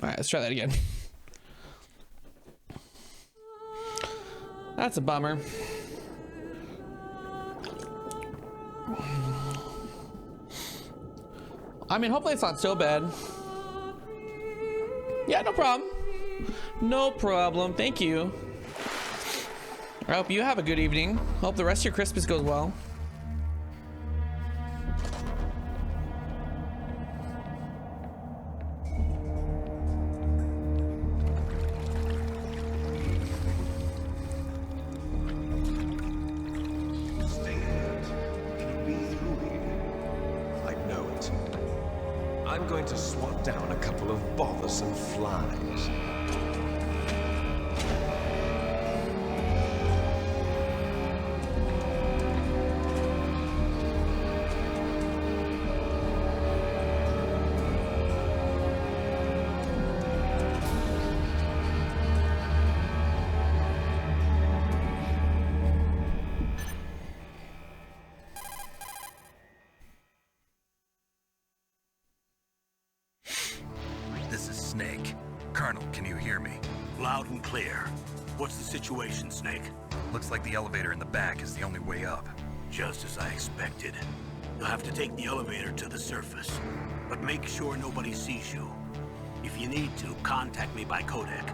All right, let's try that again. That's a bummer. I mean, hopefully it's not so bad. Yeah, no problem. No problem. Thank you. I hope you have a good evening. Hope the rest of your Christmas goes well. I'm going to swat down a couple of bothersome flies. This is Snake. Colonel, can you hear me? Loud and clear. What's the situation, Snake? Looks like the elevator in the back is the only way up. Just as I expected. You'll have to take the elevator to the surface, but make sure nobody sees you. If you need to, contact me by codec.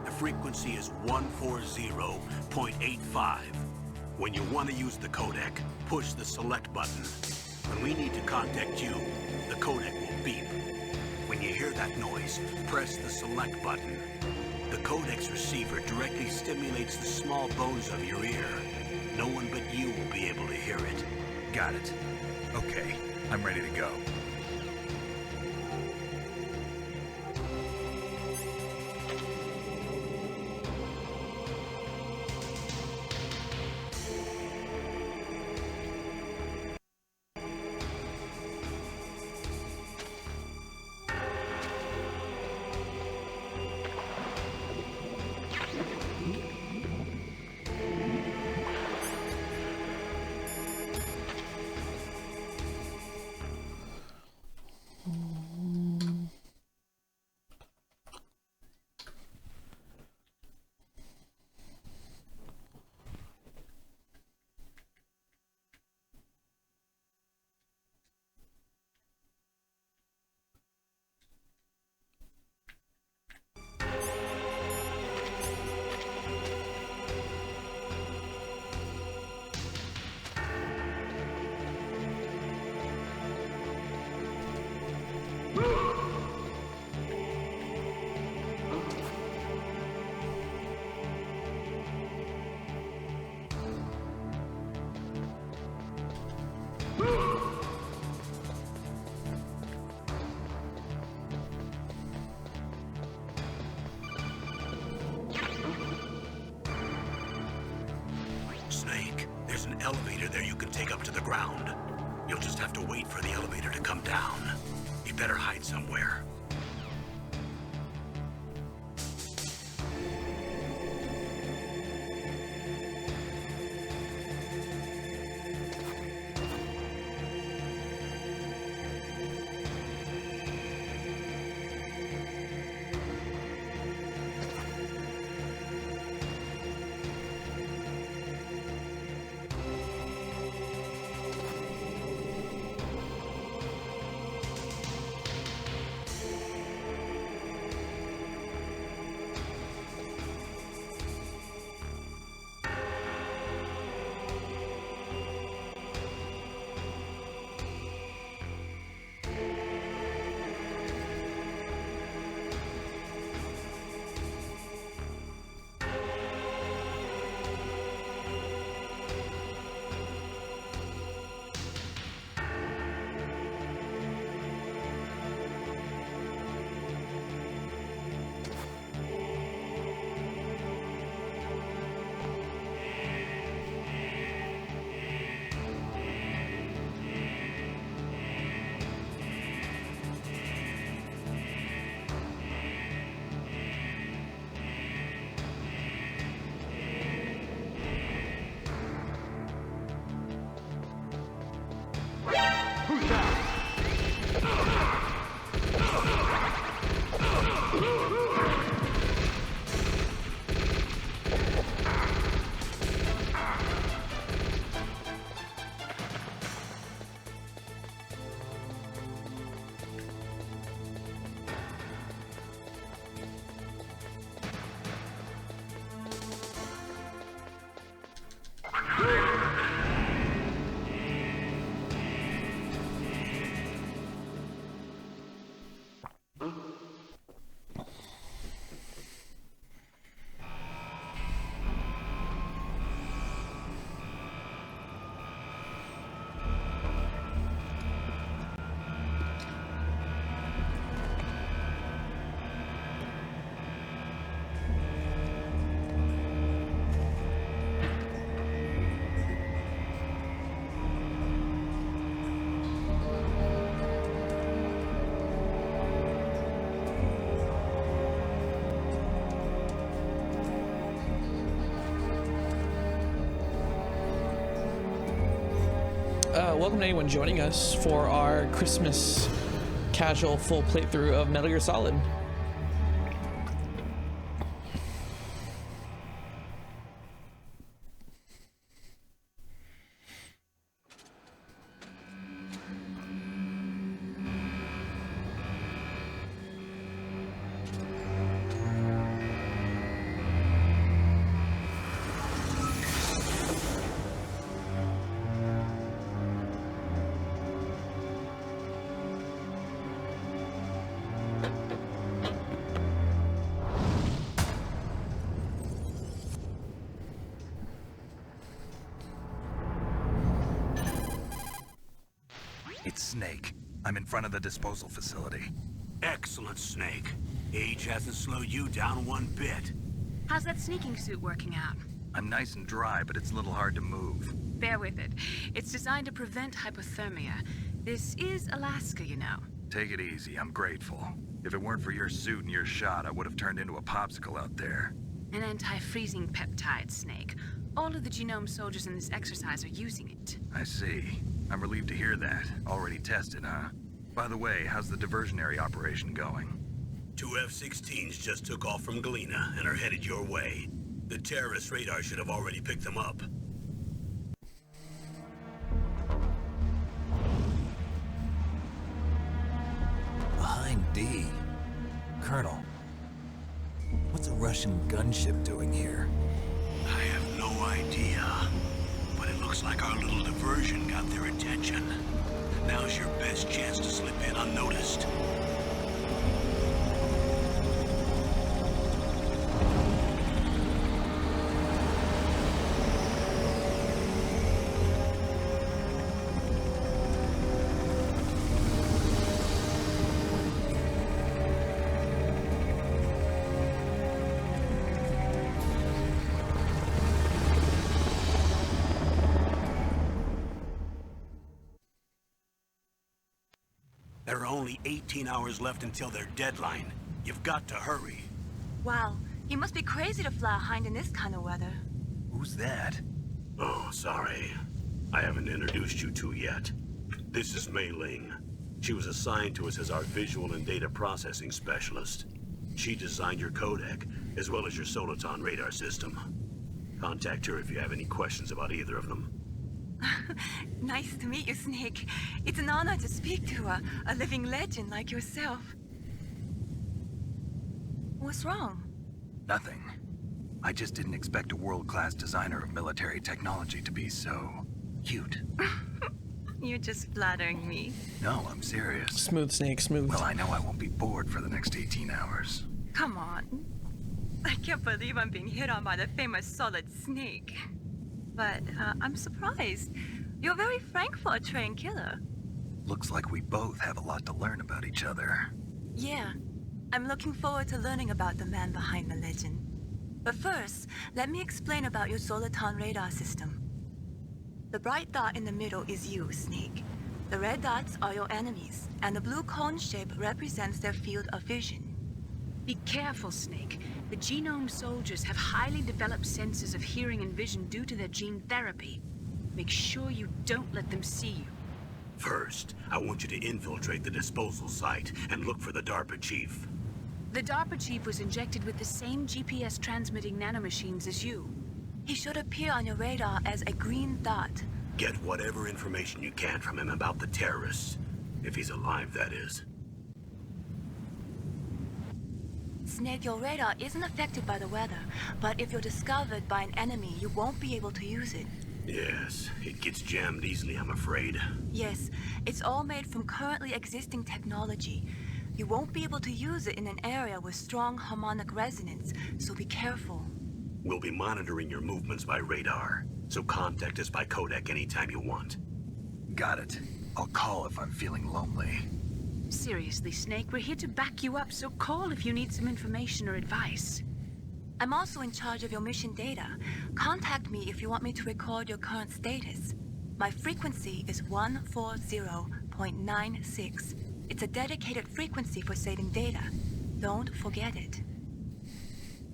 The frequency is 140.85. When you want to use the codec, push the select button. When we need to contact you, the codec will beep. When you hear that noise, press the select button. The codec's receiver directly stimulates the small bones of your ear. No one but you will be able to hear it. Got it. Okay, I'm ready to go. Snake, there's an elevator there you can take up to the ground. You'll just have to wait for the elevator to come down. You better hide somewhere. Welcome to anyone joining us for our Christmas casual full playthrough of Metal Gear Solid. It's Snake. I'm in front of the disposal facility. Excellent, Snake. Age hasn't slowed you down one bit. How's that sneaking suit working out? I'm nice and dry, but it's a little hard to move. Bear with it. It's designed to prevent hypothermia. This is Alaska, you know. Take it easy, I'm grateful. If it weren't for your suit and your shot, I would have turned into a popsicle out there. An anti-freezing peptide, Snake. All of the genome soldiers in this exercise are using it. I see. I'm relieved to hear that. Already tested, huh? By the way, how's the diversionary operation going? 2 F-16s just took off from Galena and are headed your way. The terrorist radar should have already picked them up. Behind D. Colonel, what's a Russian gunship doing here? I have no idea, but it looks like our little diversion got their attention. Now's your best chance to slip in unnoticed. There are only 18 hours left until their deadline. You've got to hurry. Wow, you must be crazy to fly a Hind in this kind of weather. Who's that? Oh, sorry. I haven't introduced you to yet. This is Mei Ling. She was assigned to us as our visual and data processing specialist. She designed your codec, as well as your Soliton radar system. Contact her if you have any questions about either of them. Nice to meet you, Snake. It's an honor to speak to a living legend like yourself. What's wrong? Nothing. I just didn't expect a world-class designer of military technology to be so cute. You're just flattering me. No, I'm serious. Smooth, Snake, smooth. Well, I know I won't be bored for the next 18 hours. Come on. I can't believe I'm being hit on by the famous Solid Snake. But I'm surprised. You're very frank for a trained killer. Looks like we both have a lot to learn about each other. Yeah. I'm looking forward to learning about the man behind the legend. But first, let me explain about your Soliton radar system. The bright dot in the middle is you, Snake. The red dots are your enemies, and the blue cone shape represents their field of vision. Be careful, Snake. The genome soldiers have highly developed senses of hearing and vision due to their gene therapy. Make sure you don't let them see you. First, I want you to infiltrate the disposal site and look for the DARPA chief. The DARPA chief was injected with the same GPS transmitting nanomachines as you. He should appear on your radar as a green dot. Get whatever information you can from him about the terrorists. If he's alive, that is. Snake, your radar isn't affected by the weather, but if you're discovered by an enemy, you won't be able to use it. Yes, it gets jammed easily, I'm afraid. Yes, it's all made from currently existing technology. You won't be able to use it in an area with strong harmonic resonance, so be careful. We'll be monitoring your movements by radar, so contact us by codec anytime you want. Got it. I'll call if I'm feeling lonely. Seriously, Snake, we're here to back you up, so call if you need some information or advice. I'm also in charge of your mission data. Contact me if you want me to record your current status. My frequency is 140.96. It's a dedicated frequency for saving data. Don't forget it.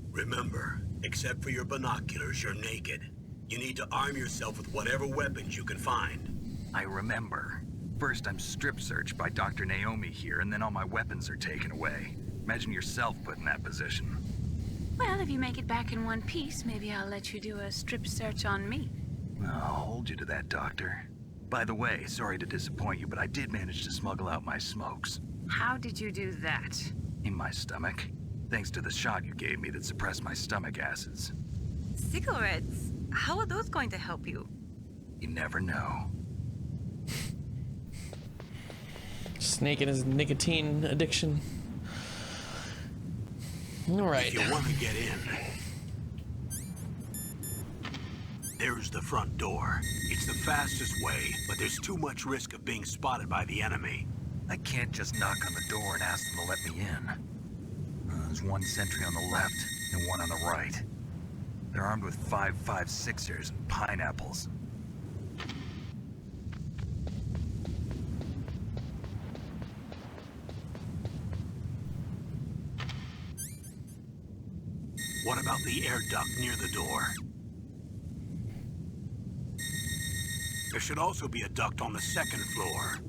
Remember, except for your binoculars, you're naked. You need to arm yourself with whatever weapons you can find. I remember. First, I'm strip searched by Dr. Naomi here, and then all my weapons are taken away. Imagine yourself put in that position. Well, if you make it back in one piece, maybe I'll let you do a strip search on me. I'll hold you to that, Doctor. By the way, sorry to disappoint you, but I did manage to smuggle out my smokes. How did you do that? In my stomach. Thanks to the shot you gave me that suppressed my stomach acids. Cigarettes? How are those going to help you? You never know. Snake and his nicotine addiction. All right. If you want to get in, there's the front door. It's the fastest way, but there's too much risk of being spotted by the enemy. I can't just knock on the door and ask them to let me in. There's one sentry on the left and one on the right. They're armed with 5.56ers and pineapples. What about the air duct near the door? There should also be a duct on the second floor.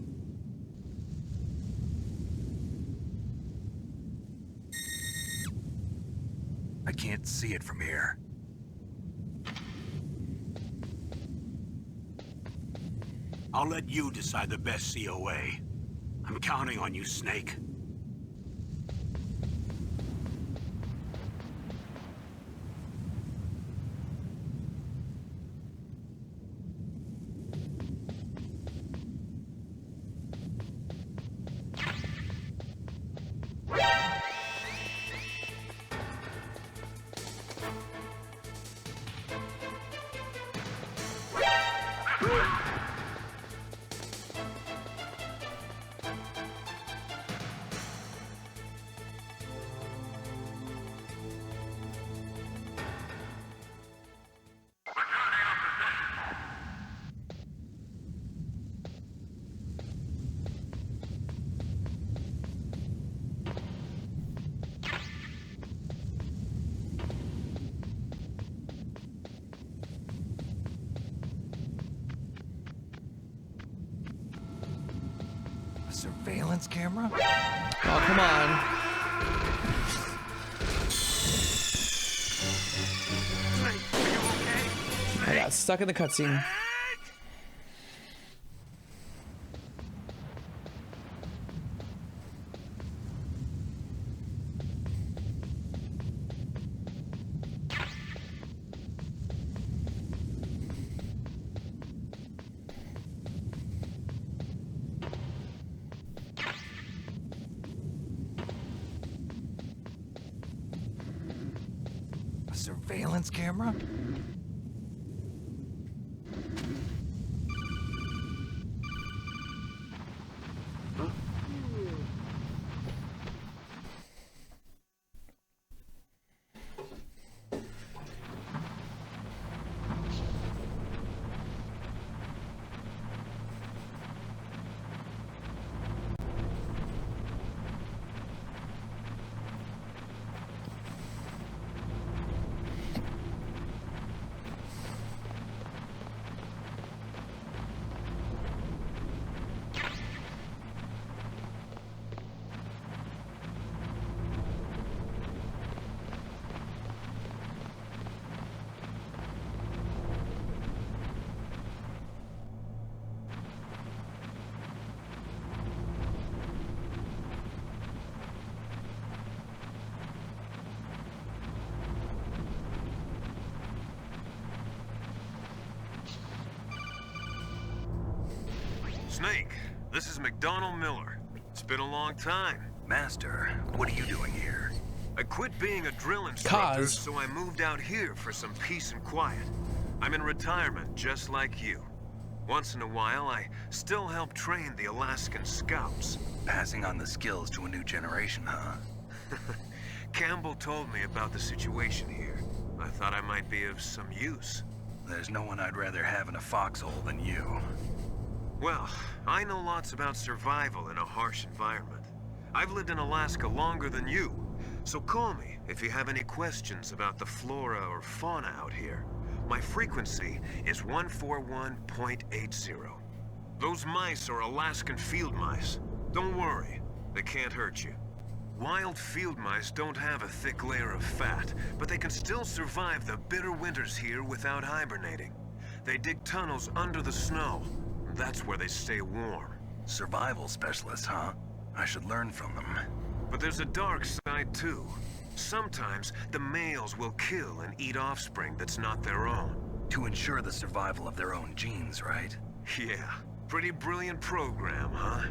I can't see it from here. I'll let you decide the best COA. I'm counting on you, Snake. A surveillance camera? Oh, come on. I got stuck in the cutscene. A surveillance camera? Snake, this is McDonald Miller. It's been a long time. Master, what are you doing here? I quit being a drill instructor, Cause. so I moved out here for some peace and quiet. I'm in retirement, just like you. Once in a while, I still help train the Alaskan Scouts. Passing on the skills to a new generation, huh? Campbell told me about the situation here. I thought I might be of some use. There's no one I'd rather have in a foxhole than you. Well, I know lots about survival in a harsh environment. I've lived in Alaska longer than you, so call me if you have any questions about the flora or fauna out here. My frequency is 141.80. Those mice are Alaskan field mice. Don't worry, they can't hurt you. Wild field mice don't have a thick layer of fat, but they can still survive the bitter winters here without hibernating. They dig tunnels under the snow. That's where they stay warm. Survival specialists, huh? I should learn from them. But there's a dark side too. Sometimes the males will kill and eat offspring that's not their own. To ensure the survival of their own genes, right? Yeah, pretty brilliant program, huh?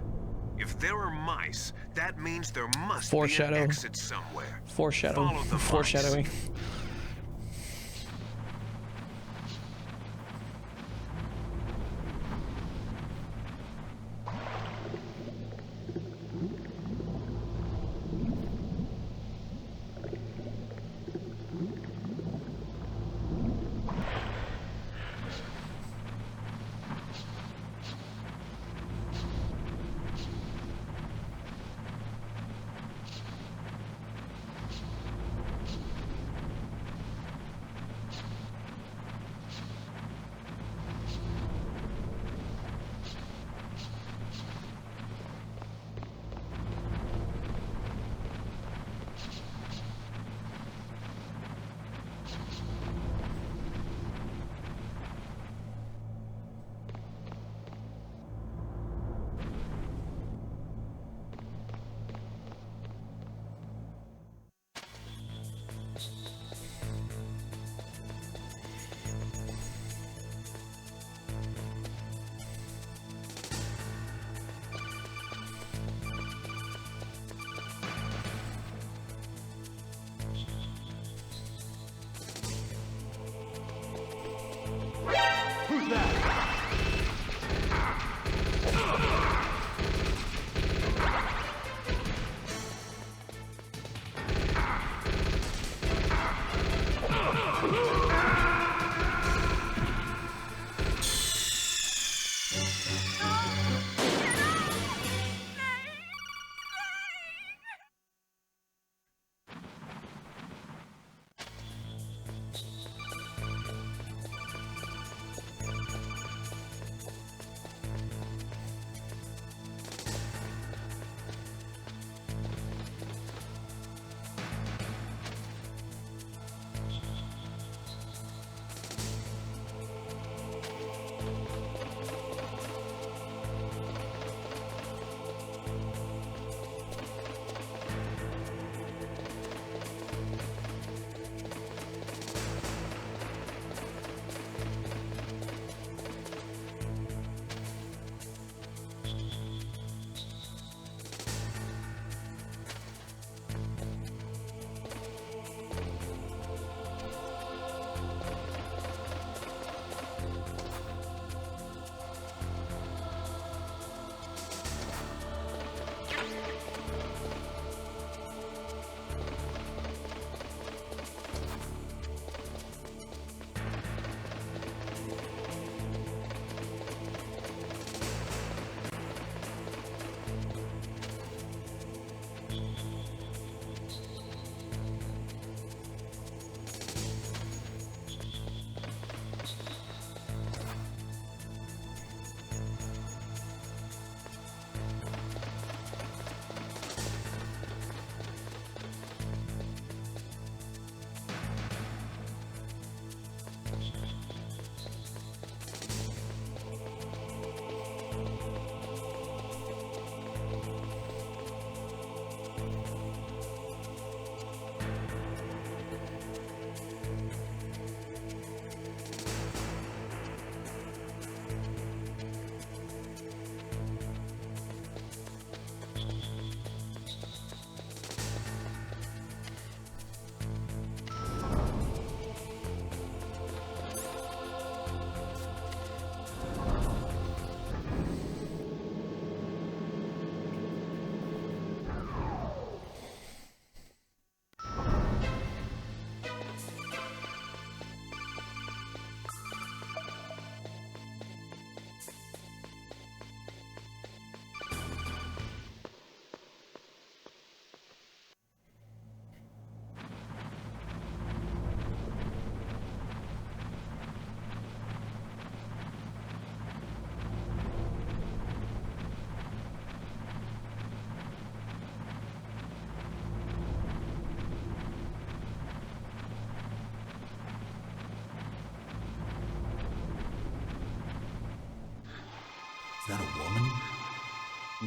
If there are mice, that means there must be an exit somewhere. Follow the mice. Foreshadowing.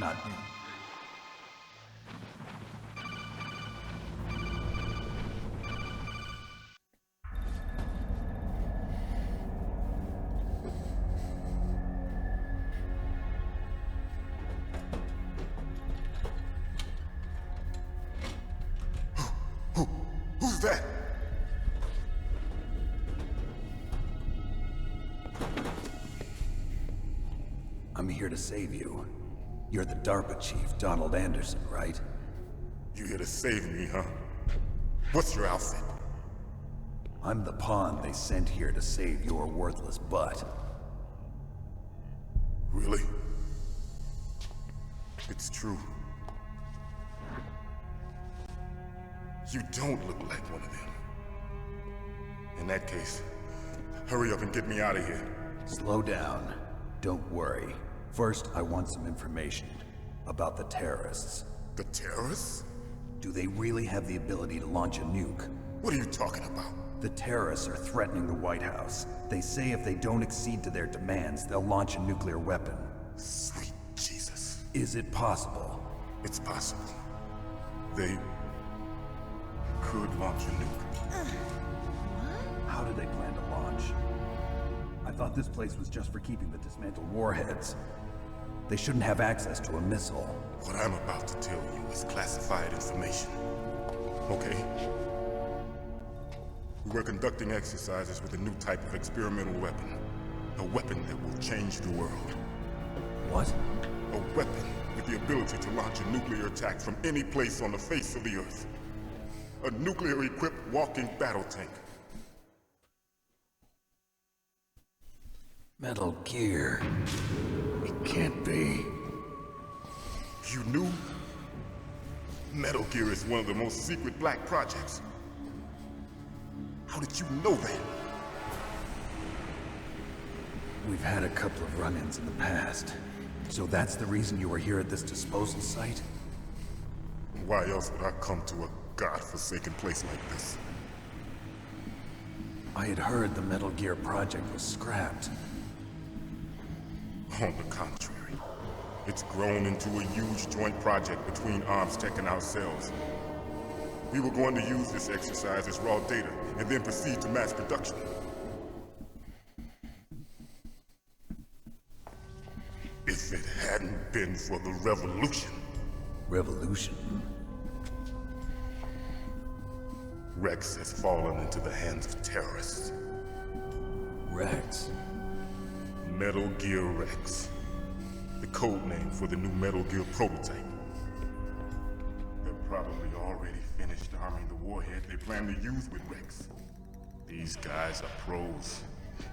Not... Who's that? I'm here to save you. You're the DARPA chief, Donald Anderson, right? You here to save me, huh? What's your outfit? I'm the pawn they sent here to save your worthless butt. Really? It's true. You don't look like one of them. In that case, hurry up and get me out of here. Slow down. Don't worry. First, I want some information about the terrorists. The terrorists? Do they really have the ability to launch a nuke? What are you talking about? The terrorists are threatening the White House. They say if they don't accede to their demands, they'll launch a nuclear weapon. Sweet Jesus. Is it possible? It's possible. They could launch a nuke. How do they plan to launch? I thought this place was just for keeping the dismantled warheads. They shouldn't have access to a missile. What I'm about to tell you is classified information. Okay? We were conducting exercises with a new type of experimental weapon. A weapon that will change the world. What? A weapon with the ability to launch a nuclear attack from any place on the face of the Earth. A nuclear-equipped walking battle tank. Metal Gear. It can't be. You knew? Metal Gear is one of the most secret black projects. How did you know that? We've had a couple of run-ins in the past. So that's the reason you were here at this disposal site? Why else would I come to a godforsaken place like this? I had heard the Metal Gear project was scrapped. On the contrary, it's grown into a huge joint project between ArmsTech and ourselves. We were going to use this exercise as raw data and then proceed to mass production. If it hadn't been for the revolution. Revolution? Rex has fallen into the hands of terrorists. Rex? Metal Gear Rex. The code name for the new Metal Gear prototype. They're probably already finished arming the warhead they plan to use with Rex. These guys are pros.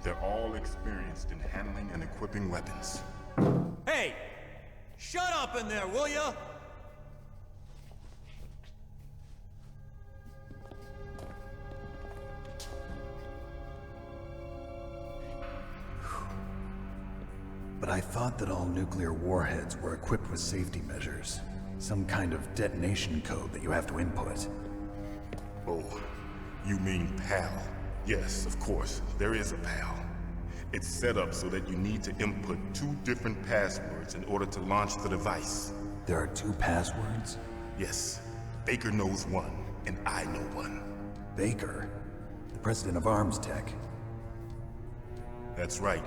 They're all experienced in handling and equipping weapons. Hey! Shut up in there, will ya? But I thought that all nuclear warheads were equipped with safety measures. Some kind of detonation code that you have to input. Oh, you mean PAL? Yes, of course, there is a PAL. It's set up so that you need to input 2 different passwords in order to launch the device. There are 2 passwords? Yes, Baker knows one, and I know one. Baker? The president of ArmsTech? That's right.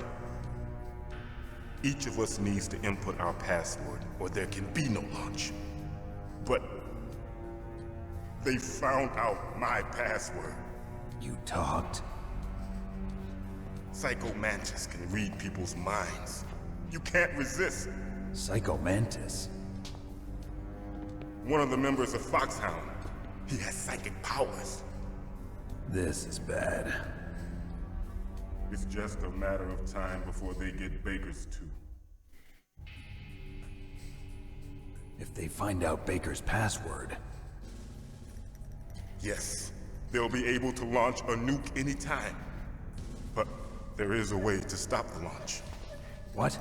Each of us needs to input our password, or there can be no launch. But they found out my password. You talked? Psycho Mantis can read people's minds. You can't resist. Psycho Mantis? One of the members of Foxhound. He has psychic powers. This is bad. It's just a matter of time before they get Baker's too. If they find out Baker's password... Yes, they'll be able to launch a nuke anytime. But there is a way to stop the launch. What?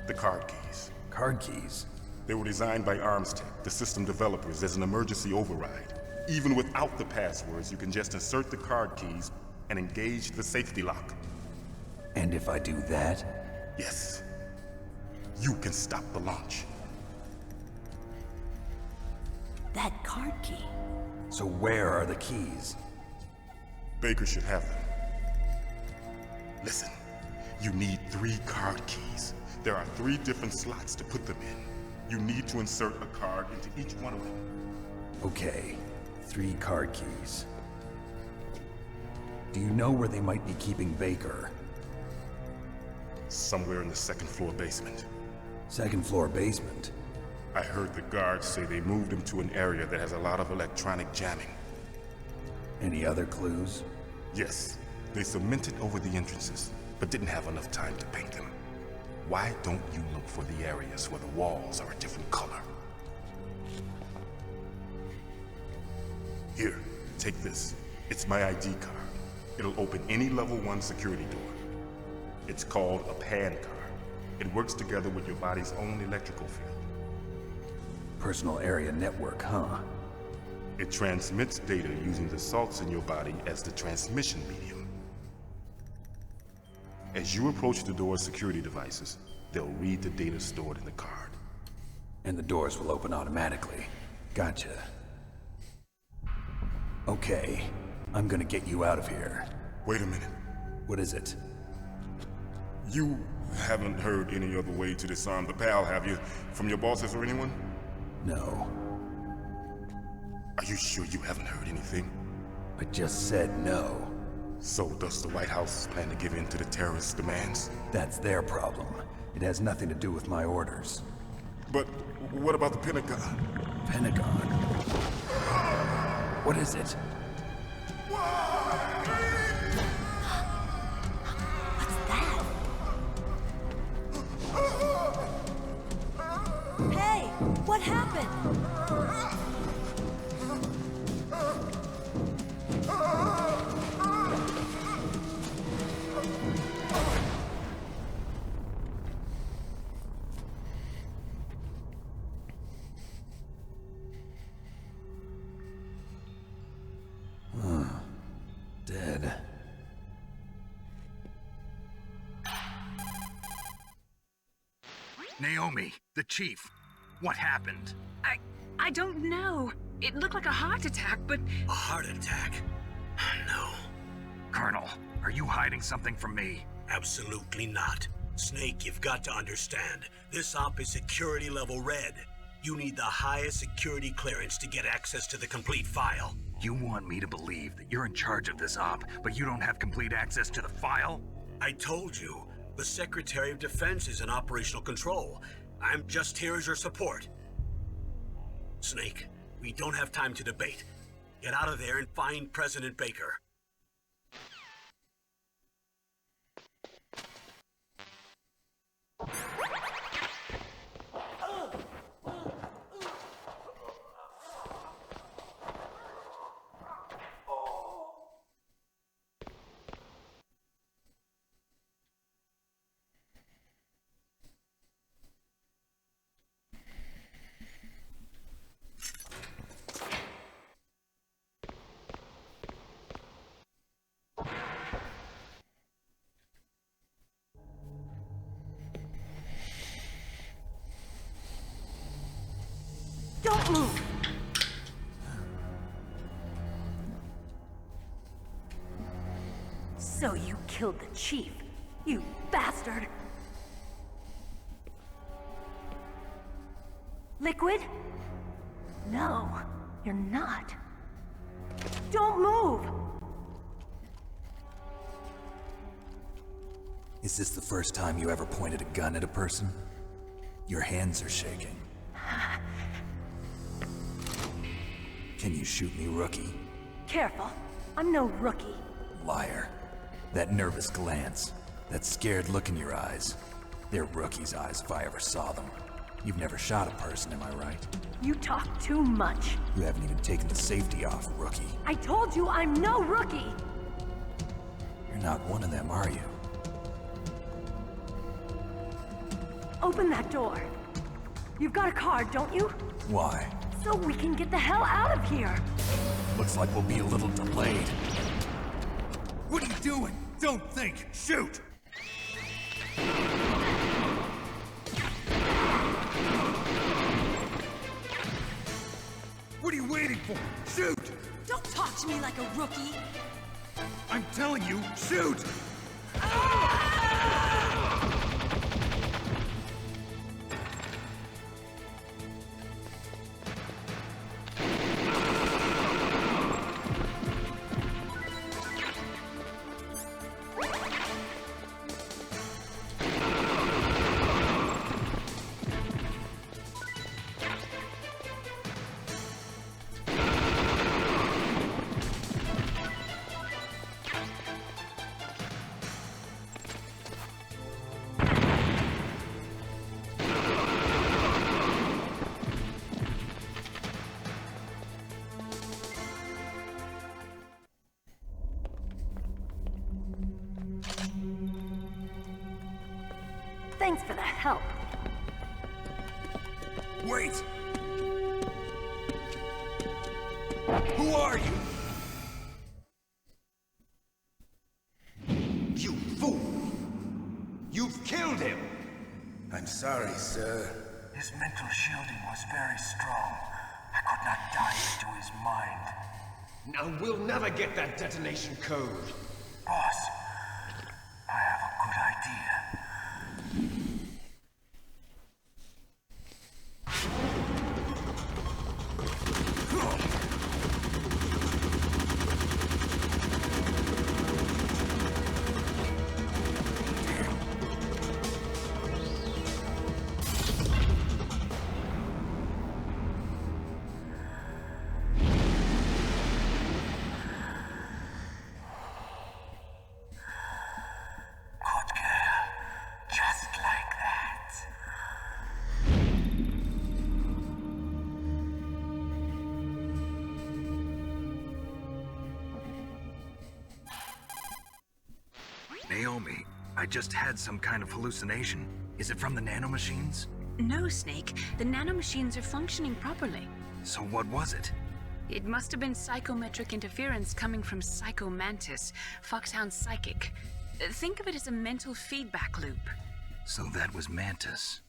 The card keys. Card keys? They were designed by ArmsTech, the system developers, as an emergency override. Even without the passwords, you can just insert the card keys and engage the safety lock. And if I do that? Yes. You can stop the launch. That card key. So where are the keys? Baker should have them. Listen, you need 3 card keys. There are 3 different slots to put them in. You need to insert a card into each one of them. Okay, 3 card keys. Do you know where they might be keeping Baker? Somewhere in the 2nd floor basement. 2nd floor basement? I heard the guards say they moved him to an area that has a lot of electronic jamming. Any other clues? Yes, they cemented over the entrances, but didn't have enough time to paint them. Why don't you look for the areas where the walls are a different color? Here, take this. It's my ID card. It'll open any level 1 security door. It's called a PAN card. It works together with your body's own electrical field. Personal area network, huh? It transmits data using the salts in your body as the transmission medium. As you approach the door's security devices, they'll read the data stored in the card. And the doors will open automatically. Gotcha. Okay, I'm gonna get you out of here. Wait a minute. What is it? You haven't heard any other way to disarm the PAL, have you? From your bosses or anyone? No. Are you sure you haven't heard anything? I just said no. So does the White House plan to give in to the terrorists' demands? That's their problem. It has nothing to do with my orders. But what about the Pentagon? Pentagon? What is it? Hey, what happened? Dead. Naomi, the chief. What happened? I don't know. It looked like a heart attack, but... A heart attack? No. Colonel, are you hiding something from me? Absolutely not. Snake, you've got to understand. This op is security level red. You need the highest security clearance to get access to the complete file. You want me to believe that you're in charge of this op, but you don't have complete access to the file? I told you. The Secretary of Defense is in operational control. I'm just here as your support. Snake, we don't have time to debate. Get out of there and find President Baker. Don't move! So you killed the chief, you bastard! Liquid? No, you're not. Don't move! Is this the first time you ever pointed a gun at a person? Your hands are shaking. Can you shoot me, rookie? Careful, I'm no rookie. Liar. That nervous glance, that scared look in your eyes. They're rookie's eyes if I ever saw them. You've never shot a person, am I right? You talk too much. You haven't even taken the safety off, rookie. I told you I'm no rookie! You're not one of them, are you? Open that door. You've got a card, don't you? Why? So we can get the hell out of here! Looks like we'll be a little delayed. What are you doing? Don't think! Shoot! What are are you waiting for? Shoot! Don't talk to me like a rookie. I'm telling you, shoot! Thanks for the help. Wait! Who are you? You fool! You've killed him! I'm sorry, sir. His mental shielding was very strong. I could not dive into his mind. Now we'll never get that detonation code. Boss, I have a good idea. Naomi, I just had some kind of hallucination. Is it from the nanomachines? No, Snake. The nanomachines are functioning properly. So what was it? It must have been psychometric interference coming from Psycho Mantis, Foxhound's psychic. Think of it as a mental feedback loop. So that was Mantis.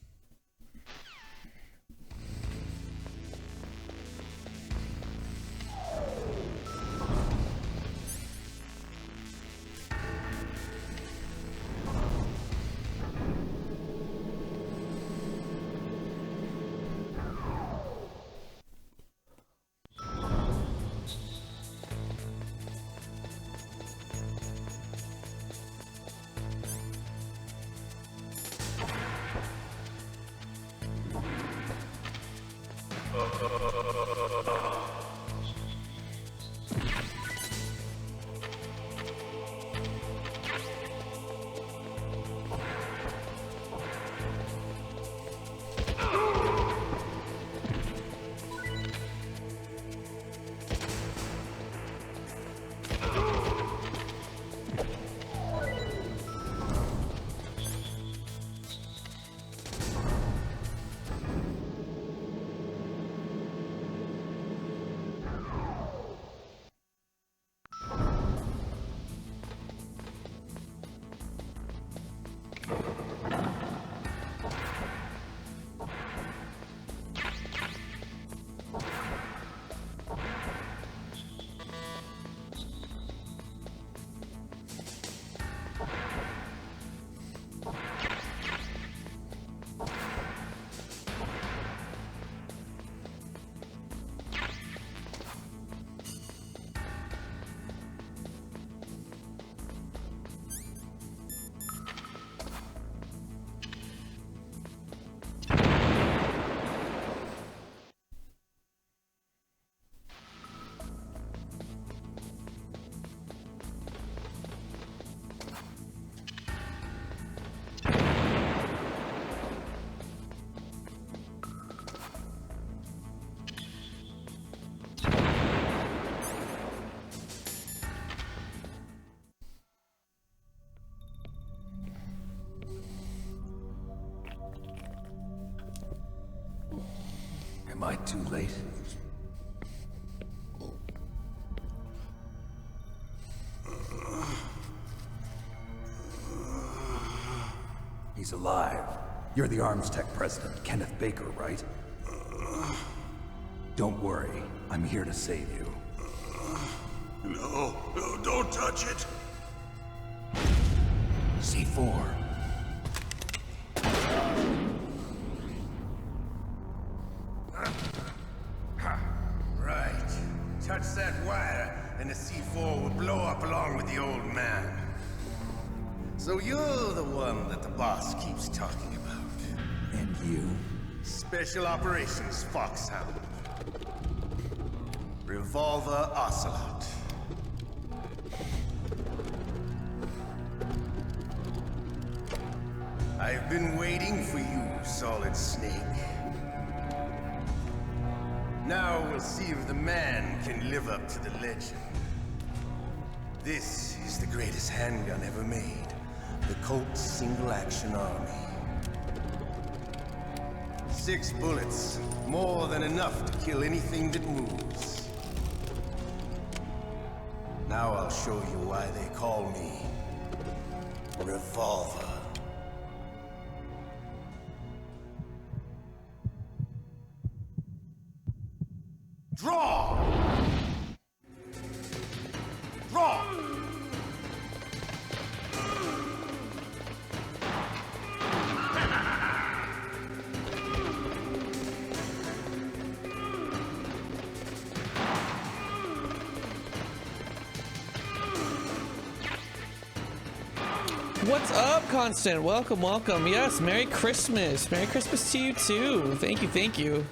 Am I too late? He's alive. You're the Arms Tech president, Kenneth Baker, right? Don't worry, I'm here to save you. No, don't touch it. C4. Right. Touch that wire, and the C4 will blow up along with the old man. So you're the one that the boss keeps talking about. And you? Special Operations Foxhound. Revolver Ocelot. I've been waiting for you, Solid Snake. Now we'll see if the man can live up to the legend. This is the greatest handgun ever made. The Colt Single Action Army. 6 bullets, more than enough to kill anything that moves. Now I'll show you why they call me Revolver. Draw! Draw! What's up, Constant? Welcome, welcome. Yes, Merry Christmas. Merry Christmas to you too. Thank you, thank you.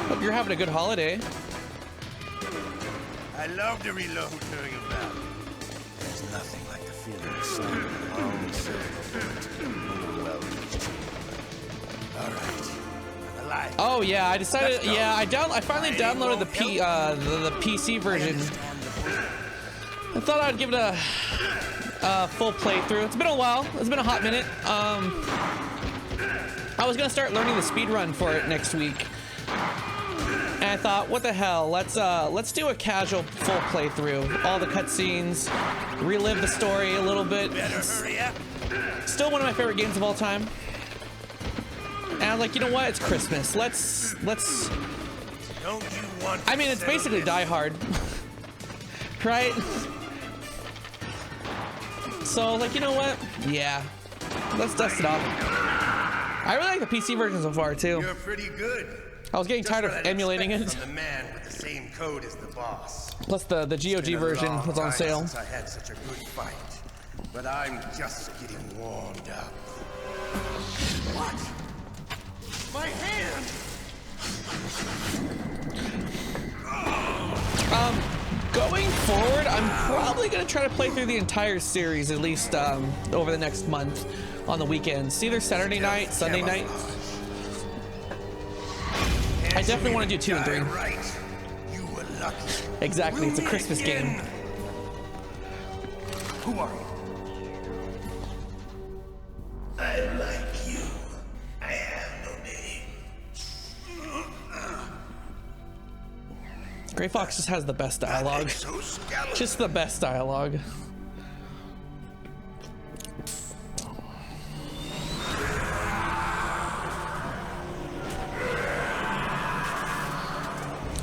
Hope you're having a good holiday. I love to reload during a battle. There's nothing like the feeling of slamming a long circle. Well, all right. Alive. Oh yeah, I decided. Yeah, I finally downloaded the the PC version. I thought I'd give it a full playthrough. It's been a while. It's been a hot minute. I was gonna start learning the speed run for it next week. And I thought, what the hell? Let's do a casual full playthrough. All the cutscenes, relive the story a little bit. Still one of my favorite games of all time. And I'm like, you know what? It's Christmas. Let's. Don't you want? I mean, it's basically Die Hard, right? So, like, you know what? Yeah, let's dust it off. I really like the PC version so far too. You're pretty good. I was getting tired of emulating it. From the man with the same code as the boss. Plus the GOG version was on sale. Since I had such a good fight, but I'm just getting warmed up. What? My hand! Going forward, I'm probably gonna try to play through the entire series at least over the next month on the weekends. Either Saturday night, Sunday night. I definitely want to do 2 and 3. Right. You were lucky. Exactly, it's a Christmas game. Who are you? I'm like you. I have no name. Gray Fox just has the best dialogue. Just the best dialogue.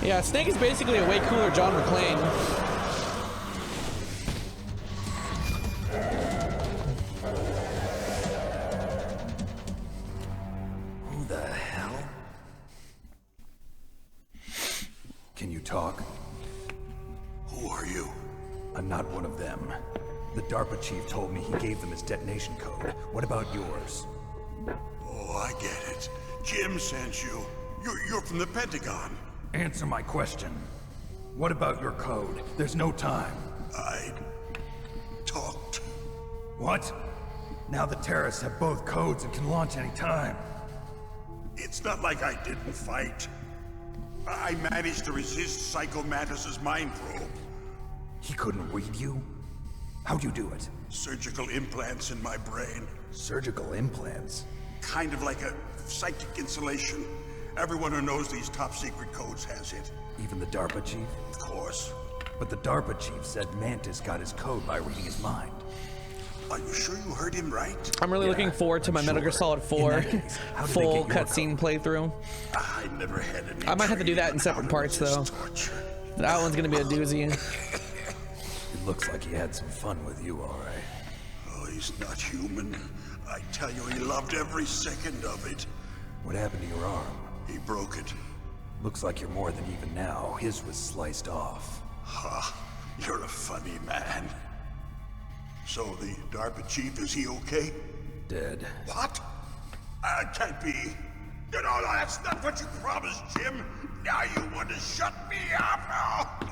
Yeah, Snake is basically a way cooler John McClane. Who the hell? Can you talk? Who are you? I'm not one of them. The DARPA chief told me he gave them his detonation code. What about yours? Oh, I get it. Jim sent you. You're from the Pentagon. Answer my question. What about your code? There's no time. I talked. What? Now the terrorists have both codes and can launch any time. It's not like I didn't fight. I managed to resist Psycho Mantis's mind probe. He couldn't read you? How'd you do it? Surgical implants in my brain. Surgical implants? Kind of like a psychic insulation. Everyone who knows these top secret codes has it. Even the DARPA chief? Of course. But the DARPA chief said Mantis got his code by reading his mind. Are you sure you heard him right? I'm really looking forward to my Metal Gear Solid 4 full cutscene playthrough. I never had any. I might have to do that in separate parts though. That one's gonna be a doozy. It looks like he had some fun with you, all right. Oh, he's not human. I tell you, he loved every second of it. What happened to your arm? He broke it. Looks like you're more than even now. His was sliced off. Ha! You're a funny man. So the DARPA chief, is he okay? Dead. What? Can't be. You know, that's not what you promised, Jim. Now you want to shut me up?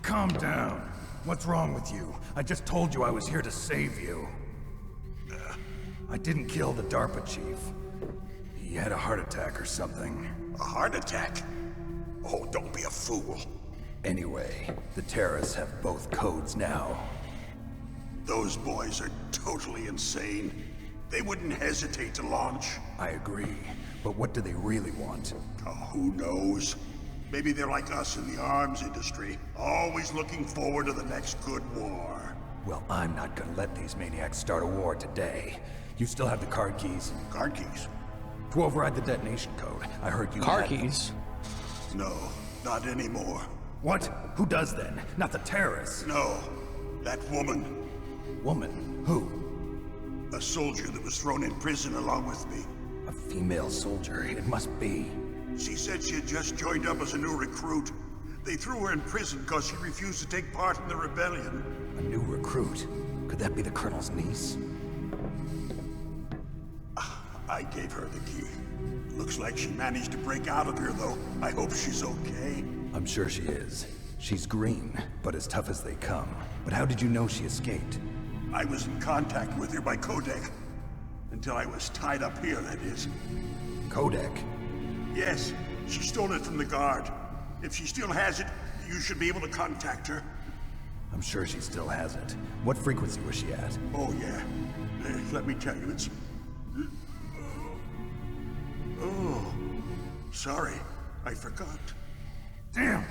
Calm down. What's wrong with you? I just told you I was here to save you. I didn't kill the DARPA chief. He had a heart attack or something. A heart attack? Oh, don't be a fool. Anyway, the terrorists have both codes now. Those boys are totally insane. They wouldn't hesitate to launch. I agree, but what do they really want? Oh, who knows? Maybe they're like us in the arms industry, always looking forward to the next good war. Well, I'm not gonna let these maniacs start a war today. You still have the card keys? Card keys? To override the detonation code. I heard you Card had keys? No, not anymore. What? Who does then? Not the terrorists? No, that woman. Woman? Who? A soldier that was thrown in prison along with me. A female soldier, it must be. She said she had just joined up as a new recruit. They threw her in prison because she refused to take part in the rebellion. A new recruit? Could that be the Colonel's niece? I gave her the key. Looks like she managed to break out of here, though. I hope she's okay. I'm sure she is. She's green, but as tough as they come. But how did you know she escaped? I was in contact with her by codec. Until I was tied up here, that is. Codec? Yes, she stole it from the guard. If she still has it, you should be able to contact her. I'm sure she still has it. What frequency was she at? Oh, yeah. Let me tell you, it's... Oh, sorry. I forgot. Damn!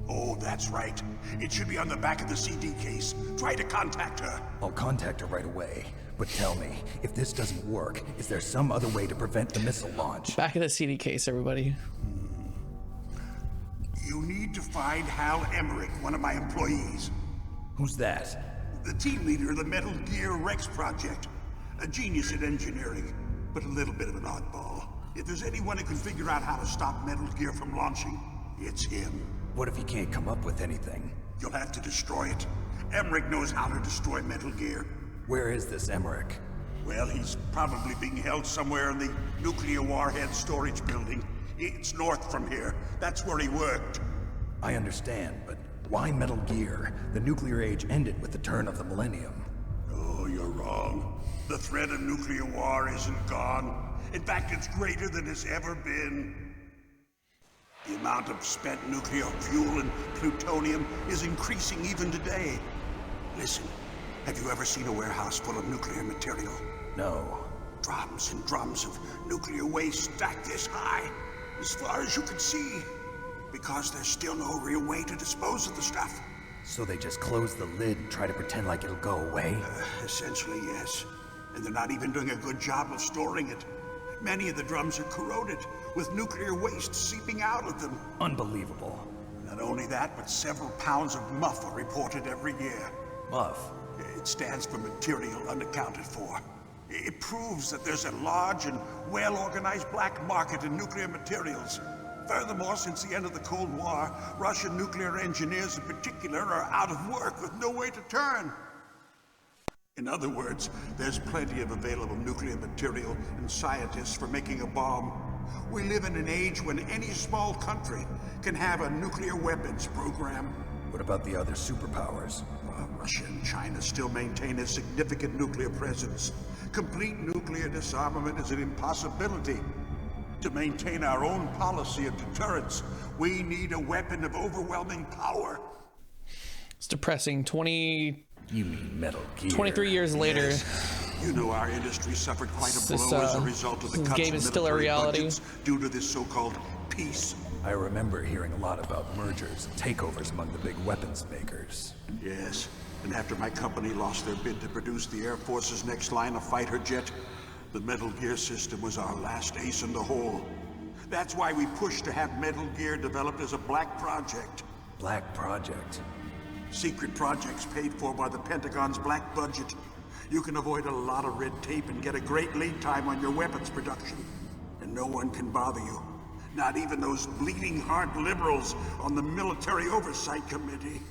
Oh, that's right. It should be on the back of the CD case. Try to contact her. I'll contact her right away. But tell me, if this doesn't work, is there some other way to prevent the missile launch? Back of the CD case, everybody. You need to find Hal Emmerich, one of my employees. Who's that? The team leader of the Metal Gear Rex project. A genius at engineering, but a little bit of an oddball. If there's anyone who can figure out how to stop Metal Gear from launching, it's him. What if he can't come up with anything? You'll have to destroy it. Emmerich knows how to destroy Metal Gear. Where is this Emmerich? Well, he's probably being held somewhere in the nuclear warhead storage building. It's north from here. That's where he worked. I understand, but why Metal Gear? The nuclear age ended with the turn of the millennium. Oh, you're wrong. The threat of nuclear war isn't gone. In fact, it's greater than it's ever been. The amount of spent nuclear fuel and plutonium is increasing even today. Listen, have you ever seen a warehouse full of nuclear material? No. Drums and drums of nuclear waste stacked this high, as far as you can see. Because there's still no real way to dispose of the stuff. So they just close the lid and try to pretend like it'll go away? Essentially, yes. And they're not even doing a good job of storing it. Many of the drums are corroded, with nuclear waste seeping out of them. Unbelievable. Not only that, but several pounds of MUF are reported every year. MUF? It stands for material unaccounted for. It proves that there's a large and well-organized black market in nuclear materials. Furthermore, since the end of the Cold War, Russian nuclear engineers in particular are out of work with no way to turn. In other words, there's plenty of available nuclear material and scientists for making a bomb. We live in an age when any small country can have a nuclear weapons program. What about the other superpowers? Well, Russia and China still maintain a significant nuclear presence. Complete nuclear disarmament is an impossibility. To maintain our own policy of deterrence, we need a weapon of overwhelming power. It's depressing. You mean Metal Gear? 23 years later. Yes. You know our industry suffered quite a blow as a result of the cuts game in is still a military reality budgets due to this so-called peace. I remember hearing a lot about mergers and takeovers among the big weapons makers. Yes, and after my company lost their bid to produce the Air Force's next line of fighter jet, The Metal Gear system was our last ace in the hole. That's why we pushed to have Metal Gear developed as a black project. Black project? Secret projects paid for by the Pentagon's black budget. You can avoid a lot of red tape and get a great lead time on your weapons production. And no one can bother you. Not even those bleeding heart liberals on the Military Oversight Committee.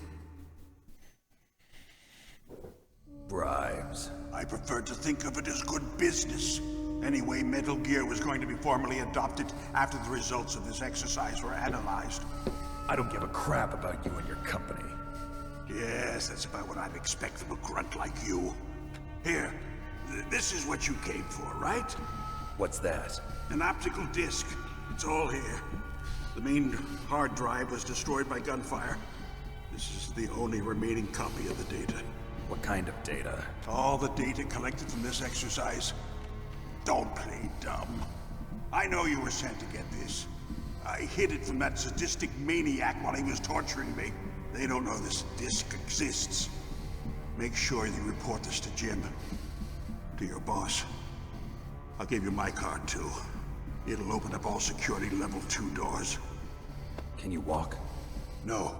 Bribes. I prefer to think of it as good business. Anyway, Metal Gear was going to be formally adopted after the results of this exercise were analyzed. I don't give a crap about you and your company. Yes, that's about what I'd expect from a grunt like you. Here, this is what you came for, right? What's that? An optical disc. It's all here. The main hard drive was destroyed by gunfire. This is the only remaining copy of the data. What kind of data? All the data collected from this exercise. Don't play dumb. I know you were sent to get this. I hid it from that sadistic maniac while he was torturing me. They don't know this disc exists. Make sure you report this to Jim. To your boss. I'll give you my card too. It'll open up all security level 2 doors. Can you walk? No.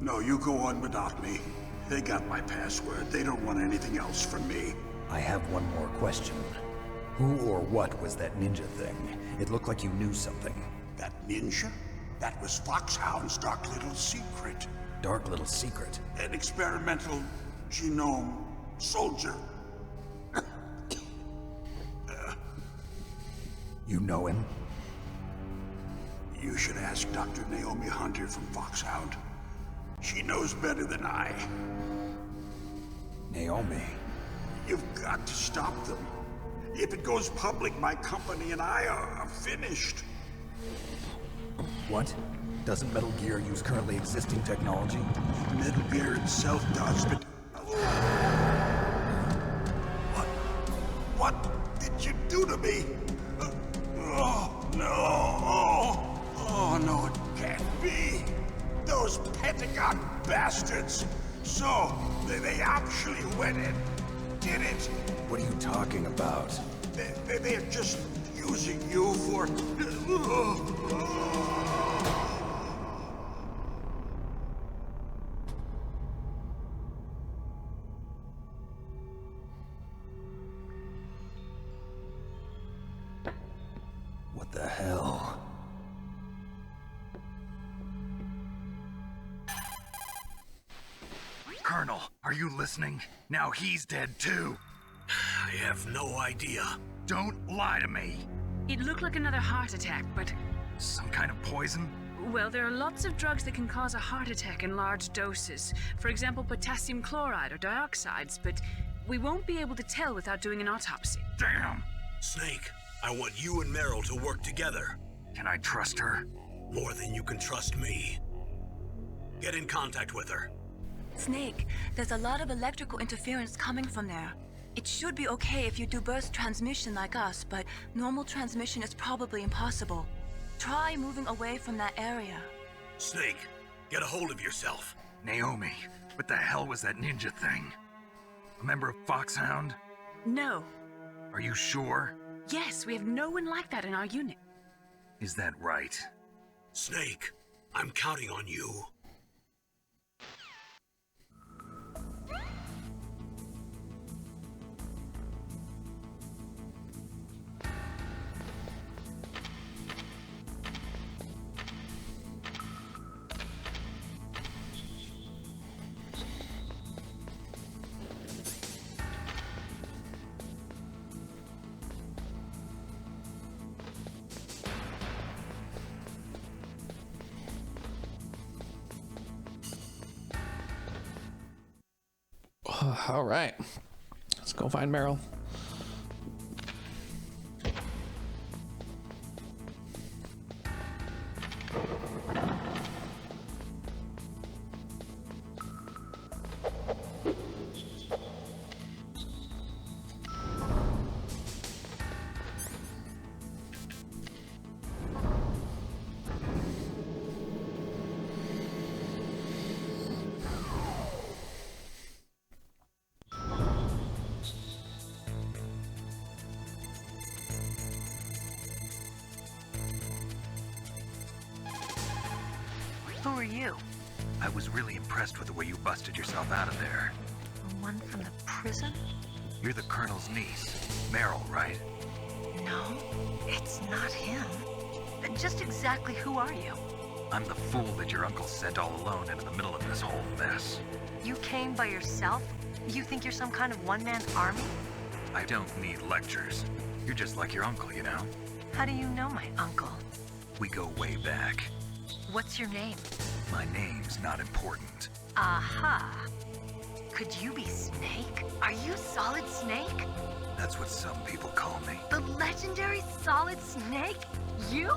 No, you go on without me. They got my password. They don't want anything else from me. I have one more question. Who or what was that ninja thing? It looked like you knew something. That ninja? That was Foxhound's dark little secret. Dark little secret? An experimental genome soldier. You know him? You should ask Dr. Naomi Hunter from Foxhound. She knows better than I. Naomi? You've got to stop them. If it goes public, my company and I are finished. What? Doesn't Metal Gear use currently existing technology? Metal Gear itself does, but... What did you do to me? Oh, no. Oh, no, it can't be. Those Pentagon bastards. So, they actually went and did it. What are you talking about? They're just using you for... What the hell? Colonel, are you listening? Now he's dead too. I have no idea. Don't lie to me. It looked like another heart attack, but... Some kind of poison? Well, there are lots of drugs that can cause a heart attack in large doses. For example, potassium chloride or dioxides, but we won't be able to tell without doing an autopsy. Damn! Snake, I want you and Meryl to work together. Can I trust her? More than you can trust me. Get in contact with her. Snake, there's a lot of electrical interference coming from there. It should be okay if you do burst transmission like us, but normal transmission is probably impossible. Try moving away from that area. Snake, get a hold of yourself. Naomi, what the hell was that ninja thing? A member of Foxhound? No. Are you sure? Yes, we have no one like that in our unit. Is that right? Snake, I'm counting on you. All right, let's go find Meryl. Who are you? I was really impressed with the way you busted yourself out of there. The one from the prison? You're the Colonel's niece, Meryl, right? No, it's not him. Then just exactly who are you? I'm the fool that your uncle sent all alone into the middle of this whole mess. You came by yourself? You think you're some kind of one-man army? I don't need lectures. You're just like your uncle, you know? How do you know my uncle? We go way back. What's your name? My name's not important. Aha. Could you be Snake? Are you Solid Snake? That's what some people call me. The legendary Solid Snake? You?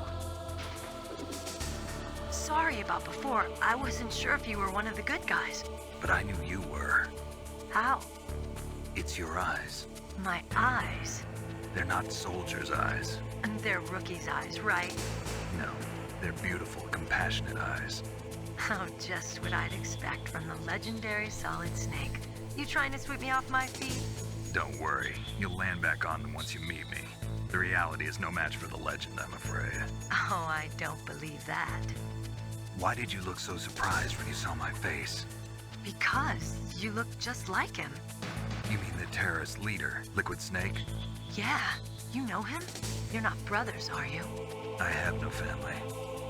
Sorry about before. I wasn't sure if you were one of the good guys. But I knew you were. How? It's your eyes. My eyes? They're not soldiers' eyes. And they're rookies' eyes, right? No, they're beautiful, compassionate eyes. Oh, just what I'd expect from the legendary Solid Snake. You trying to sweep me off my feet? Don't worry, you'll land back on them once you meet me. The reality is no match for the legend, I'm afraid. Oh, I don't believe that. Why did you look so surprised when you saw my face? Because you look just like him. You mean the terrorist leader, Liquid Snake? Yeah, you know him? You're not brothers, are you? I have no family.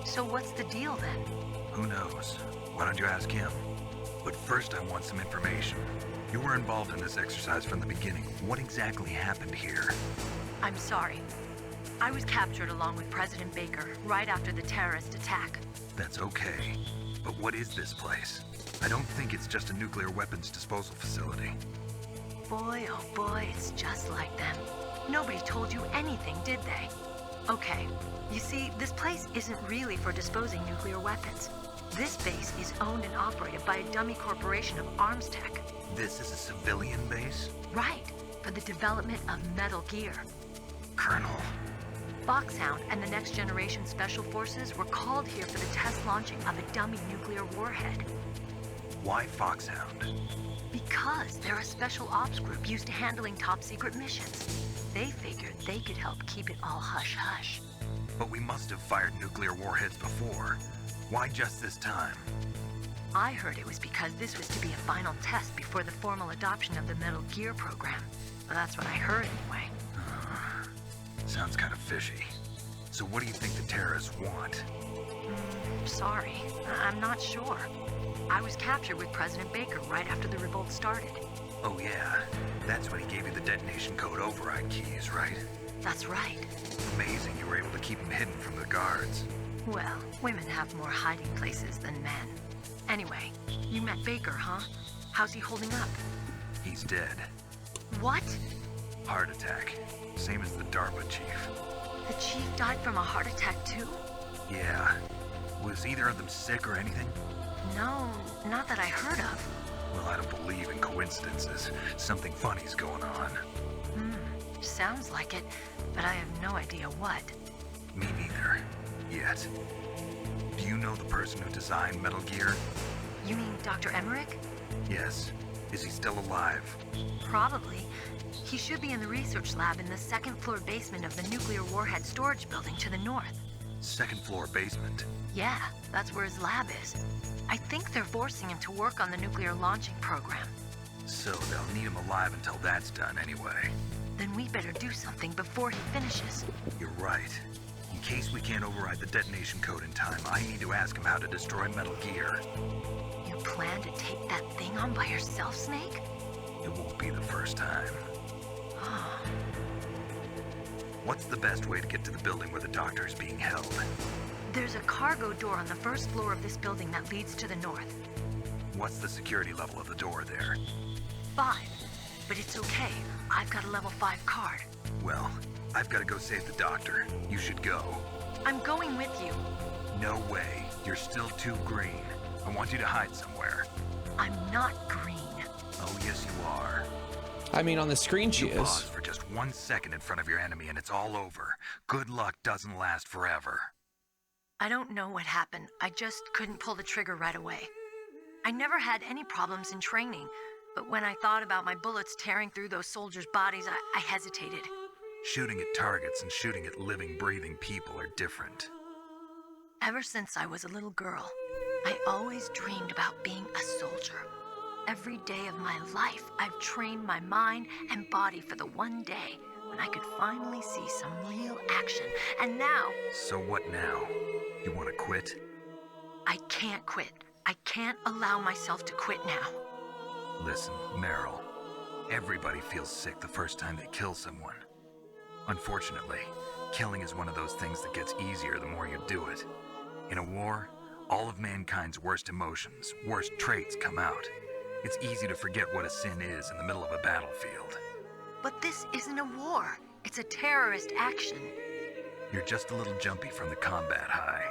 So what's the deal then? Who knows? Why don't you ask him? But first I want some information. You were involved in this exercise from the beginning. What exactly happened here? I'm sorry. I was captured along with President Baker right after the terrorist attack. That's okay. But what is this place? I don't think it's just a nuclear weapons disposal facility. Boy, oh boy, it's just like them. Nobody told you anything, did they? Okay, you see, this place isn't really for disposing nuclear weapons. This base is owned and operated by a dummy corporation of arms tech. This is a civilian base? Right, for the development of Metal Gear. Colonel. Foxhound and the Next Generation Special Forces were called here for the test launching of a dummy nuclear warhead. Why Foxhound? Because they're a special ops group used to handling top-secret missions. They figured they could help keep it all hush-hush. But we must have fired nuclear warheads before. Why just this time? I heard it was because this was to be a final test before the formal adoption of the Metal Gear program. Well, that's what I heard anyway. Sounds kind of fishy. So what do you think the terrorists want? Sorry, I'm not sure. I was captured with President Baker right after the revolt started. Oh yeah, that's when he gave you the detonation code override keys, right? That's right. Amazing you were able to keep him hidden from the guards. Well, women have more hiding places than men. Anyway, you met Baker, huh? How's he holding up? He's dead. What? Heart attack. Same as the DARPA chief. The chief died from a heart attack too? Yeah. Was either of them sick or anything? No, not that I heard of. Well, I don't believe in coincidences. Something funny's going on. Sounds like it, but I have no idea what. Me neither. Yet. Do you know the person who designed Metal Gear? You mean Dr. Emmerich? Yes. Is he still alive? Probably. He should be in the research lab in the second-floor basement of the nuclear warhead storage building to the north. Second-floor basement? Yeah, that's where his lab is. I think they're forcing him to work on the nuclear launching program. So they'll need him alive until that's done anyway. Then we better do something before he finishes. You're right. In case we can't override the detonation code in time, I need to ask him how to destroy Metal Gear. You plan to take that thing on by yourself, Snake? It won't be the first time. What's the best way to get to the building where the doctor is being held? There's a cargo door on the first floor of this building that leads to the north. What's the security level of the door there? 5. But it's okay. I've got a level 5 card. Well, I've got to go save the doctor. You should go. I'm going with you. No way. You're still too green. I want you to hide somewhere. I'm not green. Oh, yes, you are. I mean, on the screen she You pause is. for just 1 second in front of your enemy and it's all over. Good luck doesn't last forever. I don't know what happened. I just couldn't pull the trigger right away. I never had any problems in training, but when I thought about my bullets tearing through those soldiers' bodies, I hesitated. Shooting at targets and shooting at living, breathing people are different. Ever since I was a little girl, I always dreamed about being a soldier. Every day of my life, I've trained my mind and body for the one day when I could finally see some real action. And now... So what now? You want to quit? I can't quit. I can't allow myself to quit now. Listen, Meryl. Everybody feels sick the first time they kill someone. Unfortunately, killing is one of those things that gets easier the more you do it. In a war, all of mankind's worst emotions, worst traits come out. It's easy to forget what a sin is in the middle of a battlefield. But this isn't a war. It's a terrorist action. You're just a little jumpy from the combat high.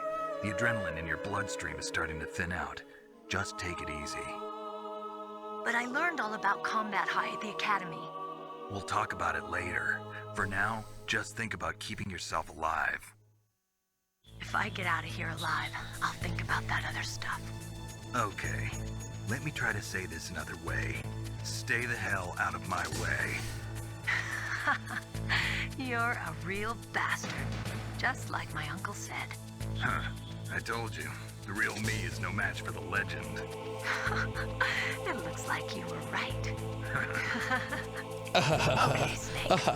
The adrenaline in your bloodstream is starting to thin out. Just take it easy. But I learned all about combat high at the academy. We'll talk about it later. For now, just think about keeping yourself alive. If I get out of here alive, I'll think about that other stuff. Okay. Let me try to say this another way. Stay the hell out of my way. You're a real bastard. Just like my uncle said. Huh. I told you. The real me is no match for the legend. It looks like you were right. Okay, Snake.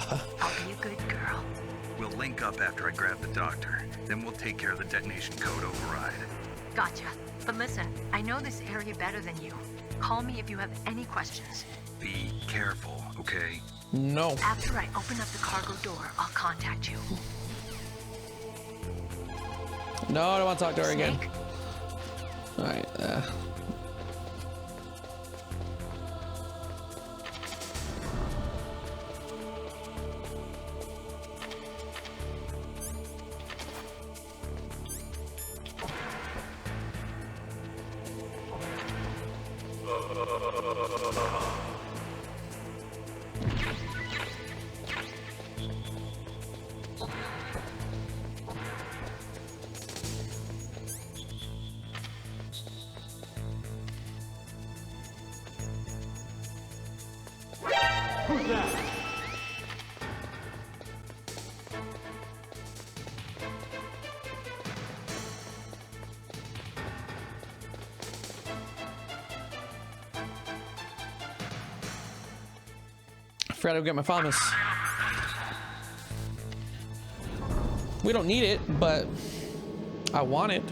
I'll be a good girl. We'll link up after I grab the doctor. Then we'll take care of the detonation code override. Gotcha. But listen, I know this area better than you. Call me if you have any questions. Be careful, okay? No. After I open up the cargo door, I'll contact you. No, I don't want to talk to her again. Snake? All right. Who's that? I forgot to get my Famas. We don't need it, but I want it.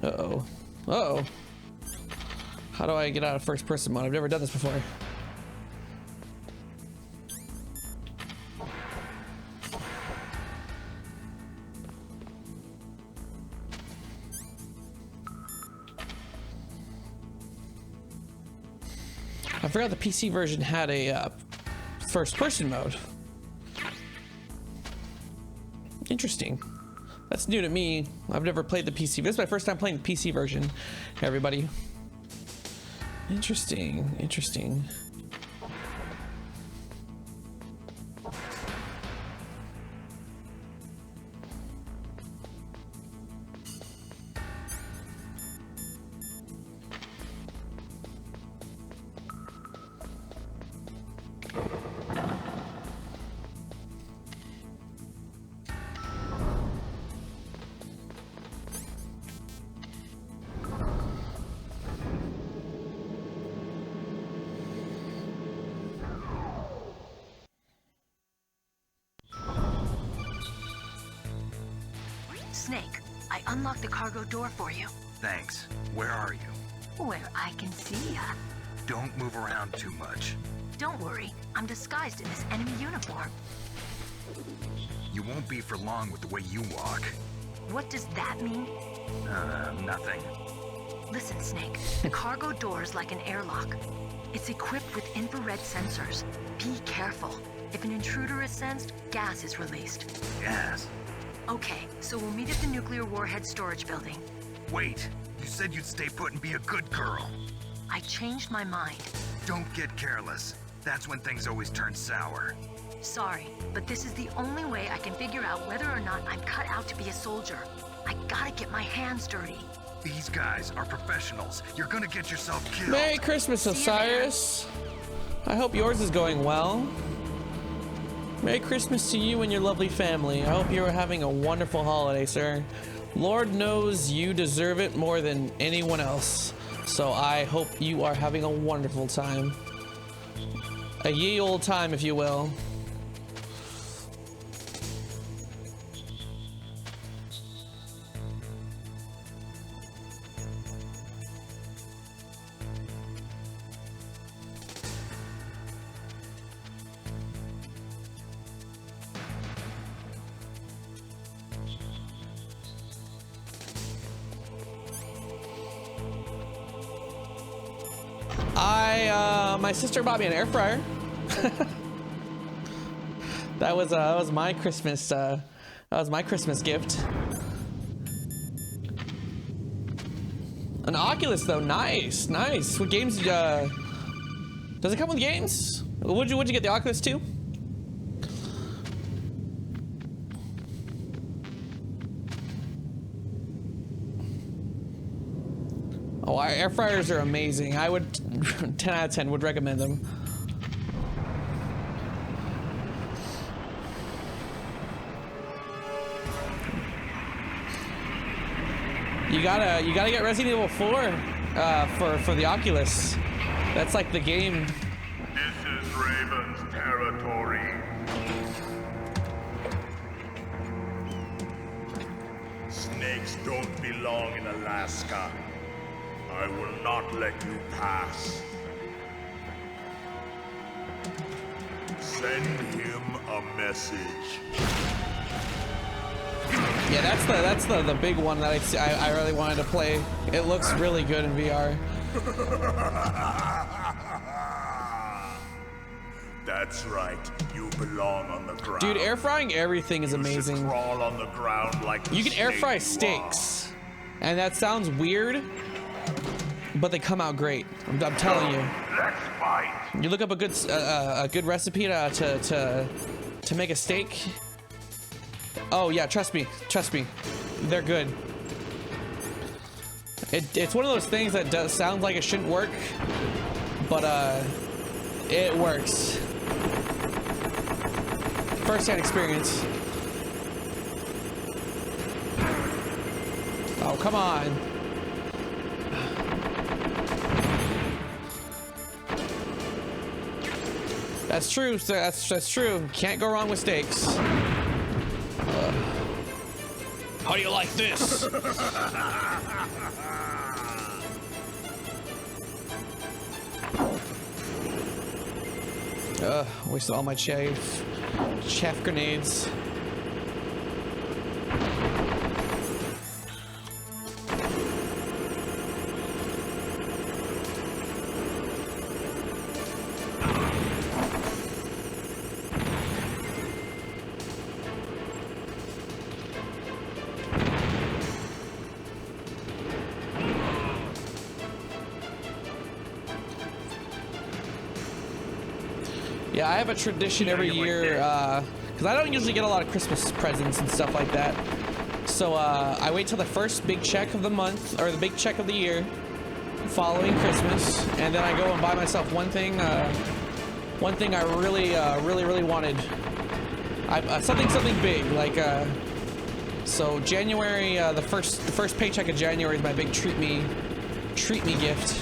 Uh-oh. Uh-oh. How do I get out of first person mode? I've never done this before. I forgot the PC version had a first person mode. Interesting. That's new to me. I've never played the PC. This is my first time playing the PC version, everybody. Interesting, interesting. Snake, I unlocked the cargo door for you. Thanks. Where are you? Where I can see ya. Don't move around too much. Don't worry, I'm disguised in this enemy uniform. You won't be for long with the way you walk. What does that mean? Nothing. Listen, Snake, the cargo door is like an airlock. It's equipped with infrared sensors. Be careful. If an intruder is sensed, gas is released. Gas? Okay, so we'll meet at the nuclear warhead storage building. Wait, you said you'd stay put and be a good girl. I changed my mind. Don't get careless. That's when things always turn sour. Sorry, but this is the only way I can figure out whether or not I'm cut out to be a soldier. I gotta get my hands dirty. These guys are professionals. You're gonna get yourself killed. Merry Christmas, Osiris. I hope yours is going well. Merry Christmas to you and your lovely family. I hope you're having a wonderful holiday, sir. Lord knows you deserve it more than anyone else. So I hope you are having a wonderful time. A ye old time, if you will. My sister bought me an air fryer. that was my Christmas. That was my Christmas gift. An Oculus though, nice, nice. What games? Does it come with games? Would you get the Oculus too? Oh, our air fryers are amazing. I would 10 out of 10 would recommend them. You gotta get Resident Evil 4 for the Oculus. That's like the game. This is Raven's territory. Snakes don't belong in Alaska. I will not let you pass. Send him a message. Yeah, that's the big one that I really wanted to play. It looks really good in VR. That's right. You belong on the ground. Dude, air frying everything is amazing. You should crawl on the ground like you can air fry steaks, and that sounds weird, but they come out great. I'm telling you. Let's fight. You look up a good recipe to make a steak. Oh yeah, trust me, they're good. It's one of those things that does sound like it shouldn't work, but it works. First-hand experience. Oh come on. That's true. That's true. Can't go wrong with steaks. How do you like this? Wasted all my chaff grenades. Yeah, I have a tradition every year, because I don't usually get a lot of Christmas presents and stuff like that. So I wait till the first big check of the month, or the big check of the year, following Christmas, and then I go and buy myself one thing I really wanted. Something big, like, so January, the first paycheck of January is my big treat me gift.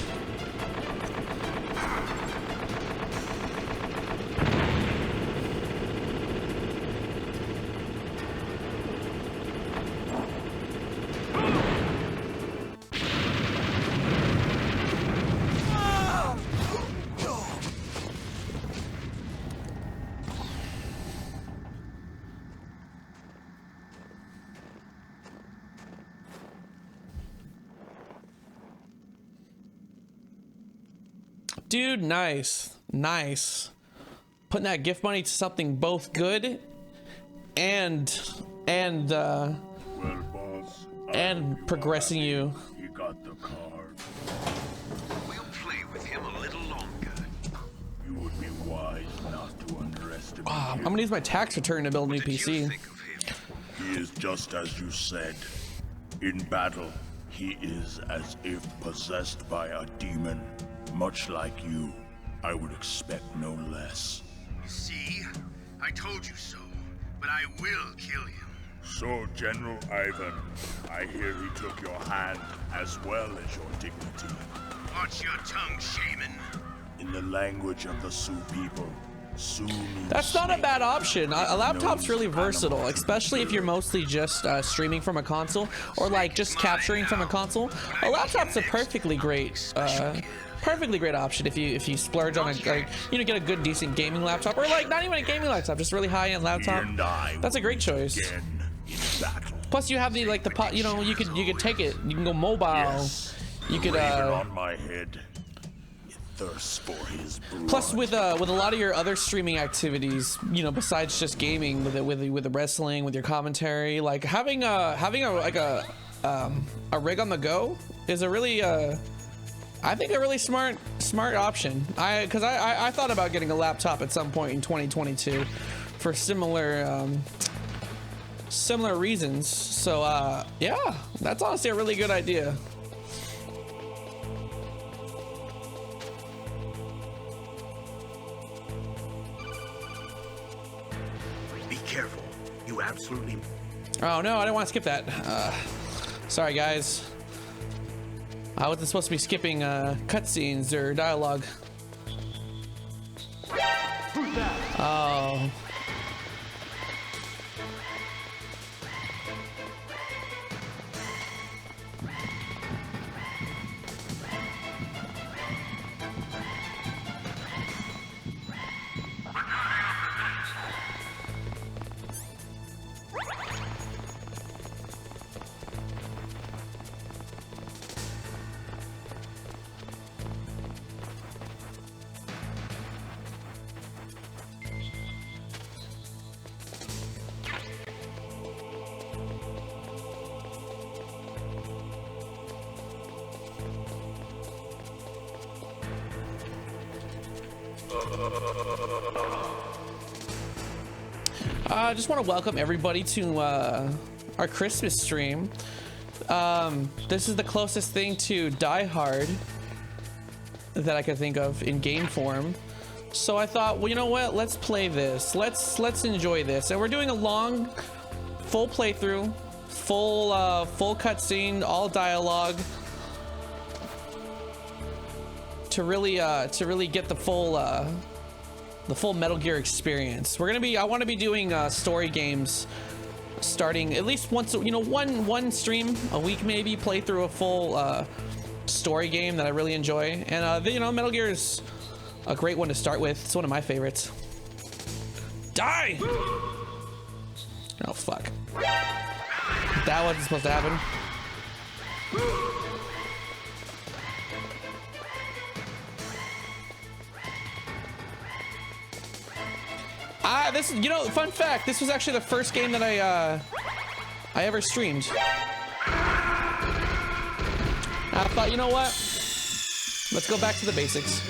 Dude, nice. Putting that gift money to something both good and progressing you. You got the card. We'll play with him a little longer. You would be wise not to underestimate I'm gonna use my tax return to build a new PC. He is just as you said. In battle, he is as if possessed by a demon. Much like you, I would expect no less. See? I told you so, but I will kill him. So, General Ivan, I hear he took your hand as well as your dignity. Watch your tongue, shaman. In the language of the Sioux people, Sioux means That's not a bad option. A laptop's really versatile, especially if you're mostly just streaming from a console or like just capturing from a console. A laptop's a perfectly great option if you splurge on a get a good decent gaming laptop, or like not even a gaming laptop, just really high-end laptop. That's a great choice. Plus you have the you could take it, you can go mobile. Yes. You could on my head. It thirsts for his blood. Plus with a lot of your other streaming activities, besides just gaming, with the wrestling, with your commentary, like having a rig on the go is a really I think a really smart option. Because I thought about getting a laptop at some point in 2022 for similar reasons. So yeah, that's honestly a really good idea. Be careful. You absolutely... Oh no, I didn't want to skip that. Sorry guys. I wasn't supposed to be skipping cutscenes or dialogue. Oh. I just want to welcome everybody to our Christmas stream. This is the closest thing to Die Hard that I could think of in game form. So I thought, well, you know what? Let's play this. Let's enjoy this. And we're doing a long, full playthrough, full cutscene, all dialogue, to really get the full Metal Gear experience. I want to be doing story games starting at least once, one stream a week, maybe play through a full story game that I really enjoy. And Metal Gear is a great one to start with. It's one of my favorites. Die! Oh fuck. That wasn't supposed to happen. This is, fun fact, this was actually the first game that I ever streamed. I thought, you know what? Let's go back to the basics.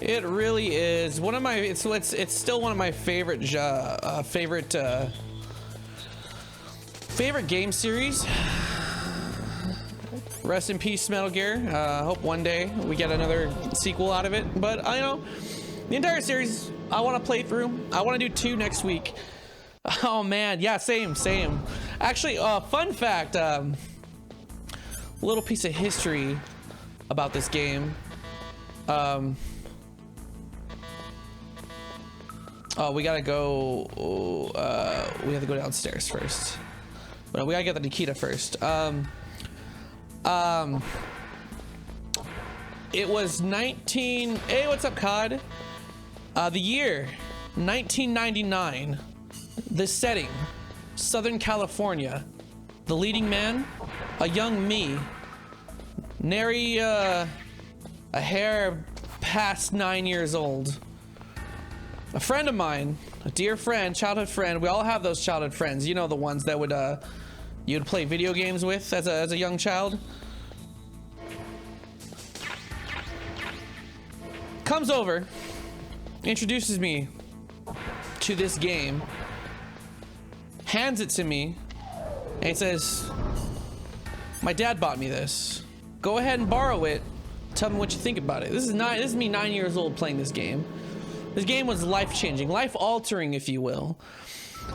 It really is one of my. It's still one of my favorite game series. Rest in peace, Metal Gear. Hope one day we get another sequel out of it. But I know the entire series I want to play through. I want to do 2 next week. Oh man, yeah, same. Actually, fun fact. Little piece of history about this game. Oh, we gotta go. We have to go downstairs first. But we gotta get the Nikita first. It was hey, what's up, COD? The year 1999. The setting, Southern California. The leading man, a young me, nary a hair past 9 years old. A friend of mine, a dear friend, childhood friend. We all have those childhood friends. You know, the ones that would you'd play video games with as a young child. Comes over, introduces me to this game, hands it to me, and he says, "My dad bought me this. Go ahead and borrow it. Tell me what you think about it." This is me 9 years old playing this game. This game was life-changing, life-altering, if you will.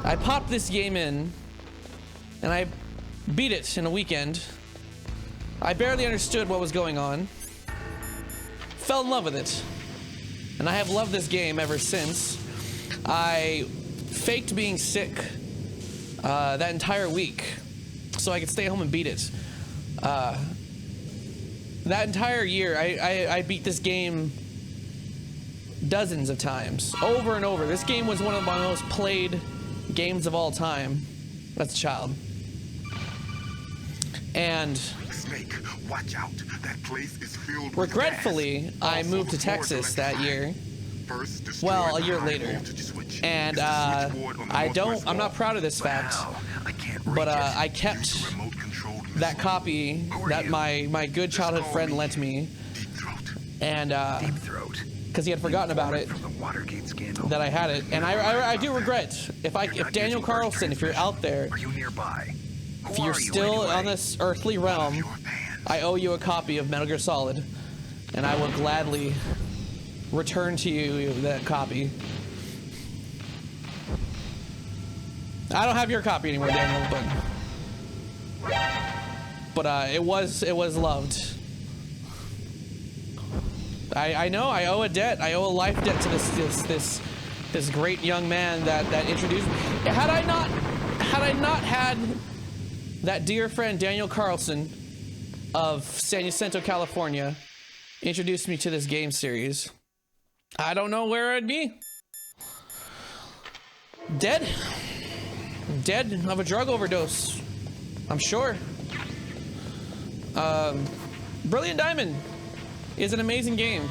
I popped this game in, and I beat it in a weekend. I barely understood what was going on. Fell in love with it. And I have loved this game ever since. I faked being sick that entire week so I could stay home and beat it. That entire year, I beat this game dozens of times, over and over. This game was one of my most played games of all time as a child. And Snake, watch out. That place is filled with regretfully, gas. I Also, moved to the Texas that year. First, destroy Well, a the year high later. voltage switch. And It's the switchboard on the northwest I'm not wall. proud of this fact. But I kept that copy that my good childhood friend lent me. And because he had forgotten about it, that I had it, and I do regret if Daniel Carlson, if you're out there, if you're still on this earthly realm, I owe you a copy of Metal Gear Solid, and I will gladly return to you that copy. I don't have your copy anymore, Daniel, but it was loved. I know I owe a debt. I owe a life debt to this great young man that introduced me. Had I not had that dear friend Daniel Carlson of San Jacinto, California, introduced me to this game series, I don't know where I'd be. Dead of a drug overdose, I'm sure. Brilliant Diamond is an amazing game,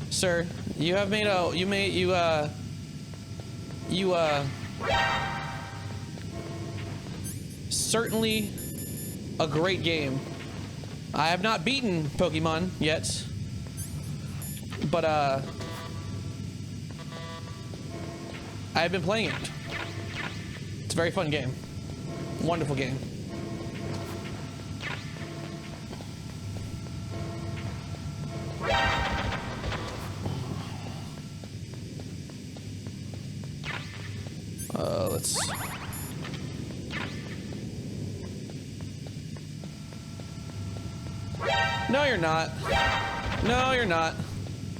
sir. You have made certainly a great game. I have not beaten Pokemon yet, but I've been playing it. It's a very fun game. Wonderful game. Let's... No, you're not. No, you're not.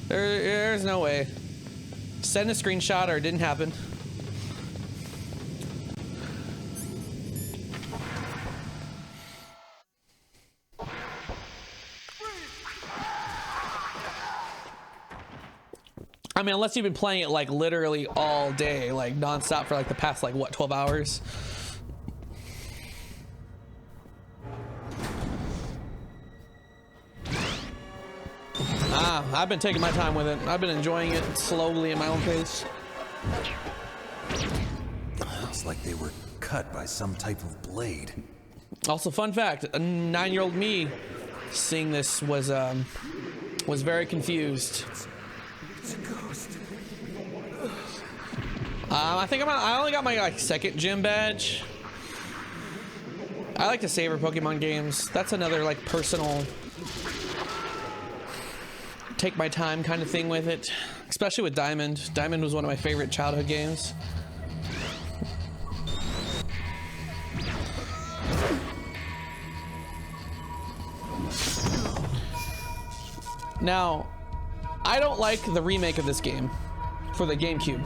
There's no way. Send a screenshot or it didn't happen. I mean, unless you've been playing it like literally all day, like nonstop for like the past like what, 12 hours? I've been taking my time with it. I've been enjoying it slowly at my own pace. Looks like they were cut by some type of blade. Also, fun fact: a 9-year-old me seeing this was very confused. It's a ghost. I think I only got my like second gym badge. I like to savor Pokemon games. That's another like personal, take my time kind of thing with it, especially with Diamond. Diamond was one of my favorite childhood games. Now, I don't like the remake of this game for the GameCube.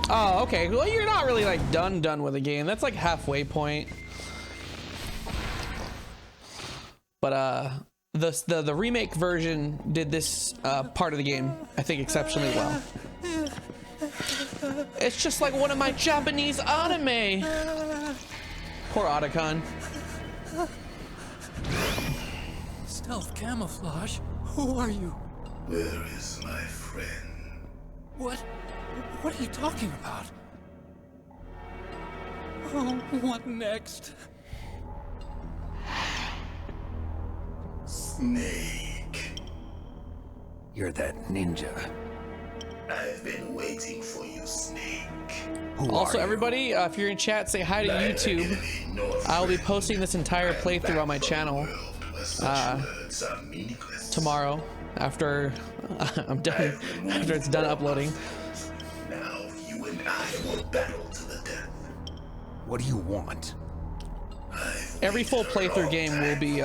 Oh, okay. Well, you're not really like done with the game. That's like halfway point. but the remake version did this part of the game, I think, exceptionally well. It's just like one of my Japanese anime. Poor Otacon. Stealth camouflage? Who are you? Where is my friend? What are you talking about? Oh, what next? Snake. You're that ninja. I've been waiting for you, Snake. Also, everybody, if you're in chat, say hi to YouTube. I'll be posting this entire playthrough on my channel tomorrow after I'm done. After it's done uploading. Now you and I will battle to the death. What do you want? Every full playthrough game will be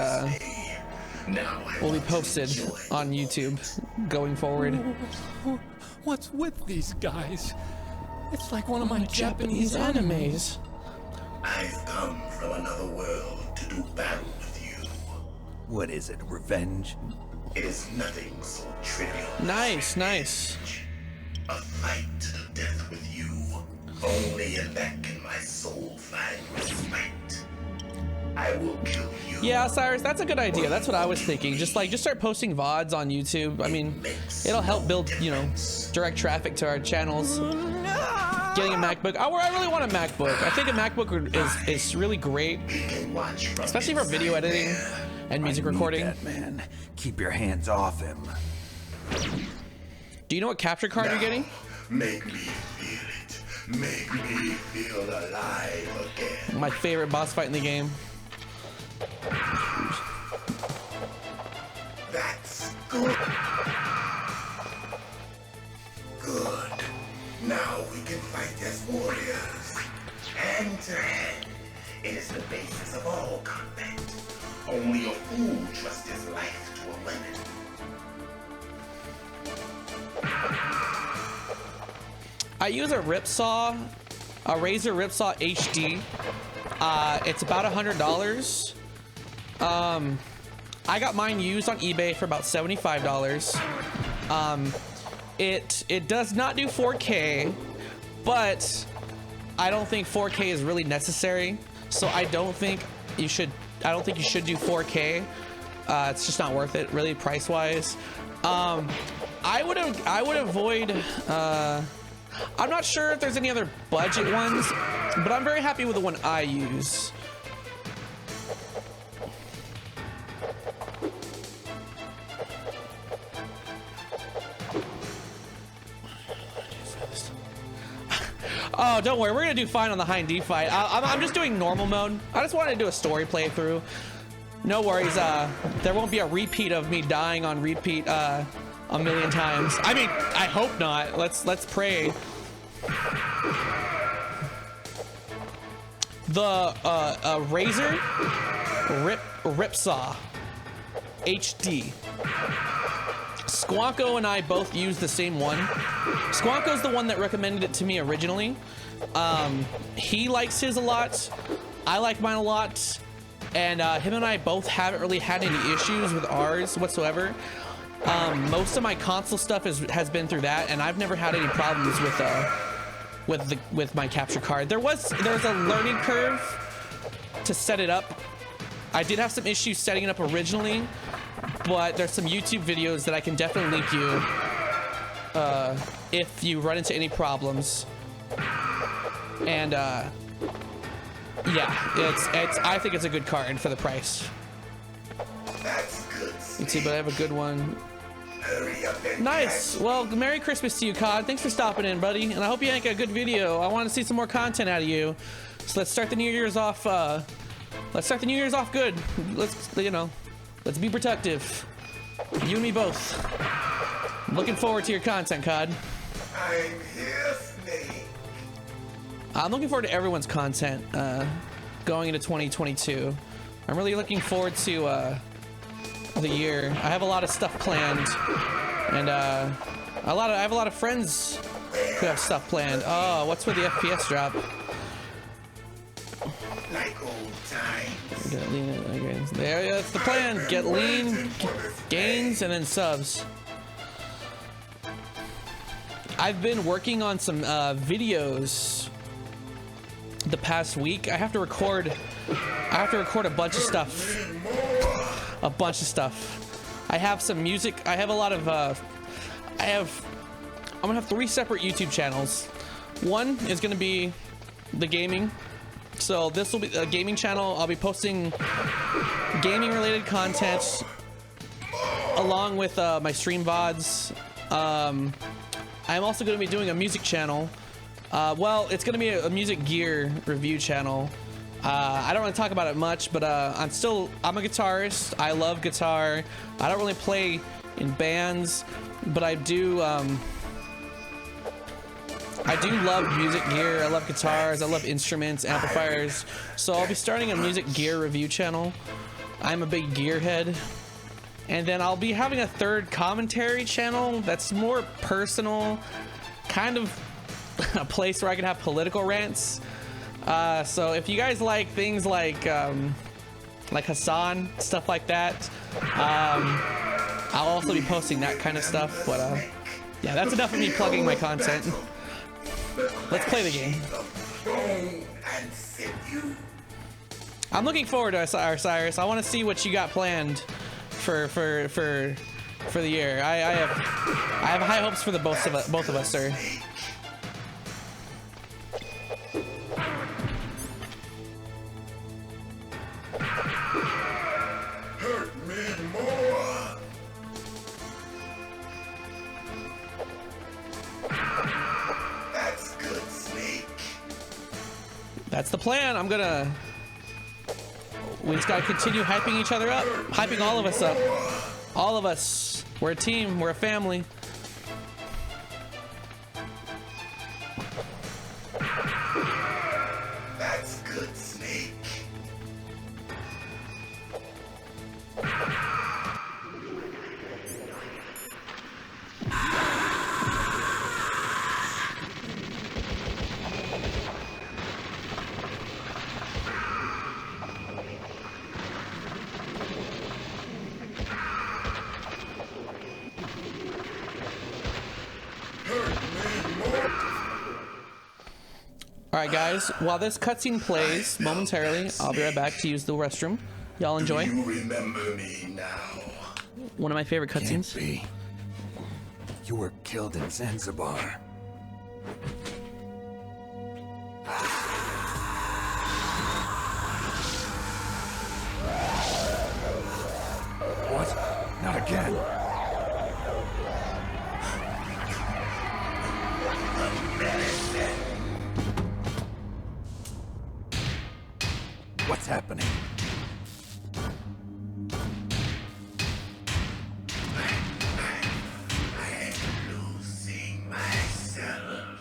posted on YouTube going forward. What's with these guys? It's like one of my Japanese animes. I've come from another world to do battle with you. What is it, revenge? It is nothing so trivial. Nice, nice. A fight to the death with you. Only in that can my soul find respite. I will kill you. Yeah, Cyrus, that's a good idea. That's what I was thinking. Just start posting VODs on YouTube. I mean, it'll help build, direct traffic to our channels. Getting a MacBook. I really want a MacBook. I think a MacBook is really great, especially for video editing and music recording. That man, keep your hands off him. Do you know what capture card you're getting? Make me feel it. Make me feel alive again. My favorite boss fight in the game. That's good. Good. Now we can fight as warriors. Hand to hand. It is the basis of all combat. Only a fool trusts his life to a weapon. I use a Ripsaw, a Razer Ripsaw HD. It's about $100. I got mine used on eBay for about $75. It does not do 4K, but I don't think 4K is really necessary. So I don't think you should do 4K. It's just not worth it, really, price-wise. I would avoid. I'm not sure if there's any other budget ones, but I'm very happy with the one I use. Oh, don't worry. We're going to do fine on the Hind D fight. I'm just doing normal mode. I just wanted to do a story playthrough. No worries. There won't be a repeat of me dying on repeat a million times. I mean, I hope not. Let's pray. The Razer Ripsaw HD. Squonko and I both use the same one. Squonko's the one that recommended it to me originally. He likes his a lot. I like mine a lot. And him and I both haven't really had any issues with ours whatsoever. Most of my console stuff has been through that, and I've never had any problems with my capture card. There was a learning curve to set it up. I did have some issues setting it up originally, but there's some YouTube videos that I can definitely link you if you run into any problems. And yeah, I think it's a good card for the price. That's good. Let's see, but I have a good one. Hurry up and Nice. Well, Merry Christmas to you, COD. Thanks for stopping in, buddy. And I hope you make a good video. I want to see some more content out of you. So let's start the New Year's off. Let's start the New Year's off good. Let's be productive. You and me both. I'm looking forward to your content, COD. I'm here, Snake. I'm looking forward to everyone's content going into 2022. I'm really looking forward to the year. I have a lot of stuff planned, and I have a lot of friends who have stuff planned. Oh, what's with the FPS drop? Like old times. Get lean, okay. There, that's the plan. Get lean, gains, and then subs. I've been working on some videos the past week. I have to record a bunch of stuff. I have some music. I have a lot of I'm gonna have 3 separate YouTube channels. One is gonna be the gaming. So this will be a gaming channel. I'll be posting gaming related content along with my stream VODs. I'm also going to be doing a music channel. Well, it's going to be a music gear review channel. I don't really talk about it much, but I'm a guitarist. I love guitar. I don't really play in bands, but I do love music gear. I love guitars. I love instruments, amplifiers. So I'll be starting a music gear review channel. I'm a big gearhead. And then I'll be having a 3rd commentary channel that's more personal, kind of a place where I can have political rants. So if you guys like things like Hassan, stuff like that, I'll also be posting that kind of stuff. But yeah, that's enough of me plugging my content. Let's play the game. I'm looking forward to Osiris. I want to see what you got planned for the year. I have high hopes for the both of us, sir. Hurt me more. That's good, Snake. That's the plan. We just gotta continue hyping each other up, hyping all of us up. All of us. We're a team. We're a family. That's good, Snake. Alright guys, while this cutscene plays momentarily, I'll be right back to use the restroom. Y'all enjoy. You remember me now? One of my favorite cutscenes. Can't be. You were killed in Zanzibar. What? Not again. What's happening? I'm losing myself.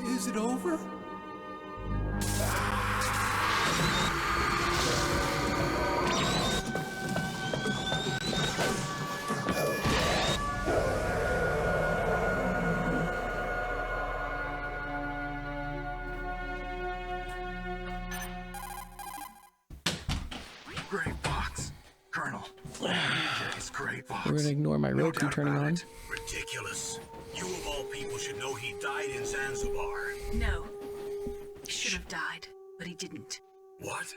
Is it over? Gray Fox. Colonel. It's Gray Fox. We're gonna ignore my Roku turning on. Ridiculous. You of all people should know he died in Zanzibar. No. He should have died, but he didn't. What?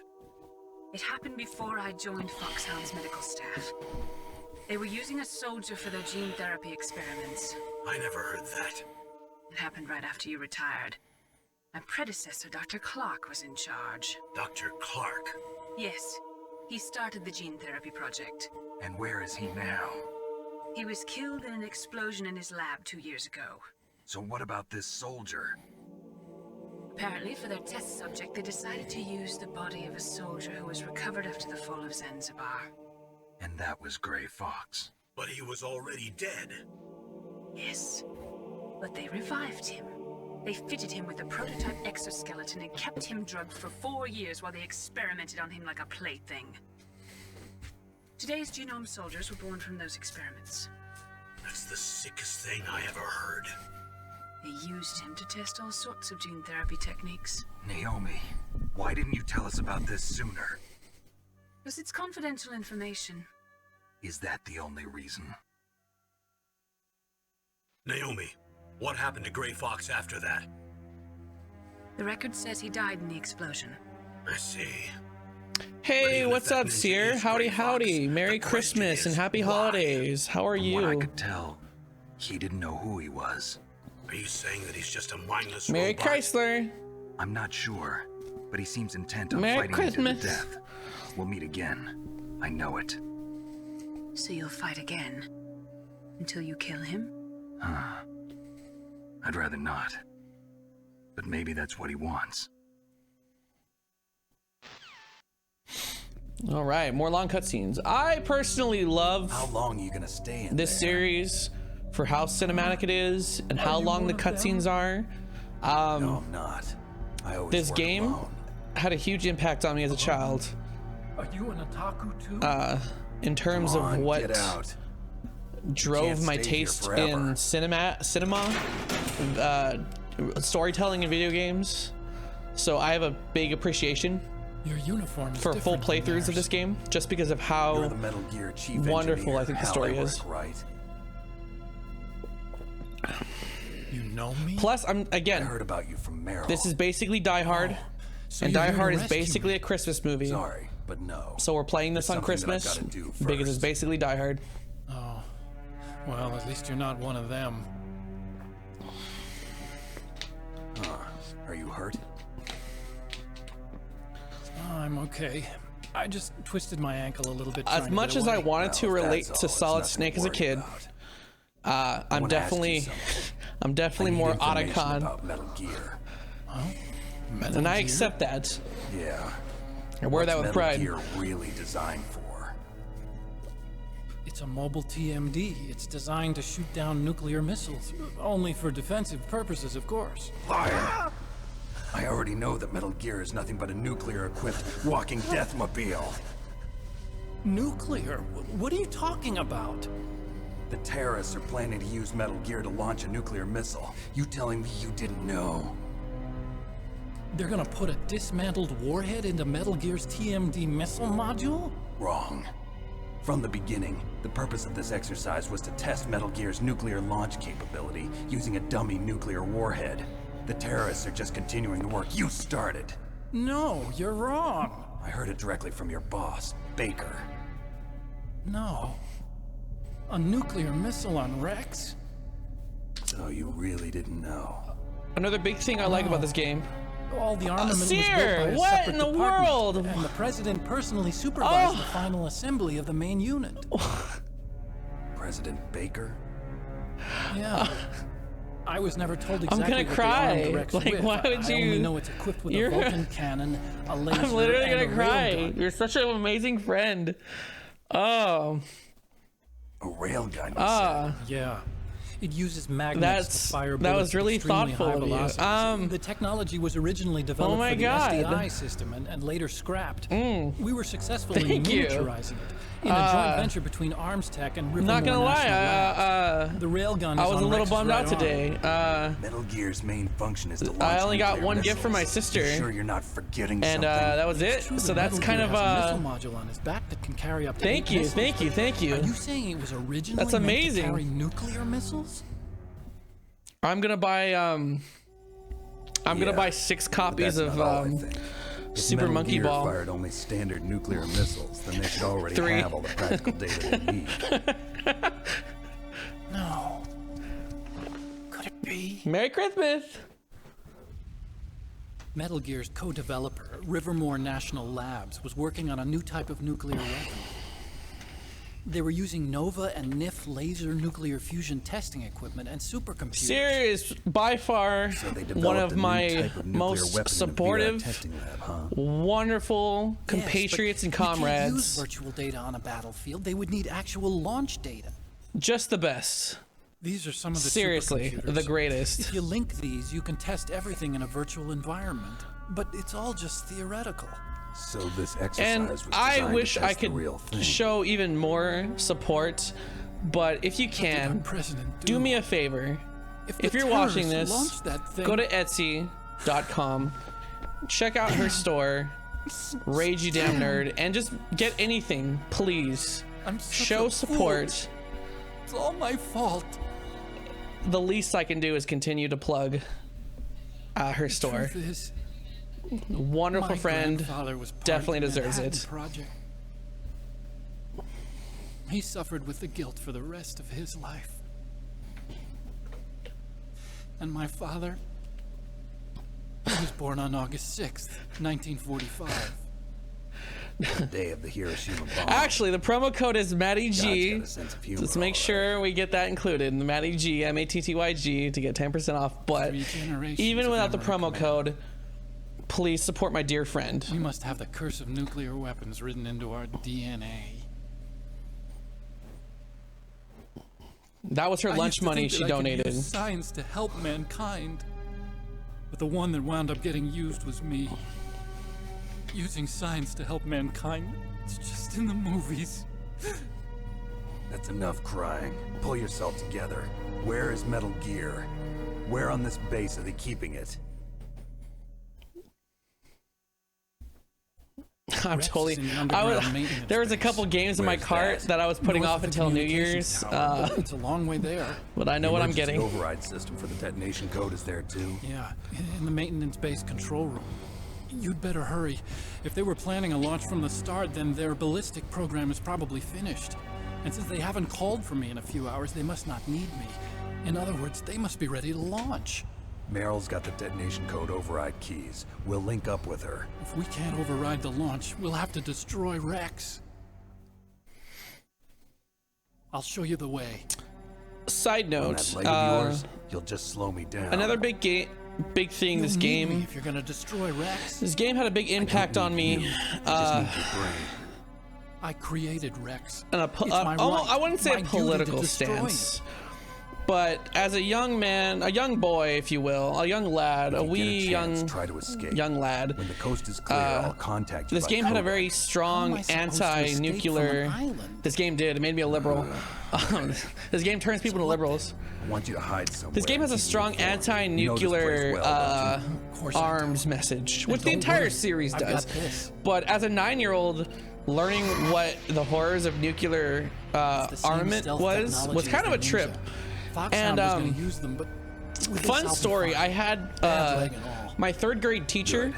It happened before I joined Foxhound's medical staff. They were using a soldier for their gene therapy experiments. I never heard that. It happened right after you retired. My predecessor, Dr. Clark, was in charge. Dr. Clark? Yes. He started the gene therapy project. And where is he now? He was killed in an explosion in his lab 2 years ago. So what about this soldier? Apparently, for their test subject, they decided to use the body of a soldier who was recovered after the fall of Zanzibar. And that was Gray Fox. But he was already dead. Yes. But they revived him. They fitted him with a prototype exoskeleton and kept him drugged for 4 years while they experimented on him like a plaything. Today's genome soldiers were born from those experiments. That's the sickest thing I ever heard. They used him to test all sorts of gene therapy techniques. Naomi, why didn't you tell us about this sooner? Because it's confidential information. Is that the only reason? Naomi, what happened to Gray Fox after that? The record says he died in the explosion. I see. Hey, what's up, Seer? Howdy, howdy. Merry Christmas and happy holidays. How are From you? what I could tell, he didn't know who he was. Are you saying that he's just a mindless Merry robot? Chrysler. I'm not sure, but he seems intent on Merry fighting you to Christmas. the death. We'll meet again. I know it. So you'll fight again? Until you kill him? I'd rather not. But maybe that's what he wants. All right, more long cutscenes. I personally love How long are you gonna stay in this there? series for how cinematic it is and how long the cutscenes are. No, I'm not. I always This work game alone. had a huge impact on me as a child. Are you an otaku too? In terms Come on, of what get out. drove can't my stay here taste forever. in cinema, storytelling and video games. So I have a big appreciation Your uniform is for full different from playthroughs of theirs. this game, just because of how You're the Metal Gear Chief wonderful Engineer, I think the how story I is. work, right? You know me? Plus, I'm I again. heard about you from Meryl. This is basically Die Hard, So and you're Die here to Hard is rescue basically me. a Christmas movie. Sorry, but no. So we're playing this There's on something that I've Christmas gotta do because it's first. basically Die Hard. Oh. Well, at least you're not one of them. Are you hurt? I'm okay. I just twisted my ankle a little bit. As trying to much get as I away. wanted to Well, if relate that's to all, it's Solid nothing Snake to as a worry kid, about. I'm wanna ask you definitely, something. I'm I definitely need more information Otacon, about Metal Gear. Metal and I Gear? accept that. Yeah. I wear that with What's pride. Metal Gear really designed for? It's a mobile TMD. It's designed to shoot down nuclear missiles. Only for defensive purposes, of course. Liar! I already know that Metal Gear is nothing but a nuclear-equipped walking deathmobile. Nuclear? What are you talking about? The terrorists are planning to use Metal Gear to launch a nuclear missile. You telling me you didn't know? They're gonna put a dismantled warhead into Metal Gear's TMD missile module? Wrong. From the beginning, the purpose of this exercise was to test Metal Gear's nuclear launch capability using a dummy nuclear warhead. The terrorists are just continuing the work you started. No, you're wrong. I heard it directly from your boss, Baker. No. A nuclear missile on Rex? So you really didn't know? Another big thing I like about this game. All the armament was built Seer, by a what separate in the department, world? and the president personally supervised Oh. the final assembly of the main unit. President Baker? Yeah. I was never told I'm exactly gonna what they armed the cry. Rex Like, with. why would I only you- know it's equipped with a You're- Vulcan cannon, a laser, I'm literally and gonna a cry. railgun. You're such an amazing friend. Oh, A railgun, you ah, Yeah. It uses magnets That's- to fire that bullets was really at extremely thoughtful high of you. velocities. The technology was originally developed my for the God. SDI system and later scrapped. We were successful in Thank you. miniaturizing it in a joint venture between Arms Tech and Rivermore not gonna lie. National Labs. The railgun I is was a on little Rex's bummed out right arm. today. Metal Gear's main function is to launch I only got nuclear one gift from my missiles. sister. You sure you're not forgetting And something? that was it. True, So the that's Metal kind Gear of has a missile module on his back that can carry up to Thank 8 you, missiles. thank you, thank you. Are you saying it was originally That's meant amazing. to carry nuclear missiles? I'm gonna buy I'm gonna Yeah, buy 6 but copies that's of not all I think. If Super Metal Monkey Gear Ball. fired only standard nuclear missiles, then they should already 3. have all the practical data they need. No. Could it be? Merry Christmas. Metal Gear's co-developer, Rivermore National Labs, was working on a new type of nuclear weapon. They were using NOVA and NIF laser nuclear fusion testing equipment and supercomputers. Serious, by far They one developed of a new my type of nuclear most weapon in a VR supportive, testing lab, huh? wonderful Yes, compatriots but and you can't use comrades. virtual data on a battlefield. They would need actual launch data. Just the best. These are some of the Seriously, supercomputers. the greatest. If you link these, you can test everything in a virtual environment. But it's all just theoretical. So this exercise And was I designed wish to I test the could real thing. show even more support, but if you can, President, do me a favor. if you're watching this, go to Etsy.com, check out her store, Rage You Damn Nerd, and just get anything, please. Show support. It's all my fault. The least I can do is continue to plug her store. Wonderful friend, definitely deserves it. Project. He suffered with the guilt for the rest of his life. And my father, he was born on August 6th, 1945. The day of the Hiroshima bomb. Actually, the promo code is Matty G. Let's make sure we get that included in the Matty G, MATTYG, to get 10% off. But even without the promo code, please support my dear friend. We must have the curse of nuclear weapons written into our DNA. That was her lunch money she donated. Use science to help mankind, but the one that wound up getting used was me. Using science to help mankind, it's just in the movies. That's enough crying. Pull yourself together. Where is Metal Gear? Where on this base are they keeping it? I'm totally. There was a couple games in my cart that I was putting off until New Year's. It's a long way there. But I know what I'm getting. The override system for the detonation code is there too. Yeah, in the maintenance base control room. You'd better hurry. If they were planning a launch from the start, then their ballistic program is probably finished. And since they haven't called for me in a few hours, they must not need me. In other words, they must be ready to launch. Meryl's got the detonation code override keys. We'll link up with her. If we can't override the launch, we'll have to destroy Rex. I'll show you the way. Side note, on that leg of yours, you'll just slow me down. Another big thing this game. If you're gonna destroy Rex. This game had a big impact on me. I created Rex. And I wouldn't say a political stance. But as a young man, a young boy, if you will, a young lad, a wee young lad, when the coast is clear, I'll contact you. This game had a very strong anti-nuclear. This game did. It made me a liberal. This game turns people into liberals. I want you to hide somewhere. This game has a strong anti-nuclear arms message, which the entire series does. But as a 9-year-old, learning what the horrors of nuclear armament was kind of a trip. And fun story, I had my 3rd grade teacher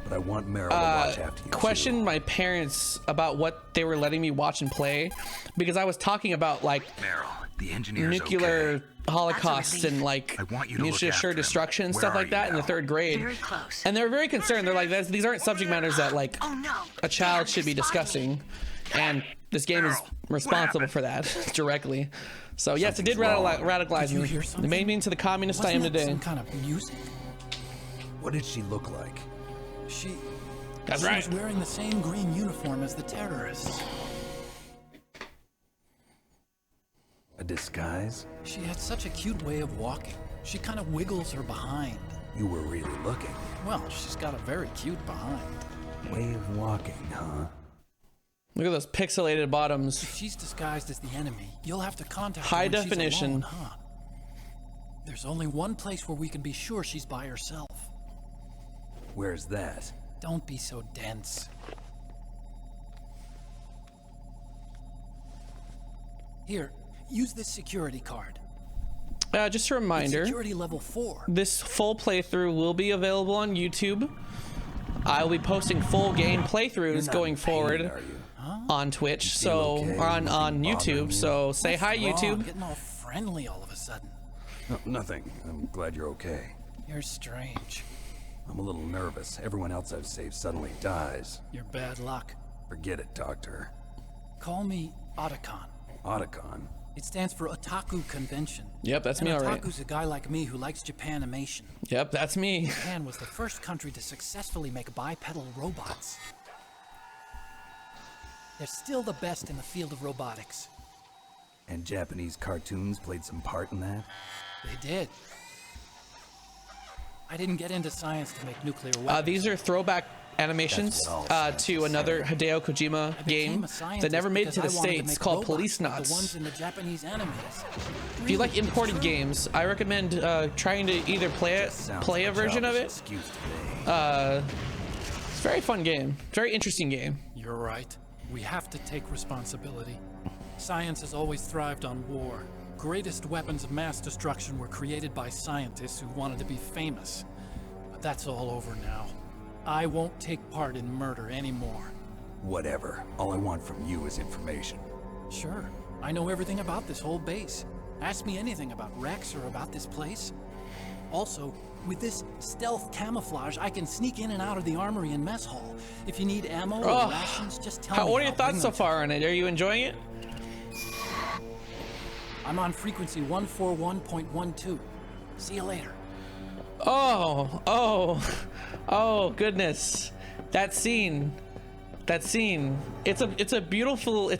but I want Meryl to watch after you questioned my parents about what they were letting me watch and play, because I was talking about like Meryl, the engineer's nuclear holocausts and like mutually assured destruction and stuff like that in the 3rd grade. Very close. And they were very concerned. They're like, these aren't subject matters that like a child should be discussing, and this game is responsible for that directly. So yes, it did radicalize me. It made me into the communist I am today. Some kind of music. What did she look like? She right. was wearing the same green uniform as the terrorists. A disguise? She had such a cute way of walking. She kind of wiggles her behind. You were really looking. Well, she's got a very cute behind. Way of walking, huh? Look at those pixelated bottoms. If she's disguised as the enemy, you'll have to contact high her when definition. She's alone, huh? There's only one place where we can be sure she's by herself. Where's that? Don't be so dense. Here, use this security card. Just a reminder, it's security level 4. This full playthrough will be available on YouTube. I will be posting full game playthroughs going forward on Twitch, so or on YouTube. So say hi, YouTube. Getting all friendly all of a sudden. No, nothing. I'm glad you're okay. You're strange. I'm a little nervous. Everyone else I've saved suddenly dies. You're bad luck. Forget it, Doctor. Call me Otacon. Otacon? It stands for Otaku Convention. Yep, that's me, alright. Otaku's a guy like me who likes Japanimation. Yep, that's me. Japan was the first country to successfully make bipedal robots. They're still the best in the field of robotics. And Japanese cartoons played some part in that? They did. I didn't get into science to make nuclear weapons. These are throwback animations to another Hideo Kojima game that never made it to the States called Police Knots. The ones in the Japanese animes. If you like imported games, I recommend trying to either play a version of it. It's a very fun game, very interesting game. You're right. We have to take responsibility. Science has always thrived on war. Greatest weapons of mass destruction were created by scientists who wanted to be famous. But that's all over now. I won't take part in murder anymore. Whatever. All I want from you is information. Sure. I know everything about this whole base. Ask me anything about Rex or about this place. Also, with this stealth camouflage, I can sneak in and out of the armory and mess hall. If you need ammo or rations, just tell me. What are your thoughts so far on it? Are you enjoying it? I'm on frequency 141.12. See you later. Oh, goodness. That scene. It's a beautiful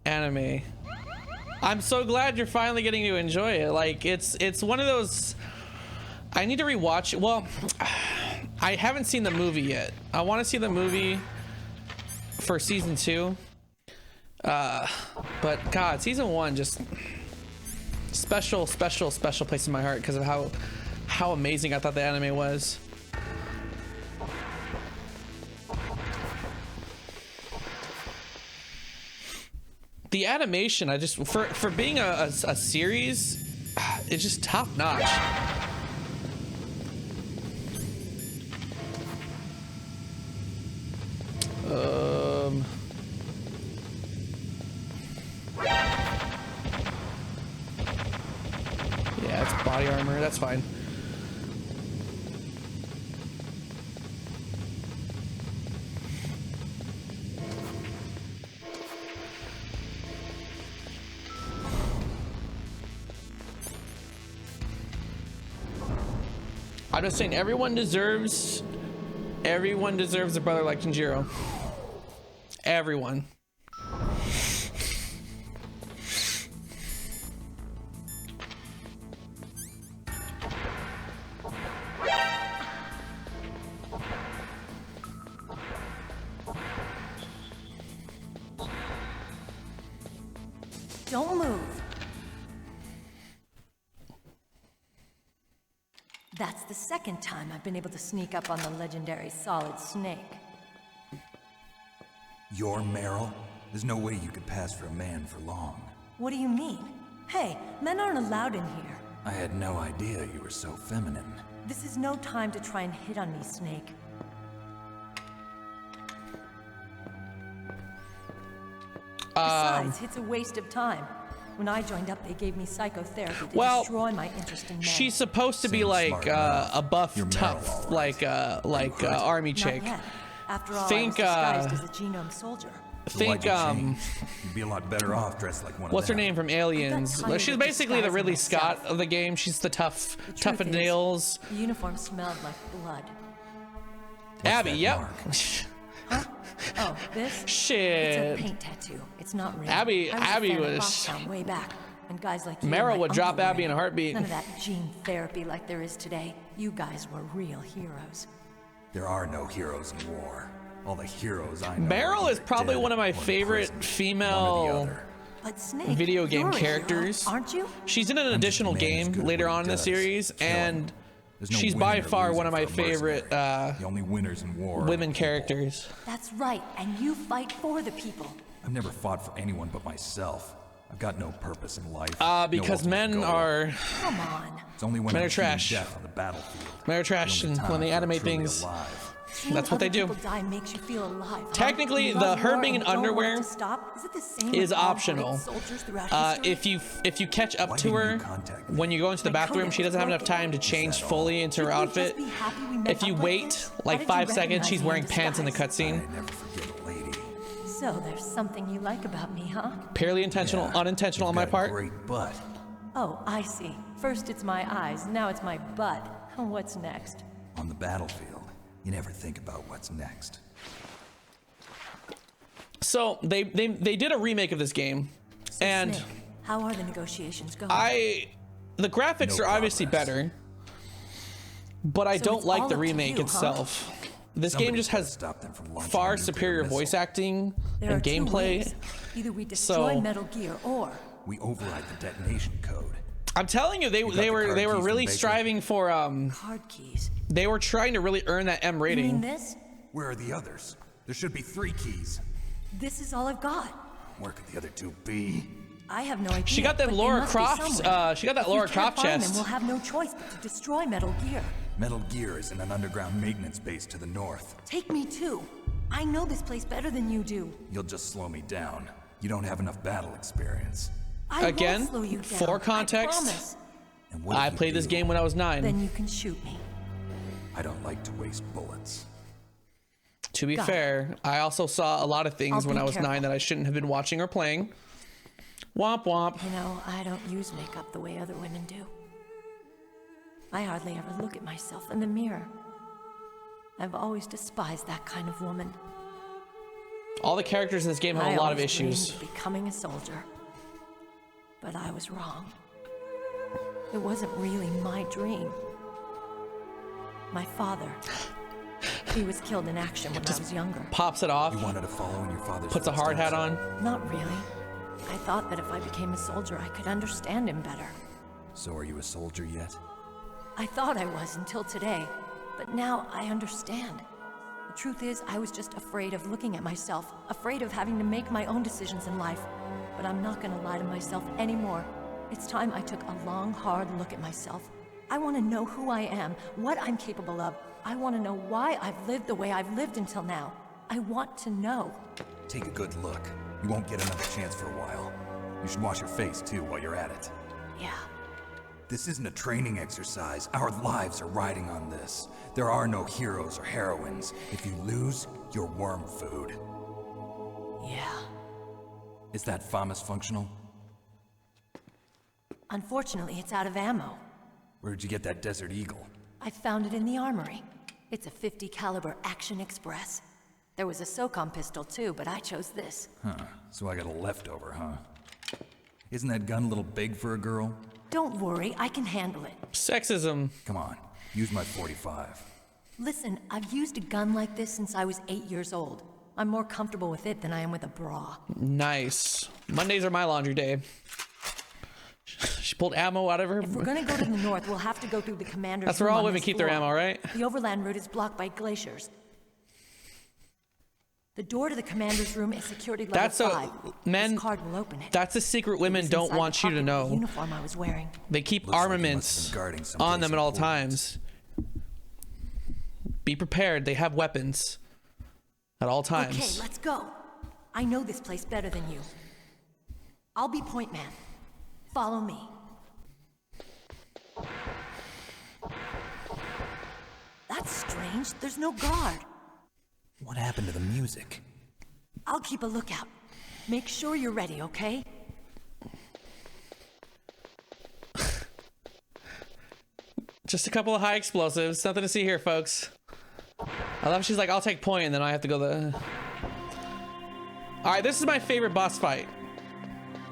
anime. I'm so glad you're finally getting to enjoy it. Like, it's one of those, I need to rewatch it. Well, I haven't seen the movie yet. I want to see the movie for season 2. But God, season 1 just special place in my heart because of how amazing I thought the anime was. The animation, I just for being a series, it's just top notch. Yeah, it's body armor. That's fine. I'm just saying, everyone deserves a brother like Tanjiro. Everyone. Don't move. That's the second time I've been able to sneak up on the legendary Solid Snake. You're Meryl? There's no way you could pass for a man for long. What do you mean? Hey, men aren't allowed in here. I had no idea you were so feminine. This is no time to try and hit on me, Snake. Besides, it's a waste of time. When I joined up, they gave me psychotherapy to destroy my interest in men. She's supposed to be like a buff, tough, like army chick. Not yet. After all, I was disguised as a genome soldier. Think you'd be a lot better off dressed like one what's of her name from Aliens? She's basically the Ridley Scott of the game. She's the tough and nails. The uniform smelled like blood. Abby, yep. Huh? Oh, this? Shit. It's a paint tattoo. It's not real. Abby was was way back. And guys like you Meryl and would my drop uncle Abby in a were heartbeat. None of that gene therapy like there is today. You guys were real heroes. There are no heroes in war. All the heroes I know. Meryl is probably one of my favorite female video game characters. Hero, aren't you? She's in an additional game later on in the series, and she's by far one of my favorite the only winners in war women characters. That's right, and you fight for the people. I've never fought for anyone but myself. I've got no purpose in life. Because no men are. Come on. It's only when men are I'm trash. death on the battlefield. Men are trash, and when they animate things, that's what they do. Makes you feel alive, huh? Technically, her being in underwear is optional. If you catch up to her when you go into the bathroom, she doesn't have enough time to change fully into her outfit. If you wait like 5 seconds, she's wearing pants in the cutscene. So there's something you like about me, huh? Purely intentional, unintentional on my part. Great butt. Oh, I see. First it's my eyes, now it's my butt. What's next? On the battlefield, you never think about what's next. So they did a remake of this game, and Snake, how are the negotiations going? The graphics are obviously better, but I don't like the remake itself. This game just has far superior voice acting and gameplay. Either we destroy Metal Gear or we override the detonation code. I'm telling you, they were really striving for card keys. They were trying to really earn that M rating. You mean this? Where are the others? There should be 3 keys. This is all I've got. Where could the other 2 be? I have no idea. She got that Lara Croft. She got that Lara Croft chest. We'll have no choice but to destroy Metal Gear. Metal Gear is in an underground maintenance base to the north. Take me too. I know this place better than you do. You'll just slow me down. You don't have enough battle experience. Again, won't slow you down. for context, I played this game when I was 9. Then you can shoot me. I don't like to waste bullets. To be fair, I also saw a lot of things when I was 9 that I shouldn't have been watching or playing. Womp womp. You know, I don't use makeup the way other women do. I hardly ever look at myself in the mirror. I've always despised that kind of woman. All the characters in this game have a lot of issues. Dreamed of becoming a soldier. But I was wrong. It wasn't really my dream. My father, he was killed in action when I was younger. Pops it off. You wanted to follow in your father's Puts a hard hat on. Not really. I thought that if I became a soldier, I could understand him better. So are you a soldier yet? I thought I was until today, but now I understand. The truth is, I was just afraid of looking at myself, afraid of having to make my own decisions in life. But I'm not gonna lie to myself anymore. It's time I took a long, hard look at myself. I want to know who I am, what I'm capable of. I want to know why I've lived the way I've lived until now. I want to know. Take a good look. You won't get another chance for a while. You should wash your face, too, while you're at it. Yeah. This isn't a training exercise. Our lives are riding on this. There are no heroes or heroines. If you lose, you're worm food. Yeah. Is that FAMAS functional? Unfortunately, it's out of ammo. Where'd you get that Desert Eagle? I found it in the armory. It's a .50 caliber Action Express. There was a SOCOM pistol too, but I chose this. Huh. So I got a leftover, huh? Isn't that gun a little big for a girl? Don't worry, I can handle it. Sexism. Come on, use my .45. Listen, I've used a gun like this since I was 8 years old. I'm more comfortable with it than I am with a bra. Nice. Mondays are my laundry day. She pulled ammo out of her. If we're gonna go to the north, we'll have to go through the commander's That's where all women keep their ammo, right? The overland route is blocked by glaciers. The door to the commander's room is security level 5. Men. This card will open it. That's a secret women don't want you to know. The uniform I was wearing. They keep armaments on them at all times. Be prepared. They have weapons at all times. Okay, let's go. I know this place better than you. I'll be point man. Follow me. That's strange. There's no guard. What happened to the music? I'll keep a lookout. Make sure you're ready, okay? Just a couple of high explosives. Nothing to see here, folks. I love she's like, I'll take point, and then I have to go the... Alright, this is my favorite boss fight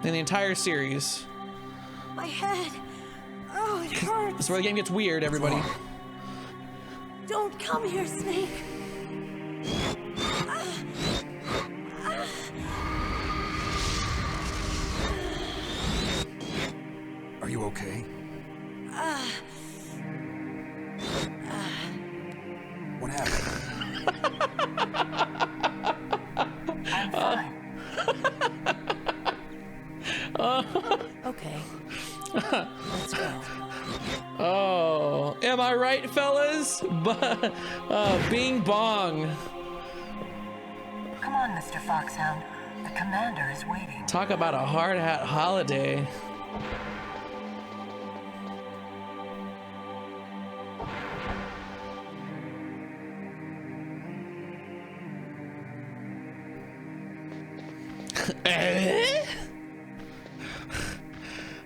in the entire series. My head. Oh, it hurts. This is where the game gets weird, everybody. Don't come here, Snake. Are you okay? What happened? I'm fine. Okay. Let's go. Oh, am I right, fellas? Bing bong. Come on, Mr. Foxhound. The commander is waiting. Talk about a hard hat holiday.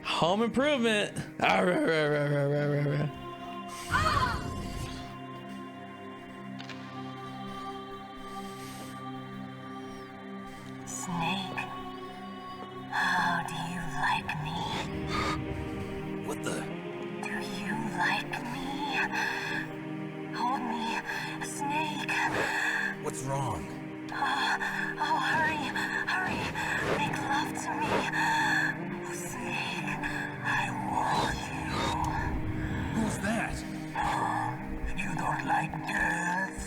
Home Improvement. Snake, how do you like me? What the? What's wrong? Oh, hurry, hurry. Make love to me. Snake, I want you. Who's that? You don't like girls?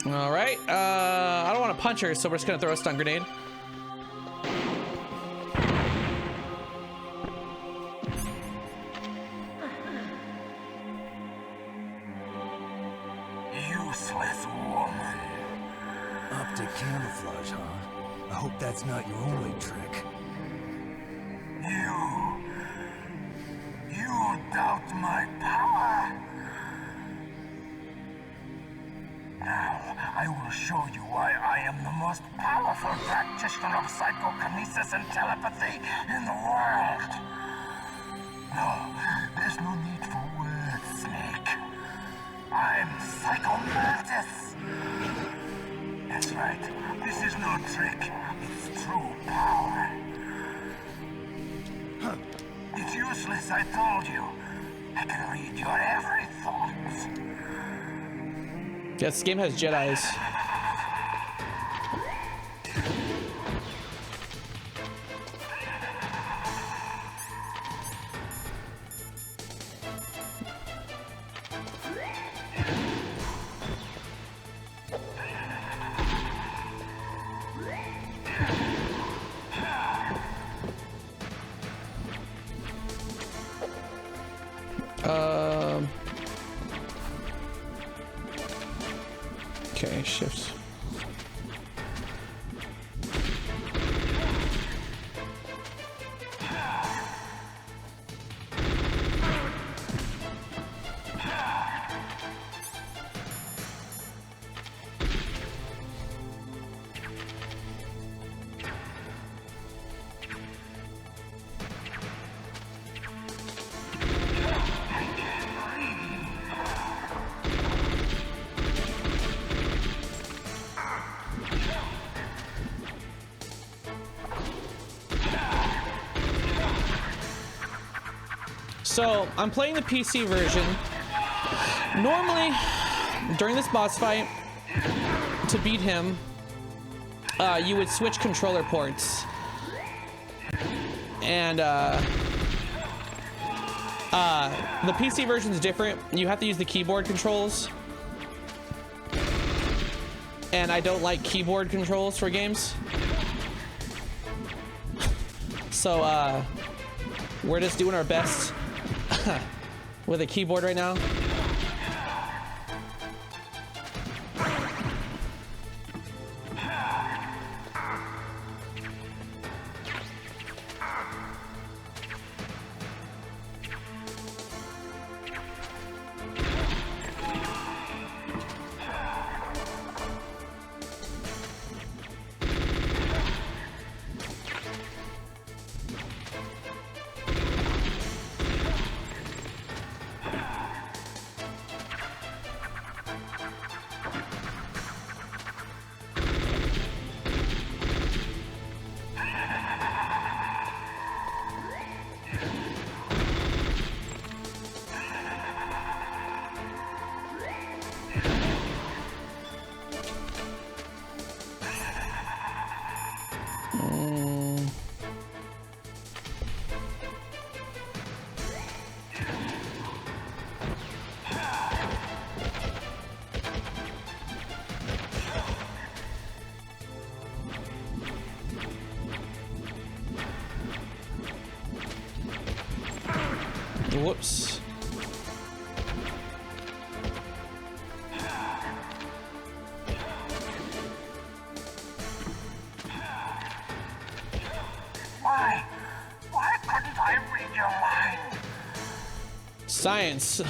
All right. I don't want to punch her, so we're just gonna throw a stun grenade. Useless woman. Optic camouflage, huh? I hope that's not your only trick. You doubt my power? Now, I will show you why I am the most powerful practitioner of psychokinesis and telepathy in the world. No, there's no need for words, Snake. I'm Psycho Mantis. That's right. This is no trick. It's true power. It's useless, I told you. I can read your every thought. Yes, this game has Jedis. Okay, shift. So, I'm playing the PC version. Normally, during this boss fight, to beat him, you would switch controller ports. And, the PC version is different. You have to use the keyboard controls. And I don't like keyboard controls for games. So, we're just doing our best with a keyboard right now. Whoops. Why? Why couldn't I read your mind? Science.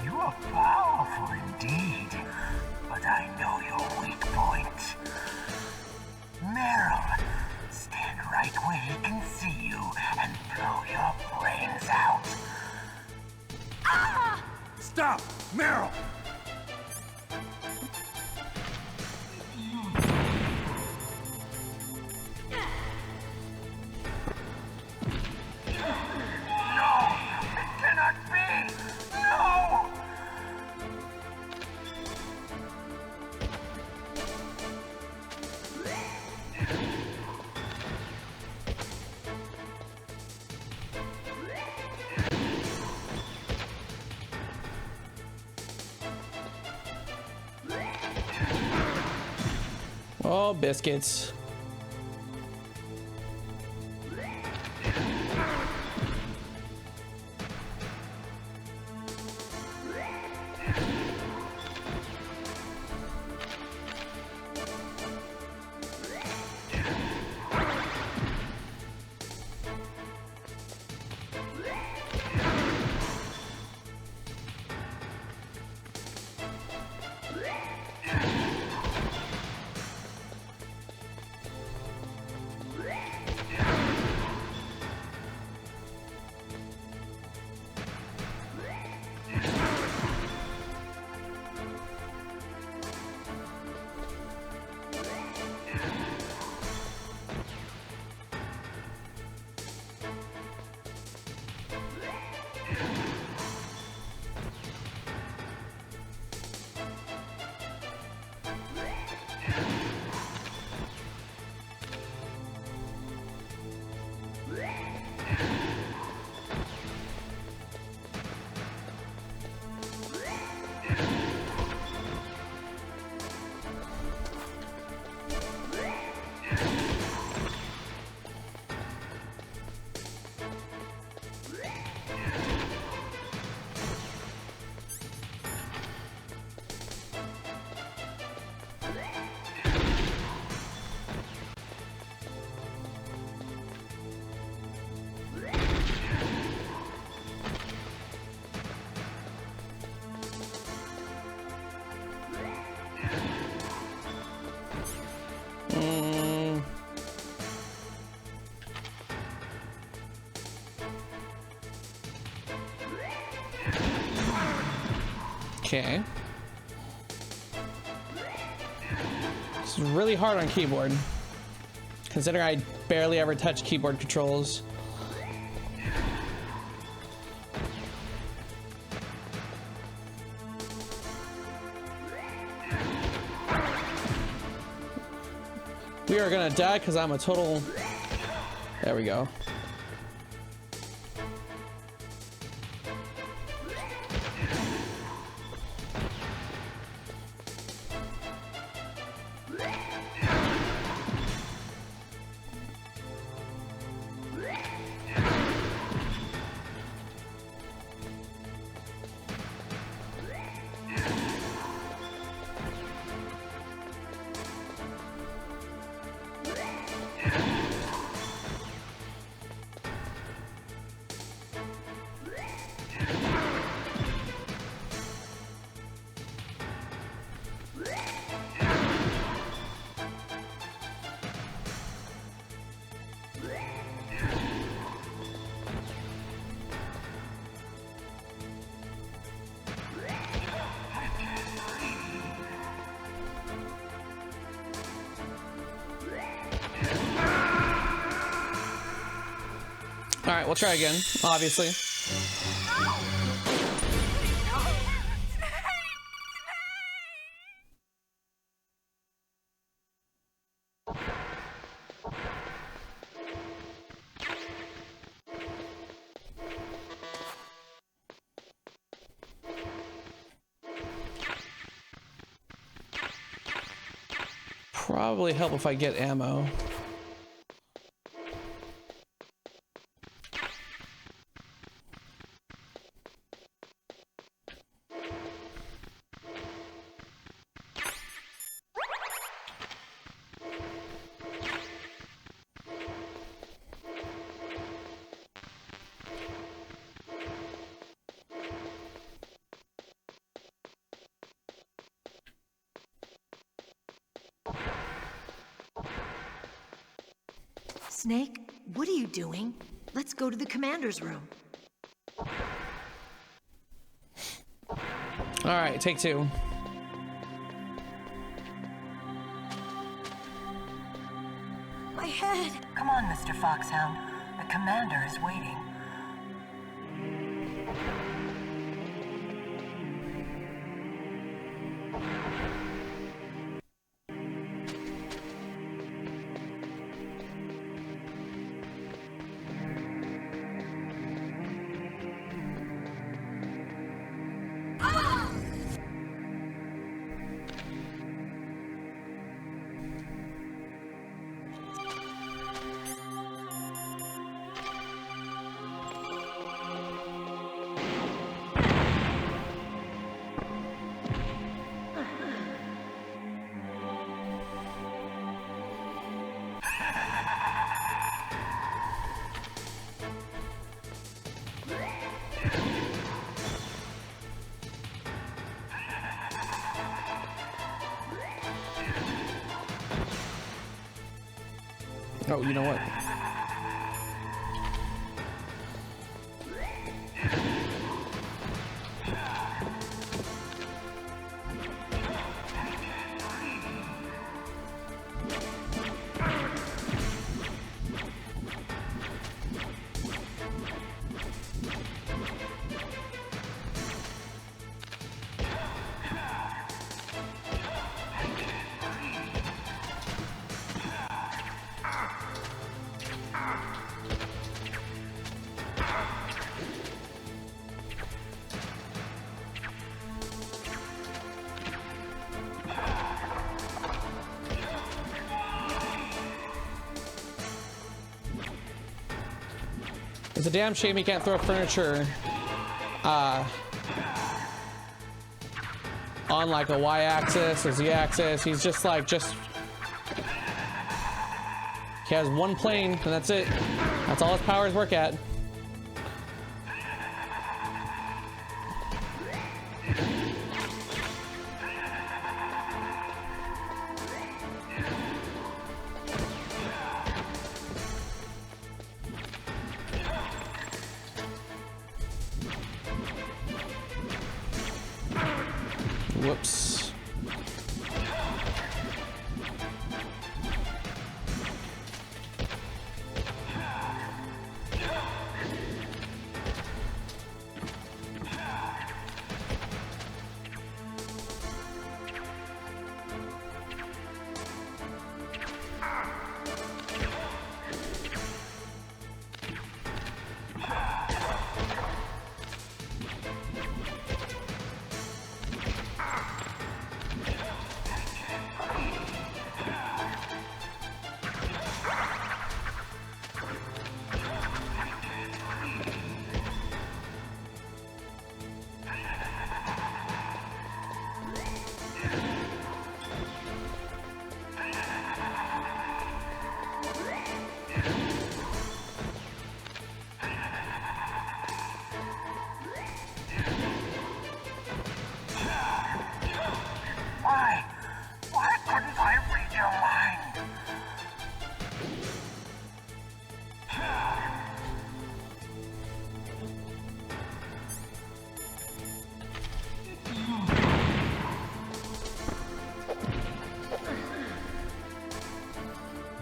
You are powerful indeed, but I know your weak point. Meryl, stand right where he can see you and blow your brains out. Stop! Meryl! Oh, biscuits. Okay. This is really hard on keyboard, considering I barely ever touch keyboard controls. We are gonna die because I'm a total... There we go. Alright, we'll try again, obviously. Probably help if I get ammo. Snake, what are you doing? Let's go to the commander's room. Alright, take two. My head! Come on, Mr. Foxhound. The commander is waiting. Oh, you know what? It's a damn shame he can't throw furniture on like a Y-axis or Z-axis. He's just like, he has one plane and that's it. That's all his powers work at. Whoops. Why couldn't I read your mind?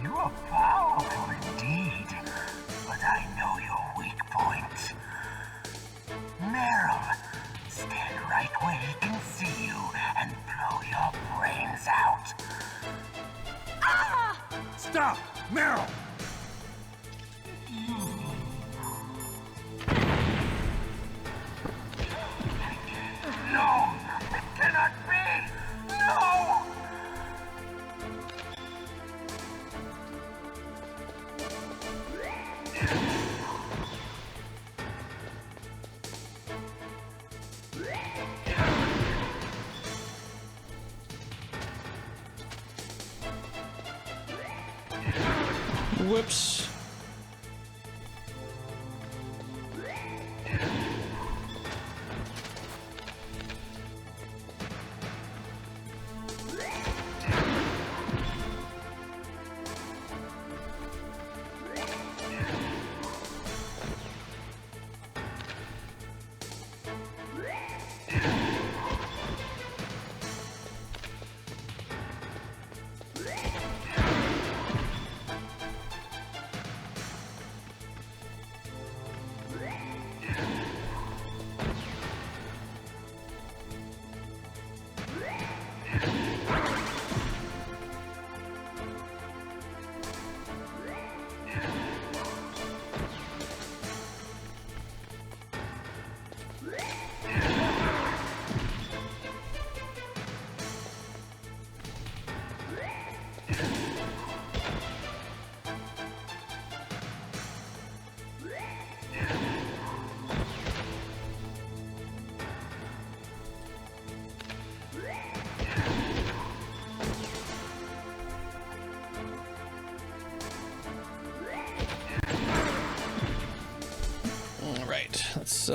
You are powerful indeed, but I know your weak point. Meryl, stand right where he can see you and blow your brains out. Ah! Stop! Meryl! No! It cannot be! No! Whoops. All right, let's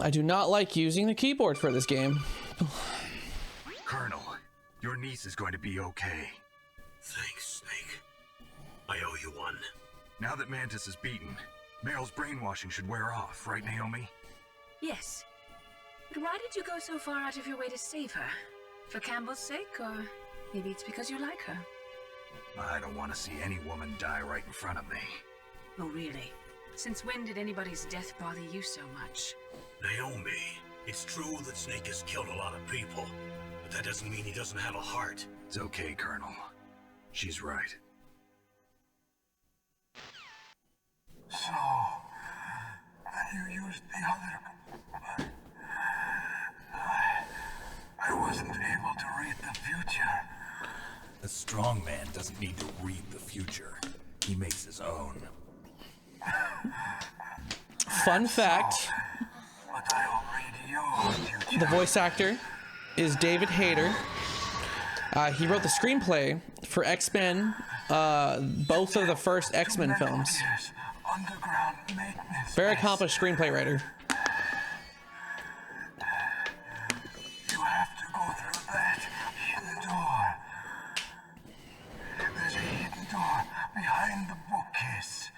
I do not like using the keyboard for this game. Colonel, your niece is going to be okay. Thanks, Snake. I owe you one. Now that Mantis is beaten, Meryl's brainwashing should wear off, right, Naomi? Yes. But why did you go so far out of your way to save her? For Campbell's sake, or maybe it's because you like her? I don't want to see any woman die right in front of me. Oh, really? Since when did anybody's death bother you so much? Naomi, it's true that Snake has killed a lot of people, but that doesn't mean he doesn't have a heart. It's okay, Colonel. She's right. So, you used the other... I wasn't able to read the future. A strong man doesn't need to read the future. He makes his own. Fun fact, But I'll read your future. the voice actor is David Hayter. He wrote the screenplay for X-Men, both of the first X-Men films. Underground maintenance. Very accomplished screenplay writer. You have to go through that hidden door. There's a hidden door behind the bookcase.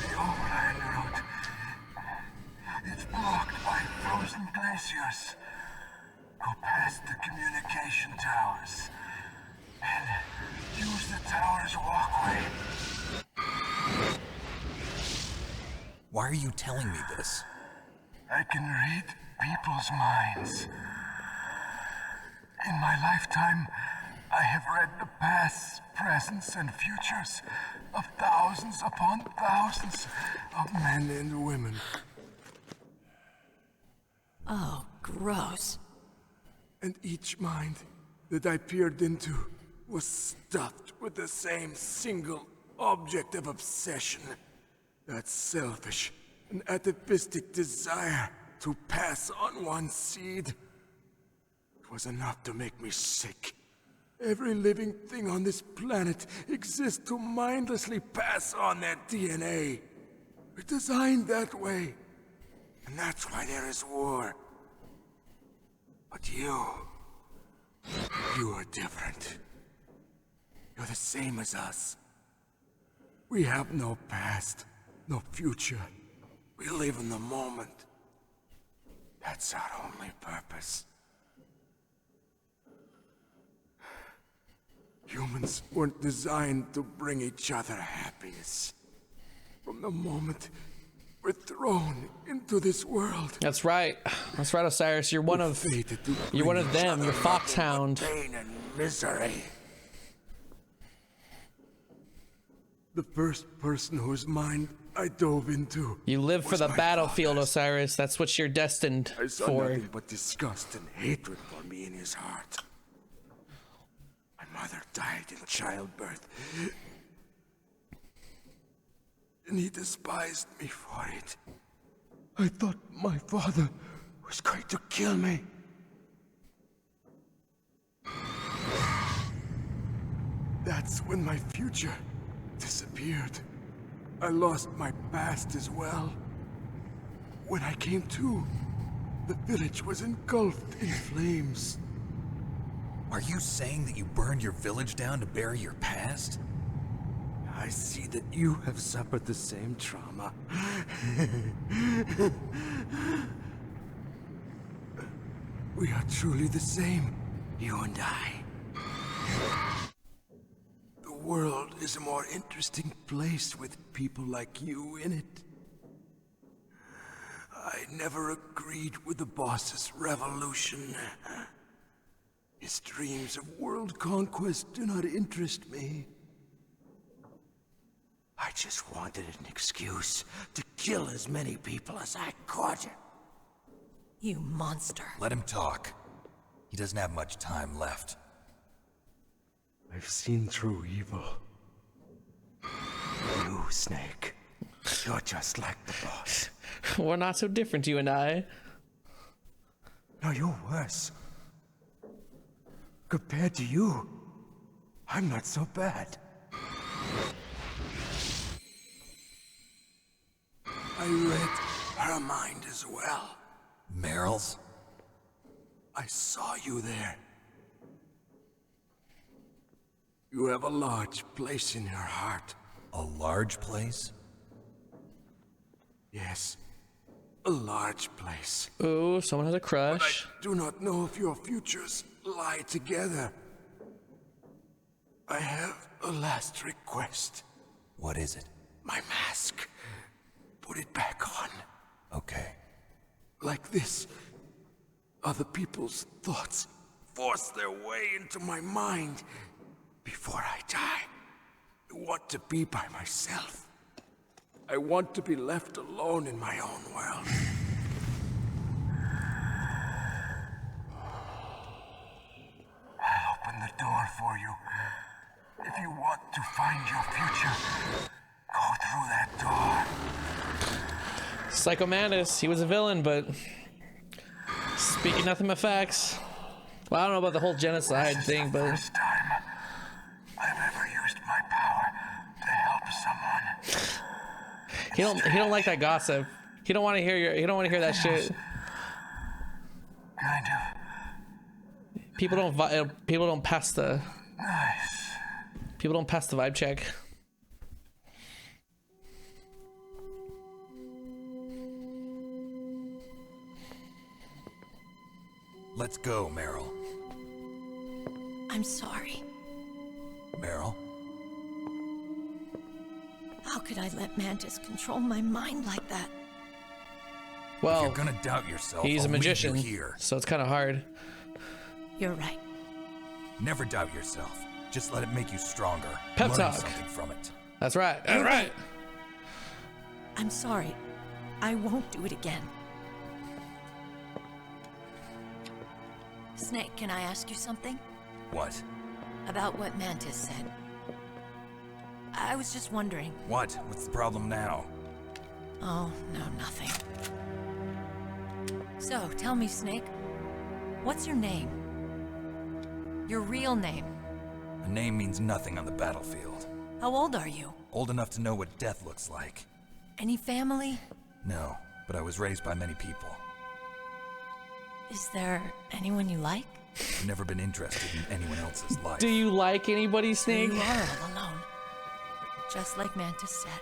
The overland route. It's blocked by frozen glaciers. Go past the communication towers. And use the tower's walkway. Why are you telling me this? I can read people's minds. In my lifetime, I have read the pasts, presents, and futures of thousands upon thousands of men and women. Oh, gross. And each mind that I peered into was stuffed with the same single object of obsession. That selfish and atavistic desire to pass on one seed. It was enough to make me sick. Every living thing on this planet exists to mindlessly pass on their DNA. We're designed that way. And that's why there is war. But you are different. You're the same as us. We have no past, no future. We live in the moment. That's our only purpose. Humans weren't designed to bring each other happiness. From the moment we're thrown into this world. That's right. That's right, Osiris. You're one of them. You're Foxhound. Pain and misery. The first person whose mind I dove into. You live for the battlefield, Osiris. That's what you're destined I saw for. nothing but disgust and hatred for me in his heart. My mother died in childbirth. And he despised me for it. I thought my father was going to kill me. That's when my future disappeared. I lost my past as well. When I came to, the village was engulfed in flames. Are you saying that you burned your village down to bury your past? I see that you have suffered the same trauma. We are truly the same, you and I. The world is a more interesting place with people like you in it. I never agreed with the boss's revolution. His dreams of world conquest do not interest me. I just wanted an excuse to kill as many people as I could. You monster. Let him talk. He doesn't have much time left. I've seen through evil. You, Snake. You're just like the boss. We're not so different, you and I. No, you're worse. Compared to you, I'm not so bad. I read her her mind as well. Meryl's? I saw you there. You have a large place in her heart. A large place? Yes, a large place. Ooh, someone has a crush. But I do not know if your futures lie together. I have a last request. What is it? My mask. Put it back on. Okay. Like this, other people's thoughts force their way into my mind. Before I die, I want to be by myself. I want to be left alone in my own world. I'll open the door for you. If you want to find your future, go through that door. Psycho Mantis, he was a villain, but speaking nothing but facts. Well, I don't know about the whole genocide thing, but First time I've ever used my power to help someone. he don't like that gossip. He don't want to hear that shit. Kind of. People don't pass the vibe check. Let's go, Meryl. I'm sorry. Meryl? How could I let Mantis control my mind like that? Well, if you're gonna doubt yourself, he's I'll a magician, leave you here. so it's kind of hard. You're right. Never doubt yourself. Just let it make you stronger. Pep Learn talk. something from it. That's right. That's right. I'm sorry. I won't do it again. Snake, can I ask you something? What? About what Mantis said. I was just wondering. What? What's the problem now? Oh, no, nothing. So, tell me, Snake. What's your name? Your real name? A name means nothing on the battlefield. How old are you? Old enough to know what death looks like. Any family? No, but I was raised by many people. Is there anyone you like? I've never been interested in anyone else's life. Do you like anybody, Snake? You are all alone. Just like Mantis said.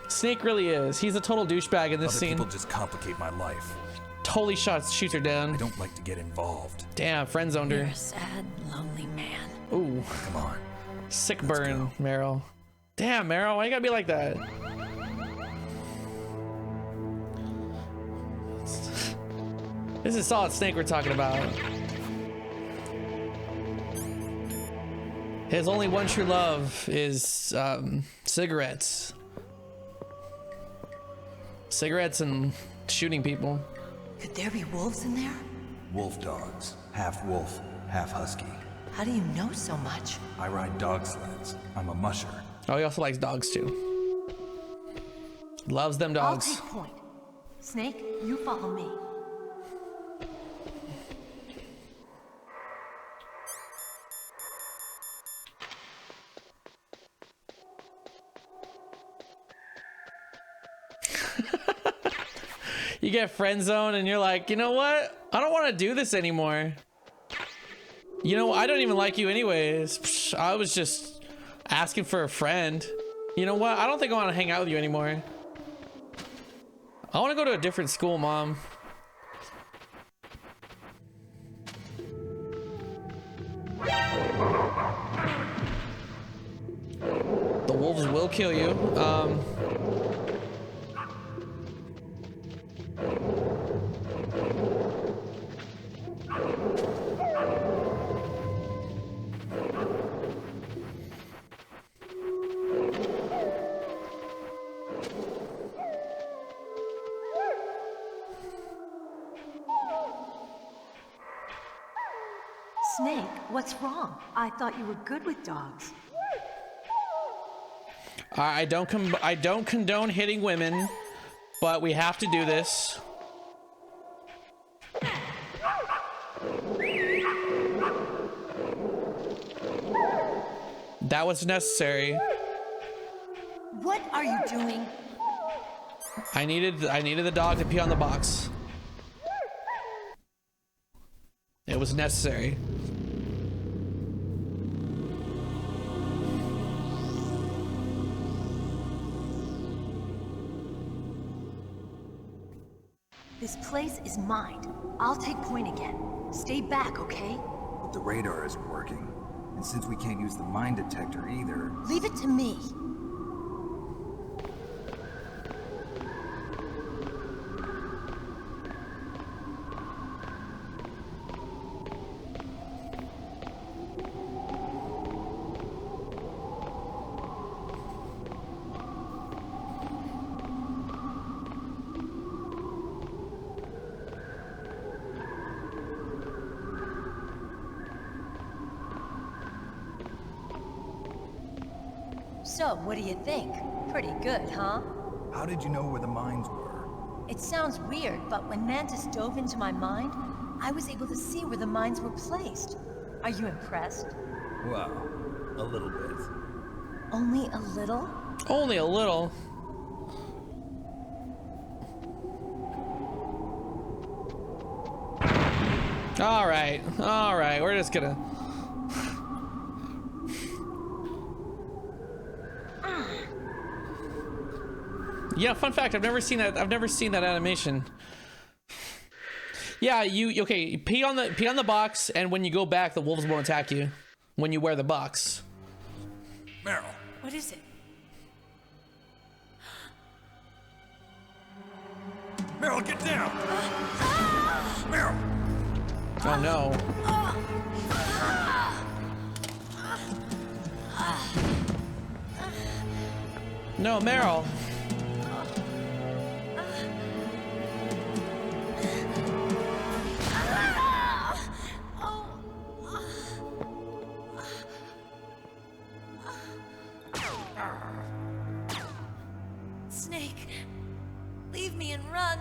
Snake really is. He's a total douchebag in this Other scene. people just complicate my life. Totally shoots her down. I don't like to get involved. Damn, friend zoned her. You're a sad, lonely man. Ooh. Come on. Sick burn, Meryl. Damn, Meryl, why you gotta be like that? This is Solid Snake we're talking about. His only one true love is cigarettes. Cigarettes and shooting people. Could there be wolves in there? Wolf dogs. Half wolf, half husky. How do you know so much? I ride dog sleds. I'm a musher. Oh, he also likes dogs too. Loves them dogs. I'll take point. Snake, you follow me. You get friend zoned and you're like, you know what? I don't want to do this anymore. You know, I don't even like you anyways. Psh, I was just asking for a friend. You know what? I don't think I want to hang out with you anymore. I want to go to a different school, Mom. The wolves will kill you. Snake, what's wrong? I thought you were good with dogs. I don't condone hitting women, but we have to do this. That was necessary. What are you doing? I needed the dog to pee on the box. It was necessary. This place is mine. I'll take point again. Stay back, okay? But the radar isn't working. And since we can't use the mine detector either... Leave it to me. So, what do you think? Pretty good, huh? How did you know where the mines were? It sounds weird, but when Mantis dove into my mind, I was able to see where the mines were placed. Are you impressed? Well, a little bit. Only a little? Only a little. All right, we're just gonna... Yeah, fun fact, I've never seen that animation. Yeah, okay, pee on the box, and when you go back, the wolves won't attack you when you wear the box. Meryl. What is it? Meryl, get down! Meryl! Oh no. No, Meryl. Snake, leave me and run.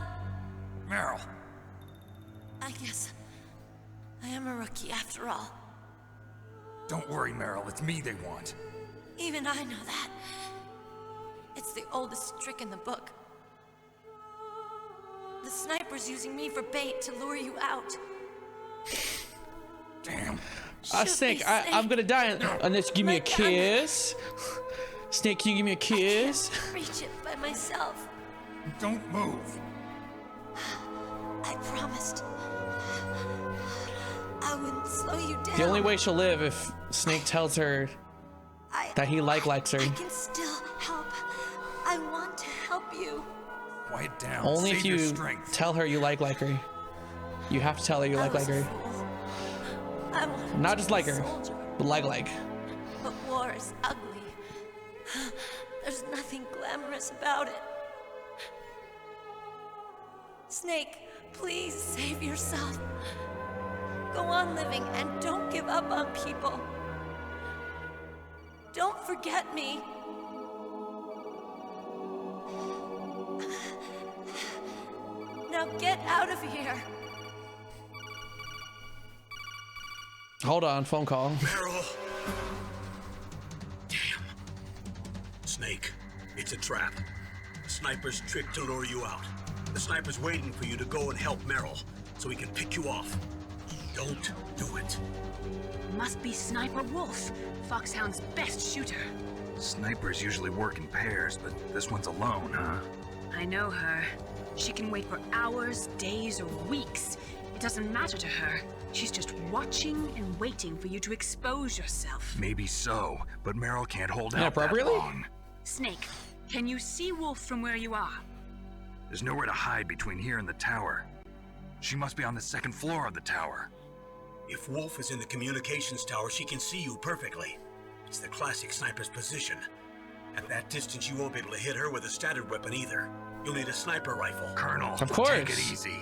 Meryl. I guess I am a rookie after all. Don't worry, Meryl. It's me they want. Even I know that. It's the oldest trick in the book. The sniper's using me for bait to lure you out. Damn. Snake, I'm gonna die unless you give me a kiss. Snake, can you give me a kiss? I can't reach it by myself. Don't move. I promised I wouldn't slow you down. The only way she'll live if Snake tells her that he likes her. I can still help. I want to help you. Quiet down. Only Save if your you strength. tell her you like her. You have to tell her you like her. I wanted Not to just be like a her, soldier, but like. but war is ugly. There's nothing glamorous about it. Snake, please save yourself. Go on living and don't give up on people. Don't forget me. Now get out of here. Hold on, phone call. Meryl! Damn. Snake, it's a trap. The sniper's trick to lure you out. The sniper's waiting for you to go and help Meryl, so he can pick you off. Don't do it. Must be Sniper Wolf, Foxhound's best shooter. Snipers usually work in pairs, but this one's alone, huh? I know her. She can wait for hours, days, or weeks. It doesn't matter to her. She's just watching and waiting for you to expose yourself. Maybe so, but Meryl can't hold out that Inappropriately? long. Snake, can you see Wolf from where you are? There's nowhere to hide between here and the tower. She must be on the second floor of the tower. If Wolf is in the communications tower, she can see you perfectly. It's the classic sniper's position. At that distance, you won't be able to hit her with a standard weapon either. You'll need a sniper rifle. Colonel, Of course. take it easy.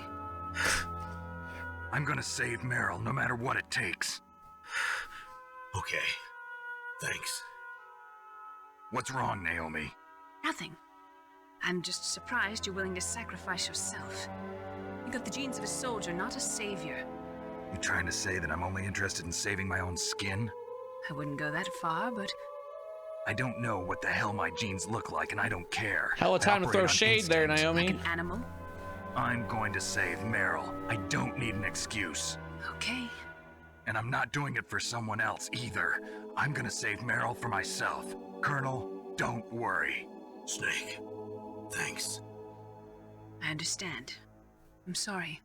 I'm gonna save Meryl no matter what it takes. Okay. Thanks. What's wrong, Naomi? Nothing. I'm just surprised you're willing to sacrifice yourself. You got the genes of a soldier, not a savior. You trying to say that I'm only interested in saving my own skin? I wouldn't go that far, but I don't know what the hell my genes look like, and I don't care. Hell of a time to I throw operate on shade there, instinct. Naomi. Like an animal? I'm going to save Meryl. I don't need an excuse. Okay. And I'm not doing it for someone else either. I'm gonna save Meryl for myself. Colonel, don't worry. Snake, thanks. I understand. I'm sorry.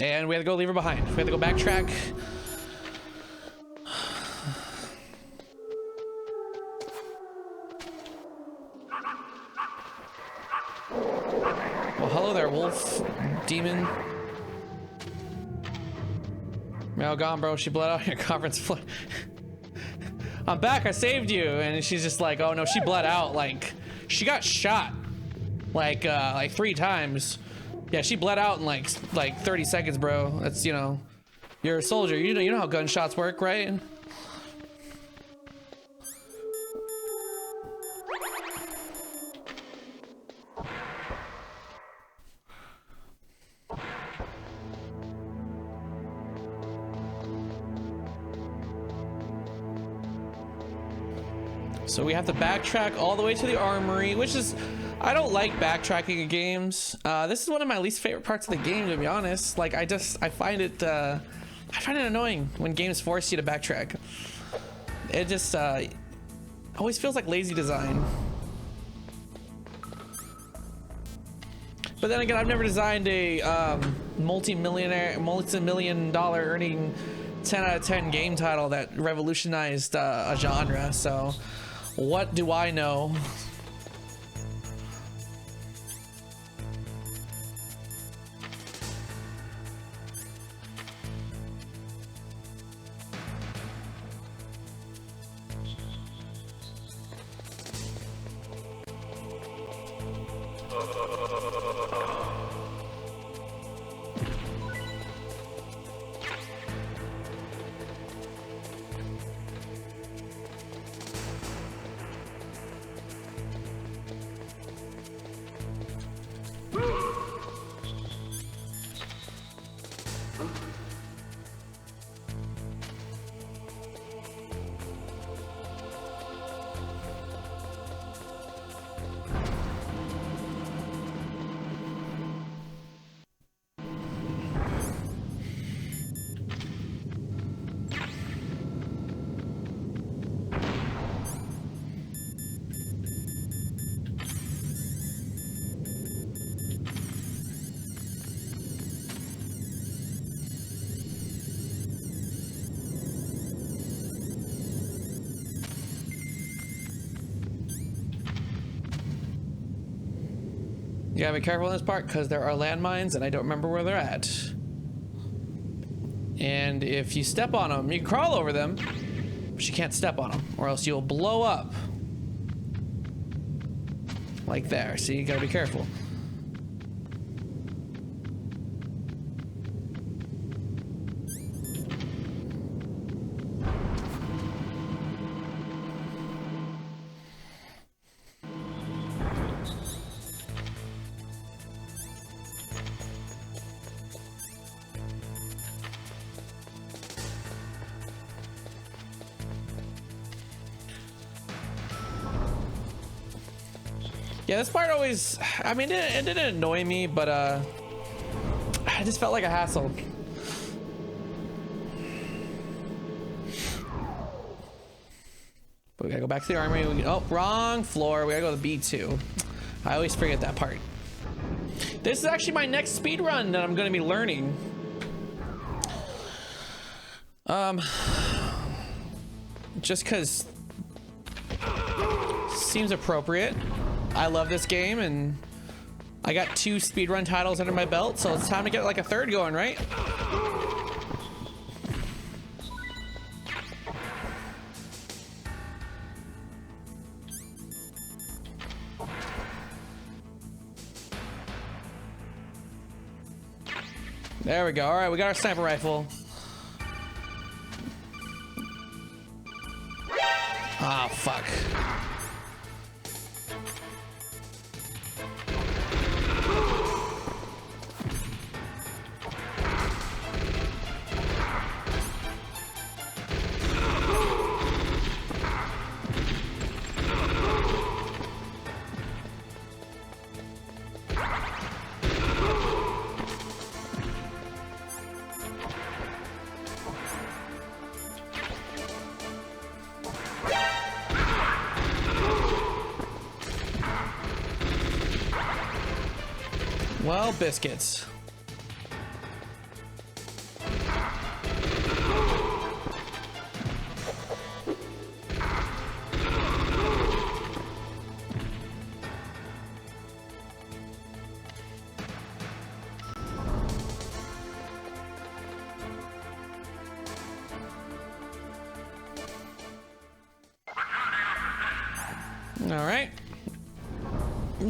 And we had to go leave her behind. We had to go backtrack. Well, hello there, wolf. Demon. Meryl gone, bro. She bled out in your conference floor. I'm back. I saved you. And she's just like, oh no, she bled out. Like, she got shot. Like 3 times. Yeah, she bled out in like 30 seconds, bro. That's, you know, you're a soldier. You know how gunshots work, right? So we have to backtrack all the way to the armory, which is, I don't like backtracking in games. This is one of my least favorite parts of the game, to be honest. Like, I find it annoying when games force you to backtrack. It just always feels like lazy design. But then again, I've never designed a multi-million dollar earning 10 out of 10 game title that revolutionized a genre. So what do I know? You gotta be careful in this part because there are landmines and I don't remember where they're at. And if you step on them, you can crawl over them, but you can't step on them or else you'll blow up. Like there, so you gotta be careful. Yeah, this part always, I mean, it didn't annoy me, but I just felt like a hassle. But we gotta go back to the armory. Oh, wrong floor. We gotta go to B2. I always forget that part. This is actually my next speed run that I'm gonna be learning. Just cause seems appropriate. I love this game and I got 2 speedrun titles under my belt, so it's time to get like a third going, right? There we go. All right, we got our sniper rifle. Ah, fuck. Well, biscuits. All right.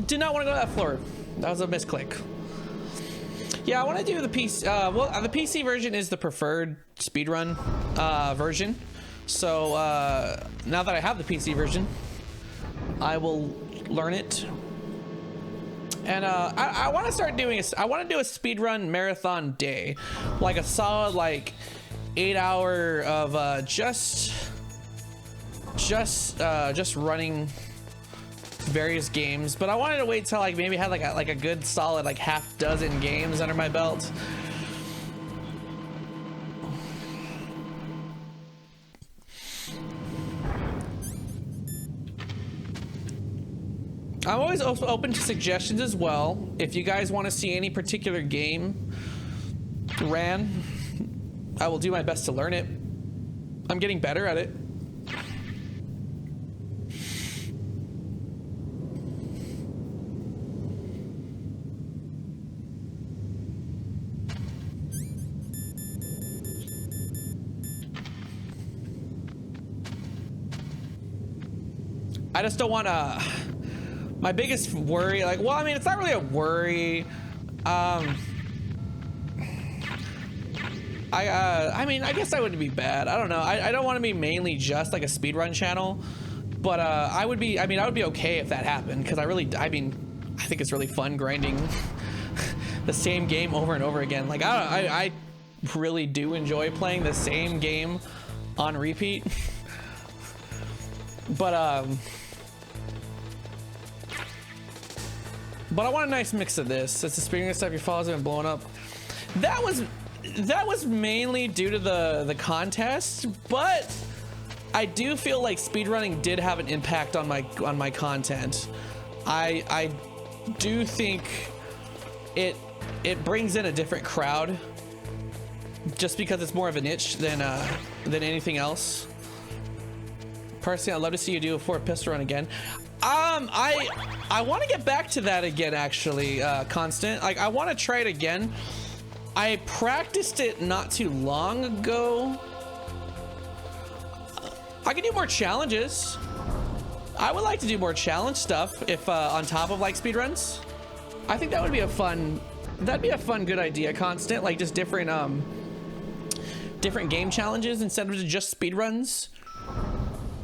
Did not want to go to that floor. That was a misclick. Yeah, I want to do the PC. Well, the PC version is the preferred speedrun version. So now that I have the PC version, I will learn it. And I want to start doing I want to do a speedrun marathon day, like a solid 8 hour of just running various games. But I wanted to wait till maybe had like a good solid half dozen games under my belt. I'm always also open to suggestions as well. If you guys want to see any particular game ran, I will do my best to learn it. I'm getting better at it. I just don't want to. My biggest worry, well, I mean, it's not really a worry. I mean, I guess I wouldn't be bad. I don't know. I don't want to be mainly just like a speedrun channel, but I would be okay if that happened, because I think it's really fun grinding the same game over and over again. I really do enjoy playing the same game on repeat. But I want a nice mix of this. It's the speedrun stuff your followers have been blowing up. That was mainly due to the contest, but I do feel like speedrunning did have an impact on my content. I do think it brings in a different crowd, just because it's more of a niche than anything else. Personally, I'd love to see you do a 4 pistol run again. I want to get back to that again, actually, Constant. I want to try it again. I practiced it not too long ago. I can do more challenges. I would like to do more challenge stuff if on top of speedruns. I think that would be that'd be a fun, good idea, Constant. Just different game challenges instead of just speedruns.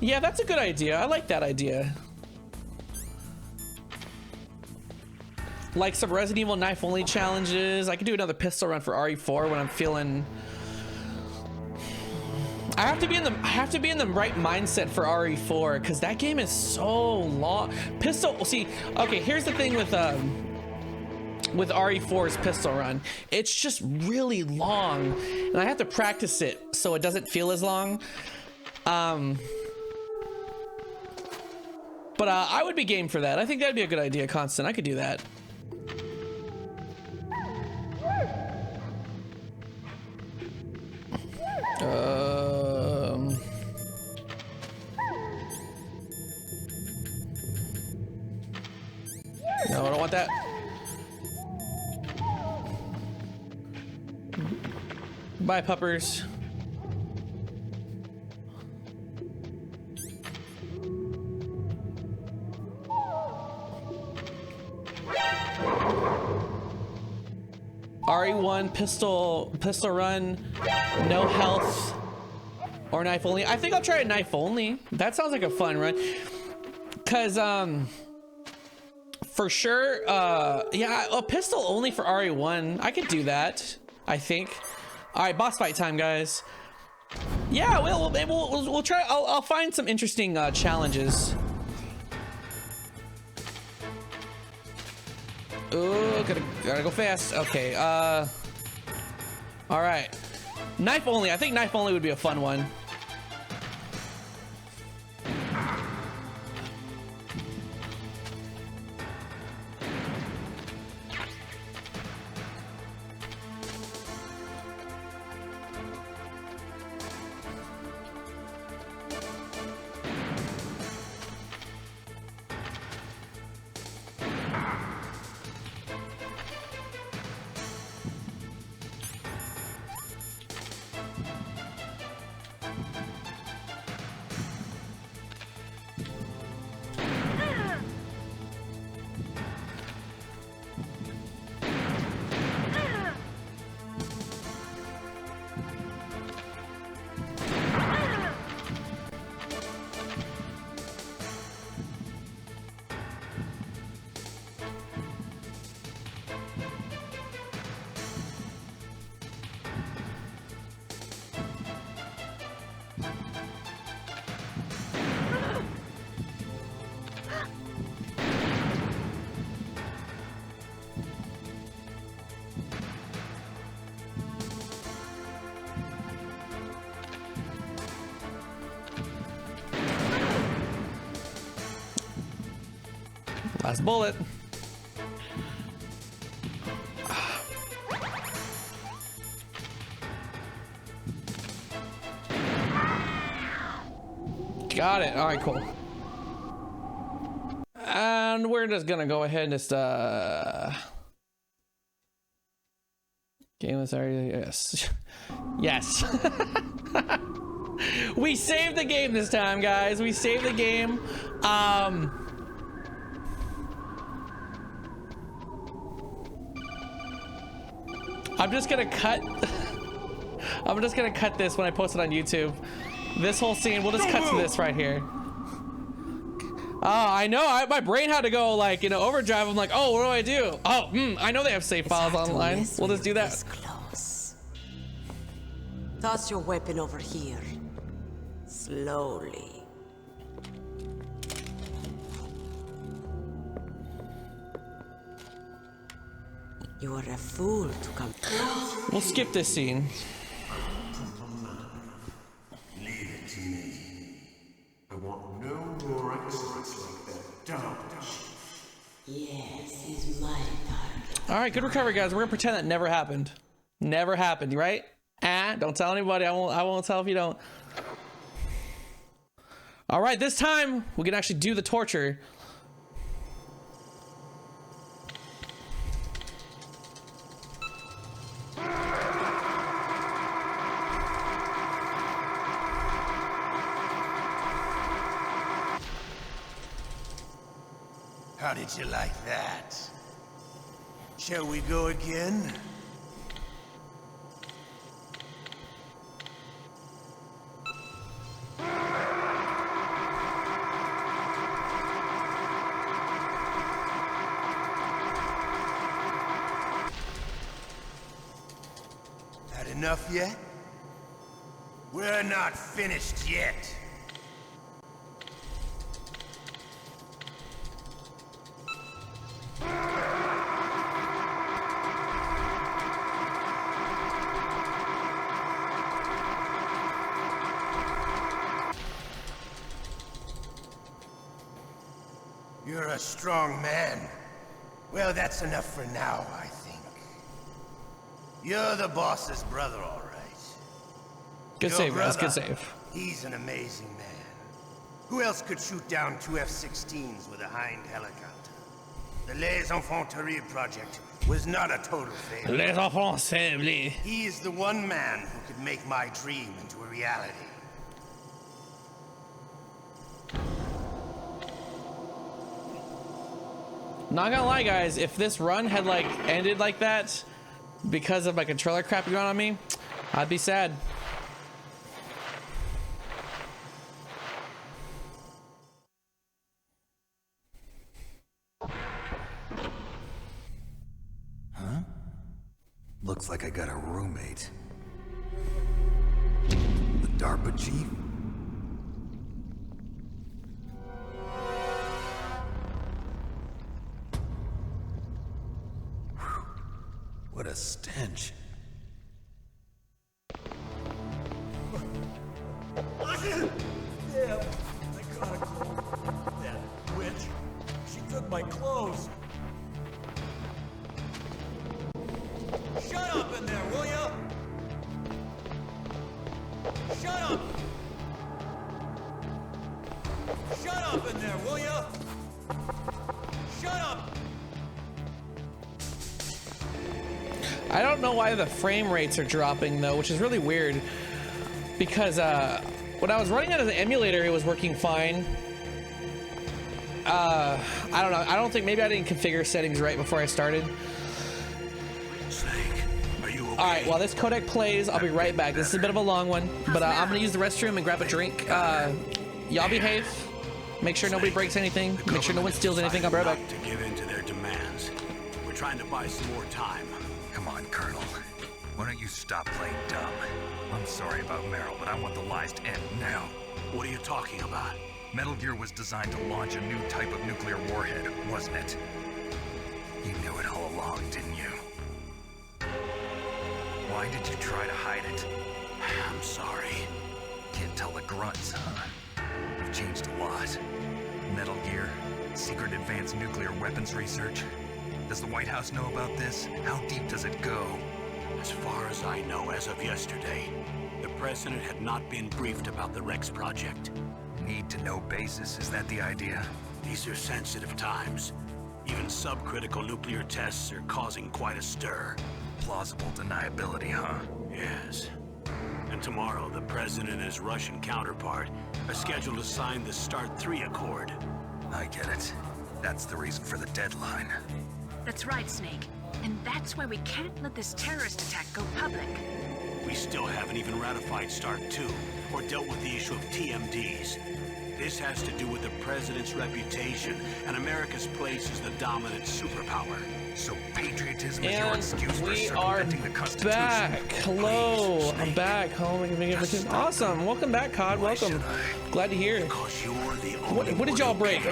Yeah, that's a good idea. I like that idea. Like some Resident Evil knife only challenges. I could do another pistol run for RE4 when I'm feeling. I have to be in the right mindset for RE4, because that game is so long. Pistol. See, okay. Here's the thing with RE4's pistol run. It's just really long, and I have to practice it so it doesn't feel as long. But I would be game for that. I think that'd be a good idea, Constant. I could do that. No, I don't want that. Bye, puppers. RE1 pistol run, no health, or knife only. I think I'll try a knife only. That sounds like a fun run. Cause for sure, yeah, a pistol only for RE1. I could do that, I think. All right, boss fight time, guys. Yeah, we'll try. I'll find some interesting challenges. Ooh, gotta go fast. Okay, all right. Knife only. I think knife only would be a fun one. Last bullet. Got it. All right, cool. And we're just gonna go ahead and just game this area. Yes. Yes. We saved the game this time, guys. We saved the game. I'm just gonna cut. I'm just gonna cut this when I post it on YouTube. This whole scene, we'll just cut to this right here. Oh, I know. My brain had to go like, overdrive. I'm like, oh, what do I do? Oh, I know they have save files online. We'll just do that. Close. Toss your weapon over here. Slowly. You are a fool to come. We'll skip this scene. Leave it to me. I want no more accidents like that. Don't. Yes, he's my target. All right, good recovery, guys. We're gonna pretend that never happened. Never happened, right? Don't tell anybody. I won't tell if you don't. All right, this time we can actually do the torture. How did you like that? Shall we go again? Had enough yet? We're not finished yet. You're a strong man. Well, that's enough for now, I think. You're the boss's brother, all right. Good save, guys. Good save. He's an amazing man. Who else could shoot down 2 F-16s with a Hind helicopter? The Les Infanteries project was not a total failure. Les enfants faibles. He is the one man who could make my dream into a reality. Not gonna lie, guys, if this run had ended like that because of my controller crapping on me, I'd be sad. Huh? Looks like I got a roommate. The DARPA chief? What a stench. Damn, I gotta go. That witch. She took my clothes. Shut up in there, will ya? Shut up! Shut up in there, will ya? Shut up! I don't know why the frame rates are dropping though, which is really weird because when I was running it as an emulator, it was working fine. I don't know. I don't think, maybe I didn't configure settings right before I started. Are you okay? All right, while this codec plays, I'll be right back. This is a bit of a long one, but I'm gonna use the restroom and grab a drink. Y'all behave. Make sure nobody breaks anything. Make sure no one steals anything. I'll be right back. To give in to their demands. We're trying to buy some more time. Come on, Colonel. Why don't you stop playing dumb? I'm sorry about Meryl, but I want the lies to end now. What are you talking about? Metal Gear was designed to launch a new type of nuclear warhead, wasn't it? You knew it all along, didn't you? Why did you try to hide it? I'm sorry. Can't tell the grunts, huh? You've changed a lot. Metal Gear, Secret advanced nuclear weapons research? Does the White House know about this? How deep does it go? As far as I know, as of yesterday, the President had not been briefed about the Rex project. Need-to-know basis, is that the idea? These are sensitive times. Even subcritical nuclear tests are causing quite a stir. Plausible deniability, huh? Yes. And tomorrow, the President and his Russian counterpart are scheduled to sign the START 3 Accord. I get it. That's the reason for the deadline. That's right, Snake. And that's why we can't let this terrorist attack go public. We still haven't even ratified START 2 or dealt with the issue of TMDs. This has to do with the President's reputation and America's place as the dominant superpower. So patriotism is your excuse for we are circumventing the Constitution? back. Hello, I'm back. Awesome. Welcome back, COD. Welcome. Glad to hear it. What did y'all break?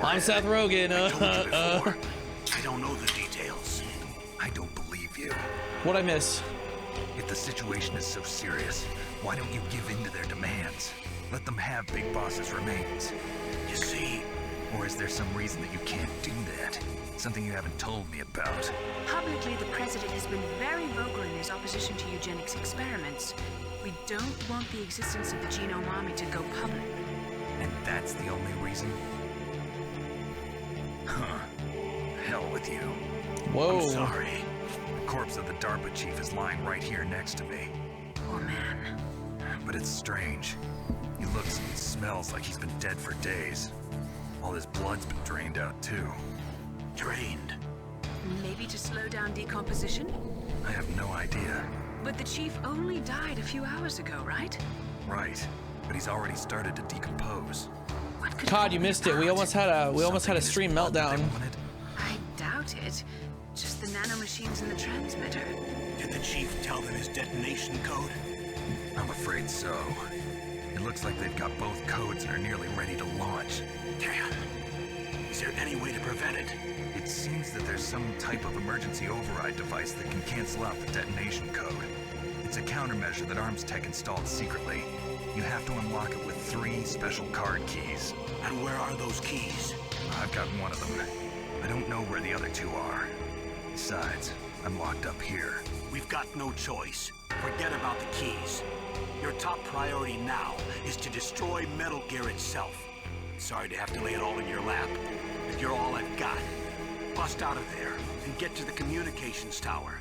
I'm Seth Rogen. I don't know the details. I don't believe you. What'd I miss? If the situation is so serious, why don't you give in to their demands? Let them have Big Boss's remains. You see? Or is there some reason that you can't do that? Something you haven't told me about? Publicly, the President has been very vocal in his opposition to eugenics experiments. We don't want the existence of the Genome Army to go public. And that's the only reason? Huh. Hell with you. Whoa. I'm sorry. The corpse of the DARPA chief is lying right here next to me. Oh, man. But it's strange. He looks and smells like he's been dead for days. All his blood's been drained out, too. Drained? Maybe to slow down decomposition? I have no idea. But the chief only died a few hours ago, right? Right. But he's already started to decompose. COD, you missed it. We almost had a stream meltdown. I doubt it. Just the nanomachines in the transmitter. Did the chief tell them his detonation code? I'm afraid so. It looks like they've got both codes and are nearly ready to launch. Damn. Is there any way to prevent it? It seems that there's some type of emergency override device that can cancel out the detonation code. It's a countermeasure that Arms Tech installed secretly. You have to unlock it with 3 special card keys. And where are those keys? I've got one of them. I don't know where the other 2 are. Besides, I'm locked up here. We've got no choice. Forget about the keys. Your top priority now is to destroy Metal Gear itself. Sorry to have to lay it all in your lap, but you're all I've got. Bust out of there and get to the communications tower.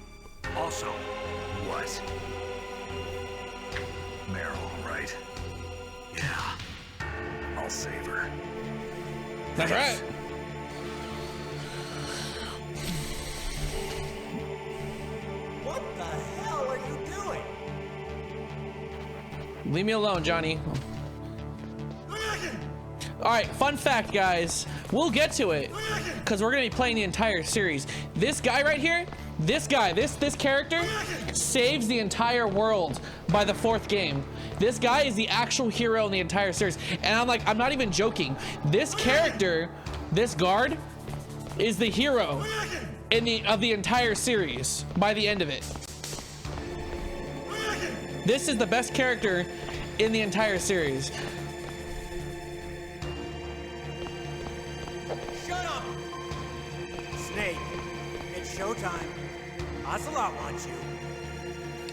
Also, what? Meryl, right? Yeah. I'll save her. That's right. What the hell are you doing? Leave me alone, Johnny. All right, fun fact, guys. We'll get to it because we're gonna be playing the entire series. This guy right here, this character saves the entire world by the 4th game. This guy is the actual hero in the entire series, and I'm not even joking. This character, this guard, is the hero of the entire series by the end of it. This is the best character in the entire series. Shut up! Snake, it's showtime. Ocelot wants you.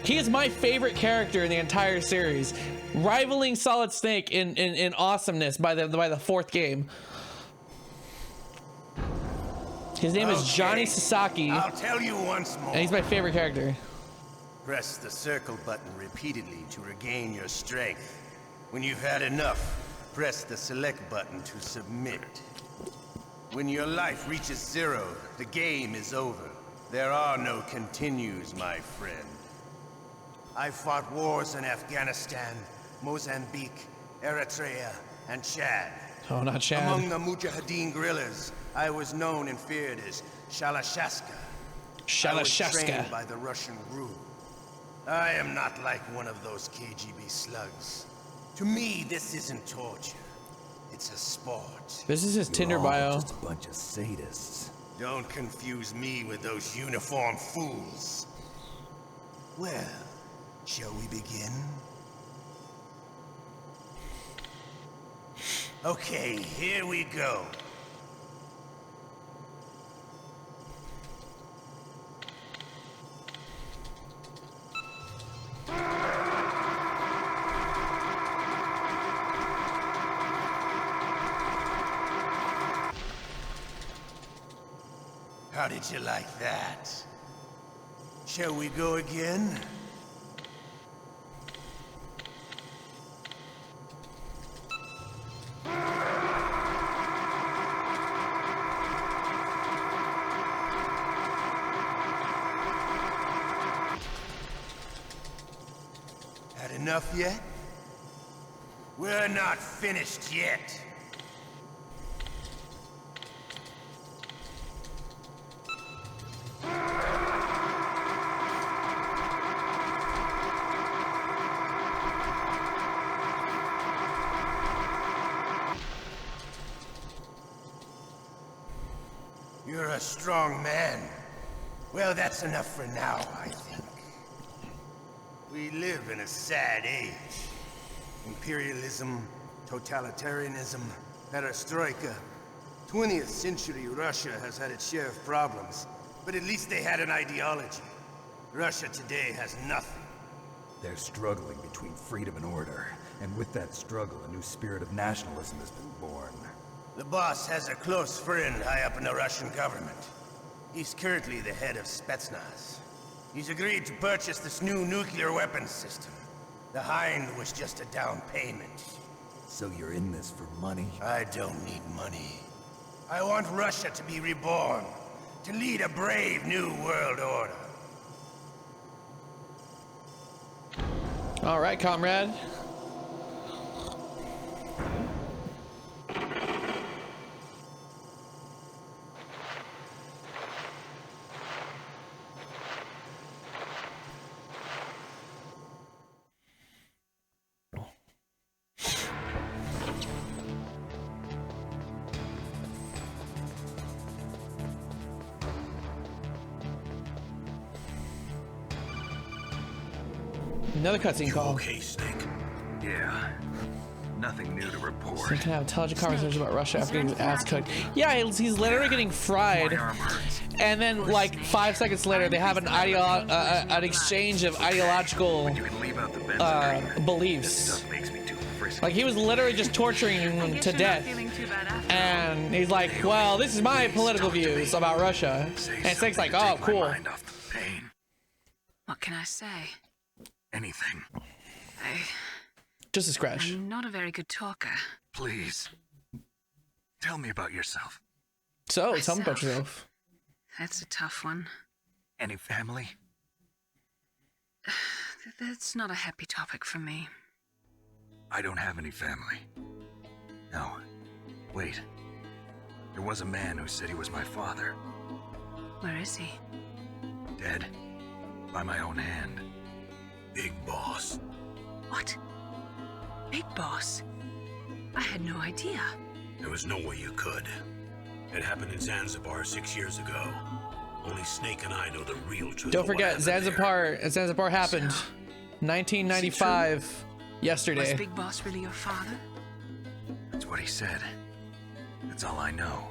He is my favorite character in the entire series, rivaling Solid Snake in awesomeness by the 4th game. His name is Johnny Sasaki. I'll tell you once more. And he's my favorite character. Press the circle button repeatedly to regain your strength. When you've had enough, press the select button to submit. When your life reaches 0, the game is over. There are no continues, my friend. I fought wars in Afghanistan, Mozambique, Eritrea, and Chad. Oh, not Chad. Among the Mujahideen guerrillas, I was known and feared as Shalashaska. I was trained by the Russian GRU. I am not like one of those KGB slugs. To me, this isn't torture. It's a sport. This is his Tinder bio. Just a bunch of sadists. Don't confuse me with those uniformed fools. Well, shall we begin? Okay, here we go. How did you like that? Shall we go again? Had enough yet? We're not finished yet. You're a strong man. Well, that's enough for now, I think. We live in a sad age. Imperialism, totalitarianism, perestroika. 20th century Russia has had its share of problems, but at least they had an ideology. Russia today has nothing. They're struggling between freedom and order, and with that struggle, a new spirit of nationalism has been born. The boss has a close friend high up in the Russian government. He's currently the head of Spetsnaz. He's agreed to purchase this new nuclear weapons system. The Hind was just a down payment. So you're in this for money? I don't need money. I want Russia to be reborn, to lead a brave new world order. All right, comrade. Another cutscene call. Okay, Snake. Yeah. Nothing new to report. Snake can have intelligent conversations about Russia after getting his ass cooked. Yeah, he's literally getting fried. And then, like, 5 seconds later, they have an exchange of ideological beliefs. Like, he was literally just torturing him to death. And he's like, well, this is my political views about Russia. And Snake's like, oh, cool. What can I say? Anything. Just a scratch. I'm not a very good talker. Please. Tell me about yourself. So, tell me about yourself. That's a tough one. Any family? That's not a happy topic for me. I don't have any family. No. Wait. There was a man who said he was my father. Where is he? Dead. By my own hand. Big Boss. What? Big Boss? I had no idea. There was no way you could. It happened in Zanzibar 6 years ago. Only Snake and I know the real truth. Don't forget, Zanzibar happened 1995 yesterday. Was Big Boss really your father? That's what he said. That's all I know.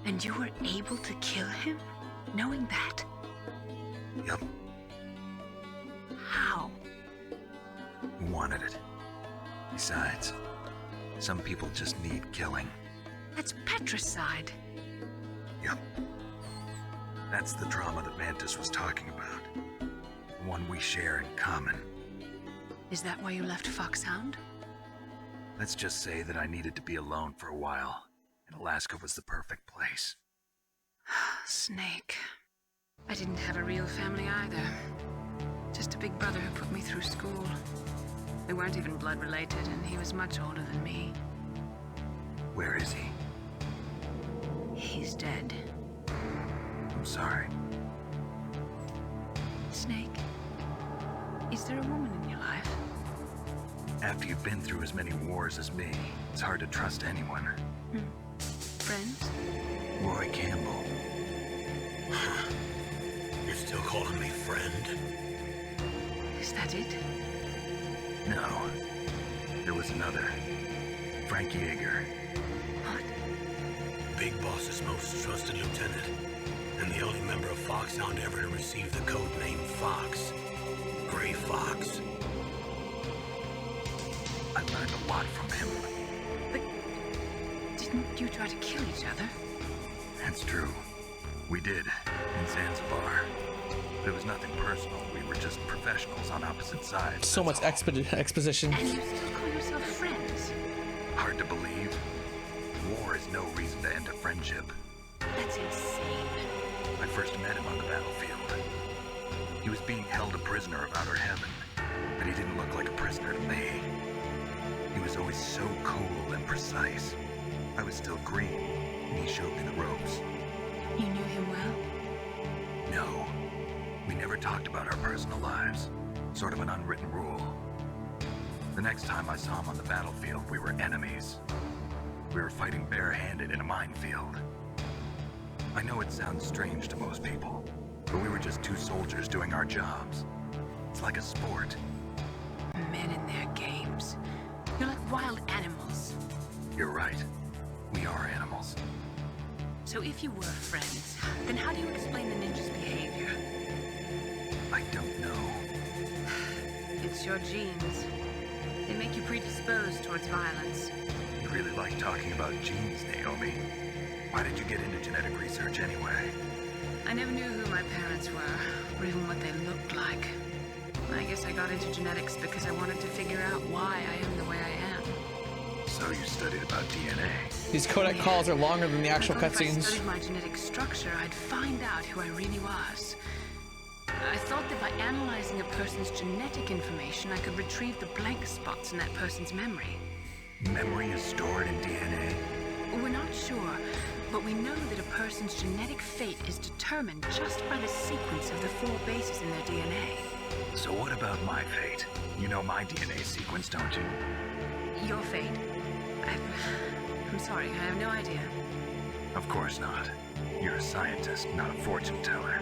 And you were able to kill him, knowing that? Yup. How? He wanted it. Besides, some people just need killing. That's patricide. Yup. That's the trauma that Mantis was talking about. The one we share in common. Is that why you left Foxhound? Let's just say that I needed to be alone for a while, and Alaska was the perfect place. Snake. I didn't have a real family either. Just a big brother who put me through school. We weren't even blood related, and he was much older than me. Where is he? He's dead. I'm sorry. Snake, is there a woman in your life? After you've been through as many wars as me, it's hard to trust anyone. Friends? Roy Campbell. You're still calling me friend? Is that it? No. There was another. Frank Yeager. Big Boss's most trusted lieutenant, and the only member of Foxhound ever to receive the code name Fox. Gray Fox. I learned a lot from him. Didn't you try to kill each other? That's true. We did, in Zanzibar. But it was nothing personal. We were just professionals on opposite sides. So much exposition. And you still call yourself friends? Hard to believe. War is no reason to end a friendship. That's insane. I first met him on the battlefield. He was being held a prisoner of outer heaven, but he didn't look like a prisoner to me. He was always so cool and precise. I was still green, and he showed me the ropes. You knew him well? No. We never talked about our personal lives. Sort of an unwritten rule. The next time I saw him on the battlefield, we were enemies. We were fighting barehanded in a minefield. I know it sounds strange to most people, but we were just two soldiers doing our jobs. It's like a sport. Men in their games. You're like wild animals. You're right. We are animals. So if you were friends, then how do you explain the ninja's behavior? I don't know. It's your genes. They make you predisposed towards violence. You really like talking about genes, Naomi. Why did you get into genetic research anyway? I never knew who my parents were, or even what they looked like. I guess I got into genetics because I wanted to figure out why I am the way I am. So you studied about DNA. These codec calls are longer than the actual If I cutscenes. studied my genetic structure, I'd find out who I really was. I thought that by analyzing a person's genetic information, I could retrieve the blank spots in that person's memory. Memory is stored in DNA? We're not sure, but we know that a person's genetic fate is determined just by the sequence of the 4 bases in their DNA. So what about my fate? You know my DNA sequence, don't you? Your fate? I'm sorry, I have no idea. Of course not. You're a scientist, not a fortune teller.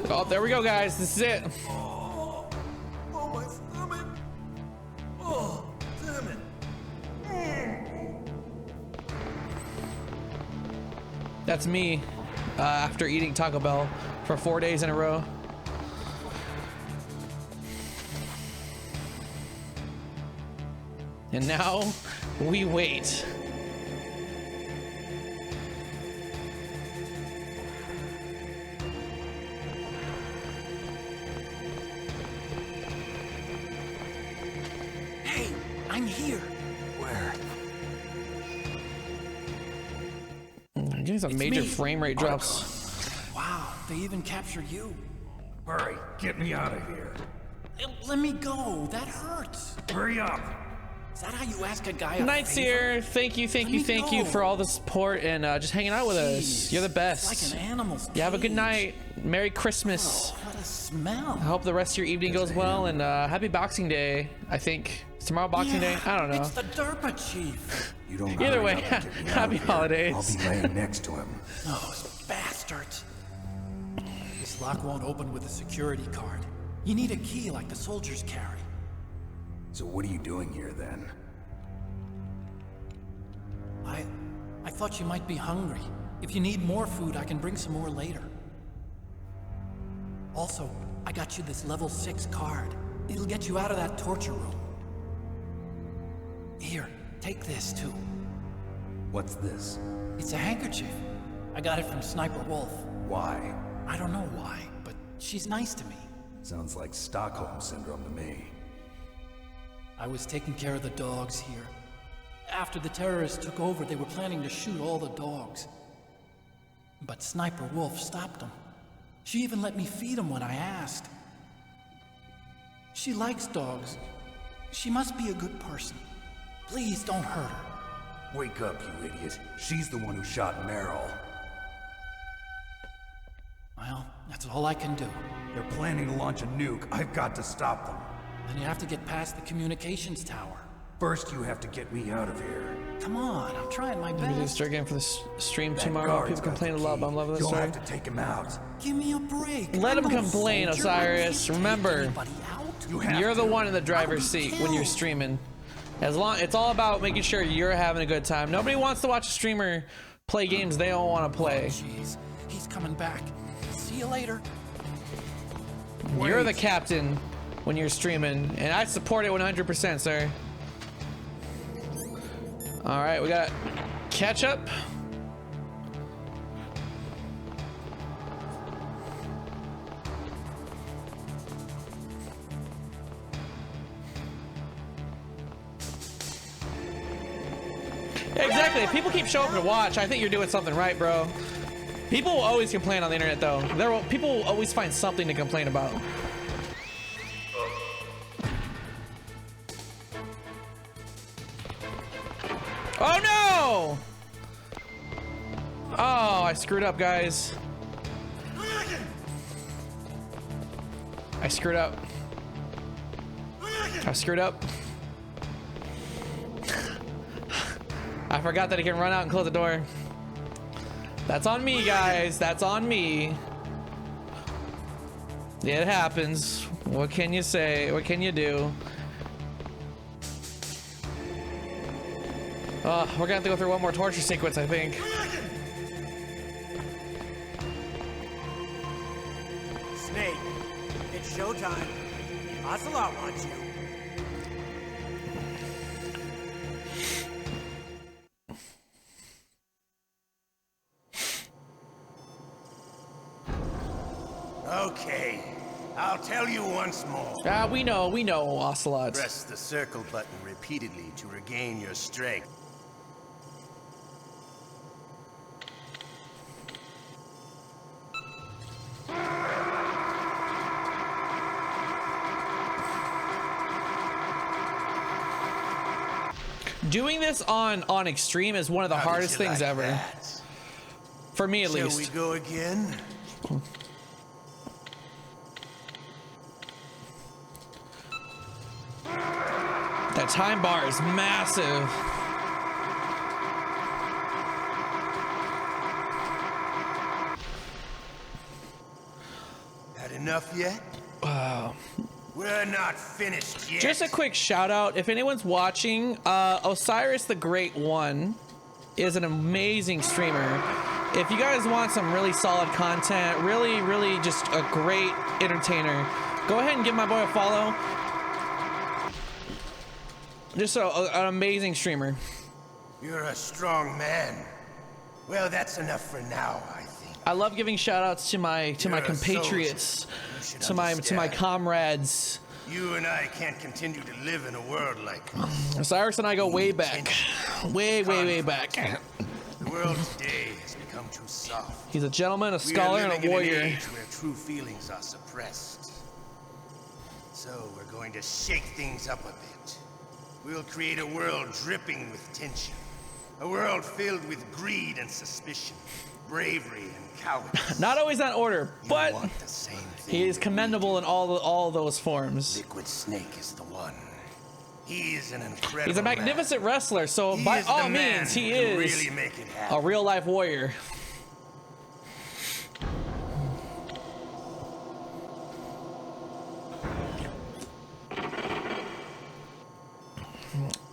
Oh, there we go, guys. This is it. Oh, my stomach. Oh, damn it. That's me after eating Taco Bell for 4 days in a row. And now we wait. Hey, I'm here. Where? I'm getting some major frame rate drops. Wow, they even captured you. Hurry, get me out of here. Let me go. That hurts. Hurry up. Is that how you ask a guy a Knight's favor? here. Thank you for all the support and just hanging out with us. You're the best. It's like an animal's You have a good cage. night. Merry Christmas. Oh, what a smell. I hope the rest of your evening goes well, and happy Boxing Day. I think is tomorrow Boxing Day. I don't know. It's the DARPA chief. You don't Either hurry way, up and get me out happy of here. holidays. I'll be laying next to him. Those bastards. This lock won't open with a security card. You need a key like the soldiers carry. So what are you doing here then? I thought you might be hungry. If you need more food, I can bring some more later. Also, I got you this level 6 card. It'll get you out of that torture room. Here, take this too. What's this? It's a handkerchief. I got it from Sniper Wolf. Why? I don't know why, but she's nice to me. Sounds like Stockholm Syndrome to me. I was taking care of the dogs here. After the terrorists took over, they were planning to shoot all the dogs. But Sniper Wolf stopped them. She even let me feed them when I asked. She likes dogs. She must be a good person. Please don't hurt her. Wake up, you idiot. She's the one who shot Meryl. Well, that's all I can do. They're planning to launch a nuke. I've got to stop them. Then you have to get past the communications tower. First, you have to get me out of here. Come on, I'm trying my Maybe best. start again for the stream That tomorrow. guard's People got complain a the lot, key. but I'm loving this You'll story. have to take him out. Give me a break. Let I'm him no complain, soldier. Osiris. Remember, you're the one in the driver's I'll be seat when you're killed. streaming. As long, it's all about making sure you're having a good time. Nobody wants to watch a streamer play games they don't want to play. Jeez, he's coming back. See you later. You're the captain when you're streaming, and I support it 100%, sir. All right, we got ketchup. Exactly. If people keep showing up to watch, I think you're doing something right, bro. People will always complain on the internet, though. People will always find something to complain about. Oh no! Oh, I screwed up, guys. I screwed up. I screwed up. I forgot that he can run out and close the door. That's on me, guys. That's on me. It happens. What can you say? What can you do? We're gonna have to go through one more torture sequence, I think. Snake, it's showtime. Ocelot wants you. Okay, I'll tell you once more. We know, Ocelot. Press the circle button repeatedly to regain your strength. Doing this on extreme is one of the hardest things ever. For me, at least. Shall we go again? That time bar is massive. Had enough yet? Wow. We're not finished yet. Just a quick shout out. If anyone's watching, Osiris the Great One is an amazing streamer. If you guys want some really solid content, really just a great entertainer, go ahead and give my boy a follow. Just an amazing streamer. You're a strong man. Well, that's enough for now, I think. I love giving shout outs to my compatriots, to my comrades. You and I can't continue to live in a world like this. Osiris and I go way back. Way back. The world today has become too soft. He's a gentleman, a scholar, and a warrior. We are living in an age where true feelings are suppressed. So we're going to shake things up a bit. We'll create a world dripping with tension. A world filled with greed and suspicion, bravery and cowardice. Not always that order, but want the same thing. he is commendable in all those forms. Liquid Snake is the one. He is an incredible He's a magnificent wrestler, so He by is the all man means, he who can is really make it happen. a real life warrior.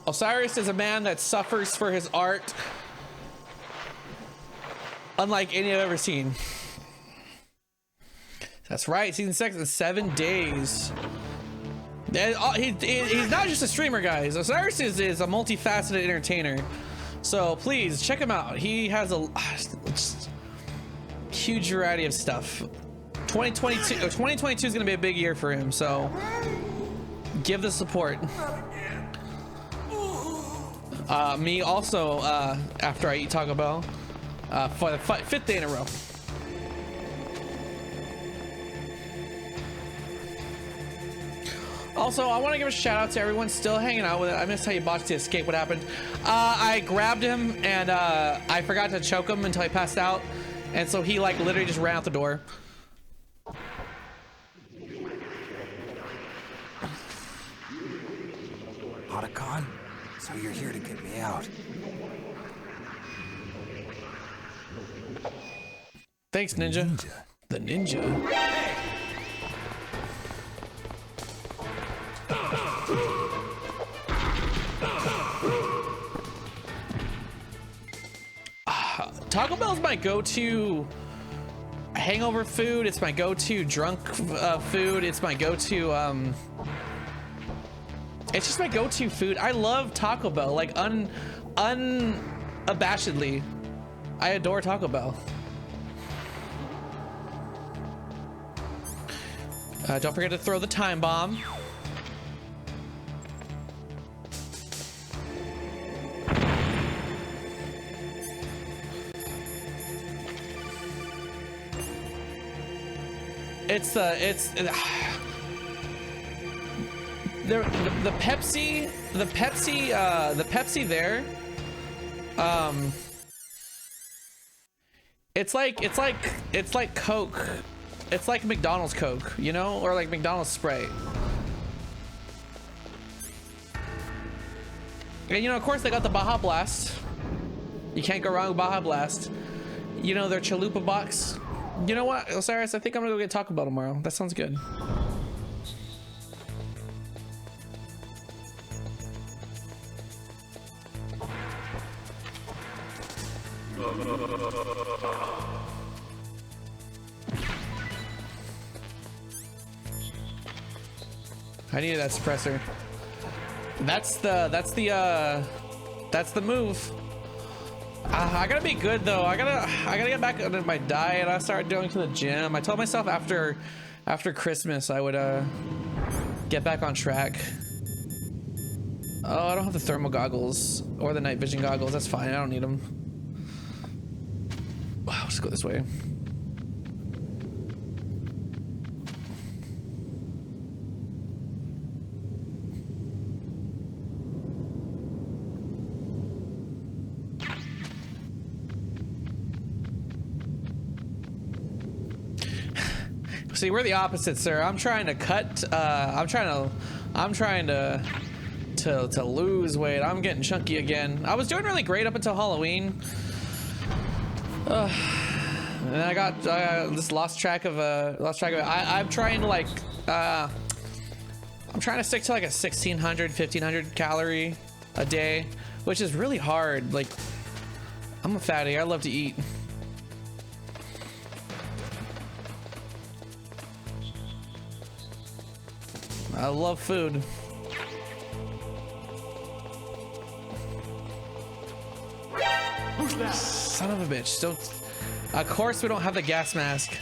Osiris is a man that suffers for his art unlike any I've ever seen. That's right, season 6 in 7 days. And, he's not just a streamer, guys. Osiris is a multifaceted entertainer. So please check him out. He has a huge variety of stuff. 2022 is going to be a big year for him, so give the support. Me also, after I eat Taco Bell, for the 5th day in a row. Also, I want to give a shout out to everyone still hanging out with it. I missed how you botched the escape. What happened? I grabbed him and I forgot to choke him until he passed out, and so he like literally just ran out the door. Otacon? So you're here to get me out. Thanks, Ninja. The Ninja. Taco Bell's my go-to hangover food. It's my go-to drunk food. It's my go-to it's just my go-to food. I love Taco Bell, like unabashedly. I adore Taco Bell. Don't forget to throw the time bomb. The Pepsi there. It's like Coke. It's like McDonald's Coke, you know, or like McDonald's Sprite. And you know, of course, they got the Baja Blast. You can't go wrong with Baja Blast. You know, their chalupa box. You know what, Osiris? I think I'm gonna go get Taco Bell tomorrow. That sounds good. I needed that suppressor. That's the move. I gotta be good though. I gotta get back into my diet. I started going to the gym. I told myself after Christmas I would get back on track. Oh, I don't have the thermal goggles or the night vision goggles. That's fine. I don't need them. I'll just go this way. See, we're the opposite, sir. I'm trying to cut. I'm trying to lose weight. I'm getting chunky again. I was doing really great up until Halloween. And then I got just lost track of it. I'm trying to like I'm trying to stick to like a 1600 1500 calorie a day, which is really hard. Like, I'm a fatty. I love to eat. I love food. Who's that? Son of a bitch. Don't. Of course we don't have the gas mask.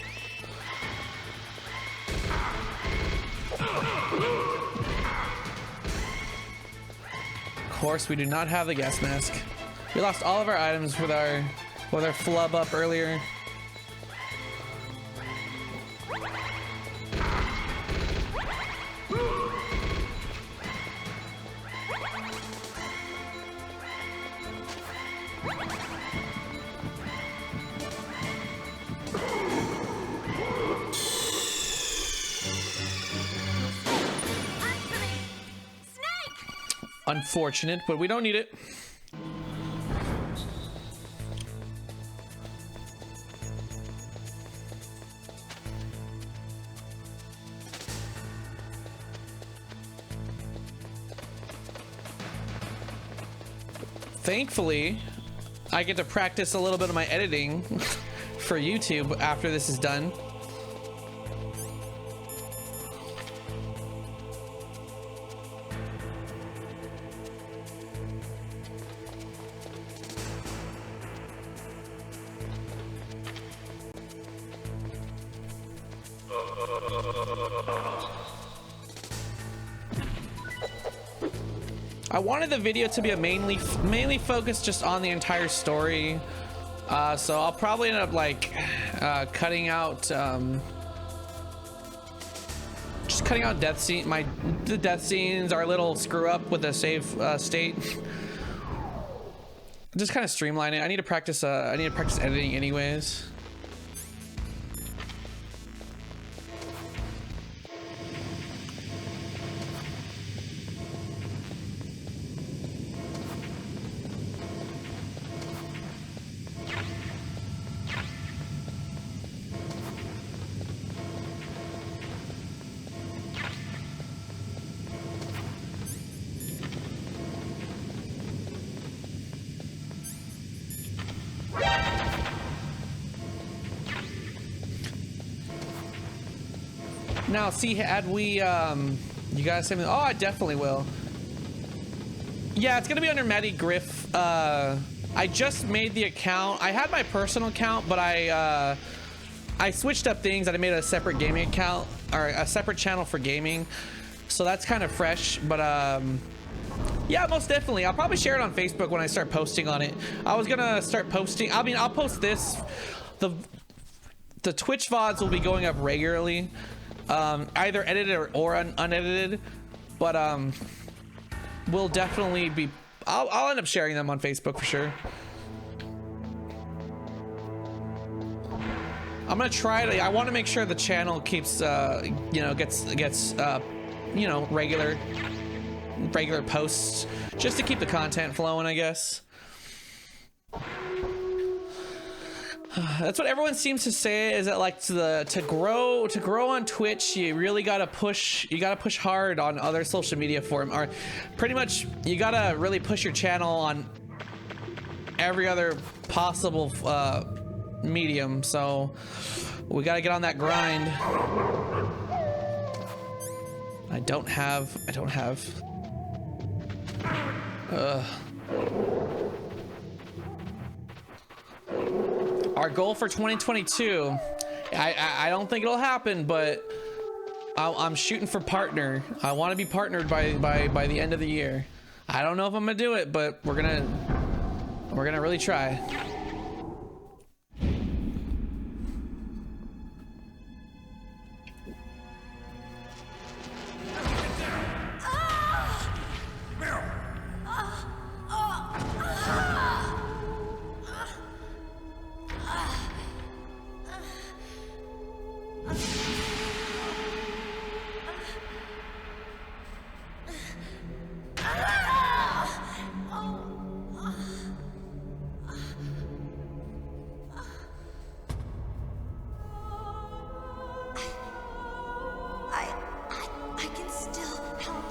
Of course we do not have the gas mask. We lost all of our items with our flub up earlier. Unfortunate, but we don't need it. Thankfully, I get to practice a little bit of my editing for YouTube after this is done. I wanted the video to be a mainly focused just on the entire story, so I'll probably end up like cutting out just cutting out the death scenes, our little screw up with the save state. Just kind of streamline it. I need to practice editing anyways. Now, see, had we, you guys say, oh, I definitely will. Yeah, it's gonna be under Matty Griff. I just made the account. I had my personal account, but I switched up things and I made a separate gaming account, or a separate channel for gaming. So that's kind of fresh, but yeah, most definitely. I'll probably share it on Facebook when I start posting on it. I was gonna start posting. I mean, I'll post this. The Twitch VODs will be going up regularly, either edited or unedited, but we'll definitely be. I'll end up sharing them on Facebook for sure. I'm gonna try to. I want to make sure the channel keeps, you know, gets, you know, regular posts, just to keep the content flowing, I guess. That's what everyone seems to say, is that like to grow on Twitch, you really gotta push. You gotta push hard on other social media form, or pretty much you gotta really push your channel on every other possible medium. So we gotta get on that grind. I don't have. Our goal for 2022, I don't think it'll happen, but I'm shooting for partner. I want to be partnered by the end of the year. I don't know if I'm gonna do it, but we're gonna really try. I can still help.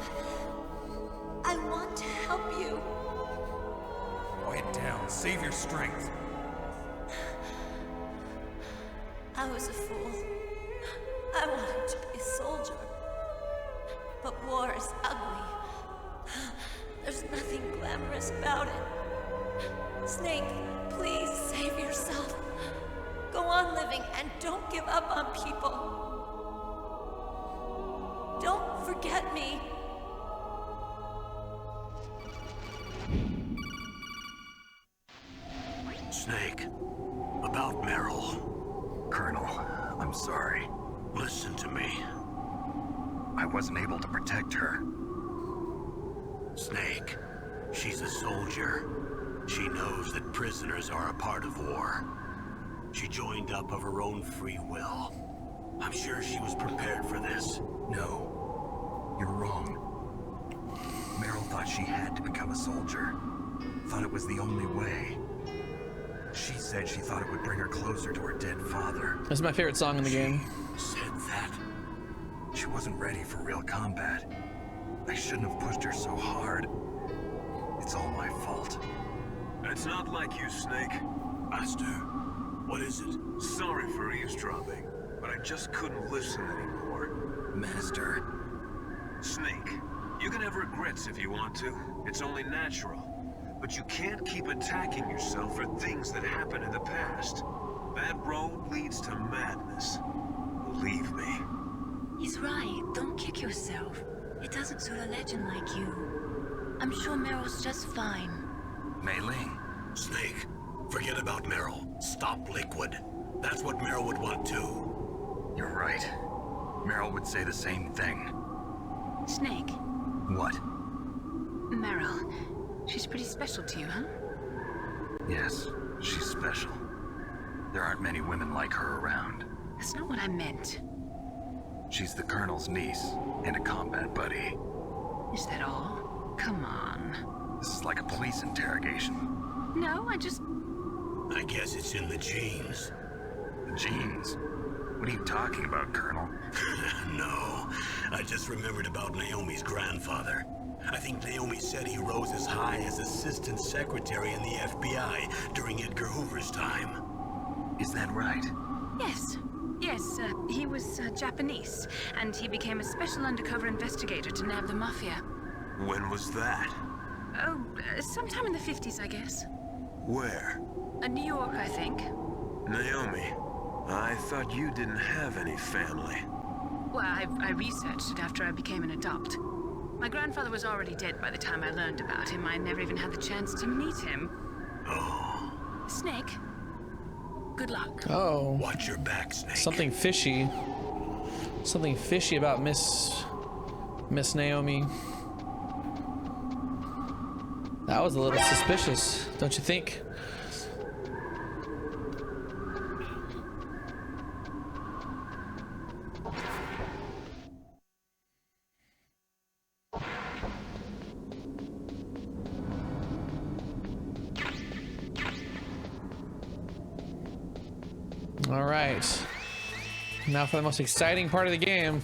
I want to help you. Quiet down. Save your strength. I was a fool. I wanted to be a soldier. But war is ugly. There's nothing glamorous about it. Snake, please save yourself. Go on living and don't give up on people. Don't forget me. Snake, about Meryl. Colonel, I'm sorry. Listen to me. I wasn't able to protect her. Snake, she's a soldier. She knows that prisoners are a part of war. She joined up of her own free will. I'm sure she was prepared for this. No, you're wrong. Meryl thought she had to become a soldier. Thought it was the only way. She said she thought it would bring her closer to her dead father. That's my favorite song in the game. Said that? She wasn't ready for real combat. I shouldn't have pushed her so hard. It's all my fault. It's not like you, Snake. Master, what is it? Sorry for eavesdropping, but I just couldn't listen anymore. Master. Snake, you can have regrets if you want to. It's only natural. But you can't keep attacking yourself for things that happened in the past. That road leads to madness. Believe me. He's right. Don't kick yourself. It doesn't suit a legend like you. I'm sure Meryl's just fine. Mei Ling. Snake, forget about Meryl. Stop Liquid. That's what Meryl would want too. You're right. Meryl would say the same thing. Snake. What? Meryl. She's pretty special to you, huh? Yes, she's special. There aren't many women like her around. That's not what I meant. She's the Colonel's niece and a combat buddy. Is that all? Come on. This is like a police interrogation. No, I guess it's in the genes. The genes? What are you talking about, Colonel? No, I just remembered about Naomi's grandfather. I think Naomi said he rose as high as assistant secretary in the FBI during Edgar Hoover's time. Is that right? Yes. Yes, he was Japanese, and he became a special undercover investigator to nab the Mafia. When was that? Oh, sometime in the 50s, I guess. Where? New York, I think. Naomi, I thought you didn't have any family. Well, I researched it after I became an adopt. My grandfather was already dead by the time I learned about him. I never even had the chance to meet him. Oh. Snake, good luck. Oh. Watch your back, Snake. Something fishy. Something fishy about Miss Naomi. That was a little suspicious, don't you think? All right. Now for the most exciting part of the game.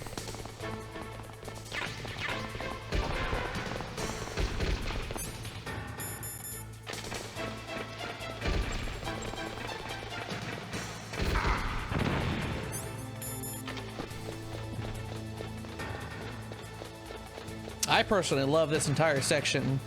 I personally love this entire section.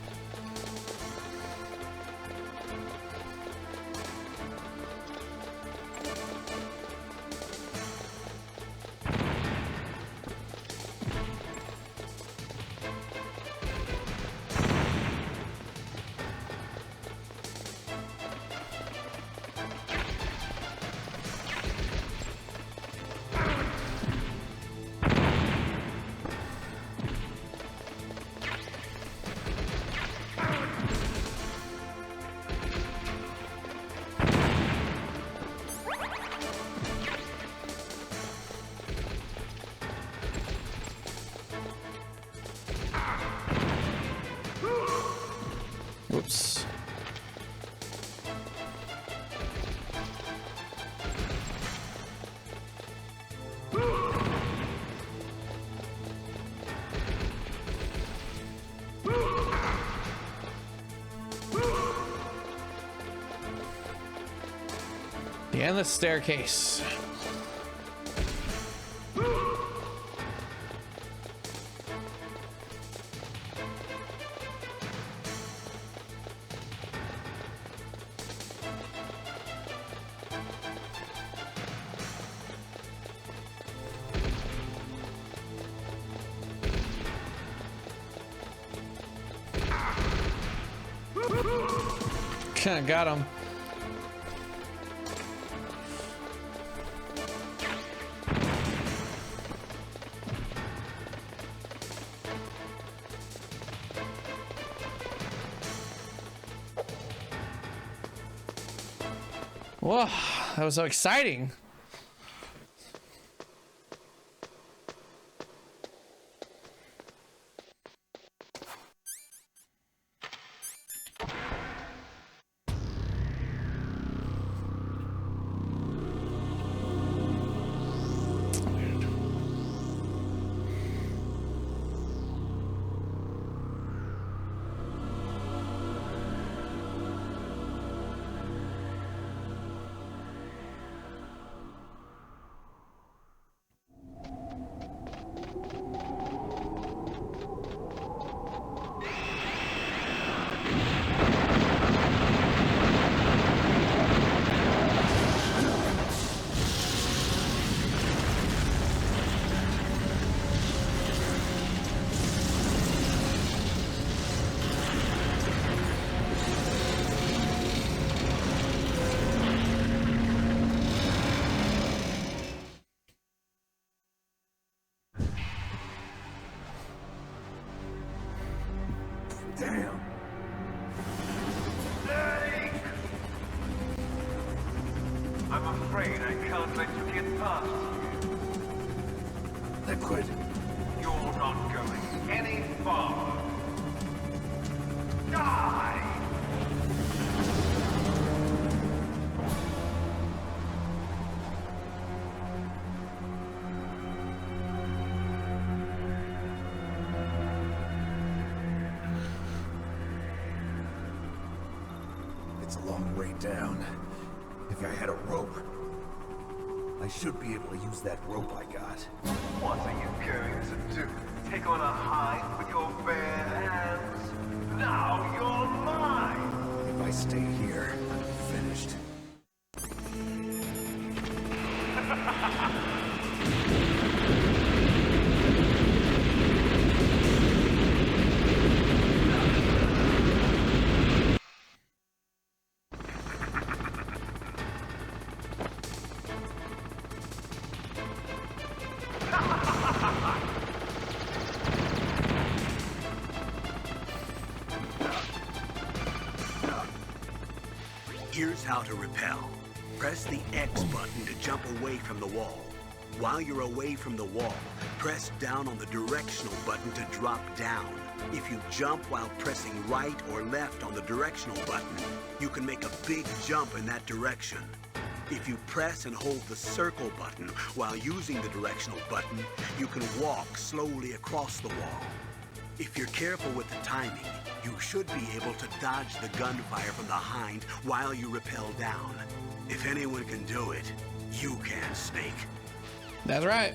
Whoops. The endless staircase. Got him. Whoa, that was so exciting. Damn. I'm afraid I can't let you get past here. Liquid. You're not going any farther. Die! It's a long way down. If I had a rope. I should be able to use that rope I got. What are you going to do? Take on a hind with your bare hands? Now you're mine! If I stay here, I'm finished. Here's how to repel. Press the X button to jump away from the wall. While you're away from the wall, press down on the directional button to drop down. If you jump while pressing right or left on the directional button, you can make a big jump in that direction. If you press and hold the circle button while using the directional button, you can walk slowly across the wall. If you're careful with the timing, you should be able to dodge the gunfire from the hind while you rappel down. If anyone can do it, you can, Snake. That's right.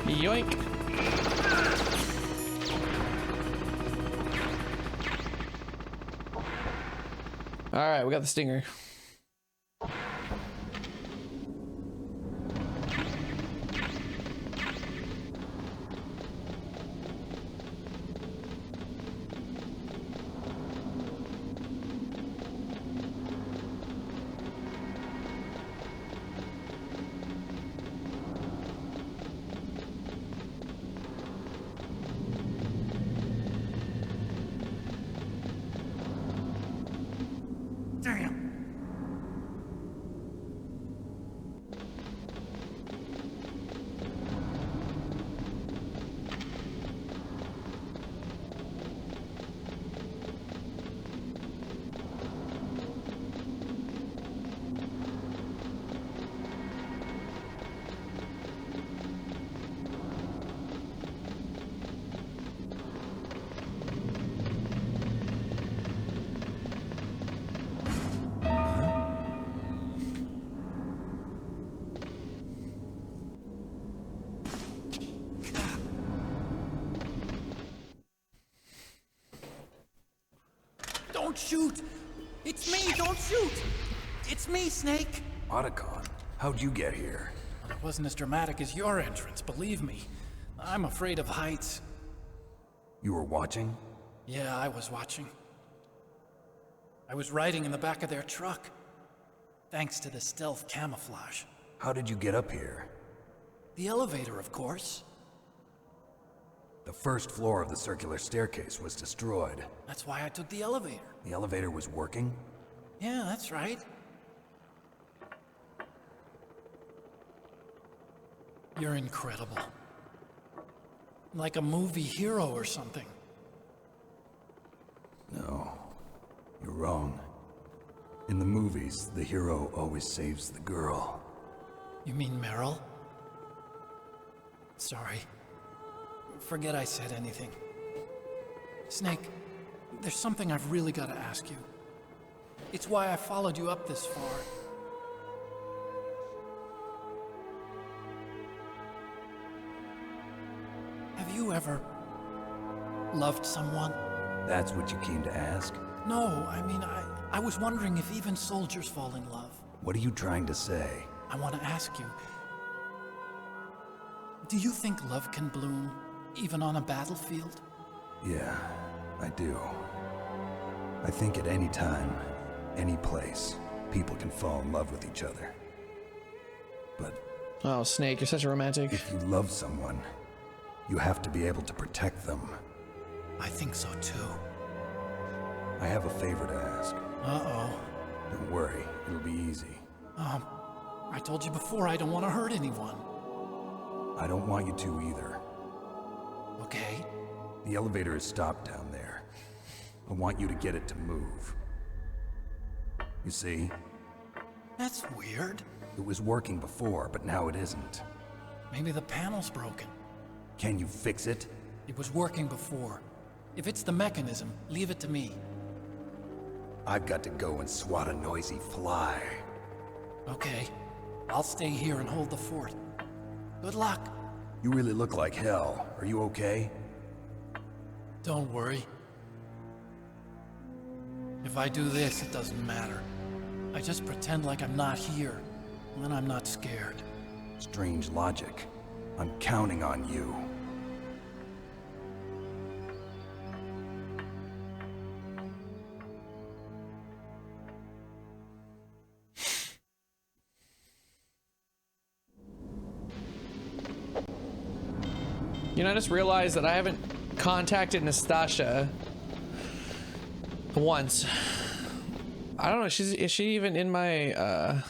Yoink. All right, we got the stinger. Don't shoot! It's me! Don't shoot! It's me, Snake! Otacon, how'd you get here? Well, it wasn't as dramatic as your entrance, believe me. I'm afraid of heights. You were watching? Yeah, I was watching. I was riding in the back of their truck, thanks to the stealth camouflage. How did you get up here? The elevator, of course. The first floor of the circular staircase was destroyed. That's why I took the elevator. The elevator was working? Yeah, that's right. You're incredible. Like a movie hero or something. No, you're wrong. In the movies, the hero always saves the girl. You mean Meryl? Sorry. Forget I said anything. Snake, there's something I've really got to ask you. It's why I followed you up this far. Have you ever loved someone? That's what you came to ask? No, I mean, I was wondering if even soldiers fall in love. What are you trying to say? I want to ask you, do you think love can bloom even on a battlefield? Yeah, I do. I think at any time, any place, people can fall in love with each other. But... Oh, Snake, you're such a romantic. If you love someone, you have to be able to protect them. I think so too. I have a favor to ask. Uh-oh. Don't worry, it'll be easy. I told you before I don't want to hurt anyone. I don't want you to either. Okay. The elevator is stopped down there. I want you to get it to move. You see? That's weird. It was working before, but now it isn't. Maybe the panel's broken. Can you fix it? It was working before. If it's the mechanism, leave it to me. I've got to go and swat a noisy fly. Okay. I'll stay here and hold the fort. Good luck. You really look like hell. Are you okay? Don't worry. If I do this, it doesn't matter. I just pretend like I'm not here, and then I'm not scared. Strange logic. I'm counting on you. You know, I just realized that I haven't contacted Nastasha once. I don't know, is she even in my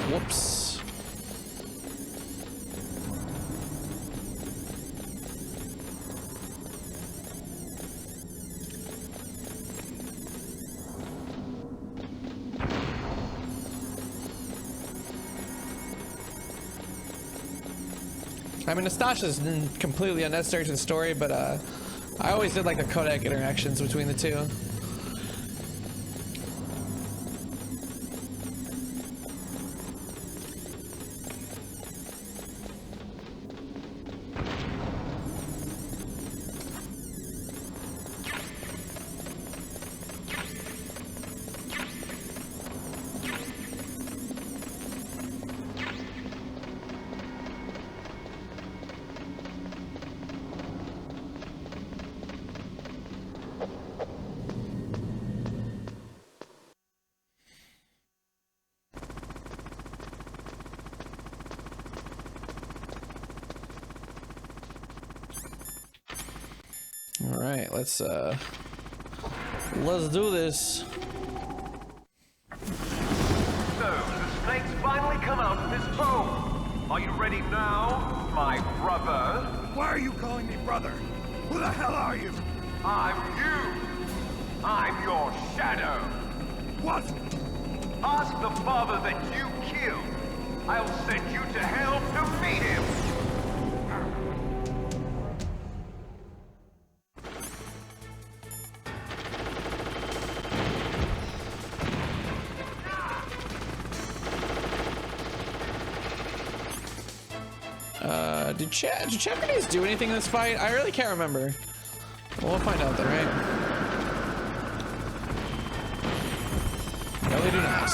Whoops. I mean, Nastasha's completely unnecessary to the story, but I always did like the codec interactions between the two. All right, let's do this. So, the snake's finally come out of his home. Are you ready now, my brother? Why are you calling me brother? Who the hell are you? I'm you. I'm your shadow. What? Ask the father that you killed. I'll send you to hell to meet him. Did Japanese do anything in this fight? I really can't remember. We'll find out then, right? No, they do not.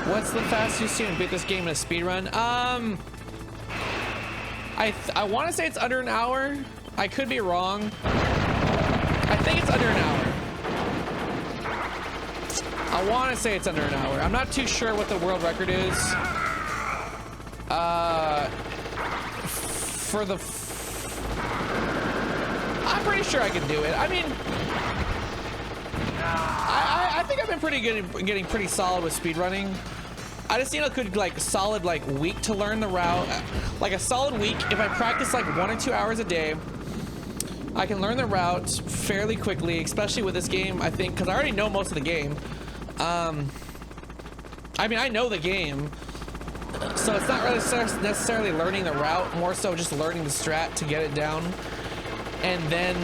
What's the fastest you've seen beat this game in a speed run? I want to say it's under an hour. I could be wrong. I think it's under an hour. I want to say it's under an hour. I'm not too sure what the world record is. I'm pretty sure I can do it. I mean, I think I've been pretty good at getting pretty solid with speedrunning. I just need a good, like, solid, like, week to learn the route. Like, a solid week, if I practice, like, 1 or 2 hours a day, I can learn the route fairly quickly, especially with this game, I think, because I already know most of the game. I mean, I know the game, so it's not really necessarily learning the route, more so just learning the strat to get it down. And then,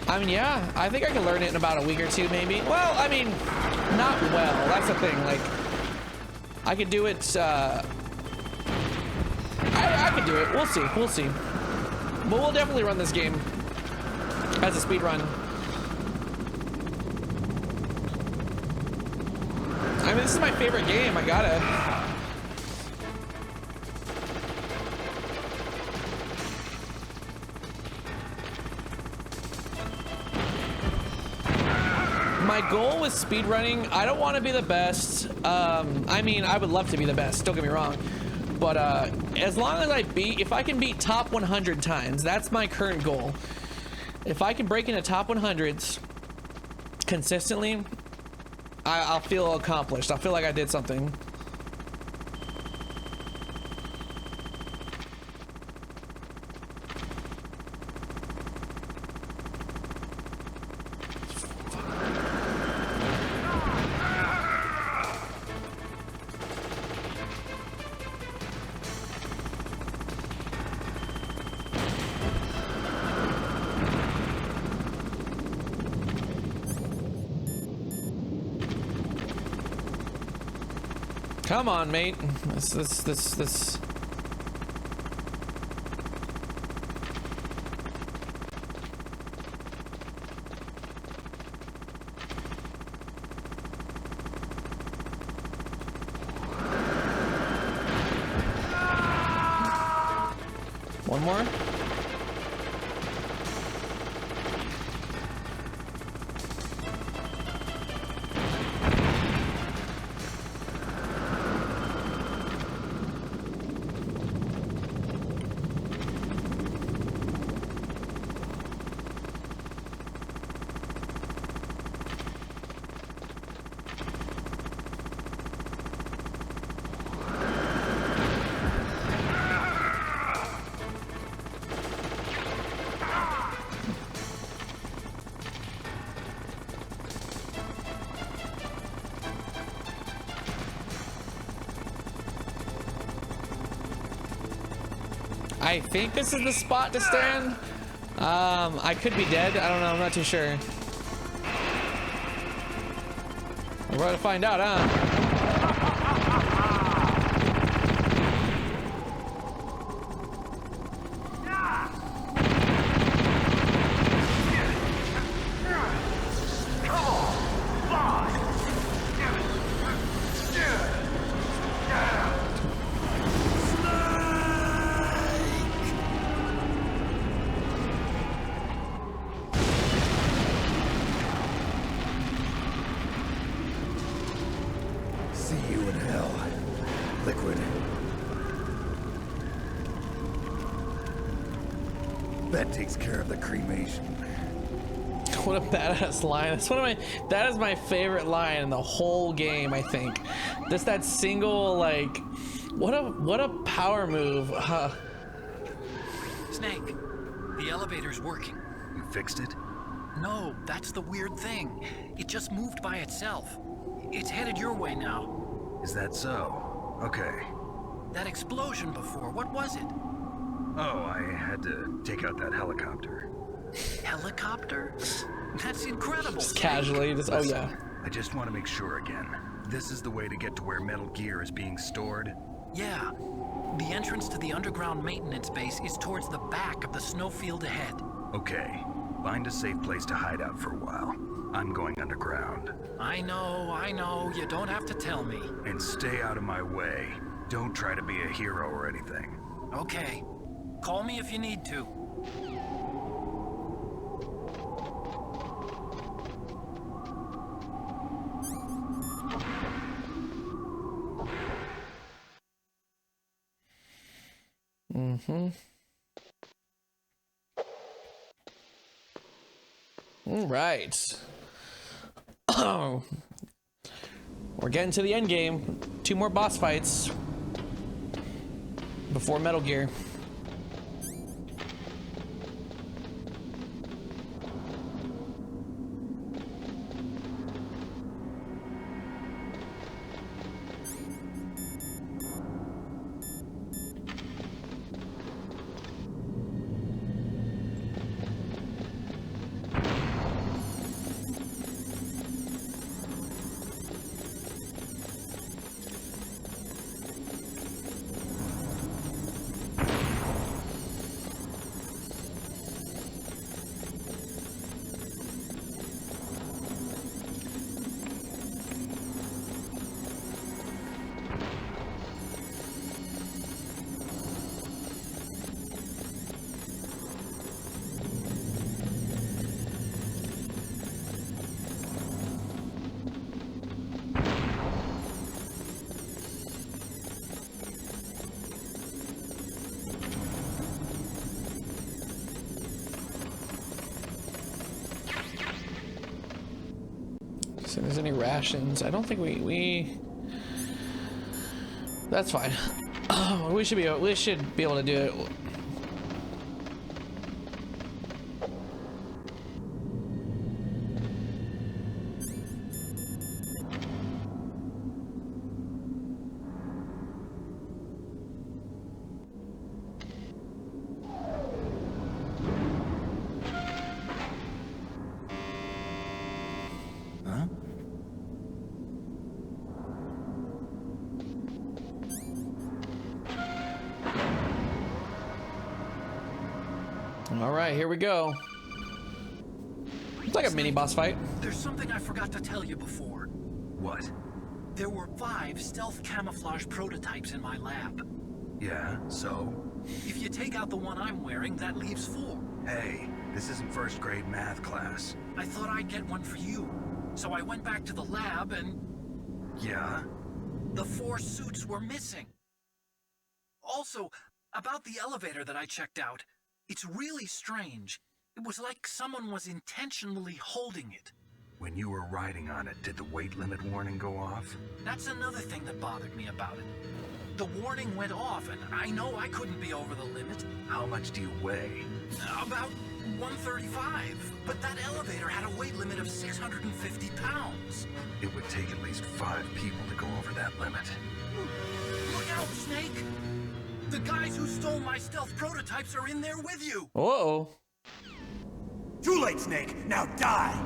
I mean, yeah, I think I can learn it in about a week or two, maybe. Well, I mean, not well. That's the thing. Like, I could do it. I could do it. We'll see. We'll see. But we'll definitely run this game as a speed run. I mean, this is my favorite game. I gotta. My goal with speedrunning, I don't want to be the best. I mean, I would love to be the best, don't get me wrong. But as long as if I can beat top 100 times, that's my current goal. If I can break into top 100s consistently, I'll feel accomplished. I'll feel like I did something. Come on, mate. This. One more. I think this is the spot to stand. I could be dead. I don't know. I'm not too sure. We're about to find out, huh? See you in hell, Liquid. That takes care of the cremation. What a badass line. That's one of my, that is my favorite line in the whole game, I think. Just that single, like, what a power move. Snake, the elevator's working. You fixed it? No, that's the weird thing. It just moved by itself. It's headed your way now. Is that so? Okay. That explosion before, what was it? Oh, I had to take out that helicopter. Helicopter? That's incredible. Just casually, just, oh yeah. I just want to make sure again. This is the way to get to where Metal Gear is being stored? Yeah. The entrance to the underground maintenance base is towards the back of the snowfield ahead. Okay. Find a safe place to hide out for a while. I'm going underground. I know. You don't have to tell me. And stay out of my way. Don't try to be a hero or anything. Okay. Call me if you need to. All right. We're getting to the end game. 2 more boss fights before Metal Gear. See if there's any rations. I don't think we that's fine. Oh, we should be able to do it. All right, here we go. It's like a mini boss fight. There's something I forgot to tell you before. What? There were 5 stealth camouflage prototypes in my lab. Yeah, so? If you take out the one I'm wearing, that leaves 4. Hey, this isn't first grade math class. I thought I'd get one for you. So I went back to the lab and... Yeah? The 4 suits were missing. Also, about the elevator that I checked out, it's really strange. It was like someone was intentionally holding it. When you were riding on it, did the weight limit warning go off? That's another thing that bothered me about it. The warning went off, and I know I couldn't be over the limit. How much do you weigh? About 135. But that elevator had a weight limit of 650 pounds. It would take at least 5 people to go over that limit. Look out, Snake! The guys who stole my stealth prototypes are in there with you! Uh-oh. Too late, Snake! Now die!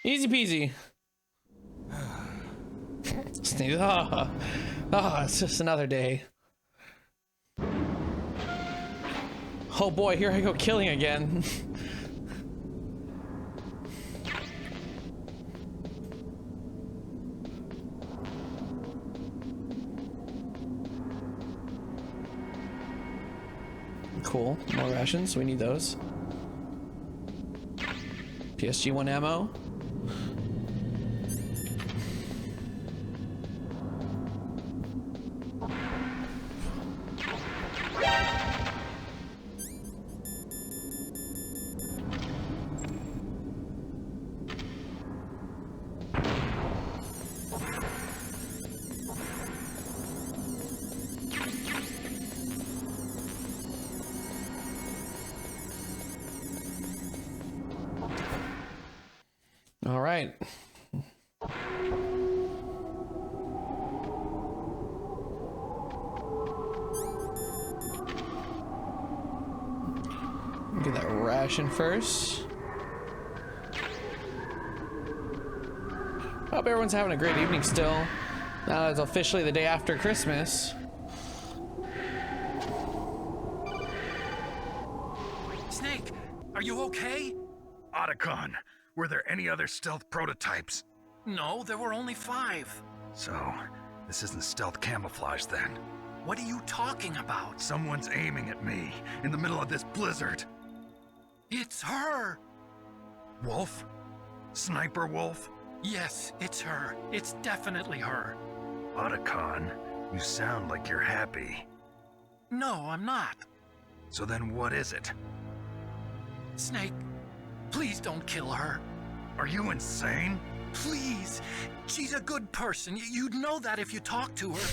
Easy peasy. Sneeze. It's just another day. Oh boy, here I go killing again. Cool. More rations. We need those. PSG-1 ammo. All right. Get that ration first. Hope everyone's having a great evening still. Now it's officially the day after Christmas. Snake, are you okay? Otacon, were there any other stealth prototypes? No, there were only 5. So, this isn't stealth camouflage then? What are you talking about? Someone's aiming at me in the middle of this blizzard. It's her! Wolf? Sniper Wolf? Yes, it's her. It's definitely her. Otacon, you sound like you're happy. No, I'm not. So then what is it? Snake, please don't kill her. Are you insane? Please. She's a good person. You'd know that if you talked to her.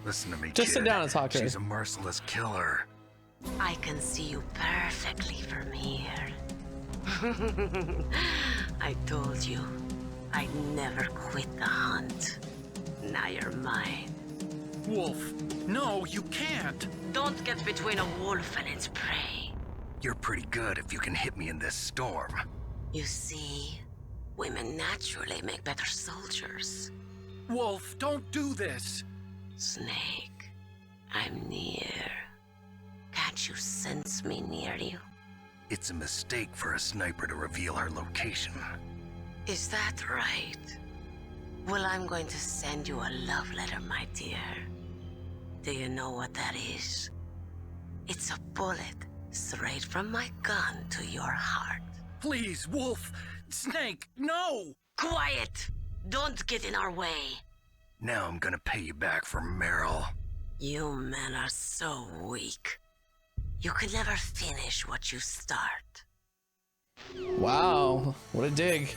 Listen to me, Just kid. sit down and talk to her. She's a merciless killer. I can see you perfectly from here. I told you, I'd never quit the hunt. Now you're mine. Wolf, no, you can't. Don't get between a wolf and its prey. You're pretty good if you can hit me in this storm. You see, women naturally make better soldiers. Wolf, don't do this. Snake, I'm near. Can't you sense me near you? It's a mistake for a sniper to reveal her location. Is that right? Well, I'm going to send you a love letter, my dear. Do you know what that is? It's a bullet straight from my gun to your heart. Please, Wolf. Snake, no! Quiet! Don't get in our way. Now I'm gonna pay you back for Meryl. You men are so weak. You could never finish what you start. Wow, what a dig.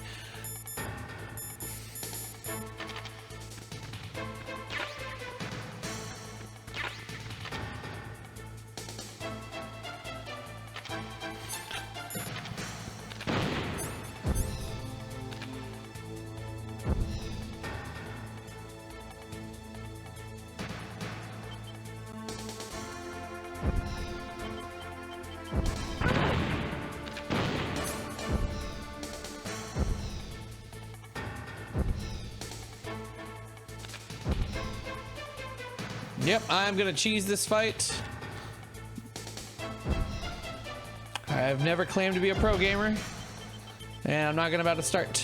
Yep, I'm gonna cheese this fight. I've never claimed to be a pro gamer, and I'm not gonna about to start.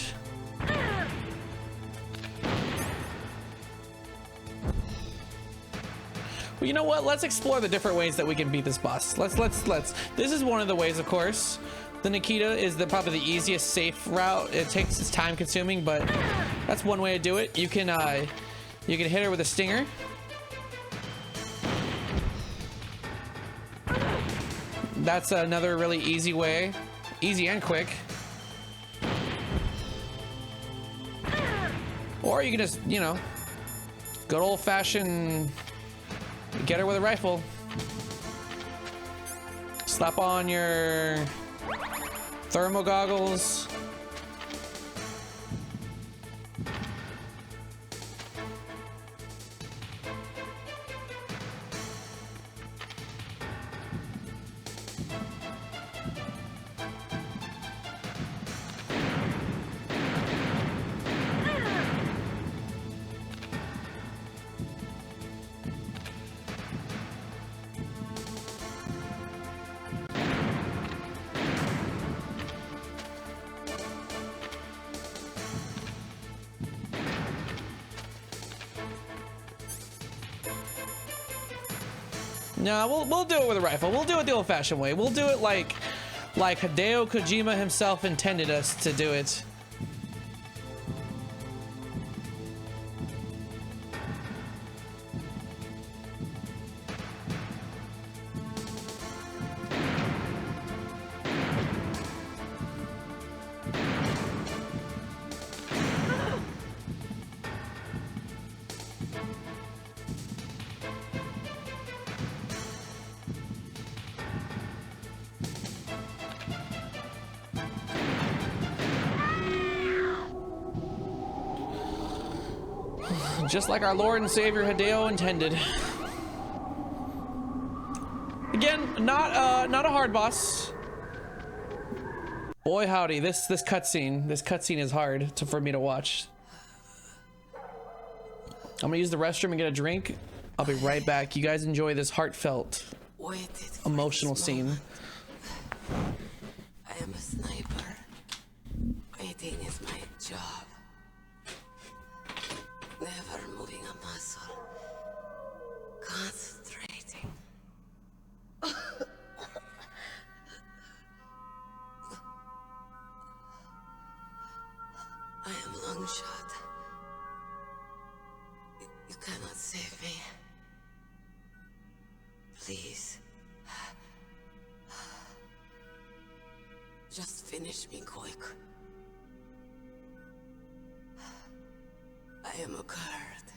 Well, you know what? Let's explore the different ways that we can beat this boss. Let's. This is one of the ways, of course. The Nikita is probably the easiest, safe route. It takes its time consuming, but that's one way to do it. You can hit her with a stinger. That's another really easy way. Easy and quick. Or you can just, you know, good old-fashioned get her with a rifle. Slap on your thermal goggles. No, we'll do it with a rifle. We'll do it the old-fashioned way. We'll do it like Hideo Kojima himself intended us to do it. Just like our Lord and Savior Hideo intended. Again, not a hard boss. Boy howdy, this cutscene is hard for me to watch. I'm gonna use the restroom and get a drink. I'll be right back. You guys enjoy this heartfelt, emotional scene. I am a sniper. Waiting is my job. Never moving a muscle. Concentrating. I am Longshot. You cannot save me. Please. Just finish me quick. I am a Kurd.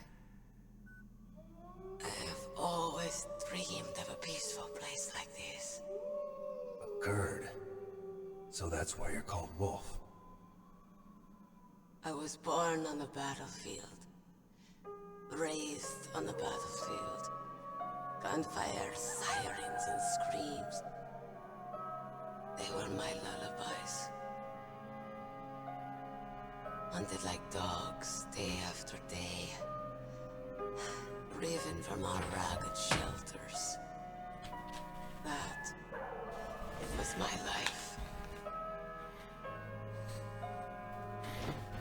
I have always dreamed of a peaceful place like this. A Kurd? So that's why you're called Wolf. I was born on the battlefield. Raised on the battlefield. Gunfire, sirens, and screams. They were my lullabies. Hunted like dogs, day after day. Driven from our ragged shelters. That was my life.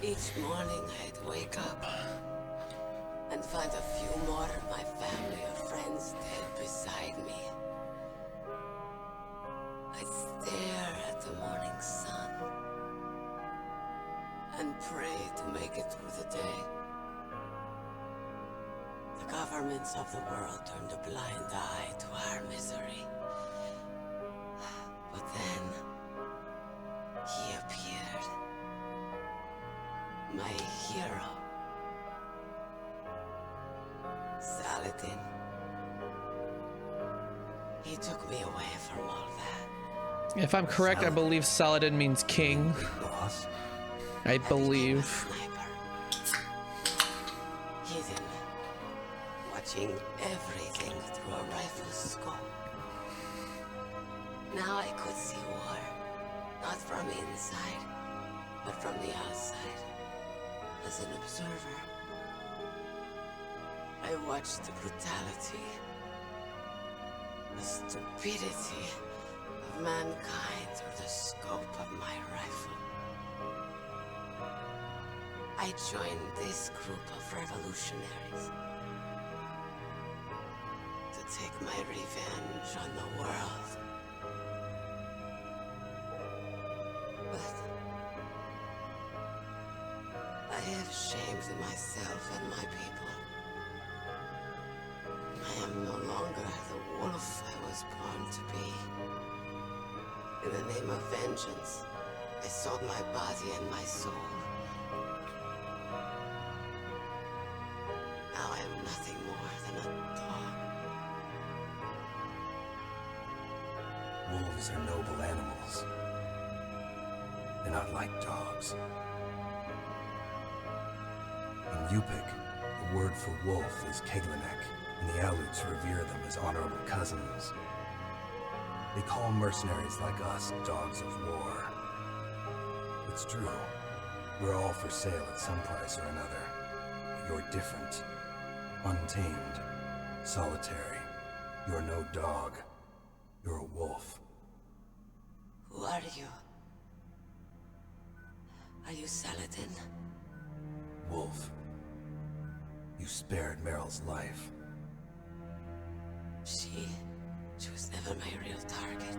Each morning I'd wake up and find a few more of my family or friends dead beside me. I'd stare at the morning sun and pray to make it through the day. The governments of the world turned a blind eye to our misery. But then, he appeared. My hero. Saladin. He took me away from all that. If I'm correct, I believe Saladin means king. Boss? I believe. Hidden. Watching everything through a rifle's scope. Now I could see war. Not from inside, but from the outside. As an observer. I watched the brutality, the stupidity of mankind through the scope of my rifle. I joined this group of revolutionaries to take my revenge on the world. But I have shamed myself and my people. I am no longer the wolf I was born to be. In the name of vengeance, I sold my body and my soul. nothing more than a dog. Wolves are noble animals. They're not like dogs. In Yupik, the word for wolf is Keglenek, and the Aleuts revere them as honorable cousins. They call mercenaries like us dogs of war. It's true. We're all for sale at some price or another. But you're different. Untamed. Solitary. You're no dog. You're a wolf. Who are you? Are you Saladin? Wolf. You spared Meryl's life. She was never my real target.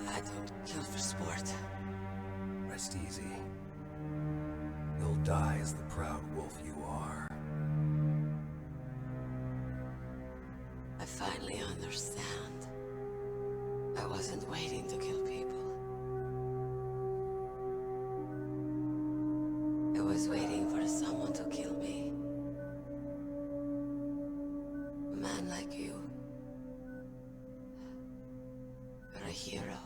I don't kill for sport. Rest easy. You'll die as the proud wolf you are. I finally understand. I wasn't waiting to kill people. I was waiting for someone to kill me. A man like you. You're a hero.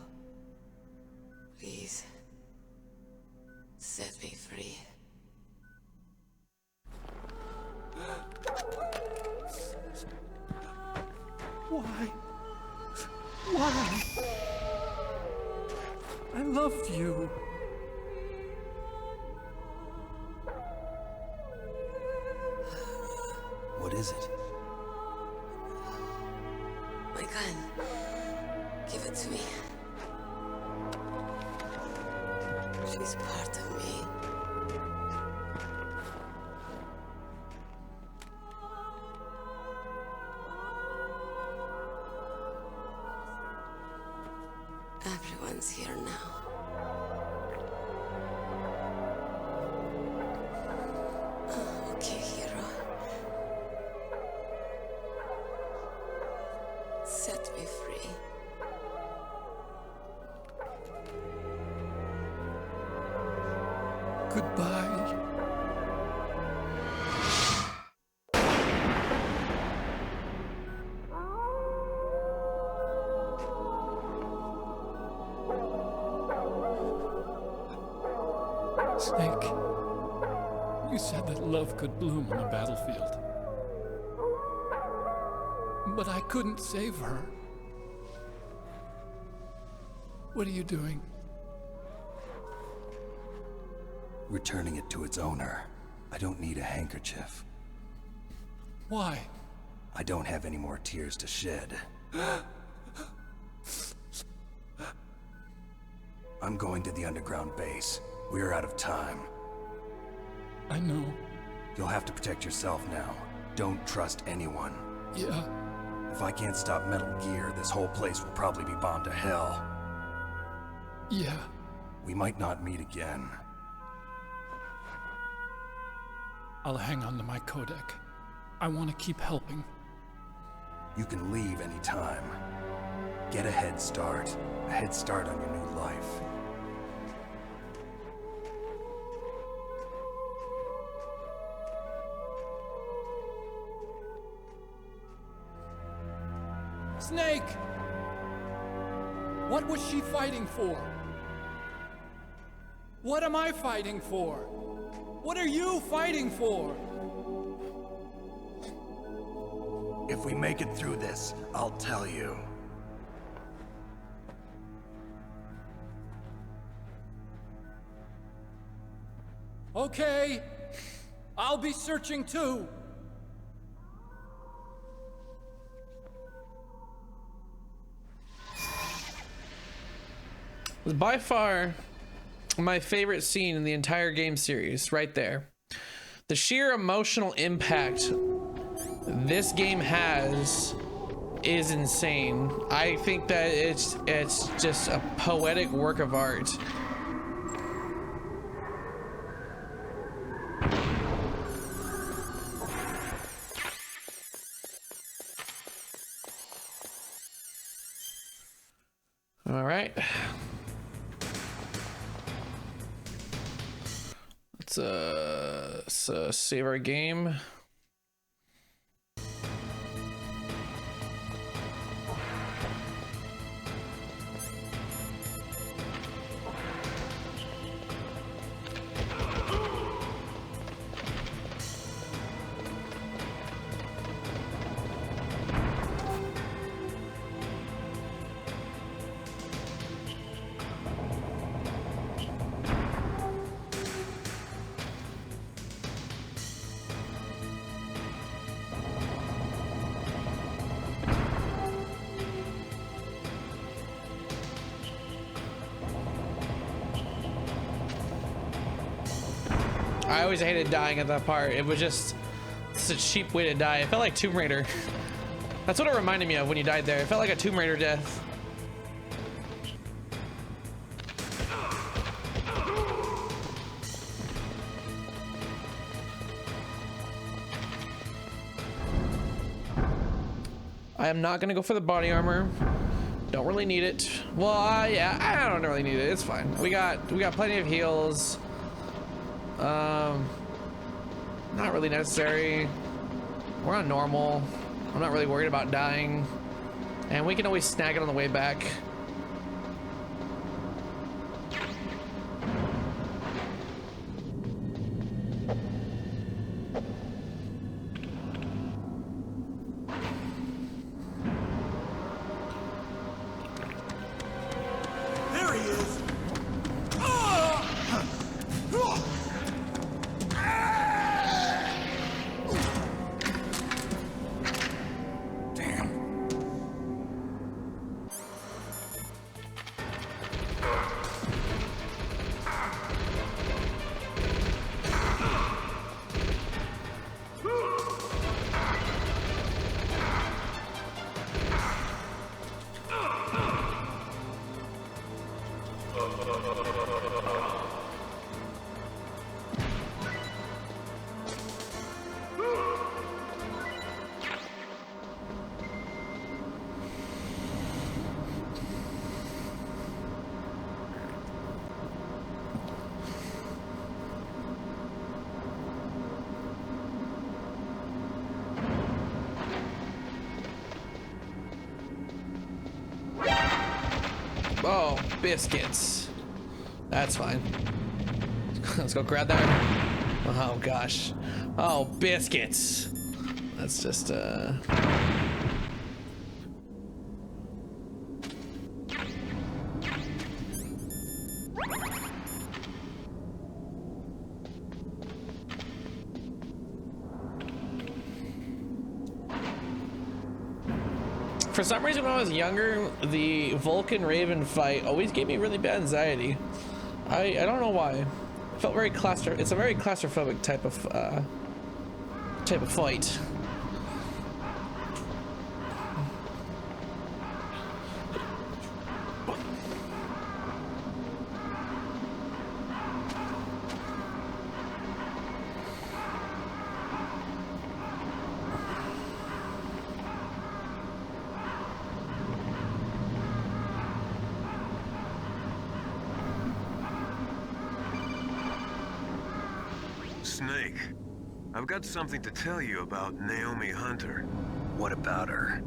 Please, set me free. Why? Why? I loved you. What is it? My gun. Give it to me. She's part of me. Everyone's here now. Okay, hero. Set me free. Goodbye. Snake, you said that love could bloom on the battlefield. But I couldn't save her. What are you doing? Returning it to its owner. I don't need a handkerchief. Why? I don't have any more tears to shed. I'm going to the underground base. We're out of time. I know. You'll have to protect yourself now. Don't trust anyone. Yeah. If I can't stop Metal Gear, this whole place will probably be bombed to hell. Yeah. We might not meet again. I'll hang on to my codec. I want to keep helping. You can leave anytime. Get a head start. A head start on your new life. Snake! What was she fighting for? What am I fighting for? What are you fighting for? If we make it through this, I'll tell you. Okay. I'll be searching too. By far my favorite scene in the entire game series, right there. The sheer emotional impact this game has is insane. I think that it's just a poetic work of art. All right. Let's save our game. I always hated dying at that part. It was just such a cheap way to die. It felt like Tomb Raider. That's what it reminded me of when you died there. It felt like a Tomb Raider death. I am not gonna go for the body armor. Don't really need it. Well, yeah, I don't really need it. It's fine. We got plenty of heals. Not really necessary. We're on normal. I'm not really worried about dying, and we can always snag it on the way back. Oh, biscuits. That's fine. Let's go grab that. Oh gosh. Oh, biscuits. That's just For some reason, when I was younger, the Vulcan Raven fight always gave me really bad anxiety. I don't know why. It felt very it's a very claustrophobic type of fight. Snake, I've got something to tell you about Naomi Hunter. What about her?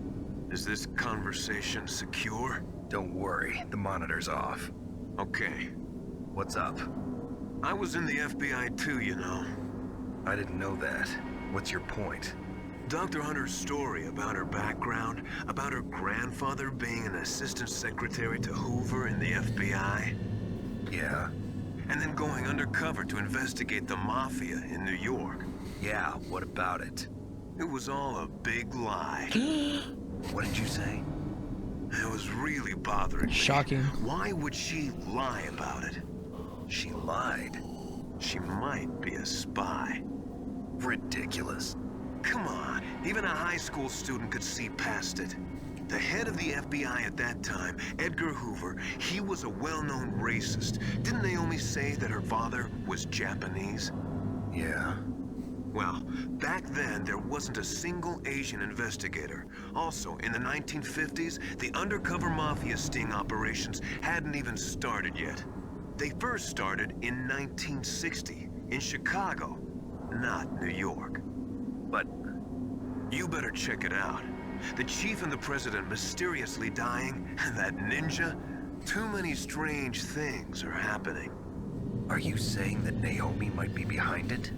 Is this conversation secure? Don't worry, the monitor's off. Okay. What's up? I was in the FBI too, you know. I didn't know that. What's your point? Dr. Hunter's story about her background, about her grandfather being an assistant secretary to Hoover in the FBI. Yeah. And then going undercover to investigate the Mafia in New York. Yeah, what about it? It was all a big lie. What did you say? It was really bothering me. Shocking. Why would she lie about it? She lied. She might be a spy. Ridiculous. Come on, even a high school student could see past it. The head of the FBI at that time, Edgar Hoover, he was a well-known racist. Didn't Naomi say that her father was Japanese? Yeah. Well, back then, there wasn't a single Asian investigator. Also, in the 1950s, the undercover Mafia sting operations hadn't even started yet. They first started in 1960, in Chicago, not New York. But you better check it out. The chief and the president mysteriously dying, and that ninja? Too many strange things are happening. Are you saying that Naomi might be behind it?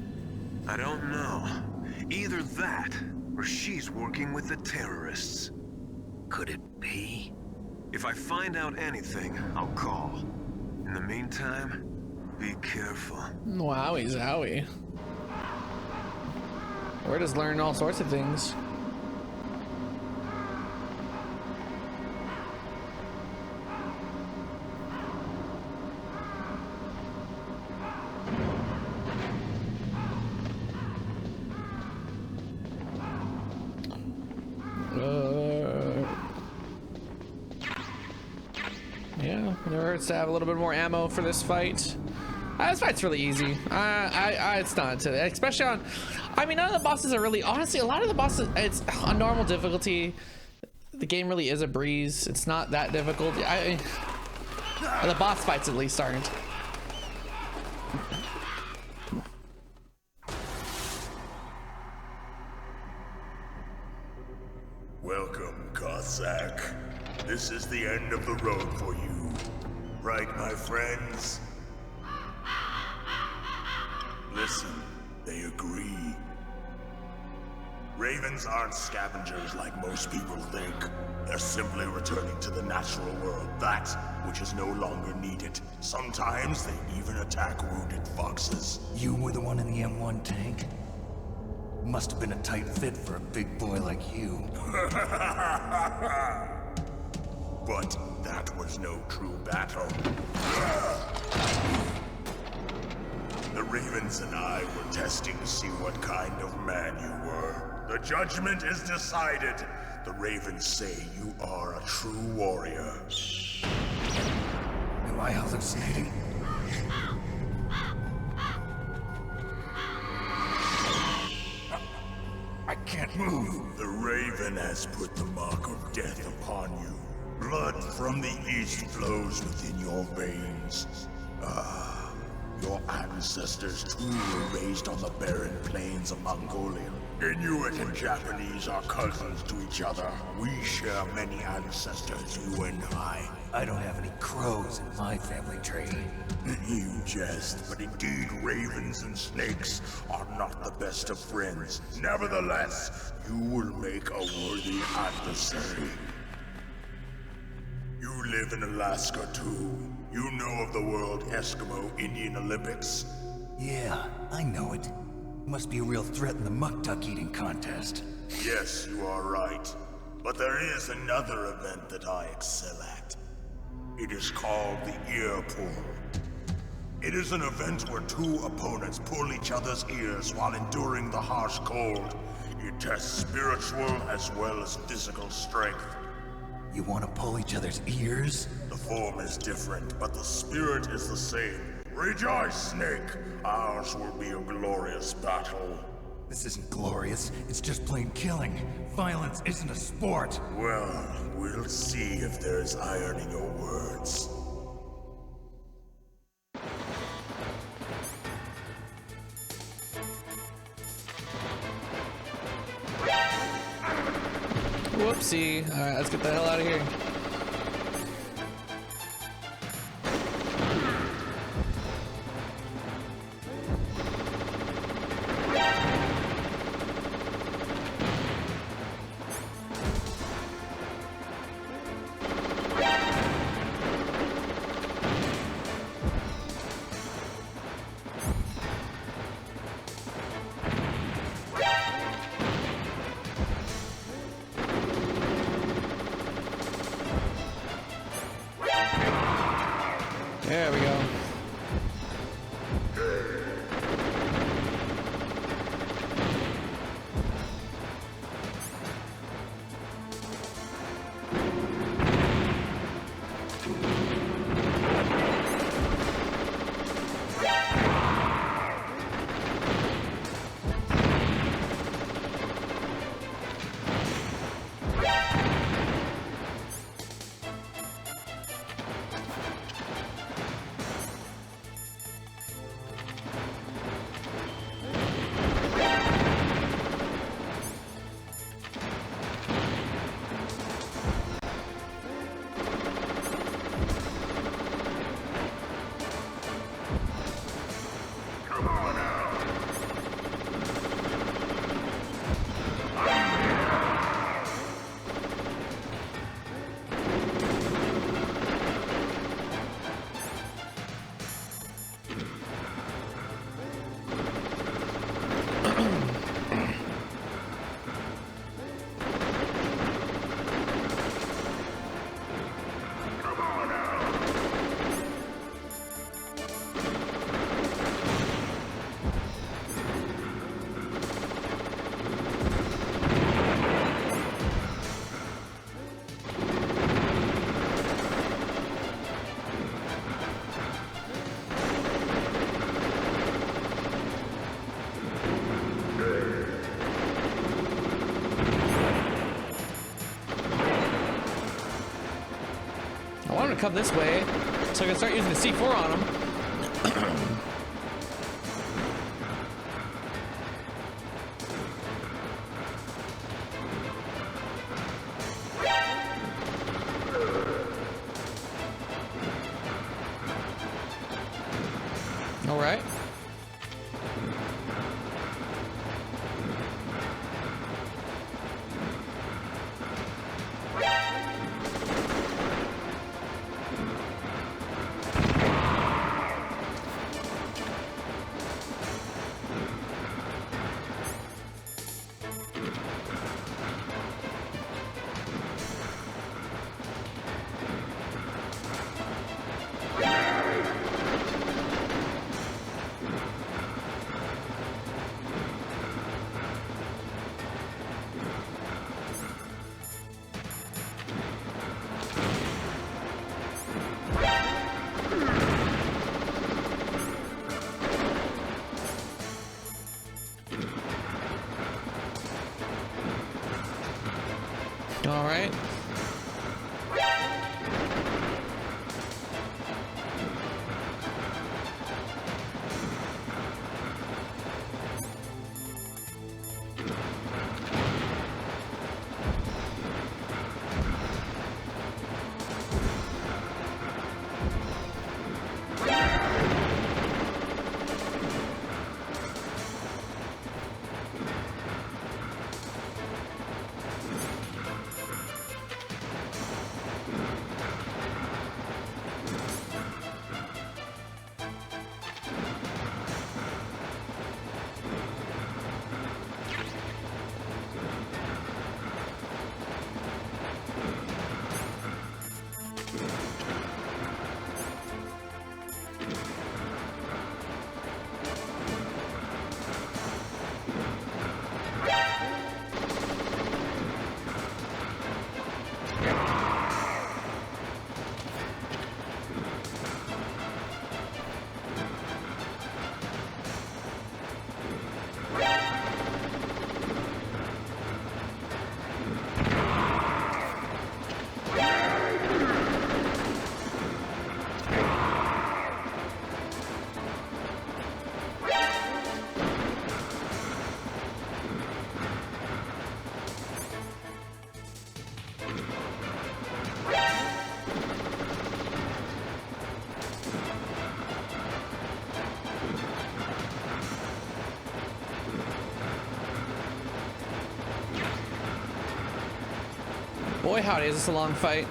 I don't know. Either that, or she's working with the terrorists. Could it be? If I find out anything, I'll call. In the meantime, be careful. Wowie zowie. We're just learning all sorts of things. hurts to have a little bit more ammo for this fight. This fight's really easy. It's not today, especially on. I mean, none of the bosses are really. Honestly, a lot of the bosses, it's on normal difficulty. The game really is a breeze. It's not that difficult. The boss fights at least aren't. Welcome, Cossack. This is the end of the road for you. Right, my friends? Listen, they agree. Ravens aren't scavengers like most people think. They're simply returning to the natural world, that which is no longer needed. Sometimes they even attack wounded foxes. You were the one in the M1 tank? Must have been a tight fit for a big boy like you. But that was no true battle. The Ravens and I were testing to see what kind of man you were. The judgment is decided. The Ravens say you are a true warrior. Am I hallucinating? I can't move. The Raven has put the mark of death upon you. Blood from the east flows within your veins. Your ancestors too were raised on the barren plains of Mongolia. Inuit and Japanese are cousins to each other. We share many ancestors, you and I. I don't have any crows in my family tree. You jest, but indeed ravens and snakes are not the best of friends. Nevertheless, you will make a worthy adversary. You live in Alaska too. You know of the World Eskimo Indian Olympics? Yeah, I know it. Must be a real threat in the muck-duck eating contest. Yes, you are right. But there is another event that I excel at. It is called the ear pull. It is an event where two opponents pull each other's ears while enduring the harsh cold. It tests spiritual as well as physical strength. You want to pull each other's ears? The form is different, but the spirit is the same. Rejoice, Snake! Ours will be a glorious battle. This isn't glorious, it's just plain killing. Violence isn't a sport. Well, we'll see if there's iron in your words. Whoopsie. Alright, let's get the hell out of here. come this way, so I can start using the C4 on them. All right. All right. Boy, howdy, is this a long fight.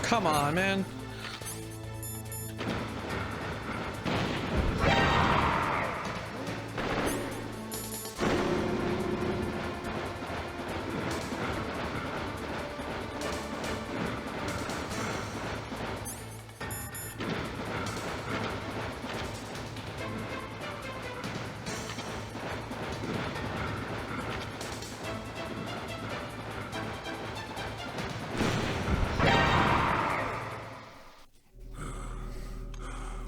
Come on, man.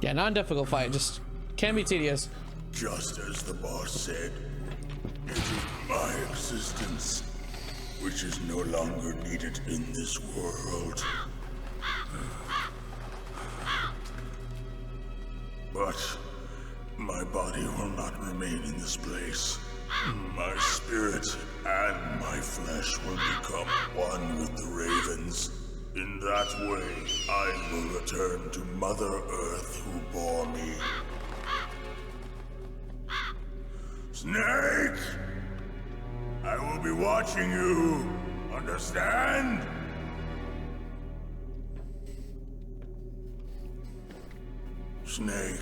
Yeah, non-difficult fight, just can be tedious. Just as the boss said, it is my existence which is no longer needed in this world. But my body will not remain in this place. My spirit and my flesh will become one with the ravens. In that way, I will return to Mother Earth who bore me. Snake! I will be watching you. Understand? Snake,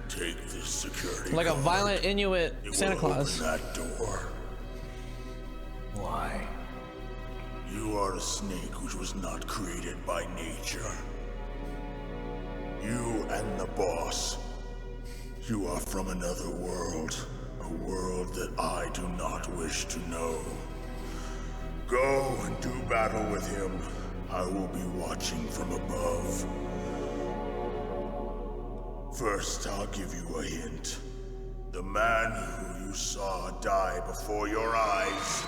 take this security Like a card. violent Inuit It Santa will Claus. Open that door. Why? You are a snake which was not created by nature. You and the boss. You are from another world. A world that I do not wish to know. Go and do battle with him. I will be watching from above. First, I'll give you a hint. The man who you saw die before your eyes.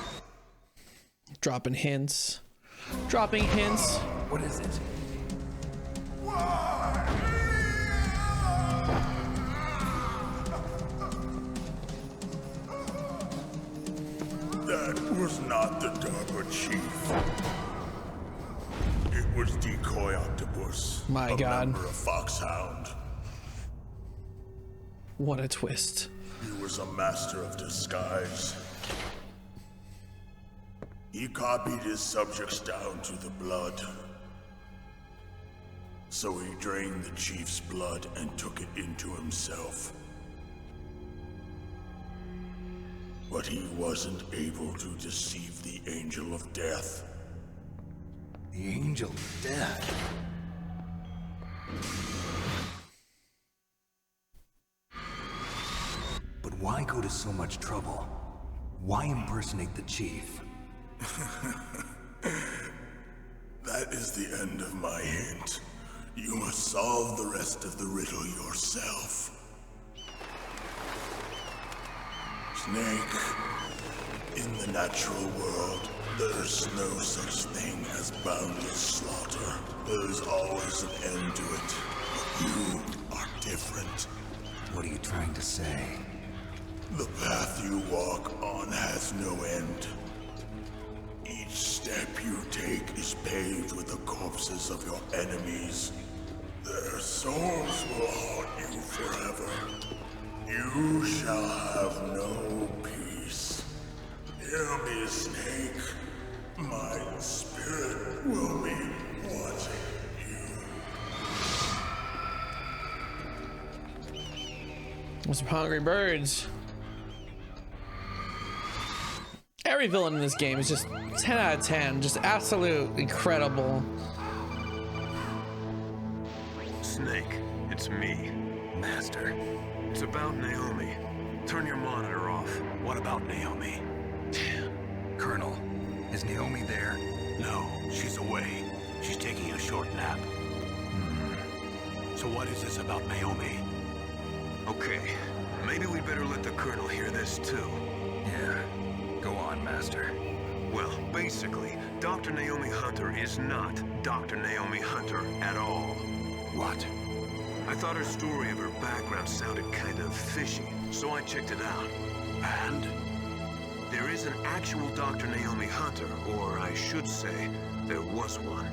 Dropping hints. Dropping hints. What is it? That was not the DARPA chief. It was Decoy Octopus. My God. Member of Foxhound. What a twist. He was a master of disguise. He copied his subjects down to the blood. So he drained the chief's blood and took it into himself. But he wasn't able to deceive the Angel of Death. The Angel of Death? But why go to so much trouble? Why impersonate the chief? That is the end of my hint. You must solve the rest of the riddle yourself. Snake, in the natural world, there's no such thing as boundless slaughter. There's always an end to it. But you are different. What are you trying to say? The path you walk on has no end. Each step you take is paved with the corpses of your enemies. Their souls will haunt you forever. You shall have no peace. Hear me, Snake. My spirit will be watching you. Some hungry birds. Every villain in this game is just 10 out of 10. Just absolute incredible. Snake, it's me. Master. It's about Naomi. Turn your monitor off. What about Naomi? Colonel, is Naomi there? No, she's away. She's taking a short nap. So what is this about Naomi? Okay, maybe we'd better let the Colonel hear this too. Yeah, go on, Master. Well, basically, Dr. Naomi Hunter is not Dr. Naomi Hunter at all. What? I thought her story of her background sounded kind of fishy, so I checked it out. And? There is an actual Dr. Naomi Hunter, or I should say, there was one.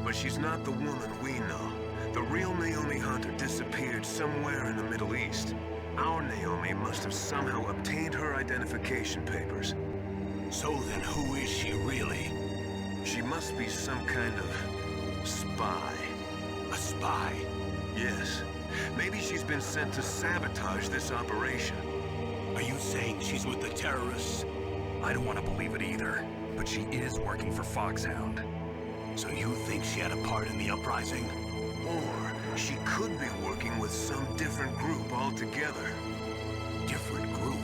But she's not the woman we know. The real Naomi Hunter disappeared somewhere in the Middle East. Our Naomi must have somehow obtained her identification papers. So then who is she really? She must be some kind of spy. A spy? Yes. Maybe she's been sent to sabotage this operation. Are you saying she's with the terrorists? I don't want to believe it either, but she is working for Foxhound. So you think she had a part in the uprising? Or she could be working with some different group altogether. Different group?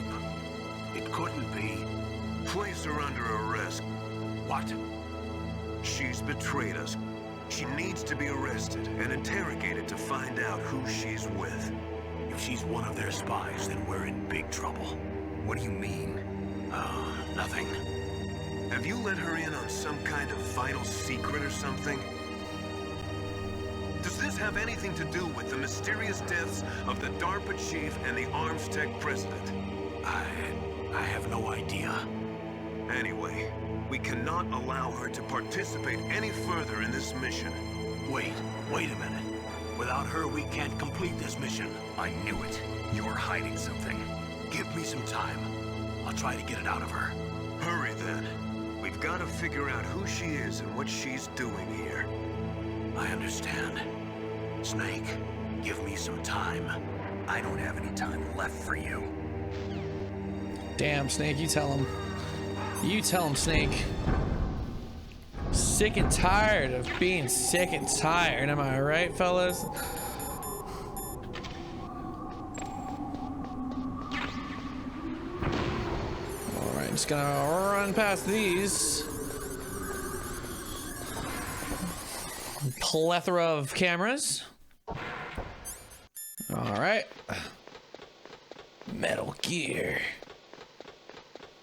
It couldn't be. Place her under arrest. What? She's betrayed us. She needs to be arrested and interrogated to find out who she's with. If she's one of their spies, then we're in big trouble. What do you mean? Nothing. Have you let her in on some kind of vital secret or something? Does this have anything to do with the mysterious deaths of the DARPA chief and the Armstech president? I have no idea. Anyway, we cannot allow her to participate any further in this mission. Wait a minute. Without her, we can't complete this mission. I knew it. You're hiding something. Give me some time. I'll try to get it out of her. Hurry then. We've got to figure out who she is and what she's doing here. I understand. Snake, give me some time. I don't have any time left for you. Damn, Snake, you tell him. You tell him, Snake. Sick and tired of being sick and tired, am I right, fellas? Alright, just gonna run past these. Plethora of cameras. Alright. Metal Gear.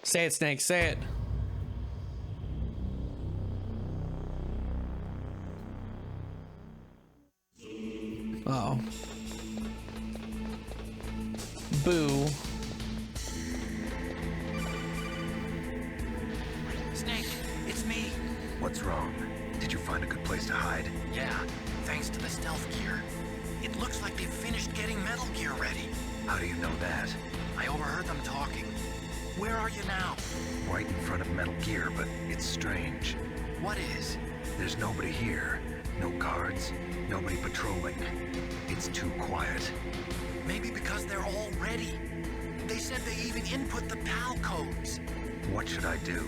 Say it, Snake, say it. Uh oh. Boo. Snake, it's me. What's wrong? Did you find a good place to hide? Yeah, thanks to the stealth gear. It looks like they've finished getting Metal Gear ready. How do you know that? I overheard them talking. Where are you now? Right in front of Metal Gear, but it's strange. What is? There's nobody here. No guards, nobody patrolling. It's too quiet. Maybe because they're all ready. They said they even input the PAL codes. What should I do?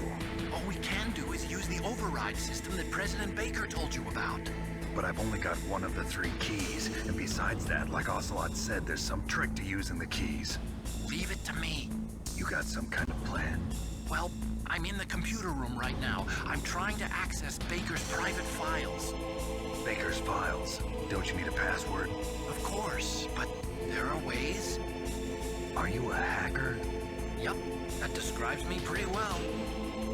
All we can do is use the override system that President Baker told you about. But I've only got one of the 3 keys, and besides that, like Ocelot said, there's some trick to using the keys. Leave it to me. You got some kind of plan? Well, I'm in the computer room right now. I'm trying to access Baker's private files. Baker's files? Don't you need a password? Of course, but there are ways. Are you a hacker? Yup, that describes me pretty well.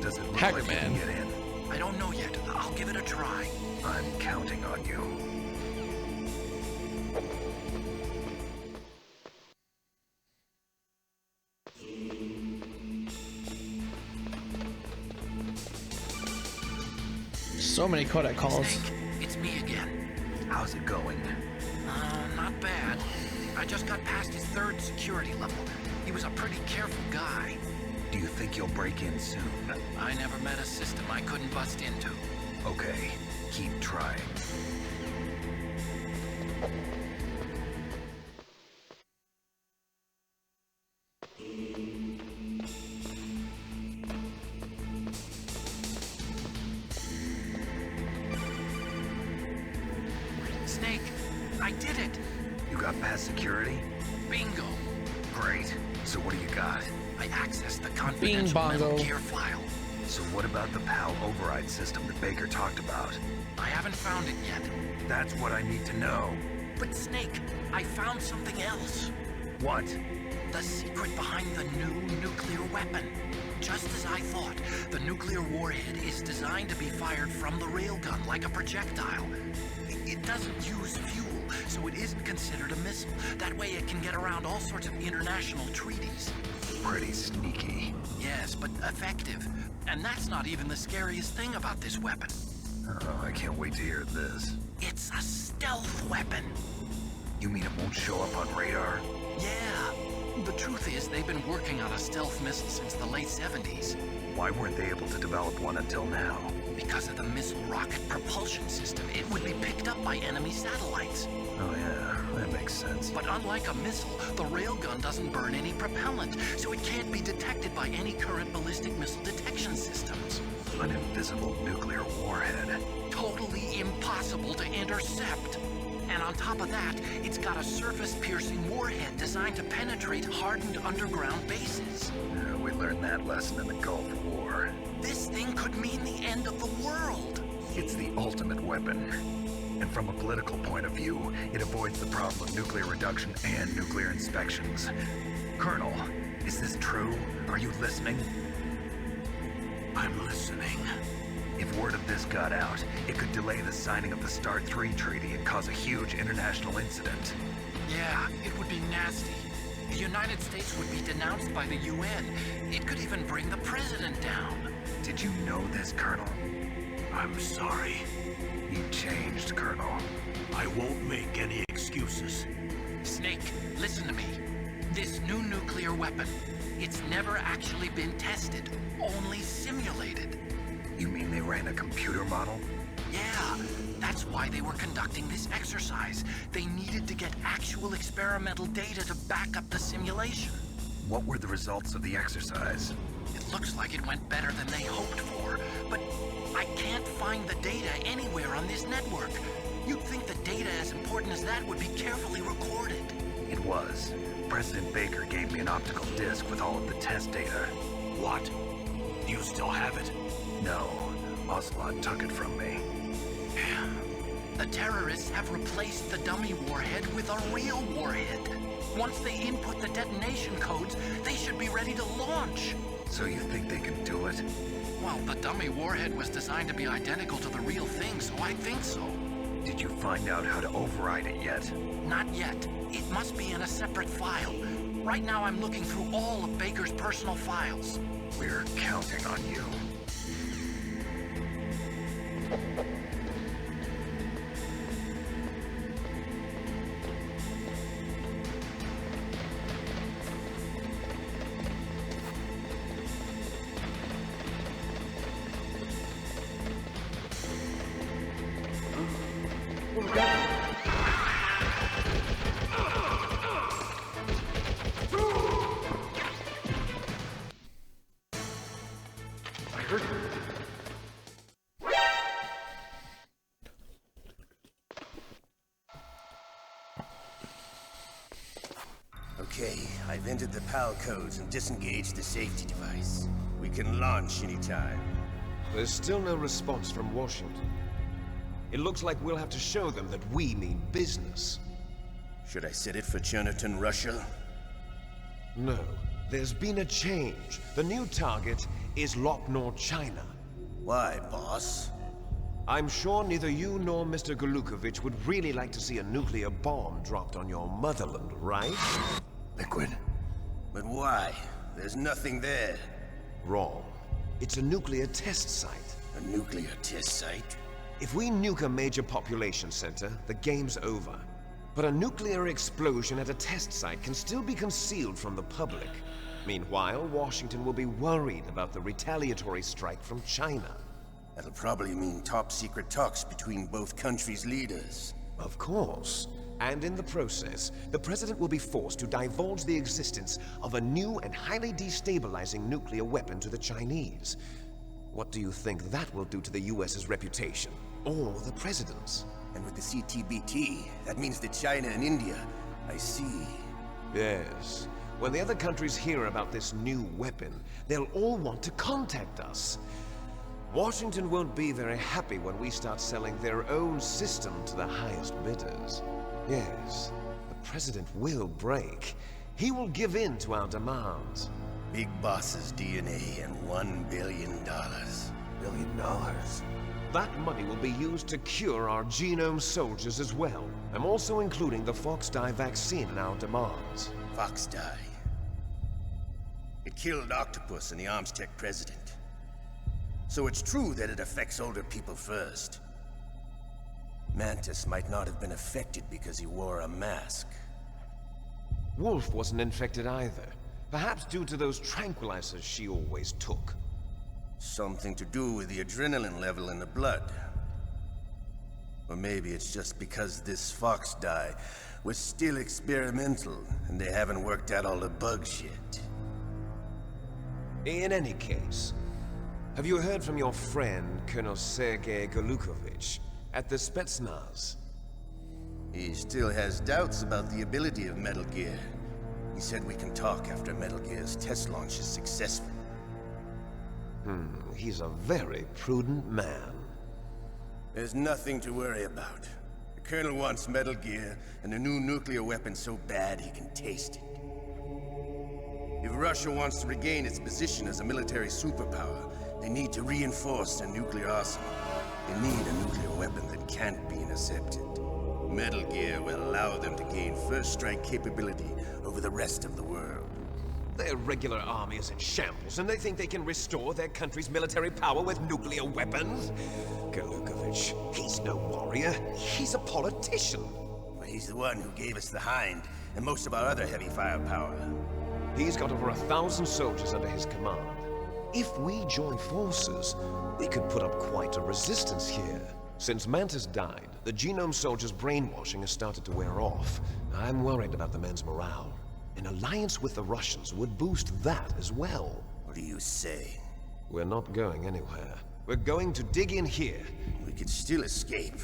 Does it look Hacker like man. you can get in? I don't know yet. I'll give it a try. I'm counting on you. So many codec calls. Snake, it's me again. How's it going? Not bad. I just got past his 3rd security level. He was a pretty careful guy. Do you think you'll break in soon? I never met a system I couldn't bust into. Okay, keep trying. Snake, I did it! You got past security? Bingo! Great. So what do you got? I accessed the confidential Metal Gear file. So what about the PAL override system that Baker talked about? I haven't found it yet. That's what I need to know. But Snake, I found something else. What? The secret behind the new nuclear weapon. Just as I thought, the nuclear warhead is designed to be fired from the railgun like a projectile. It doesn't use fuel, so it isn't considered a missile. That way it can get around all sorts of international treaties. Pretty sneaky. Yes, but effective. And that's not even the scariest thing about this weapon. Oh, I can't wait to hear this. It's a stealth weapon. You mean it won't show up on radar? Yeah. The truth is, they've been working on a stealth missile since the late 70s. Why weren't they able to develop one until now? Because of the missile rocket propulsion system, it would be picked up by enemy satellites. Oh yeah, that makes sense. But unlike a missile, the railgun doesn't burn any propellant, so it can't be detected by any current ballistic missile detection systems. An invisible nuclear warhead. Totally impossible to intercept. And on top of that, it's got a surface-piercing warhead designed to penetrate hardened underground bases. Yeah, we learned that lesson in the Gulf War. This thing could mean the end of the world. It's the ultimate weapon. And from a political point of view, it avoids the problem of nuclear reduction and nuclear inspections. Colonel, is this true? Are you listening? I'm listening. If word of this got out, it could delay the signing of the START III treaty and cause a huge international incident. Yeah, it would be nasty. The United States would be denounced by the UN. It could even bring the president down. Did you know this, Colonel? I'm sorry. You changed, Colonel. I won't make any excuses. Snake, listen to me. This new nuclear weapon, it's never actually been tested, only simulated. You mean they ran a computer model? Yeah, that's why they were conducting this exercise. They needed to get actual experimental data to back up the simulation. What were the results of the exercise? It looks like it went better than they hoped for, but I can't find the data anywhere on this network. You'd think the data as important as that would be carefully recorded. It was. President Baker gave me an optical disc with all of the test data. What? Do you still have it? No. Ocelot took it from me. The terrorists have replaced the dummy warhead with a real warhead. Once they input the detonation codes, they should be ready to launch. So you think they can do it? Well, the dummy warhead was designed to be identical to the real thing, so I think so. Did you find out how to override it yet? Not yet. It must be in a separate file. Right now I'm looking through all of Baker's personal files. We're counting on you. Okay, I've entered the PAL codes and disengaged the safety device. We can launch anytime. There's still no response from Washington. It looks like we'll have to show them that we mean business. Should I set it for Cherniton, Russia? No. There's been a change. The new target is Lopnor, China. Why, boss? I'm sure neither you nor Mr. Golukovich would really like to see a nuclear bomb dropped on your motherland, right? Liquid. But why? There's nothing there. Wrong. It's a nuclear test site. A nuclear test site? If we nuke a major population center, the game's over. But a nuclear explosion at a test site can still be concealed from the public. Meanwhile, Washington will be worried about the retaliatory strike from China. That'll probably mean top-secret talks between both countries' leaders. Of course. And in the process, the President will be forced to divulge the existence of a new and highly destabilizing nuclear weapon to the Chinese. What do you think that will do to the US's reputation? Or the President's? And with the CTBT, that means that China and India. I see. Yes. When the other countries hear about this new weapon, they'll all want to contact us. Washington won't be very happy when we start selling their own system to the highest bidders. Yes, the President will break. He will give in to our demands. Big Boss's DNA and $1 billion. $1 billion? That money will be used to cure our genome soldiers as well. I'm also including the Fox-Die vaccine in our demands. Fox-Die? It killed Octopus and the Armstech president. So it's true that it affects older people first. Mantis might not have been affected because he wore a mask. Wolf wasn't infected either. Perhaps due to those tranquilizers she always took. Something to do with the adrenaline level in the blood. Or maybe it's just because this Fox-Die was still experimental and they haven't worked out all the bugs yet. In any case, have you heard from your friend, Colonel Sergei Golukovich, at the Spetsnaz? He still has doubts about the ability of Metal Gear. He said we can talk after Metal Gear's test launch is successful. He's a very prudent man. There's nothing to worry about. The Colonel wants Metal Gear and a new nuclear weapon so bad he can taste it. If Russia wants to regain its position as a military superpower, they need to reinforce their nuclear arsenal. They need a nuclear weapon that can't be intercepted. Metal Gear will allow them to gain first strike capability over the rest of the world. Their regular army is in shambles, and they think they can restore their country's military power with nuclear weapons? Golukovich, he's no warrior. He's a politician. Well, he's the one who gave us the Hind and most of our other heavy firepower. He's got over 1,000 soldiers under his command. If we join forces, we could put up quite a resistance here. Since Mantis died, the Genome Soldiers' brainwashing has started to wear off. I'm worried about the men's morale. An alliance with the Russians would boost that as well. What do you say? We're not going anywhere. We're going to dig in here. We could still escape.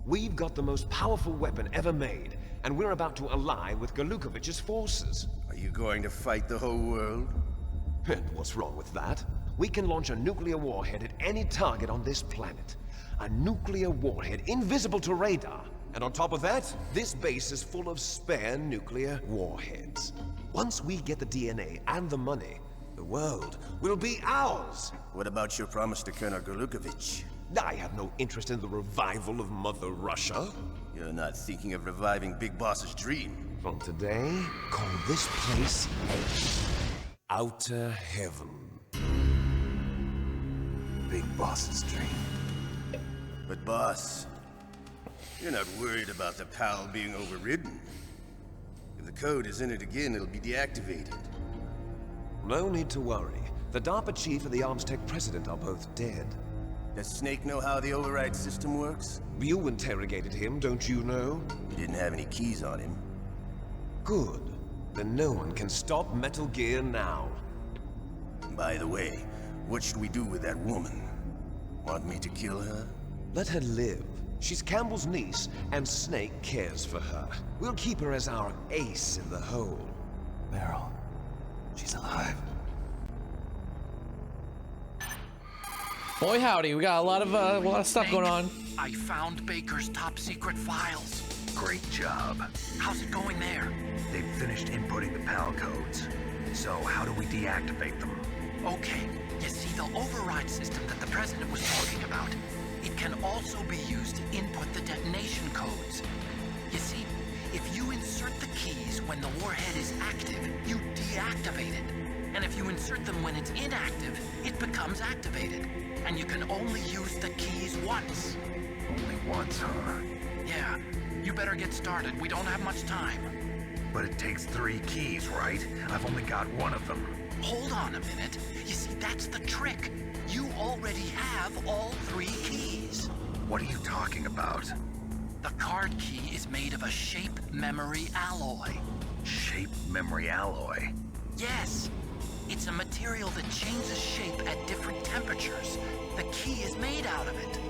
We've got the most powerful weapon ever made, and we're about to ally with Golukovich's forces. Are you going to fight the whole world? And what's wrong with that? We can launch a nuclear warhead at any target on this planet. A nuclear warhead invisible to radar. And on top of that, this base is full of spare nuclear warheads. Once we get the DNA and the money, the world will be ours. What about your promise to Colonel Golukovich? I have no interest in the revival of Mother Russia. You're not thinking of reviving Big Boss's dream. From today, call this place Outer Heaven. Big Boss's dream. But boss, you're not worried about the PAL being overridden. If the code is in it again, it'll be deactivated. No need to worry. The DARPA chief and the Arms Tech president are both dead. Does Snake know how the override system works? You interrogated him, don't you know? He didn't have any keys on him. Good. Then no one can stop Metal Gear now. By the way, what should we do with that woman? Want me to kill her? Let her live. She's Campbell's niece, and Snake cares for her. We'll keep her as our ace in the hole. Meryl, she's alive. Boy howdy, we got a lot of stuff going on. I found Baker's top secret files. Great job. How's it going there? They've finished inputting the PAL codes. So how do we deactivate them? Okay, you see the override system that the President was talking about. It can also be used to input the detonation codes. You see, if you insert the keys when the warhead is active, you deactivate it. And if you insert them when it's inactive, it becomes activated. And you can only use the keys once. Only once, huh? Yeah, you better get started. We don't have much time. But it takes 3 keys, right? I've only got one of them. Hold on a minute. You see, that's the trick. You already have all 3 keys. What are you talking about? The card key is made of a shape memory alloy. Shape memory alloy? Yes. It's a material that changes shape at different temperatures. The key is made out of it.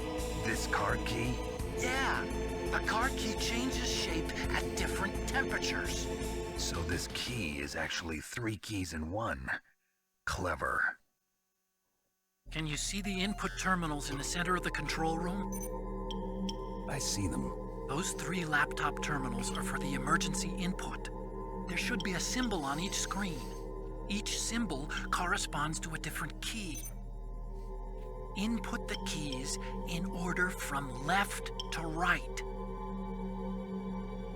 This card key? Yeah. The card key changes shape at different temperatures. So this key is actually 3 keys in one. Clever. Can you see the input terminals in the center of the control room? I see them. Those 3 laptop terminals are for the emergency input. There should be a symbol on each screen. Each symbol corresponds to a different key. Input the keys in order from left to right.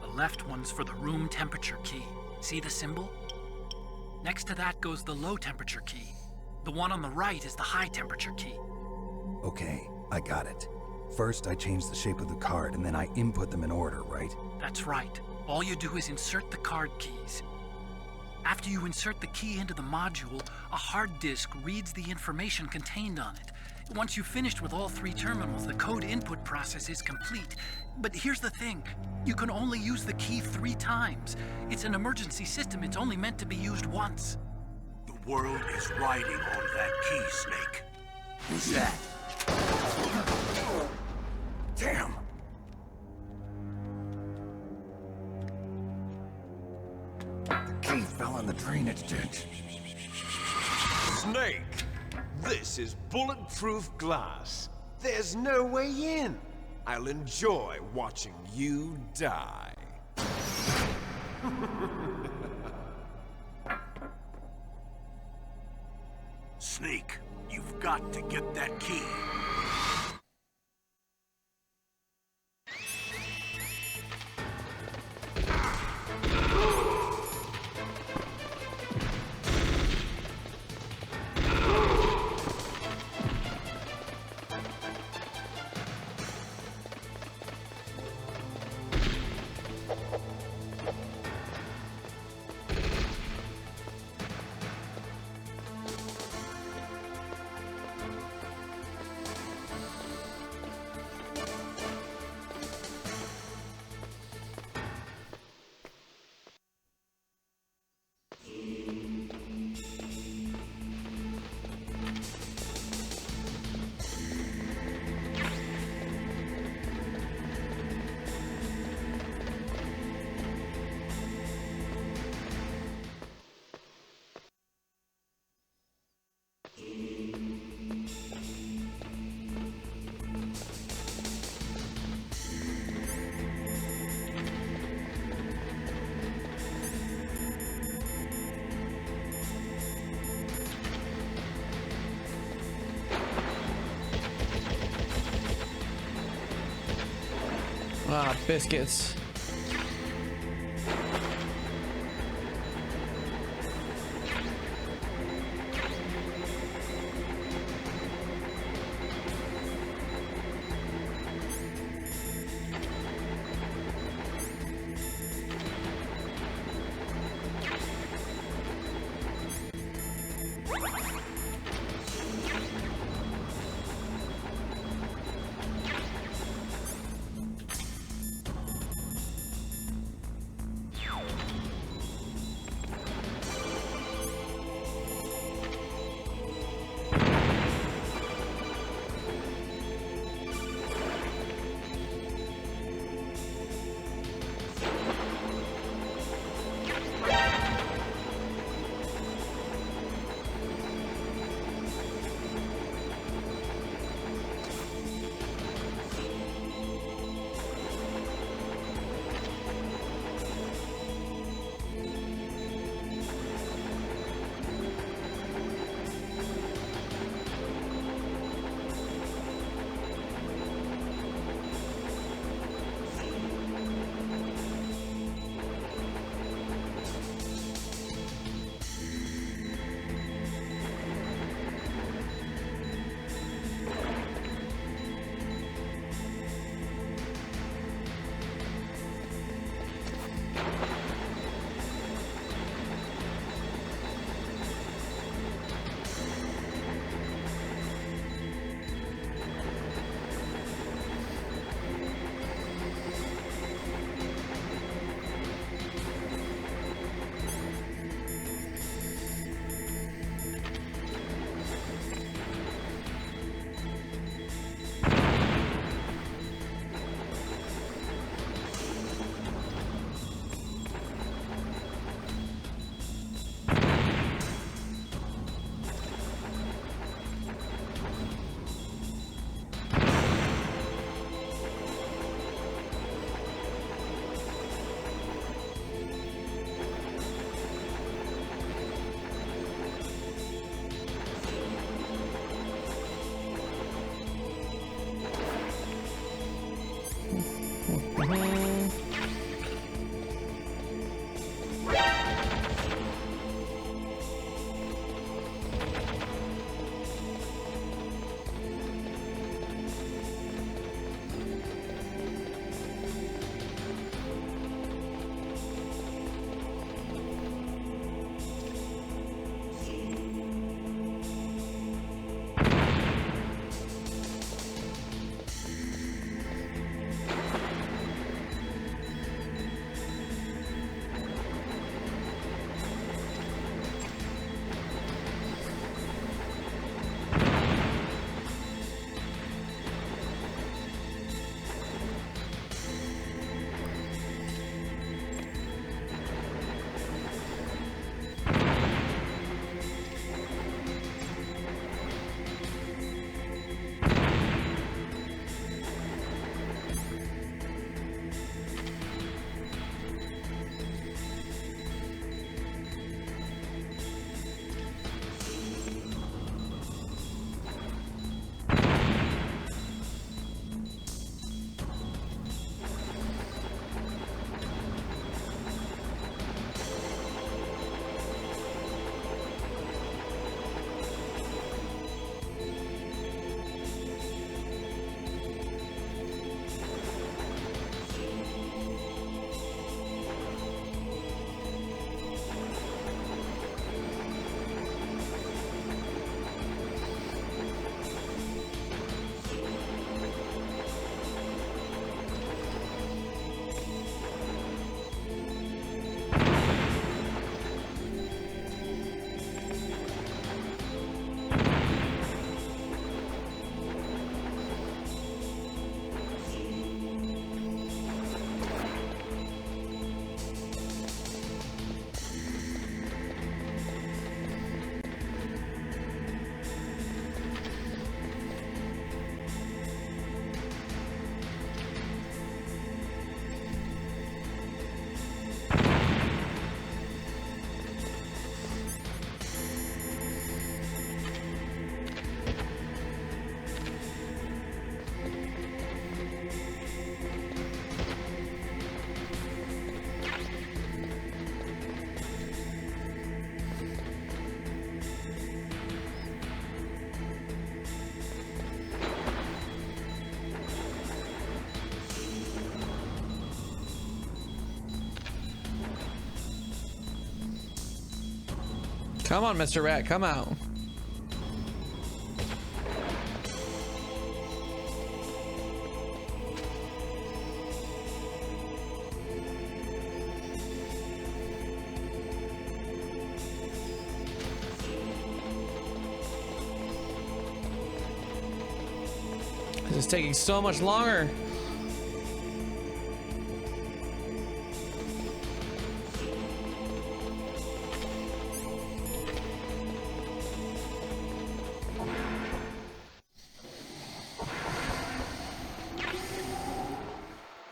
The left one's for the room temperature key. See the symbol? Next to that goes the low temperature key. The one on the right is the high temperature key. Okay, I got it. First, I change the shape of the card, and then I input them in order, right? That's right. All you do is insert the card keys. After you insert the key into the module, a hard disk reads the information contained on it. Once you've finished with all 3 terminals, the code input process is complete. But here's the thing. You can only use the key 3 times. It's an emergency system. It's only meant to be used once. The world is riding on that key, Snake. Who's that? Damn! The key fell in the drainage ditch. Snake! This is bulletproof glass. There's no way in. I'll enjoy watching you die. Snake, you've got to get that key. Ah, biscuits. Come on, Mr. Rat, come out. This is taking so much longer.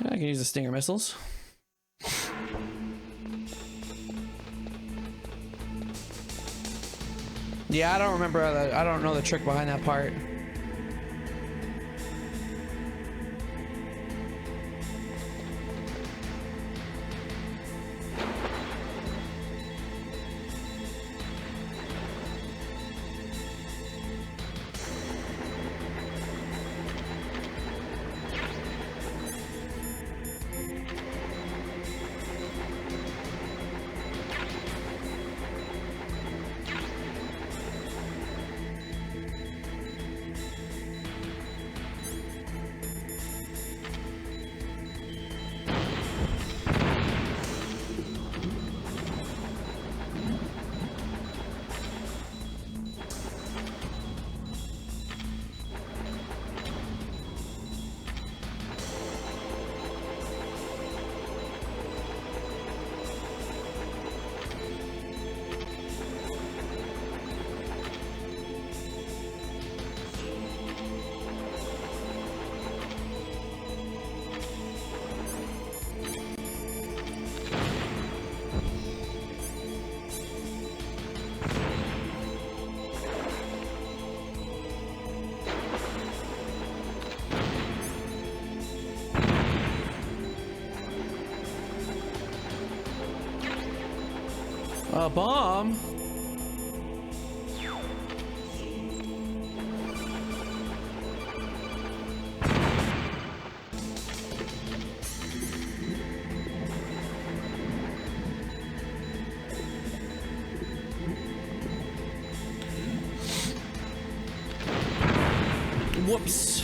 I can use the Stinger missiles. Yeah, I don't remember I don't know the trick behind that part. A bomb? Whoops.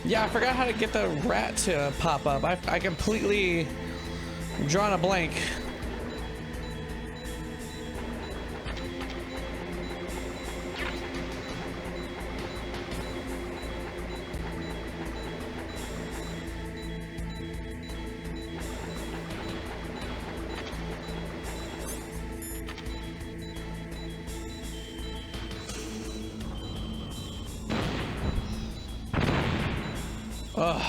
Yeah, I forgot how to get the rat to pop up. I completely drawn a blank. Ugh.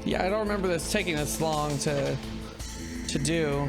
Yeah, I don't remember this taking this long to do.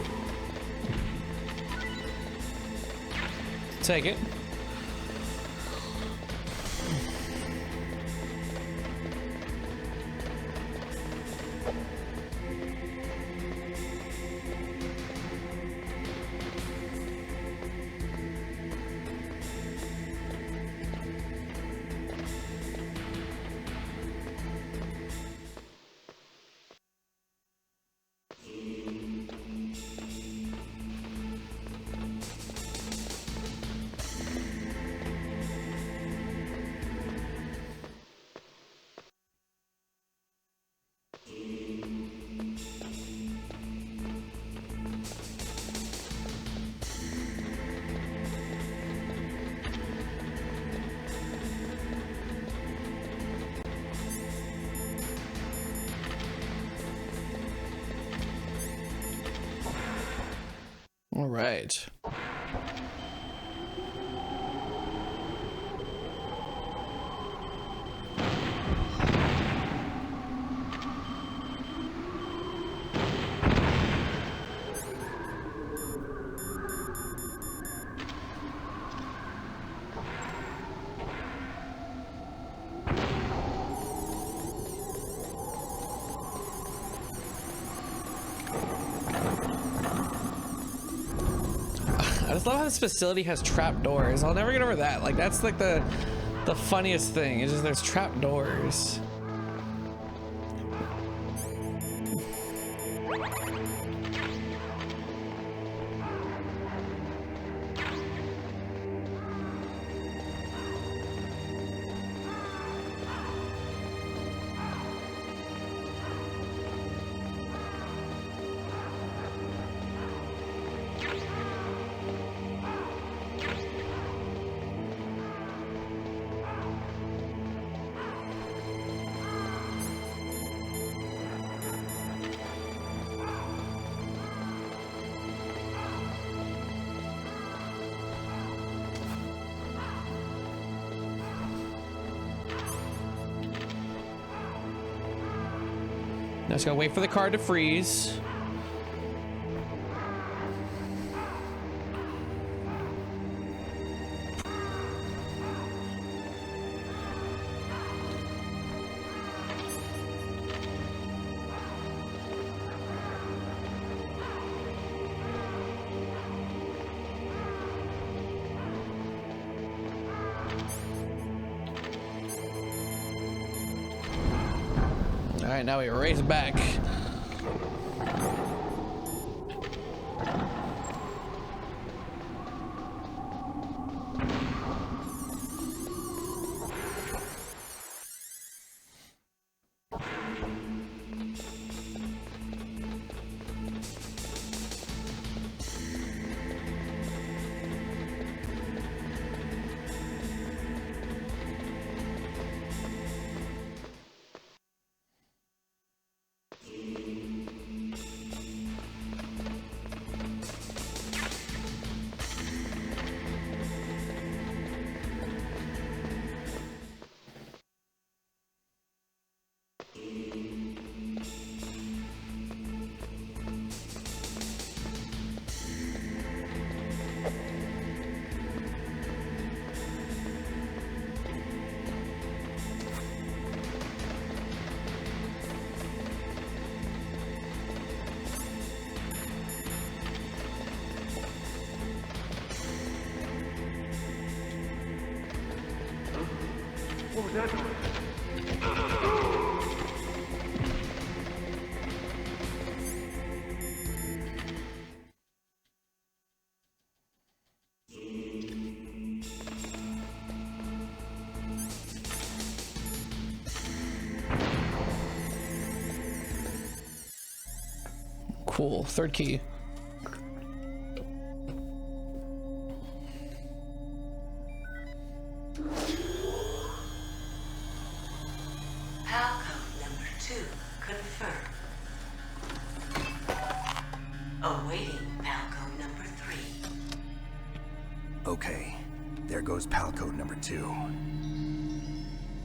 take it. All right. I just love how this facility has trap doors. I'll never get over that. Like, that's like the funniest thing. It's just there's trap doors. Now just gotta wait for the card to freeze. All right, now we race back. What was that? Cool. Third key.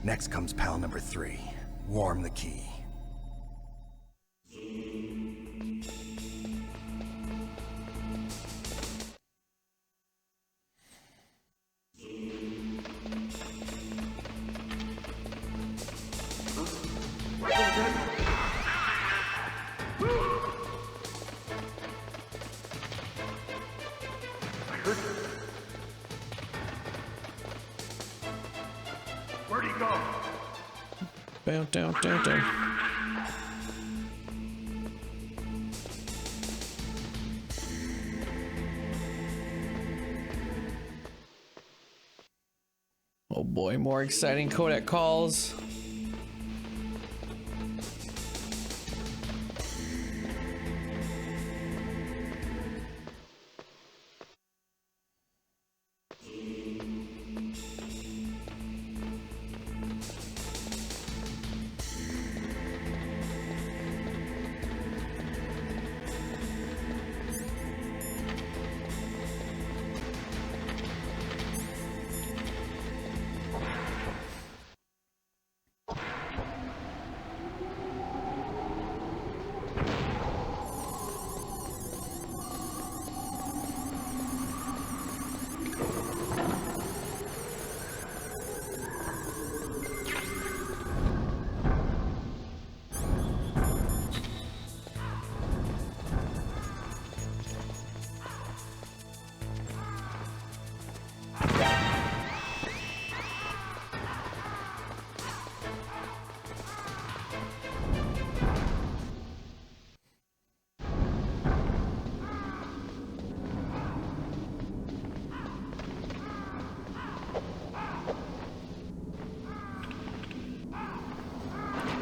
Next comes PAL number 3. Warm the key. Where'd he go? Down, down, down, down. Oh boy, more exciting codec calls.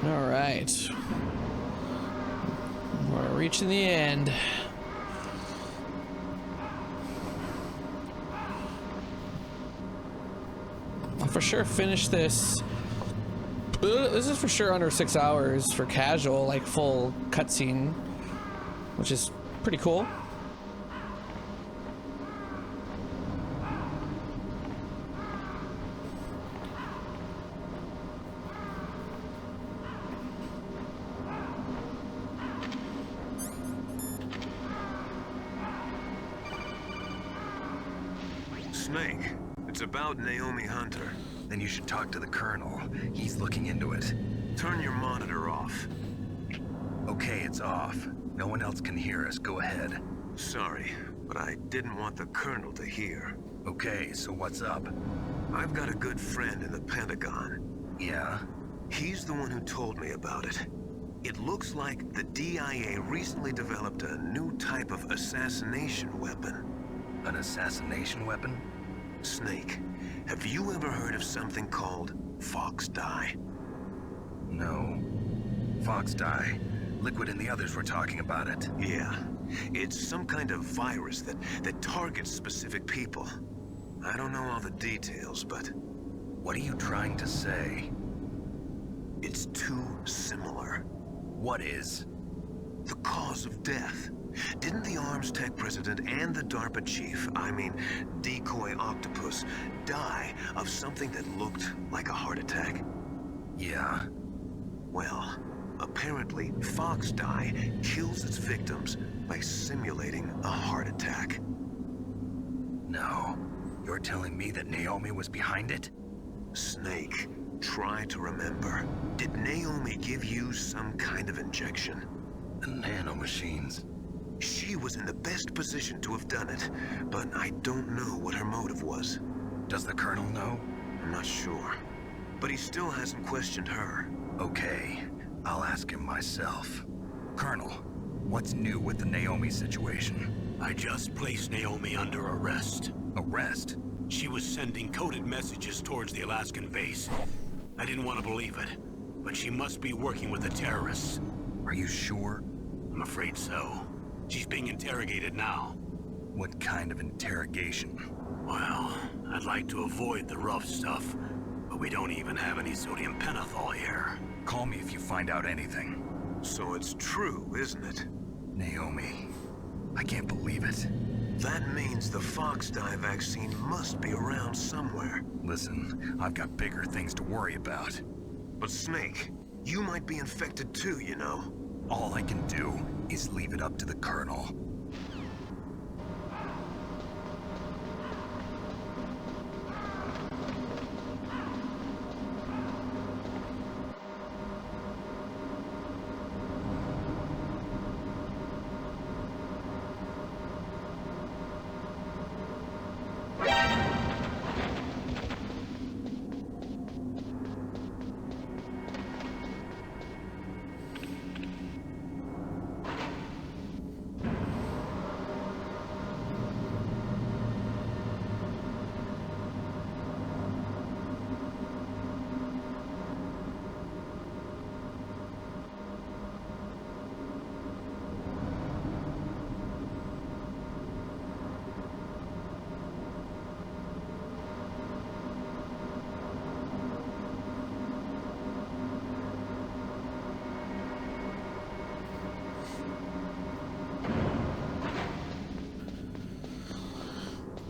All right, we're reaching the end. I'll for sure finish this. This is for sure under 6 hours for casual, like full cutscene, which is pretty cool. Snake, it's about Naomi Hunter. Then you should talk to the Colonel. He's looking into it. Turn your monitor off. Okay, it's off. No one else can hear us. Go ahead. Sorry, but I didn't want the Colonel to hear. Okay, so what's up? I've got a good friend in the Pentagon. Yeah? He's the one who told me about it. It looks like the DIA recently developed a new type of assassination weapon. An assassination weapon? Snake, have you ever heard of something called Fox Dye? No. Fox Dye. Liquid and the others were talking about it. Yeah. It's some kind of virus that targets specific people. I don't know all the details, but... What are you trying to say? It's too similar. What is? The cause of death. Didn't the Arms Tech president and the DARPA chief, I mean, Decoy Octopus, die of something that looked like a heart attack? Yeah. Well, apparently Fox Dye kills its victims by simulating a heart attack. No. You're telling me that Naomi was behind it? Snake, try to remember. Did Naomi give you some kind of injection? The nanomachines. She was in the best position to have done it, but I don't know what her motive was. Does the Colonel know? I'm not sure. But he still hasn't questioned her. Okay, I'll ask him myself. Colonel, what's new with the Naomi situation? I just placed Naomi under arrest. Arrest? She was sending coded messages towards the Alaskan base. I didn't want to believe it, but she must be working with the terrorists. Are you sure? I'm afraid so. She's being interrogated now. What kind of interrogation? Well, I'd like to avoid the rough stuff, but we don't even have any sodium pentothal here. Call me if you find out anything. So it's true, isn't it? Naomi, I can't believe it. That means the Fox Dye vaccine must be around somewhere. Listen, I've got bigger things to worry about. But Snake, you might be infected too, you know. All I can do is leave it up to the Colonel.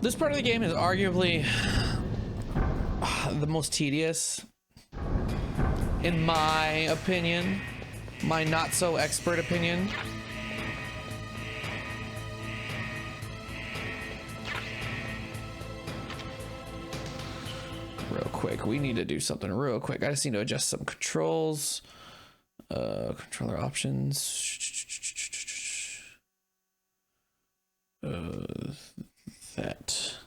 This part of the game is arguably the most tedious, in my opinion, my not so expert opinion. Real quick, we need to do something real quick. I just need to adjust some controls. Controller options. That.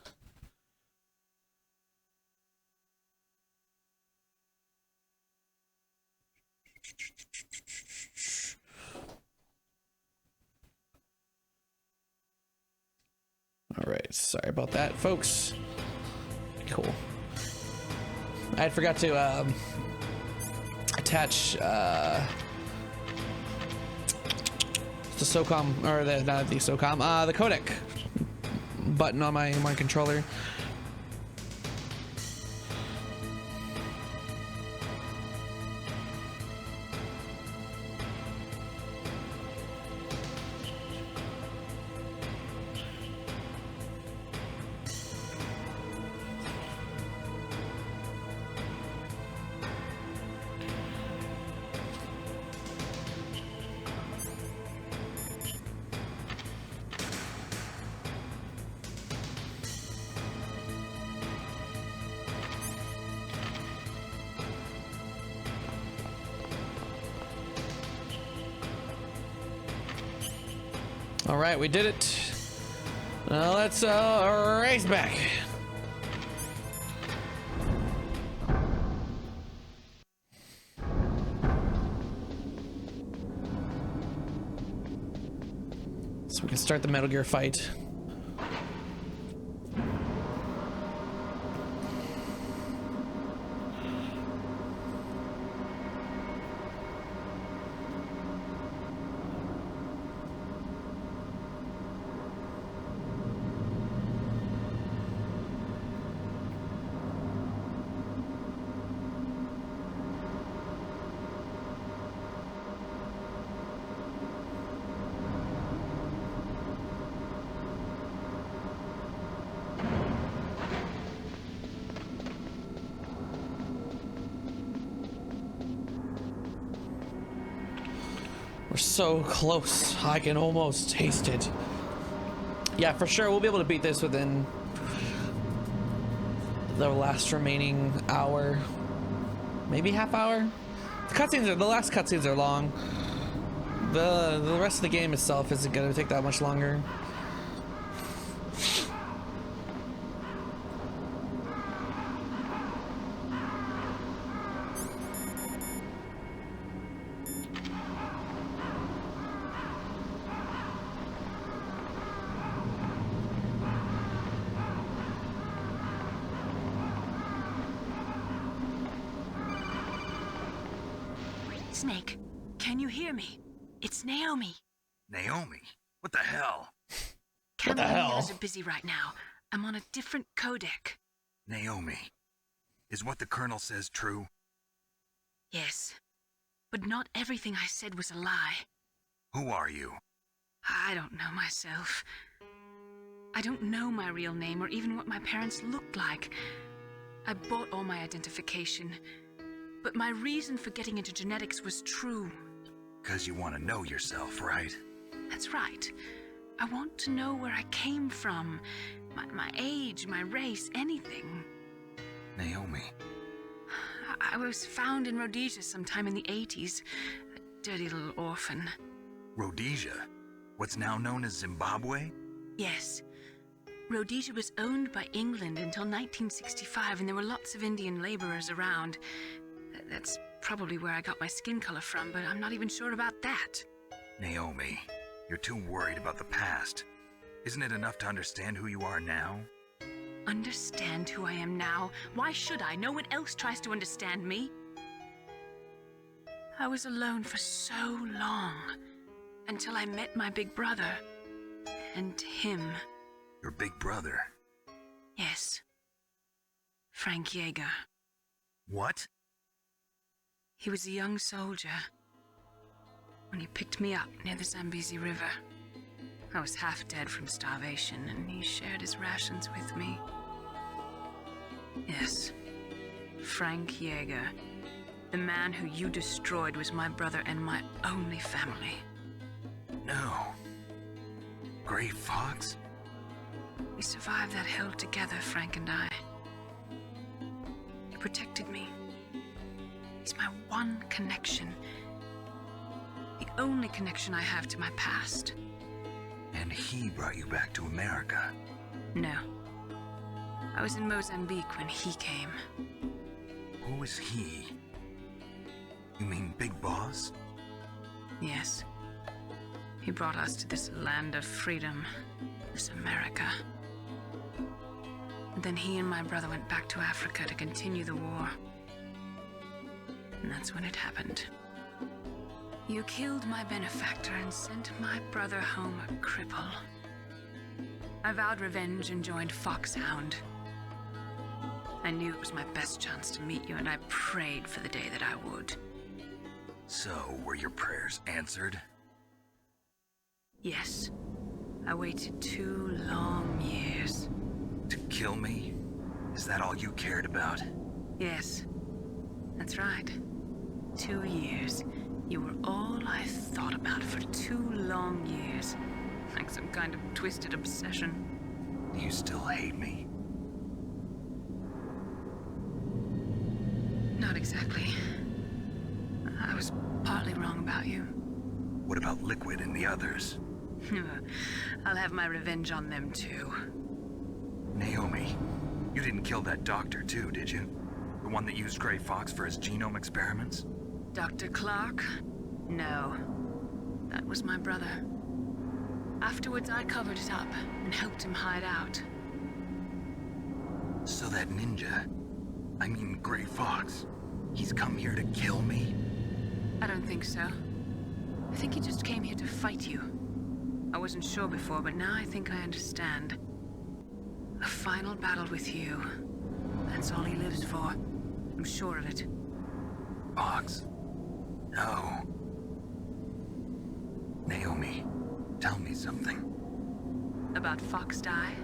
All right, sorry about that, folks. Cool. I had forgot to attach the SOCOM, or not the SOCOM, the codec button on my controller. All right, we did it. Now let's race back. So we can start the Metal Gear fight. So close, I can almost taste it. Yeah, for sure, we'll be able to beat this within the last remaining hour, maybe half hour. The last cutscenes are long. The rest of the game itself isn't gonna take that much longer. Snake, can you hear me? It's Naomi. Naomi? What the hell? What the hell? Cameras are busy right now. I'm on a different codec. Naomi, is what the Colonel says true? Yes, but not everything I said was a lie. Who are you? I don't know myself. I don't know my real name or even what my parents looked like. I bought all my identification. But my reason for getting into genetics was true. 'Cause you want to know yourself, right? That's right. I want to know where I came from. My age, my race, anything. Naomi. I was found in Rhodesia sometime in the 80s. A dirty little orphan. Rhodesia? What's now known as Zimbabwe? Yes. Rhodesia was owned by England until 1965, and there were lots of Indian laborers around. That's probably where I got my skin color from, but I'm not even sure about that. Naomi, you're too worried about the past. Isn't it enough to understand who you are now? Understand who I am now? Why should I? No one else tries to understand me. I was alone for so long, until I met my big brother. And him. Your big brother? Yes. Frank Yeager. What? He was a young soldier when he picked me up near the Zambezi River. I was half dead from starvation, and he shared his rations with me. Yes, Frank Jaeger. The man who you destroyed was my brother and my only family. No. Gray Fox? We survived that hell together, Frank and I. He protected me. He's my one connection. The only connection I have to my past. And he brought you back to America? No. I was in Mozambique when he came. Who was he? You mean Big Boss? Yes. He brought us to this land of freedom, this America. And then he and my brother went back to Africa to continue the war. And that's when it happened. You killed my benefactor and sent my brother home a cripple. I vowed revenge and joined Foxhound. I knew it was my best chance to meet you, and I prayed for the day that I would. So, were your prayers answered? Yes. I waited 2 long years. To kill me? Is that all you cared about? Yes. That's right. 2 years. You were all I thought about for 2 long years. Like some kind of twisted obsession. Do you still hate me? Not exactly. I was partly wrong about you. What about Liquid and the others? I'll have my revenge on them too. Naomi, you didn't kill that doctor too, did you? The one that used Gray Fox for his genome experiments? Dr. Clark? No. That was my brother. Afterwards, I covered it up and helped him hide out. So that ninja, I mean Gray Fox, he's come here to kill me? I don't think so. I think he just came here to fight you. I wasn't sure before, but now I think I understand. A final battle with you. That's all he lives for. I'm sure of it. Fox? No. Naomi, tell me something. About Fox Die?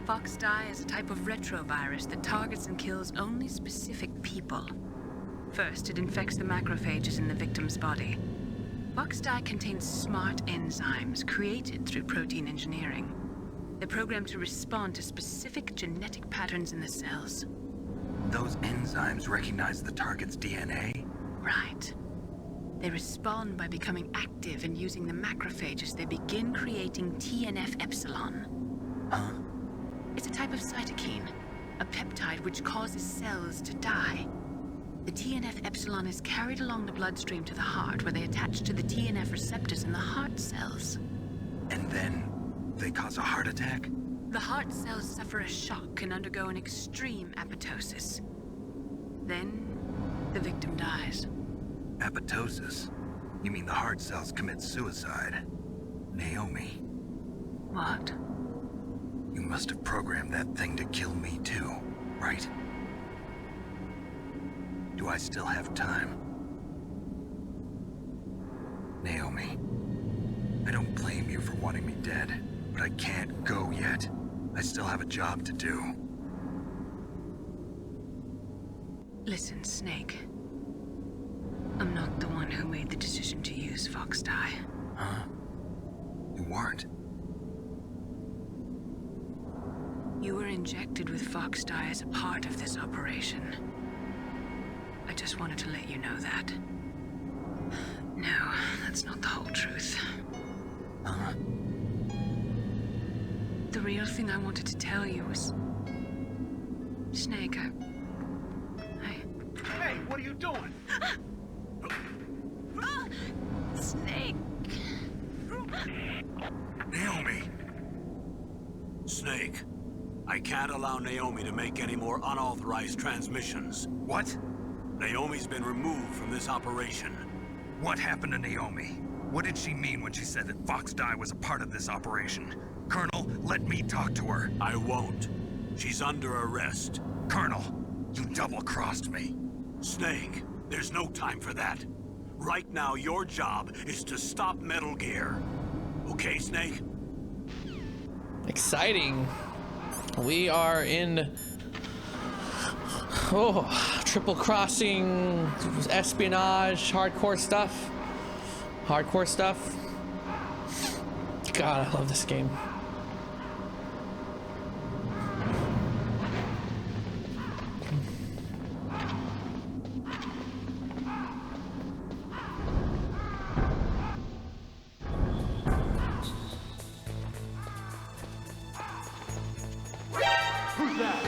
Fox Die is a type of retrovirus that targets and kills only specific people. First, it infects the macrophages in the victim's body. Fox Die contains smart enzymes created through protein engineering. They're programmed to respond to specific genetic patterns in the cells. Those enzymes recognize the target's DNA? Right. They respond by becoming active and using the macrophages. They begin creating TNF-epsilon. Huh? It's a type of cytokine, a peptide which causes cells to die. The TNF-epsilon is carried along the bloodstream to the heart, where they attach to the TNF receptors in the heart cells. And then they cause a heart attack? The heart cells suffer a shock and undergo an extreme apoptosis. Then, the victim dies. Apoptosis? You mean the heart cells commit suicide? Naomi. What? You must have programmed that thing to kill me too, right? Do I still have time? Naomi, I don't blame you for wanting me dead, but I can't go yet. I still have a job to do. Listen, Snake. I'm not the one who made the decision to use Fox Die. Huh? You weren't? You were injected with Fox Die as a part of this operation. I just wanted to let you know that. No, that's not the whole truth. Huh? The real thing I wanted to tell you was... Snake, Hey, what are you doing? Snake! Naomi! Snake, I can't allow Naomi to make any more unauthorized transmissions. What? Naomi's been removed from this operation. What happened to Naomi? What did she mean when she said that Fox Die was a part of this operation? Colonel, let me talk to her. I won't. She's under arrest. Colonel, you double-crossed me. Snake, there's no time for that. Right now, your job is to stop Metal Gear. Okay, Snake? Exciting. We are in triple crossing, espionage, hardcore stuff. Hardcore stuff. God, I love this game. Who's that?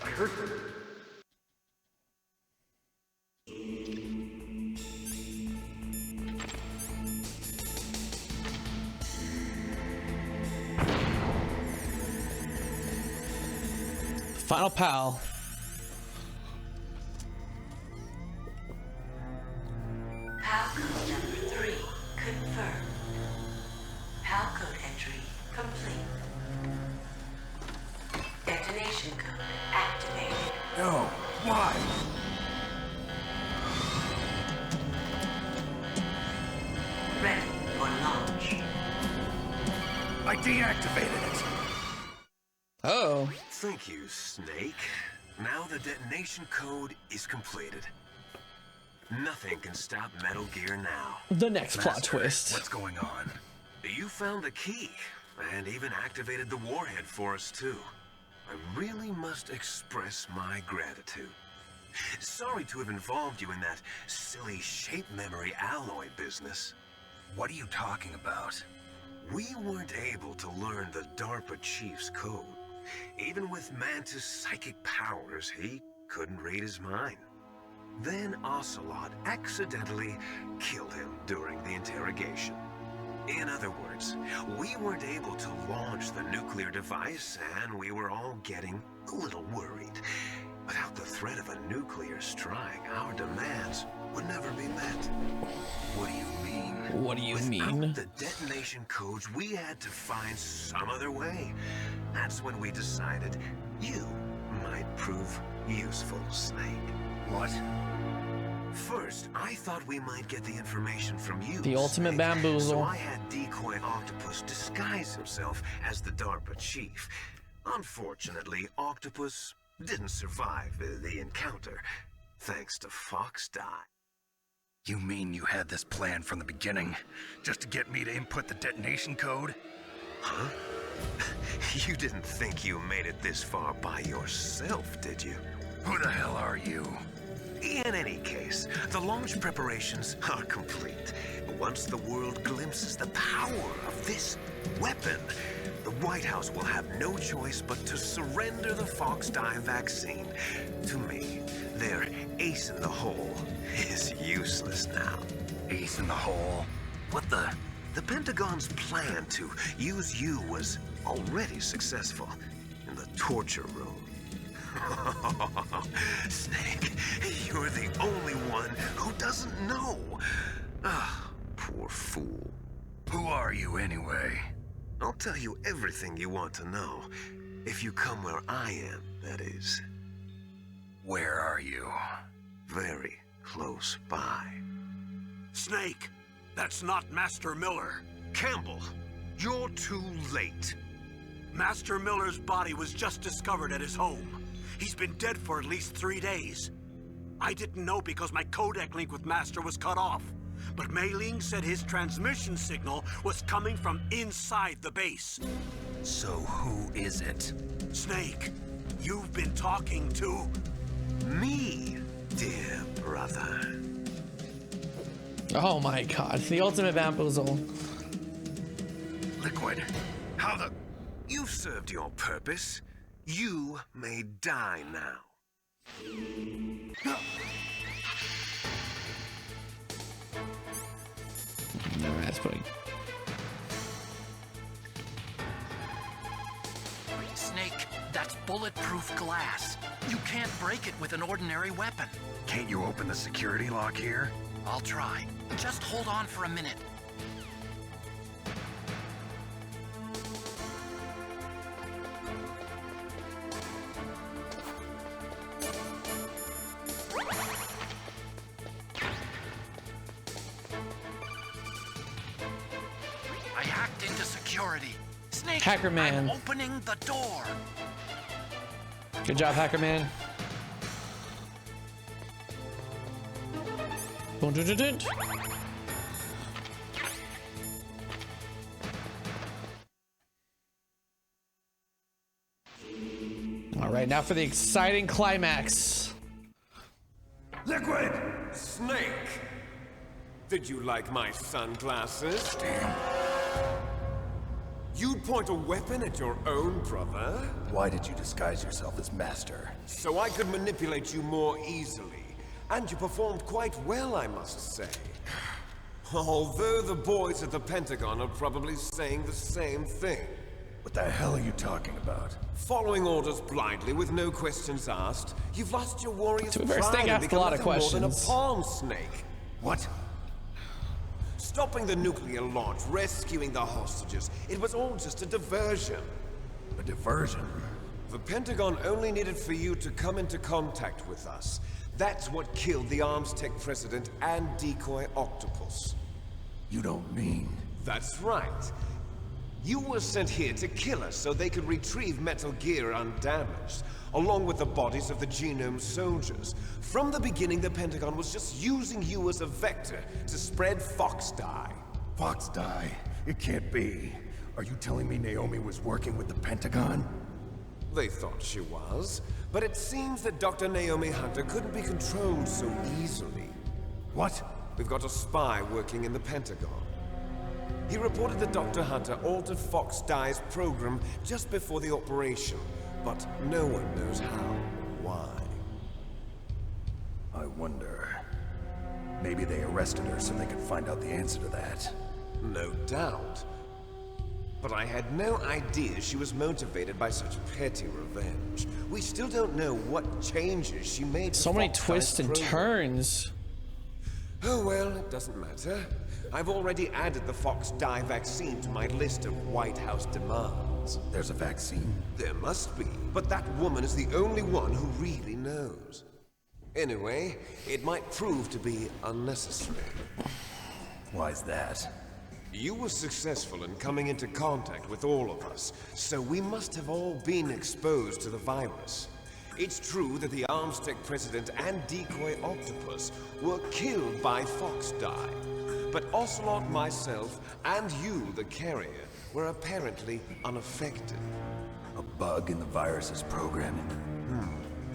I heard it. Final pal. PAL code number 3 confirmed. PAL code entry complete. Detonation code activated. No, why? Ready for launch. I deactivated it. Oh. Thank you, Snake. Now the detonation code is completed. Nothing can stop Metal Gear now. The next plot Master, twist. What's going on? You found the key, and even activated the warhead for us, too. I really must express my gratitude. Sorry to have involved you in that silly shape memory alloy business. What are you talking about? We weren't able to learn the DARPA chief's code. Even with Mantis' psychic powers, he couldn't read his mind. Then Ocelot accidentally killed him during the interrogation. In other words, we weren't able to launch the nuclear device, and we were all getting a little worried. Without the threat of a nuclear strike, our demands would never be met. What do you mean? What do you Without mean? the detonation codes, we had to find some other way. That's when we decided you might prove useful, Snake. What? First, I thought we might get the information from you, The ultimate Snake. bamboozle. So I had Decoy Octopus disguise himself as the DARPA chief. Unfortunately, Octopus didn't survive the encounter, thanks to Fox Die. You mean you had this plan from the beginning, just to get me to input the detonation code? Huh? You didn't think you made it this far by yourself, did you? Who the hell are you? In any case, the launch preparations are complete. Once the world glimpses the power of this weapon, the White House will have no choice but to surrender the Fox Die vaccine to me. Their ace in the hole is useless now. Ace in the hole? What the? The Pentagon's plan to use you was already successful in the torture room. Snake, you're the only one who doesn't know. Ah, poor fool. Who are you anyway? I'll tell you everything you want to know. If you come where I am, that is. Where are you? Very close by. Snake, that's not Master Miller. Campbell, you're too late. Master Miller's body was just discovered at his home. He's been dead for at least 3 days. I didn't know because my codec link with Master was cut off. But Mei Ling said his transmission signal was coming from inside the base. So who is it? Snake, you've been talking to... Me, dear brother. Oh my god, the ultimate bamboozle. Liquid, how the... You've served your purpose. You may die now. That's pretty. Snake, that's bulletproof glass. You can't break it with an ordinary weapon. Can't you open the security lock here? I'll try. Just hold on for a minute. I hacked into security. Snake, Hacker Man. I'm opening the door. Good job, Hacker Man. Boom, dun, dun, dun. All right, now for the exciting climax. Liquid! Snake! Did you like my sunglasses? Damn. You'd point a weapon at your own brother? Why did you disguise yourself as Master? So I could manipulate you more easily. And you performed quite well, I must say. Although the boys at the Pentagon are probably saying the same thing. What the hell are you talking about? Following orders blindly with no questions asked, you've lost your warrior's To be fair, pride Snake and asked a become lot of nothing more than a questions. pawn, Snake. What? Stopping the nuclear launch, rescuing the hostages, it was all just a diversion. A diversion? The Pentagon only needed for you to come into contact with us. That's what killed the Armstech president and decoy Octopus. You don't mean... That's right. You were sent here to kill us so they could retrieve Metal Gear undamaged, along with the bodies of the Genome soldiers. From the beginning, the Pentagon was just using you as a vector to spread Fox Dye. Fox Dye? It can't be. Are you telling me Naomi was working with the Pentagon? They thought she was, but it seems that Dr. Naomi Hunter couldn't be controlled so easily. What? We've got a spy working in the Pentagon. He reported that Dr. Hunter altered Fox Dye's program just before the operation, but no one knows how, why. I wonder... Maybe they arrested her so they could find out the answer to that. No doubt. But I had no idea she was motivated by such petty revenge. We still don't know what changes she made. So many twists and turns. Oh well, it doesn't matter. I've already added the Fox Dye vaccine to my list of White House demands. There's a vaccine? There must be, but that woman is the only one who really knows. Anyway, it might prove to be unnecessary. Why's that? You were successful in coming into contact with all of us, so we must have all been exposed to the virus. It's true that the Armstech president and decoy Octopus were killed by Fox Dye, but Ocelot, myself, and you, the carrier, were apparently unaffected. A bug in the virus's programming?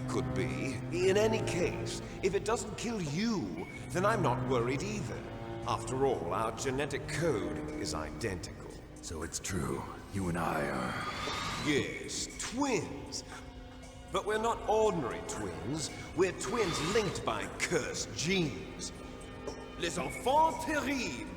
Could be. In any case, if it doesn't kill you, then I'm not worried either. After all, our genetic code is identical. So it's true. You and I are... Yes, twins. But we're not ordinary twins. We're twins linked by cursed genes. Les enfants terribles.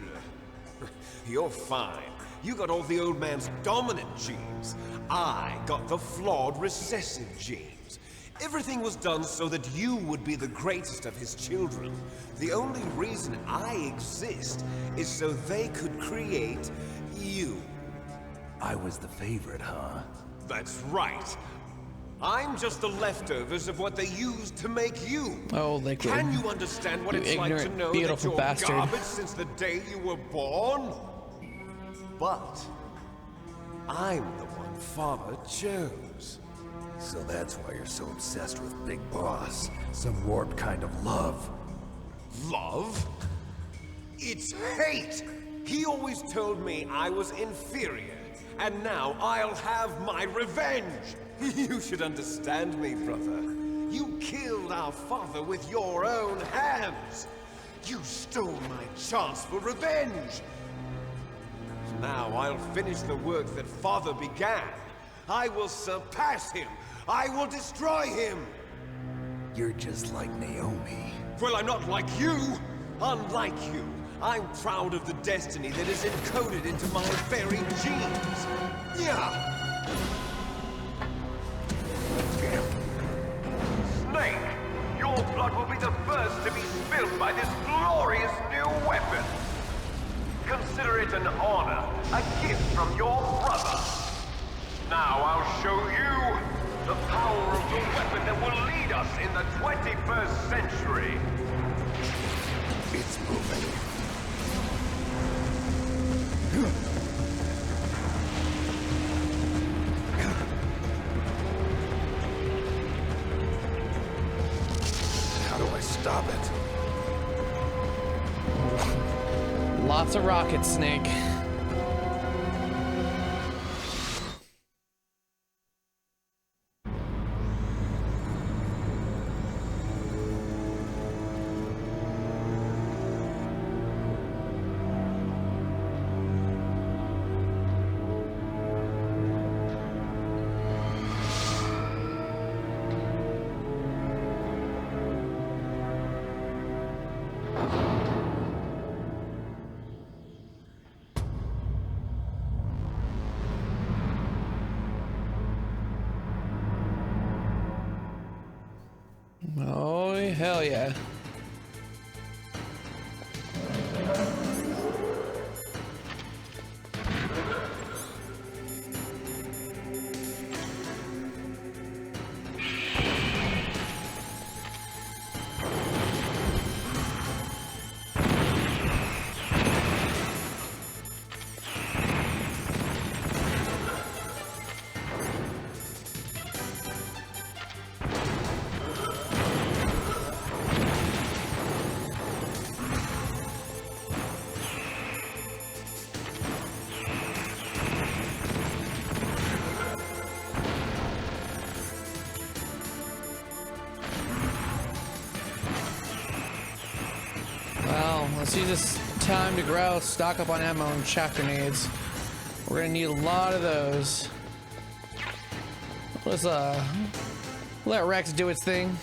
You're fine. You got all the old man's dominant genes. I got the flawed recessive genes. Everything was done so that you would be the greatest of his children. The only reason I exist is so they could create you. I was the favorite, huh? That's right. I'm just the leftovers of what they used to make you. Oh, Liquid. Can you understand what You it's like to ignorant, know that beautiful you're bastard. garbage since the day you were born? But I'm the one Father chose. So that's why you're so obsessed with Big Boss. Some warped kind of love. Love? It's hate! He always told me I was inferior, and now I'll have my revenge! You should understand me, brother. You killed our father with your own hands! You stole my chance for revenge! Now I'll finish the work that Father began. I will surpass him! I will destroy him! You're just like Naomi. Well, I'm not like you! Unlike you, I'm proud of the destiny that is encoded into my very genes! Yeah! Snake, your blood will be the first to be spilled by this glorious new weapon. Consider it an honor, a gift from your brother. Now I'll show you the power of the weapon that will lead us in the 21st century. It's moving. How do I stop it? Lots of rockets, Snake. Oh, hell yeah. Let's use this time to grow, stock up on ammo and chaff grenades. We're gonna need a lot of those. Let's let Rex do its thing.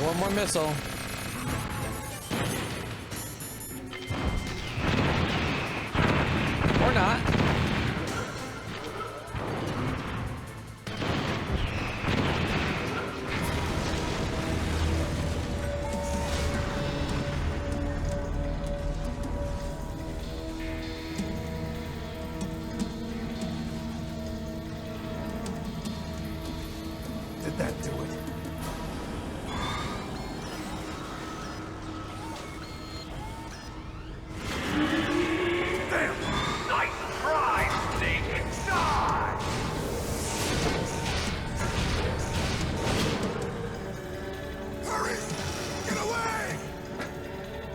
One more missile. Or not. Did that do it?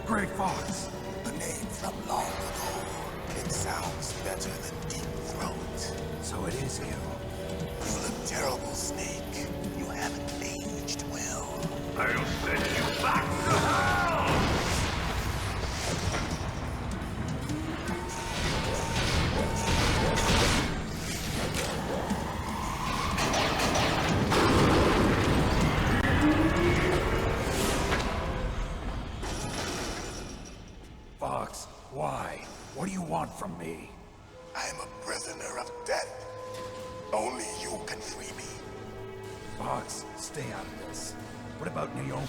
Grey Fox. A name from long ago. It sounds better than Deep Throat. So it is you. You look terrible, Snake. You haven't aged well. I'll send you back to hell! from me. I'm a prisoner of death. Only you can free me. Fox, stay out of this. What about Naomi?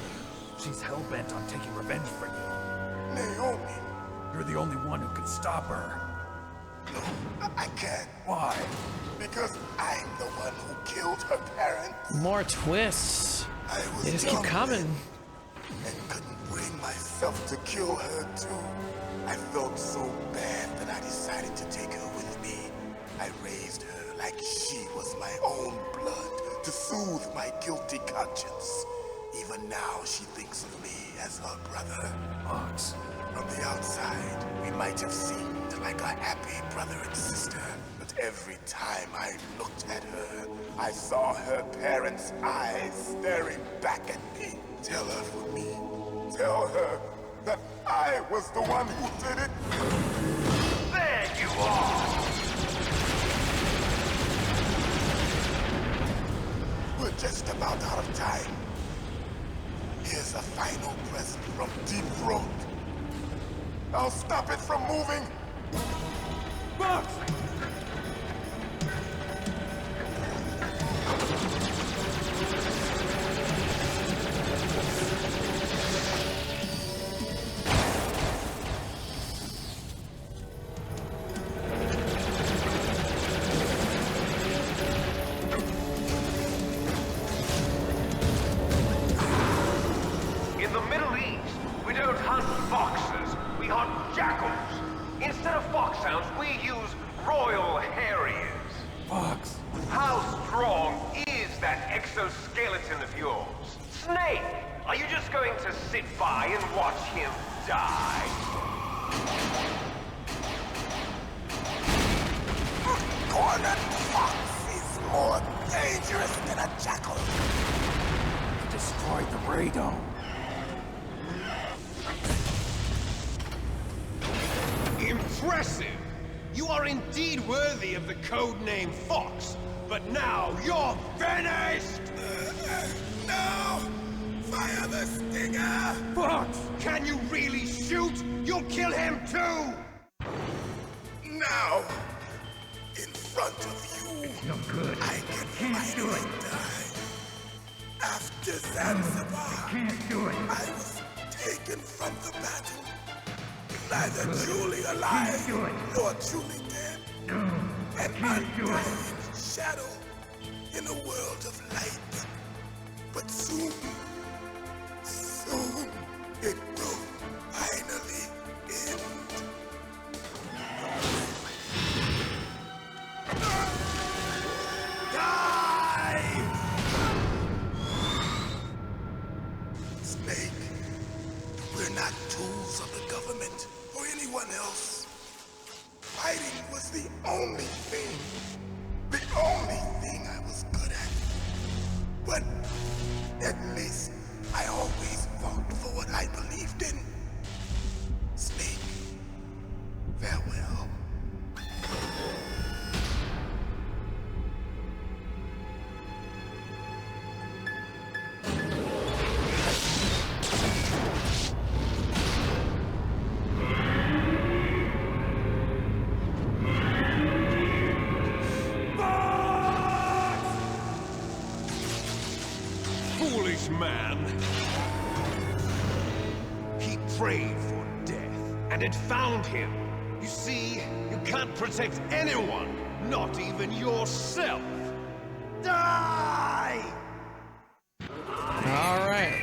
She's hell-bent on taking revenge for you. Naomi? You're the only one who can stop her. No, I can't. Why? Because I'm the one who killed her parents. More twists. They just keep coming. And couldn't bring myself to kill her too. I felt so bad that I decided to take her with me. I raised her like she was my own blood to soothe my guilty conscience. Even now she thinks of me as her brother. Fox. From the outside, we might have seemed like a happy brother and sister. But every time I looked at her, I saw her parents' eyes staring back at me. Tell her for me. Tell her that I was the one who did it. There you are! We're just about out of time. Here's a final present from Deep Throat. I'll stop it from moving. Fox! In the Middle East, we don't hunt foxes, we hunt jackals. Instead of foxhounds, we use royal harriers. Fox. How strong is that exoskeleton of yours? Snake, are you just going to sit by and watch him die? Cornered fox is more dangerous than a jackal. Destroyed the radome. Impressive! You are indeed worthy of the codename Fox, but now you're finished! No! Fire the stinger! Fox! Can you really shoot? You'll kill him too! Now! In front of you, No good. I can finally die. After Zanzibar, Can't do it. I was taken from the battle. Neither truly alive nor truly dead. An undying shadow in a world of light. But soon, it will finally end. Die! Snake, we're not tools of the government or anyone else. Fighting was the only thing I was good at. But at least I always fought for what I believed in. Snake, farewell. Foolish man. He prayed for death, and it found him. You see, you can't protect anyone, not even yourself. Die! All right.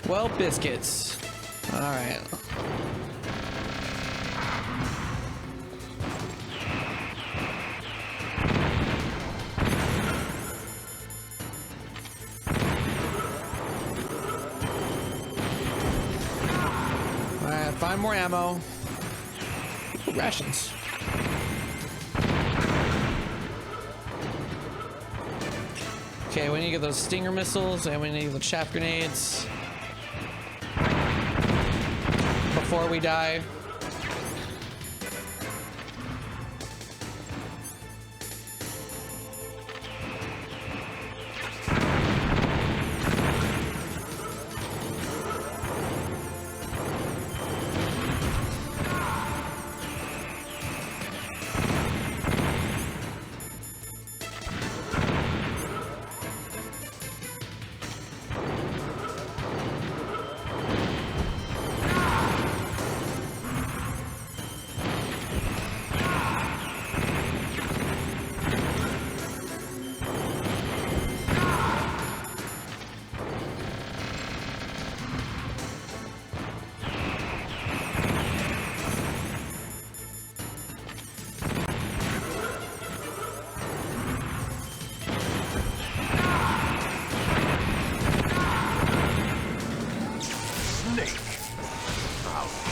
Well, biscuits. All right. find more ammo. Rations. Okay, we need to get those Stinger missiles and we need the chaff grenades before we die.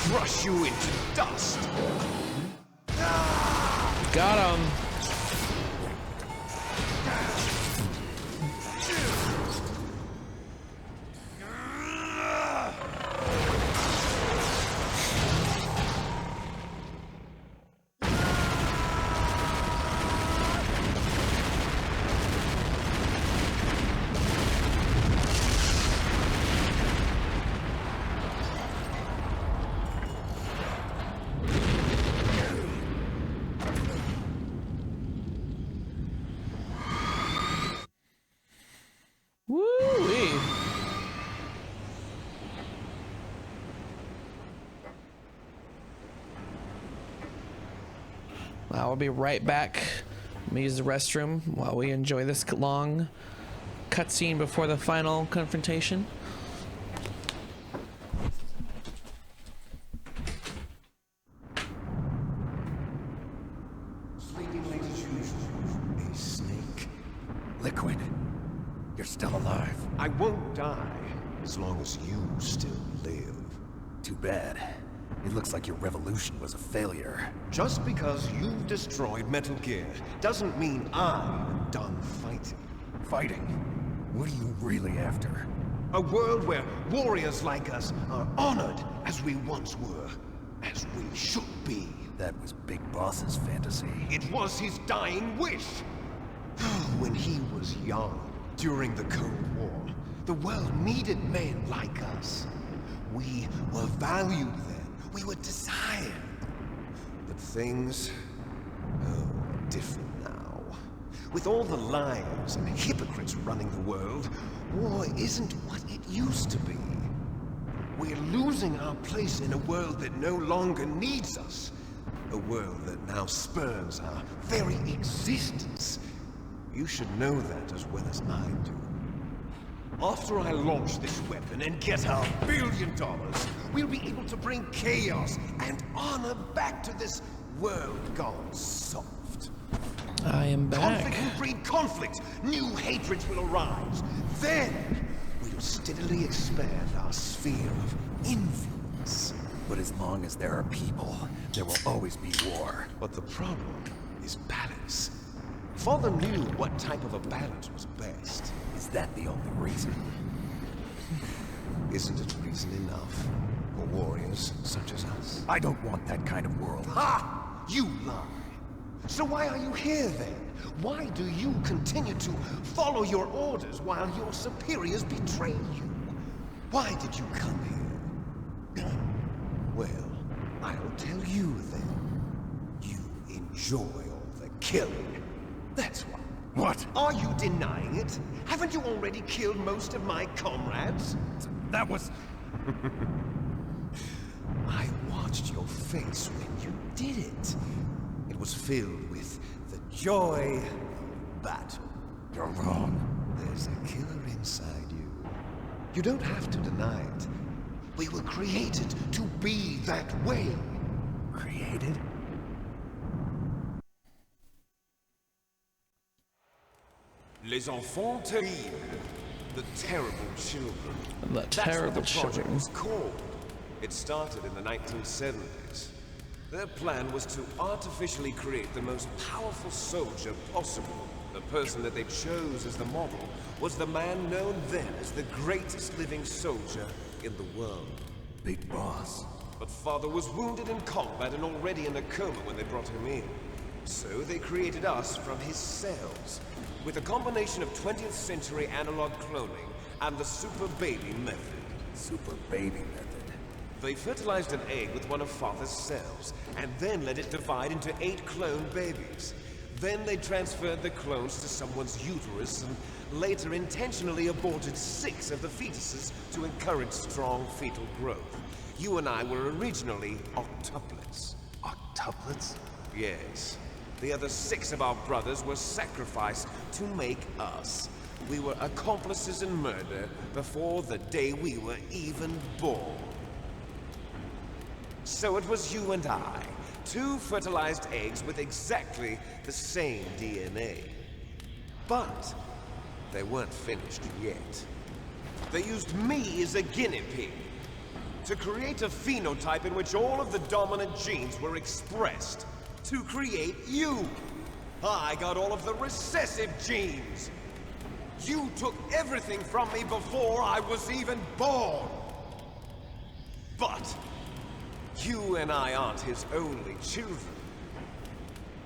Crush you into dust. Got him. Woo-wee. I'll be right back. Let me use the restroom while we enjoy this long cutscene before the final confrontation. Sleeping late as usual. A snake. Liquid, you're still alive. I won't die as long as you still live. Too bad. It looks like your revolution was a failure. Just because you've destroyed Metal Gear doesn't mean I'm done fighting. Fighting? What are you really after? A world where warriors like us are honored as we once were, as we should be. That was Big Boss's fantasy. It was his dying wish. When he was young, during the Cold War, the world needed men like us. We were valued then. We were desired. But things are different now. With all the lies and hypocrites running the world, war isn't what it used to be. We're losing our place in a world that no longer needs us. A world that now spurns our very existence. You should know that as well as I do. After I launch this weapon and get our $1 billion, we'll be able to bring chaos and honor back to this world gone soft. I am back. Conflict will breed conflict. New hatreds will arise. Then, we'll steadily expand our sphere of influence. But as long as there are people, there will always be war. But the problem is balance. Father knew what type of a balance was best. Is that the only reason? Isn't it reason enough for warriors such as us? I don't want that kind of world. Ha! You lie. So why are you here then? Why do you continue to follow your orders while your superiors betray you? Why did you come here? Well, I'll tell you then. You enjoy all the killing. That's why. What? Are you denying it? Haven't you already killed most of my comrades? That was... I watched your face when you did it. It was filled with the joy of battle. You're wrong. There's a killer inside you. You don't have to deny it. We were created to be that way. Created? Les enfants terribles. The terrible children. The terrible That's what the project children. was called. It started in the 1970s. Their plan was to artificially create the most powerful soldier possible. The person that they chose as the model was the man known then as the greatest living soldier in the world. Big Boss. But Father was wounded in combat and already in a coma when they brought him in. So they created us from his cells, with a combination of 20th century analog cloning and the Super Baby method. Super Baby method? They fertilized an egg with one of Father's cells, and then let it divide into 8 clone babies. Then they transferred the clones to someone's uterus and later intentionally aborted 6 of the fetuses to encourage strong fetal growth. You and I were originally octuplets. Octuplets? Yes. The other 6 of our brothers were sacrificed to make us. We were accomplices in murder before the day we were even born. So it was you and I, 2 fertilized eggs with exactly the same DNA. But they weren't finished yet. They used me as a guinea pig to create a phenotype in which all of the dominant genes were expressed to create you. I got all of the recessive genes. You took everything from me before I was even born. But you and I aren't his only children.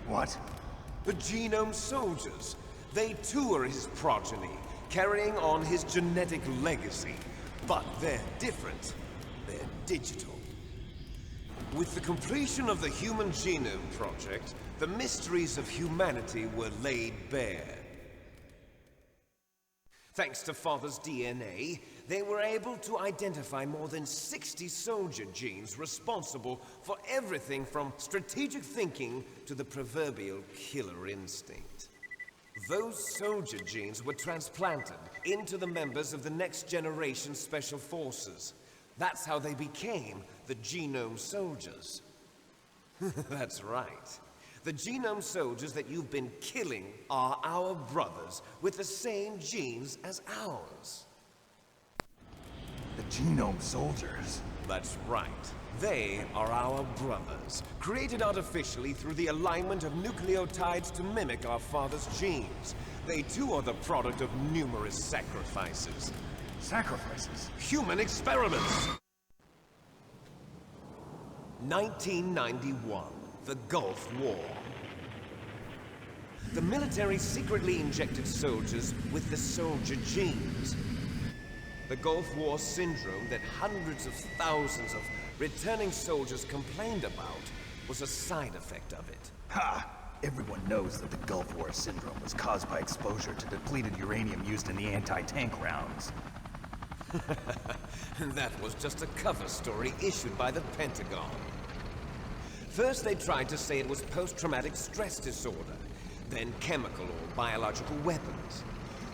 What? The Genome Soldiers. They too are his progeny, carrying on his genetic legacy. But they're different. They're digital. With the completion of the Human Genome Project, the mysteries of humanity were laid bare. Thanks to Father's DNA, they were able to identify more than 60 soldier genes responsible for everything from strategic thinking to the proverbial killer instinct. Those soldier genes were transplanted into the members of the next generation Special Forces. That's how they became the Genome Soldiers. That's right. The Genome Soldiers that you've been killing are our brothers with the same genes as ours. The Genome Soldiers? That's right. They are our brothers, created artificially through the alignment of nucleotides to mimic our father's genes. They too are the product of numerous sacrifices. Sacrifices? Human experiments! 1991, the Gulf War. The military secretly injected soldiers with the soldier genes. The Gulf War syndrome that hundreds of thousands of returning soldiers complained about was a side effect of it. Ha! Everyone knows that the Gulf War syndrome was caused by exposure to depleted uranium used in the anti-tank rounds. That was just a cover story issued by the Pentagon. First they tried to say it was post-traumatic stress disorder, then chemical or biological weapons.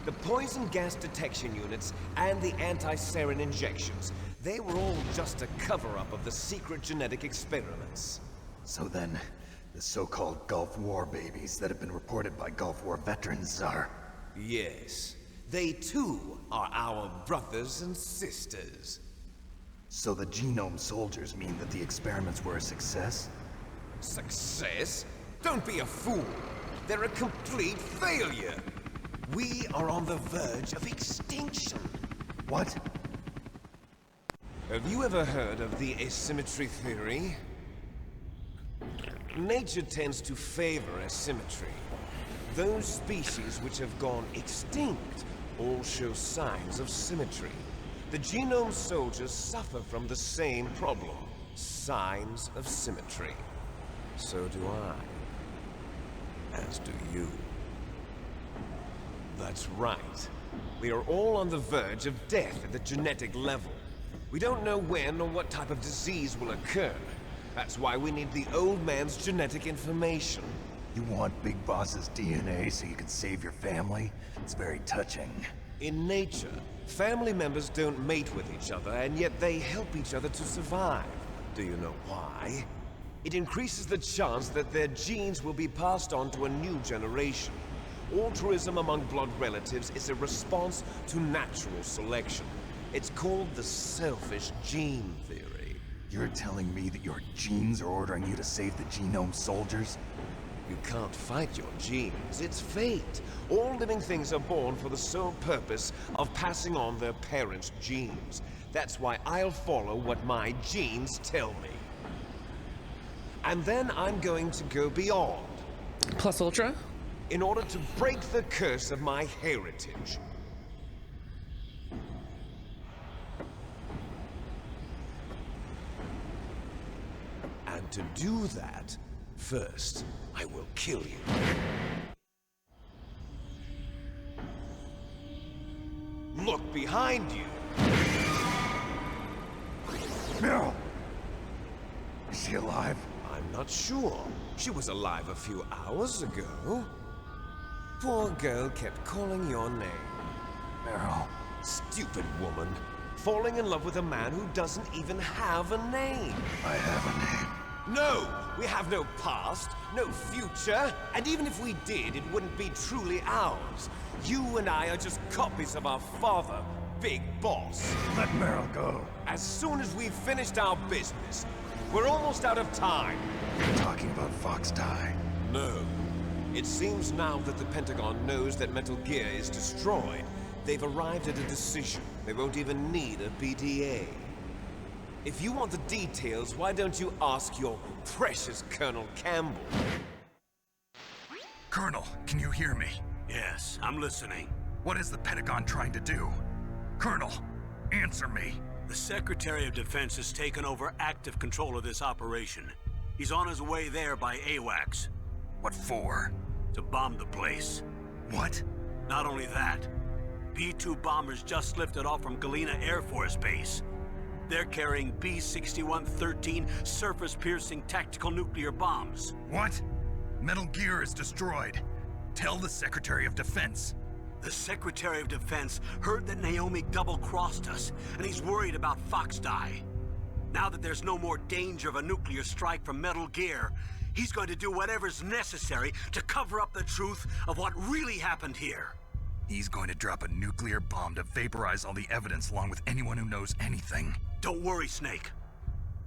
The poison gas detection units and the anti-sarin injections, they were all just a cover-up of the secret genetic experiments. So then, the so-called Gulf War babies that have been reported by Gulf War veterans are... Yes. They too are our brothers and sisters. So the Genome Soldiers mean that the experiments were a success? Success? Don't be a fool! They're a complete failure! We are on the verge of extinction. What? Have you ever heard of the asymmetry theory? Nature tends to favor asymmetry. Those species which have gone extinct all show signs of symmetry. The Genome Soldiers suffer from the same problem, signs of symmetry. So do I. As do you. That's right. We are all on the verge of death at the genetic level. We don't know when or what type of disease will occur. That's why we need the old man's genetic information. You want Big Boss's DNA so you can save your family? It's very touching. In nature, family members don't mate with each other, and yet they help each other to survive. Do you know why? It increases the chance that their genes will be passed on to a new generation. Altruism among blood relatives is a response to natural selection. It's called the selfish gene theory. You're telling me that your genes are ordering you to save the genome soldiers? You can't fight your genes. It's fate. All living things are born for the sole purpose of passing on their parents' genes. That's why I'll follow what my genes tell me. And then I'm going to go beyond. Plus Ultra? In order to break the curse of my heritage. And to do that, first, I will kill you. Look behind you. Meryl! Is she alive? I'm not sure. She was alive a few hours ago. Poor girl kept calling your name. Meryl. Stupid woman. Falling in love with a man who doesn't even have a name. I have a name. No! We have no past, no future, and even if we did, it wouldn't be truly ours. You and I are just copies of our father, Big Boss. Let Meryl go. As soon as we've finished our business, we're almost out of time. You're talking about Fox Die. No. It seems now that the Pentagon knows that Metal Gear is destroyed, they've arrived at a decision. They won't even need a BDA. If you want the details, why don't you ask your precious Colonel Campbell? Colonel, can you hear me? Yes, I'm listening. What is the Pentagon trying to do? Colonel, answer me. The Secretary of Defense has taken over active control of this operation. He's on his way there by AWACS. What for? To bomb the place. What? Not only that, B-2 bombers just lifted off from Galena Air Force Base. They're carrying B-6113 surface-piercing tactical nuclear bombs. What? Metal Gear is destroyed. Tell the Secretary of Defense. The Secretary of Defense heard that Naomi double-crossed us, and he's worried about Fox Die. Now that there's no more danger of a nuclear strike from Metal Gear, he's going to do whatever's necessary to cover up the truth of what really happened here. He's going to drop a nuclear bomb to vaporize all the evidence along with anyone who knows anything. Don't worry, Snake.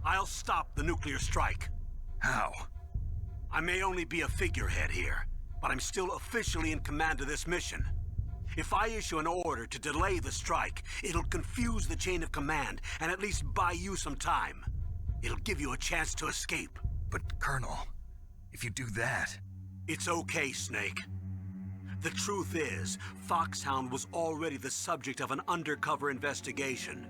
I'll stop the nuclear strike. How? I may only be a figurehead here, but I'm still officially in command of this mission. If I issue an order to delay the strike, it'll confuse the chain of command and at least buy you some time. It'll give you a chance to escape. But, Colonel, if you do that... It's okay, Snake. The truth is, Foxhound was already the subject of an undercover investigation.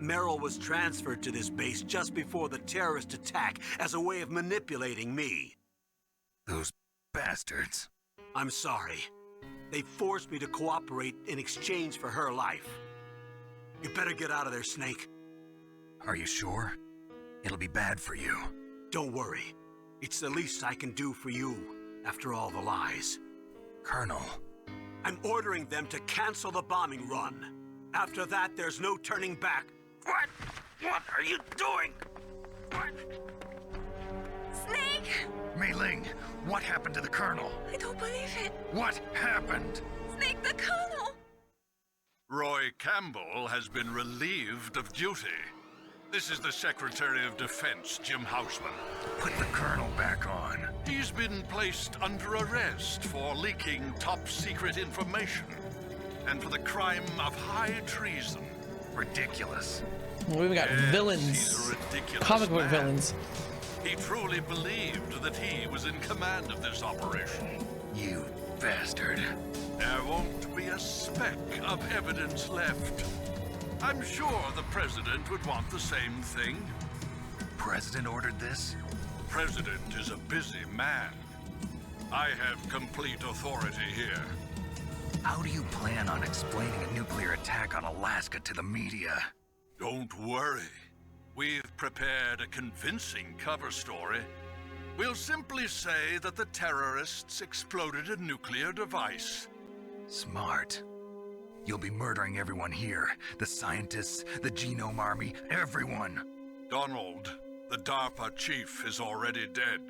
Meryl was transferred to this base just before the terrorist attack as a way of manipulating me. Those bastards. I'm sorry. They forced me to cooperate in exchange for her life. You better get out of there, Snake. Are you sure? It'll be bad for you. Don't worry. It's the least I can do for you, after all the lies. Colonel. I'm ordering them to cancel the bombing run. After that, there's no turning back. What? What are you doing? What? Snake! Mei Ling, what happened to the Colonel? I don't believe it. What happened? Snake, the Colonel! Roy Campbell has been relieved of duty. This is the Secretary of Defense, Jim Houseman. Put the Colonel back on. He's been placed under arrest for leaking top-secret information and for the crime of high treason. Ridiculous. We've got villains. He's a ridiculous comic book man. villains. He truly believed that he was in command of this operation. You bastard. There won't be a speck of evidence left. I'm sure the President would want the same thing. President ordered this? President is a busy man. I have complete authority here. How do you plan on explaining a nuclear attack on Alaska to the media? Don't worry. We've prepared a convincing cover story. We'll simply say that the terrorists exploded a nuclear device. Smart. You'll be murdering everyone here. The scientists, the Genome Army, everyone. Donald, the DARPA chief, is already dead.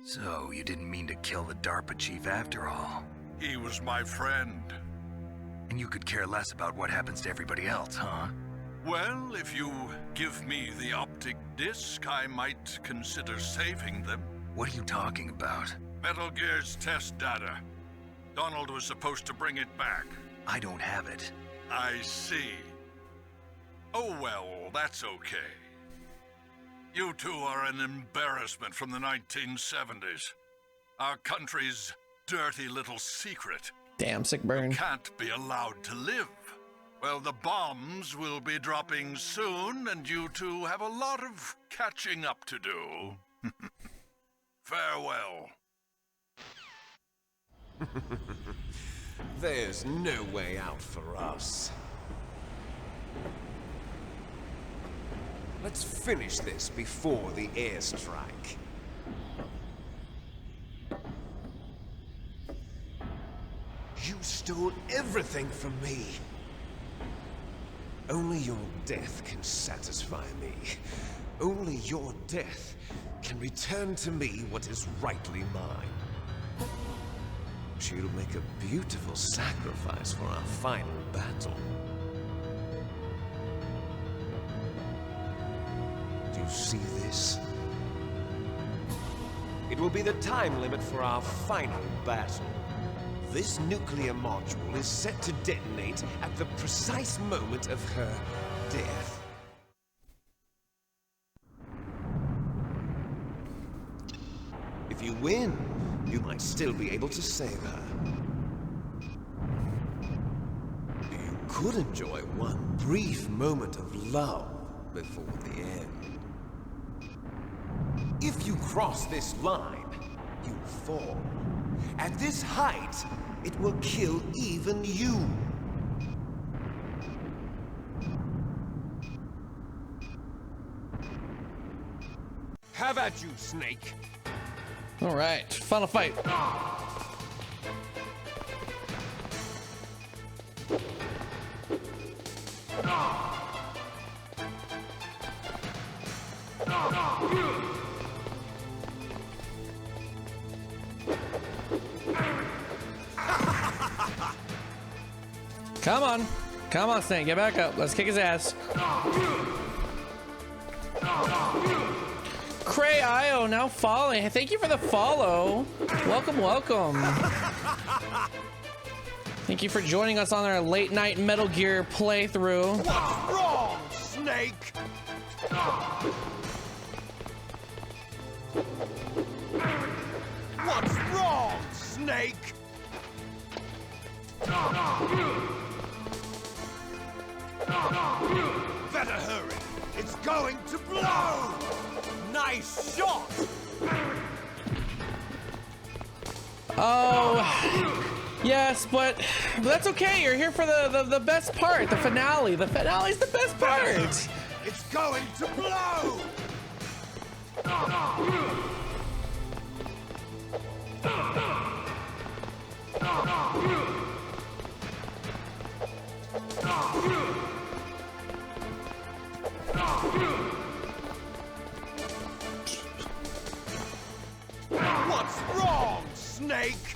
So, you didn't mean to kill the DARPA chief after all? He was my friend. And you could care less about what happens to everybody else, huh? Well, if you give me the optic disc, I might consider saving them. What are you talking about? Metal Gear's test data. Donald was supposed to bring it back. I don't have it. I see. Oh well, that's okay. You two are an embarrassment from the 1970s. Our country's dirty little secret. Damn, sick burn. You can't be allowed to live. Well, the bombs will be dropping soon, and you two have a lot of catching up to do. Farewell. There's no way out for us. Let's finish this before the airstrike. You stole everything from me. Only your death can satisfy me. Only your death can return to me what is rightly mine. She'll make a beautiful sacrifice for our final battle. Do you see this? It will be the time limit for our final battle. This nuclear module is set to detonate at the precise moment of her death. If you win, you might still be able to save her. You could enjoy one brief moment of love before the end. If you cross this line, you fall. At this height, it will kill even you. Have at you, Snake. All right, final fight. Come on, Snake, get back up. Let's kick his ass. Cray Io now following. Thank you for the follow. Welcome. Thank you for joining us on our late night Metal Gear playthrough. What's wrong, Snake? What's wrong, Snake? Better hurry. It's going to blow. Nice shot. Oh, yes, but that's okay. You're here for the best part, the finale. The finale's the best part. It's going to blow. What's wrong, Snake?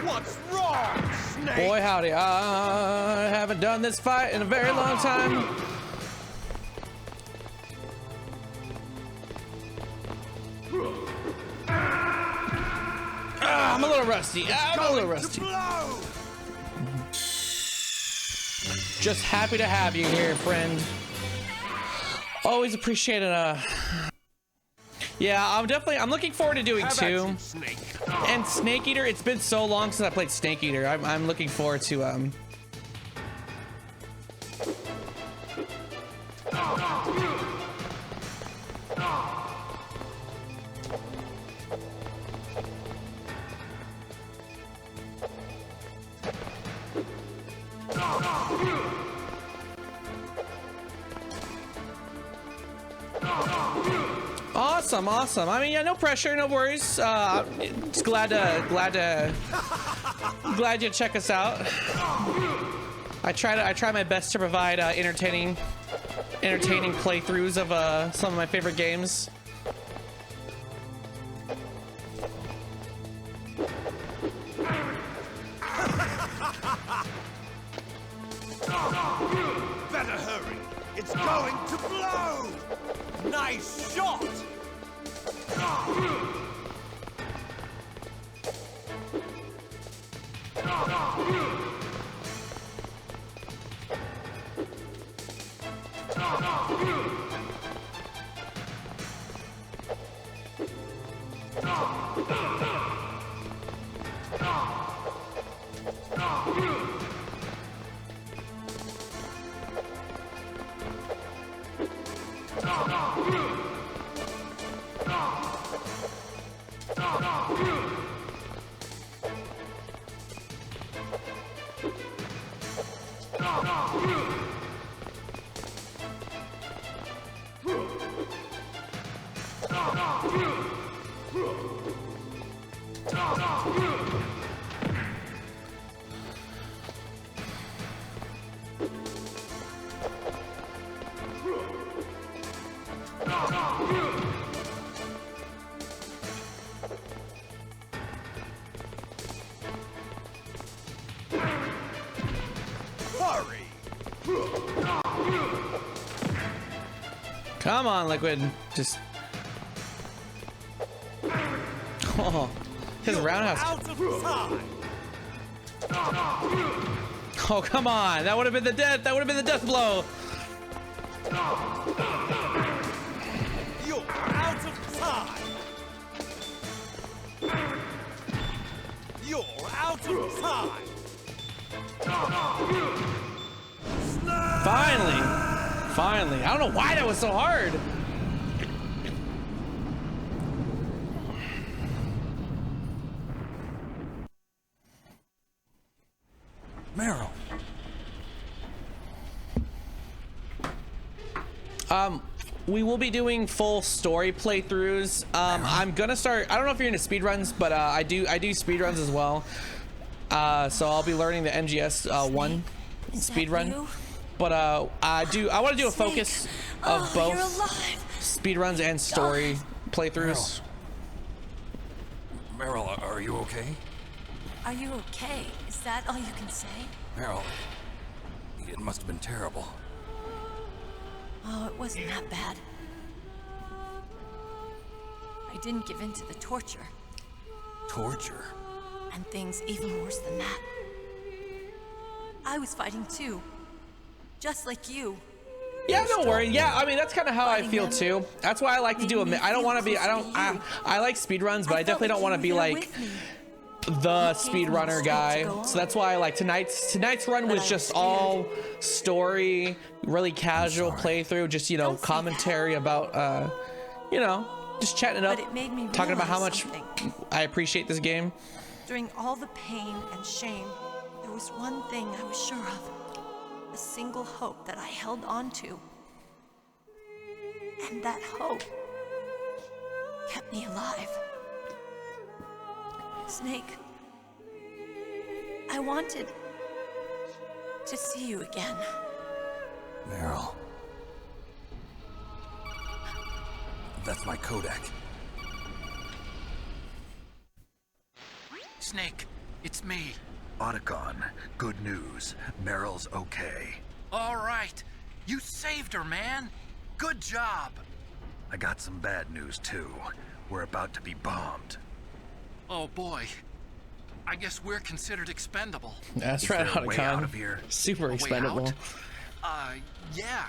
What's wrong, Snake? Boy, howdy. I haven't done this fight in a very long time. I'm a little rusty. Just happy to have you here, friend. Always appreciate it. Yeah, I'm looking forward to doing 2. And Snake Eater, it's been so long since I played Snake Eater. I'm looking forward to Awesome. I mean, yeah, no pressure, no worries. Just glad you check us out. I try my best to provide entertaining playthroughs of some of my favorite games. going to blow! Nice shot! Come on, Liquid. Just. Oh, his roundhouse. Oh, come on. That would have been the death. That would have been the death blow. You're out of time. You're out of time. Finally. Finally. I don't know why that was so hard. Meryl. We will be doing full story playthroughs. I'm gonna start. I don't know if you're into speedruns, but I do speedruns as well. So I'll be learning the MGS 1 speedrun. But I want to do a focus of both speedruns and story playthroughs. Meryl, are you okay? Are you okay? Is that all you can say? Meryl, it must have been terrible. Oh, it wasn't that bad. I didn't give in to the torture. Torture? And things even worse than that. I was fighting too. Just like you. Yeah, don't worry. Yeah, I mean, that's kind of how I feel too. That's why I like to do a. I don't want to be. I like speedruns, but I definitely don't want to be like the speedrunner guy. So that's why I like tonight's run was just all story, really casual playthrough, just, you know, commentary about, you know, just chatting it up, talking about how much I appreciate this game. During all the pain and shame, there was one thing I was sure of. A single hope that I held on to. And that hope kept me alive. Snake, I wanted to see you again. Meryl. That's my codec. Snake, it's me. Otacon, good news. Meryl's okay. All right. You saved her, man. Good job. I got some bad news, too. We're about to be bombed. Oh, boy. I guess we're considered expendable. That's right, Otacon. Super expendable. Yeah.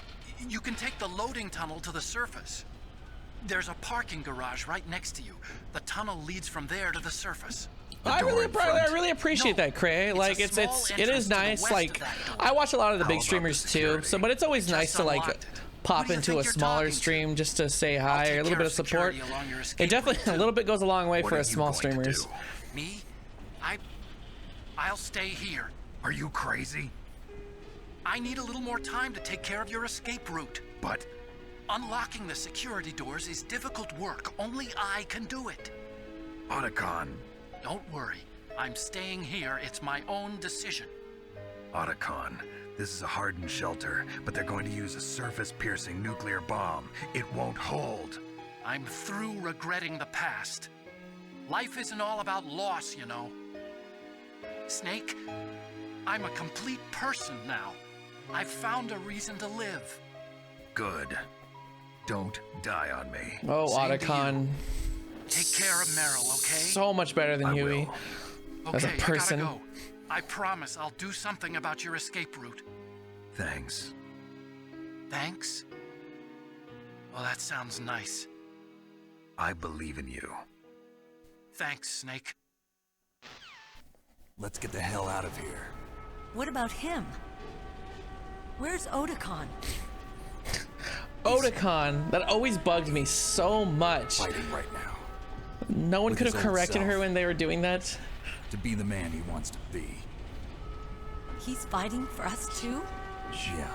You can take the loading tunnel to the surface. There's a parking garage right next to you. The tunnel leads from there to the surface. I really appreciate that, Cray. Like, it is nice. Like, I watch a lot of the big streamers too. So, but it's always nice to like pop into a smaller stream just to say hi or a little bit of support. It definitely a little bit goes a long way for us small streamers. Me? I'll stay here. Are you crazy? I need a little more time to take care of your escape route. But unlocking the security doors is difficult work. Only I can do it. Otacon. Don't worry. I'm staying here. It's my own decision. Otacon, this is a hardened shelter, but they're going to use a surface-piercing nuclear bomb. It won't hold. I'm through regretting the past. Life isn't all about loss, you know. Snake, I'm a complete person now. I've found a reason to live. Good. Don't die on me. Oh, Same to Otacon. Take care of Meryl, okay? So much better than Huey. As a Okay, person. I gotta go. I promise I'll do something about your escape route. Thanks. Thanks? Well, that sounds nice. I believe in you. Thanks, Snake. Let's get the hell out of here. What about him? Where's Otacon? Otacon, that always bugged me so much. Fighting right now. No one With could have his old corrected her self. when they were doing that. To be the man he wants to be. He's fighting for us too? Yeah.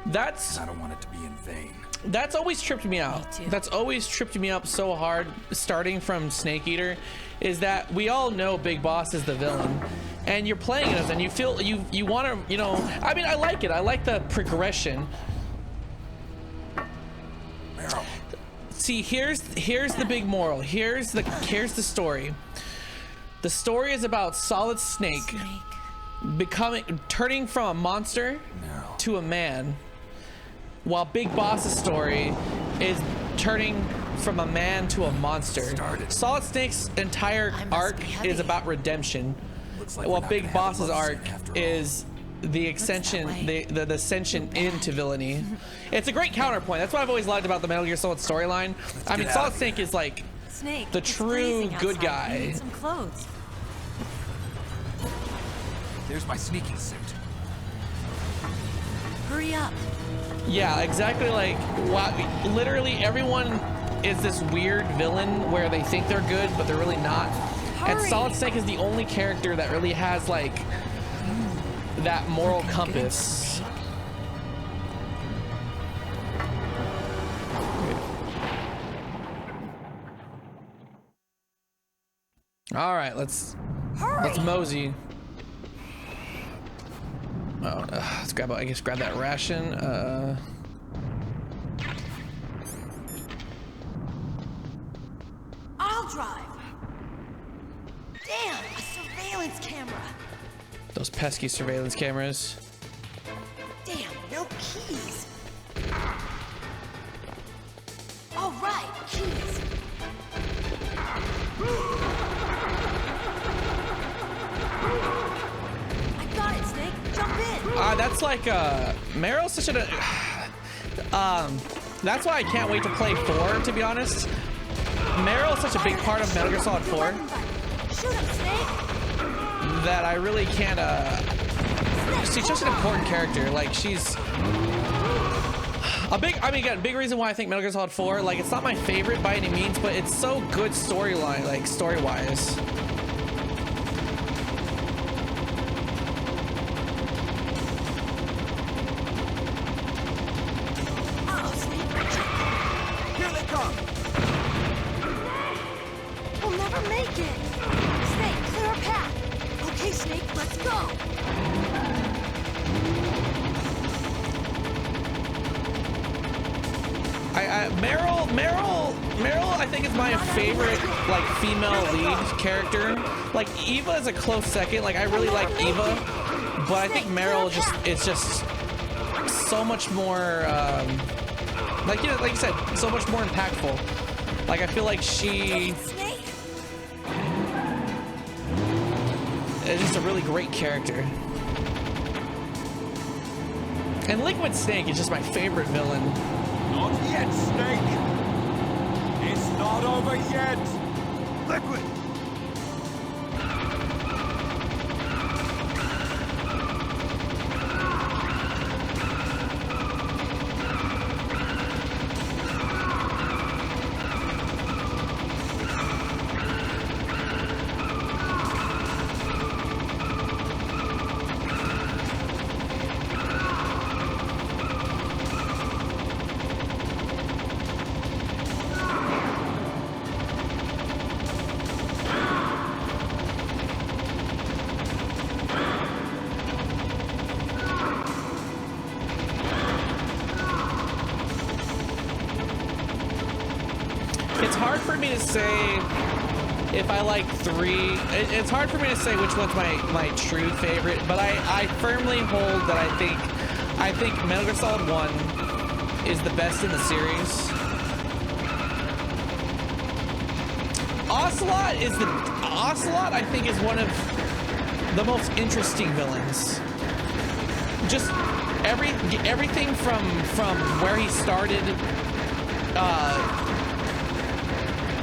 That's... And I don't want it to be in vain. That's always tripped me out. Me too. That's always tripped me up so hard, starting from Snake Eater, is that we all know Big Boss is the villain, and you're playing it as, and you feel you want to, you know. I mean, I like it. I like the progression. Meryl. See, here's the big moral. Here's the story. The story is about Solid Snake turning from a monster to a man, while Big Boss's story is turning from a man to a monster. Solid Snake's entire arc is about redemption, like while we're not Big gonna have a Boss's love arc scene after all. is the ascension, the ascension into villainy. It's a great counterpoint. That's what I've always liked about the Metal Gear Solid storyline. I mean, get out Solid of Snake is like Snake, the it's true freezing good outside. guy. You need some clothes. There's my sneaking suit. Hurry up. Yeah, exactly. Like, wow, literally everyone is this weird villain where they think they're good, but they're really not. And Hurry. Solid Snake is the only character that really has like that moral compass. All right, let's mosey. Oh, let's grab. I guess grab that ration. I'll drive. Damn, a surveillance camera. Those pesky surveillance cameras. Damn, no keys. All right, keys. I got it, Snake. Jump in. That's like Meryl's such a that's why I can't wait to play 4, to be honest. Meryl's such a big part of Metal Gear Solid 4 Shoot him, Snake. that I really can't she's such an important character. Like, she's a big, I mean, again, big reason why I think Metal Gear Solid 4, like, it's not my favorite by any means, but it's so good storyline, like, story-wise. Here they come! We'll never make it. Snake, clear a path. Okay, Snake, let's go. Meryl, I think is my favorite, like, female lead character. Like, Eva is a close second. Like, I really like Eva, but I think Meryl is just so much more, like you said, so much more impactful. Like, I feel like she is just a really great character. And Liquid Snake is just my favorite villain. Not yet, Snake! It's not over yet! Liquid! It's hard for me to say if I like 3. It's hard for me to say which one's my true favorite, but I firmly hold that I think Metal Gear Solid 1 is the best in the series. Ocelot, I think, is one of the most interesting villains. Just everything from where he started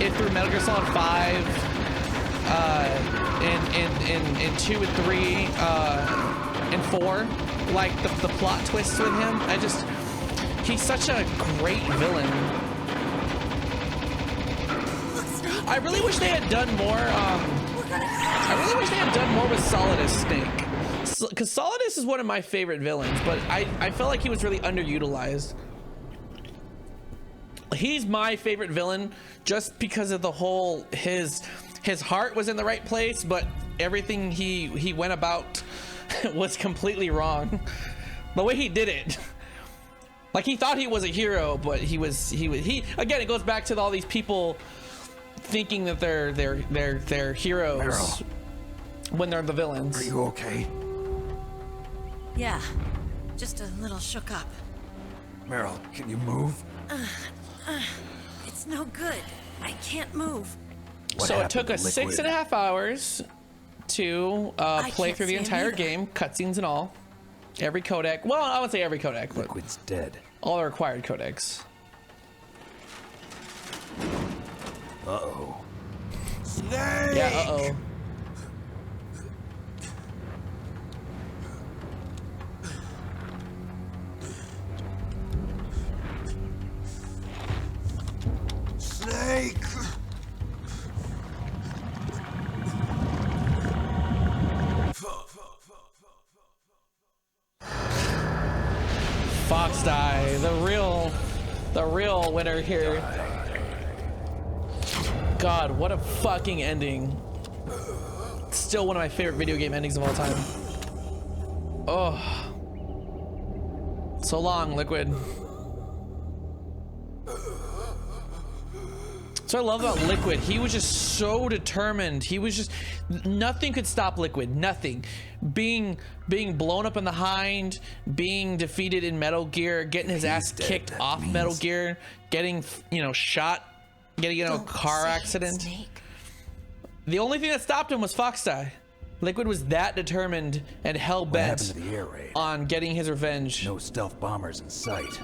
it through Metal Gear Solid 5, in 2 and 3, and 4, like the plot twists with him. He's such a great villain. I really wish they had done more. I really wish they had done more with Solidus Snake, because Solidus is one of my favorite villains, but I felt like he was really underutilized. He's my favorite villain just because of the whole his heart was in the right place, but everything he went about was completely wrong. The way he did it. Like, he thought he was a hero, but he again, it goes back to all these people thinking that they're heroes. Meryl, when they're the villains. Are you okay? Yeah, just a little shook up. Meryl, can you move? It's no good. I can't move. So it took us 6.5 hours to play through the entire game, cutscenes and all. Every codec. Well, I wouldn't say every codec, but Liquid's dead. All the required codecs. Uh-oh. Snake! Yeah, uh-oh. Snake! Fox die, the real winner here. God, what a fucking ending. Still one of my favorite video game endings of all time. Oh. So long, Liquid. So I love about Liquid. He was just so determined. He was just, nothing could stop Liquid. Nothing. Being blown up in the hind, being defeated in Metal Gear, getting his ass kicked off Metal Gear, getting, shot, getting in a car accident. The only thing that stopped him was Fox Die. Liquid was that determined and hell bent on getting his revenge. No stealth bombers in sight.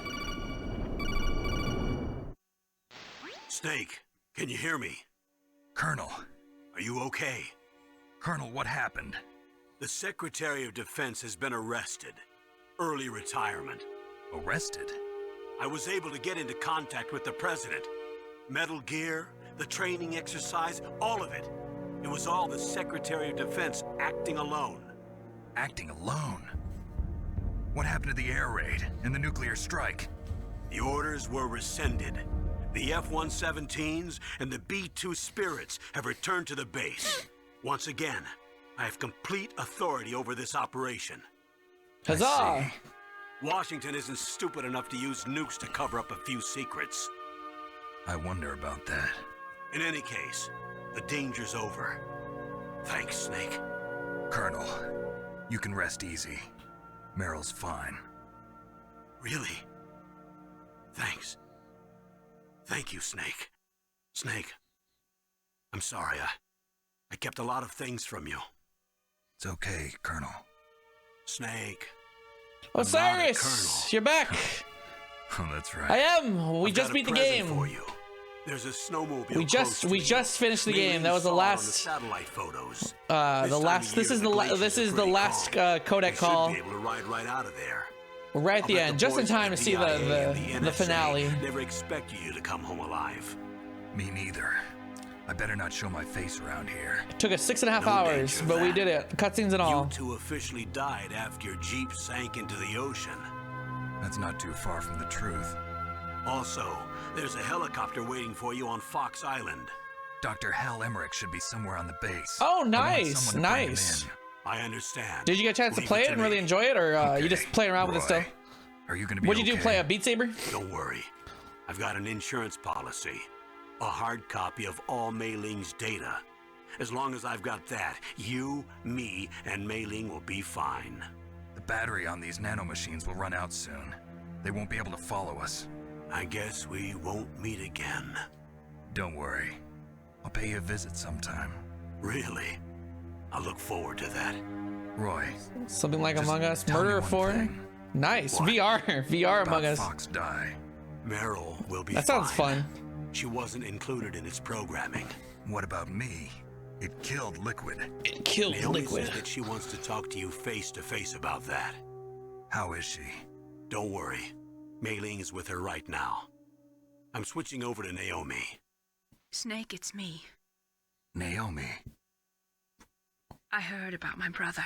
Snake, can you hear me? Colonel. Are you okay? Colonel, what happened? The Secretary of Defense has been arrested. Early retirement. Arrested? I was able to get into contact with the President. Metal Gear, the training exercise, all of it. It was all the Secretary of Defense acting alone. Acting alone? What happened to the air raid and the nuclear strike? The orders were rescinded. The F-117s and the B-2 Spirits have returned to the base. Once again, I have complete authority over this operation. Huzzah! Washington isn't stupid enough to use nukes to cover up a few secrets. I wonder about that. In any case, the danger's over. Thanks, Snake. Colonel, you can rest easy. Meryl's fine. Really? Thanks. Thank you, Snake. Snake, I'm sorry. I kept a lot of things from you. It's okay, Colonel. Snake. Osiris, you're back. Oh, that's right. I am. We just beat the game. For you. There's a snowmobile. We just finished the game. That was the last. The satellite photos. This is the last codec call. Should be able to ride right out of there. We're right at the end, just in time to see the finale. Never expected you to come home alive. Me neither. I better not show my face around here. It took us 6.5 hours, but we did it. Cutscenes and all. You two officially died after your Jeep sank into the ocean. That's not too far from the truth. Also, there's a helicopter waiting for you on Fox Island. Dr. Hal Emmerich should be somewhere on the base. Oh, nice, nice. I understand. Did you get a chance to play it and really enjoy it, or you just playing around with it still? Are you gonna be What'd you do, play a Beat Saber? Don't worry. I've got an insurance policy. A hard copy of all Mei Ling's data. As long as I've got that, you, me, and Mei Ling will be fine. The battery on these nanomachines will run out soon. They won't be able to follow us. I guess we won't meet again. Don't worry. I'll pay you a visit sometime. Really? I look forward to that. Roy. Something like Among Us, Murder 4. Nice. What? VR Among Us. Fox die. Meryl will be That sounds fine. fun. She wasn't included in its programming. What about me? It killed Liquid. It killed Naomi Liquid. says that she wants to talk to you face to face about that. How is she? Don't worry. Mei Ling is with her right now. I'm switching over to Naomi. Snake, it's me. Naomi. I heard about my brother.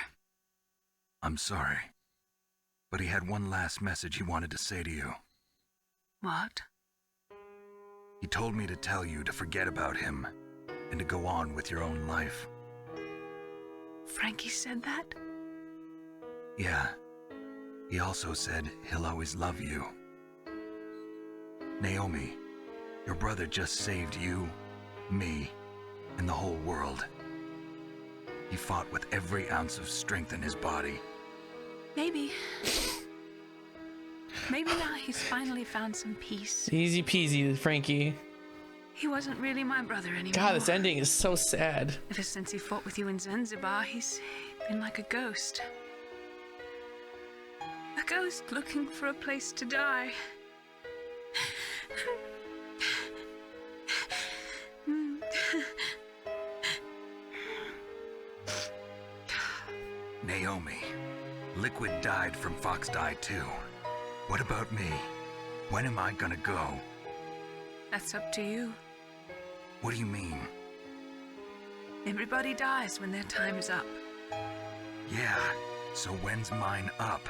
I'm sorry. But he had one last message he wanted to say to you. What? He told me to tell you to forget about him and to go on with your own life. Frankie said that? Yeah. He also said he'll always love you. Naomi, your brother just saved you, me, and the whole world. He fought with every ounce of strength in his body. Maybe. Maybe now he's finally found some peace. Easy peasy, Frankie. He wasn't really my brother anymore. God, this ending is so sad. Ever since he fought with you in Zanzibar, he's been like a ghost. A ghost looking for a place to die. Naomi, Liquid died from Fox Die too. What about me? When am I gonna go? That's up to you. What do you mean? Everybody dies when their time is up. Yeah, so when's mine up?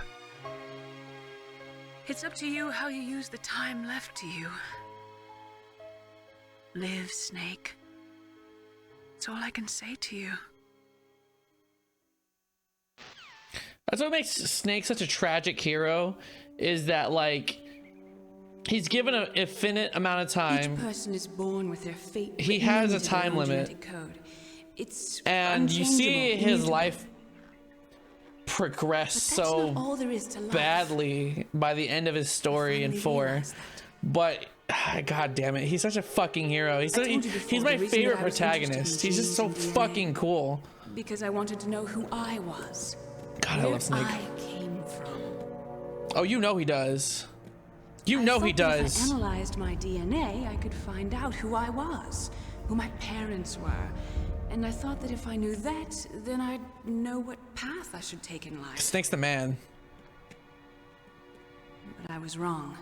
It's up to you how you use the time left to you. Live, Snake. That's all I can say to you. That's what makes Snake such a tragic hero, is that, like, he's given an infinite amount of time. Each person is born with their fate. He written has a into their time own limit. genetic code. It's And you see unchangeable, his immutable. life progress But that's so not all there is to life. badly by the end of his story in 4. But god damn it, he's such a fucking hero. He's I told you before, he's my the reason favorite that I was interested in protagonist. He's just so genes and fucking cool. Because I wanted to know who I was. God, I where love Snake. I came from. Oh, you know he does. You know he Thought that does. If I analyzed my DNA, I could find out who I was, who my parents were. And I thought that if I knew that, then I'd know what path I should take in life. Snake's the man. But I was wrong.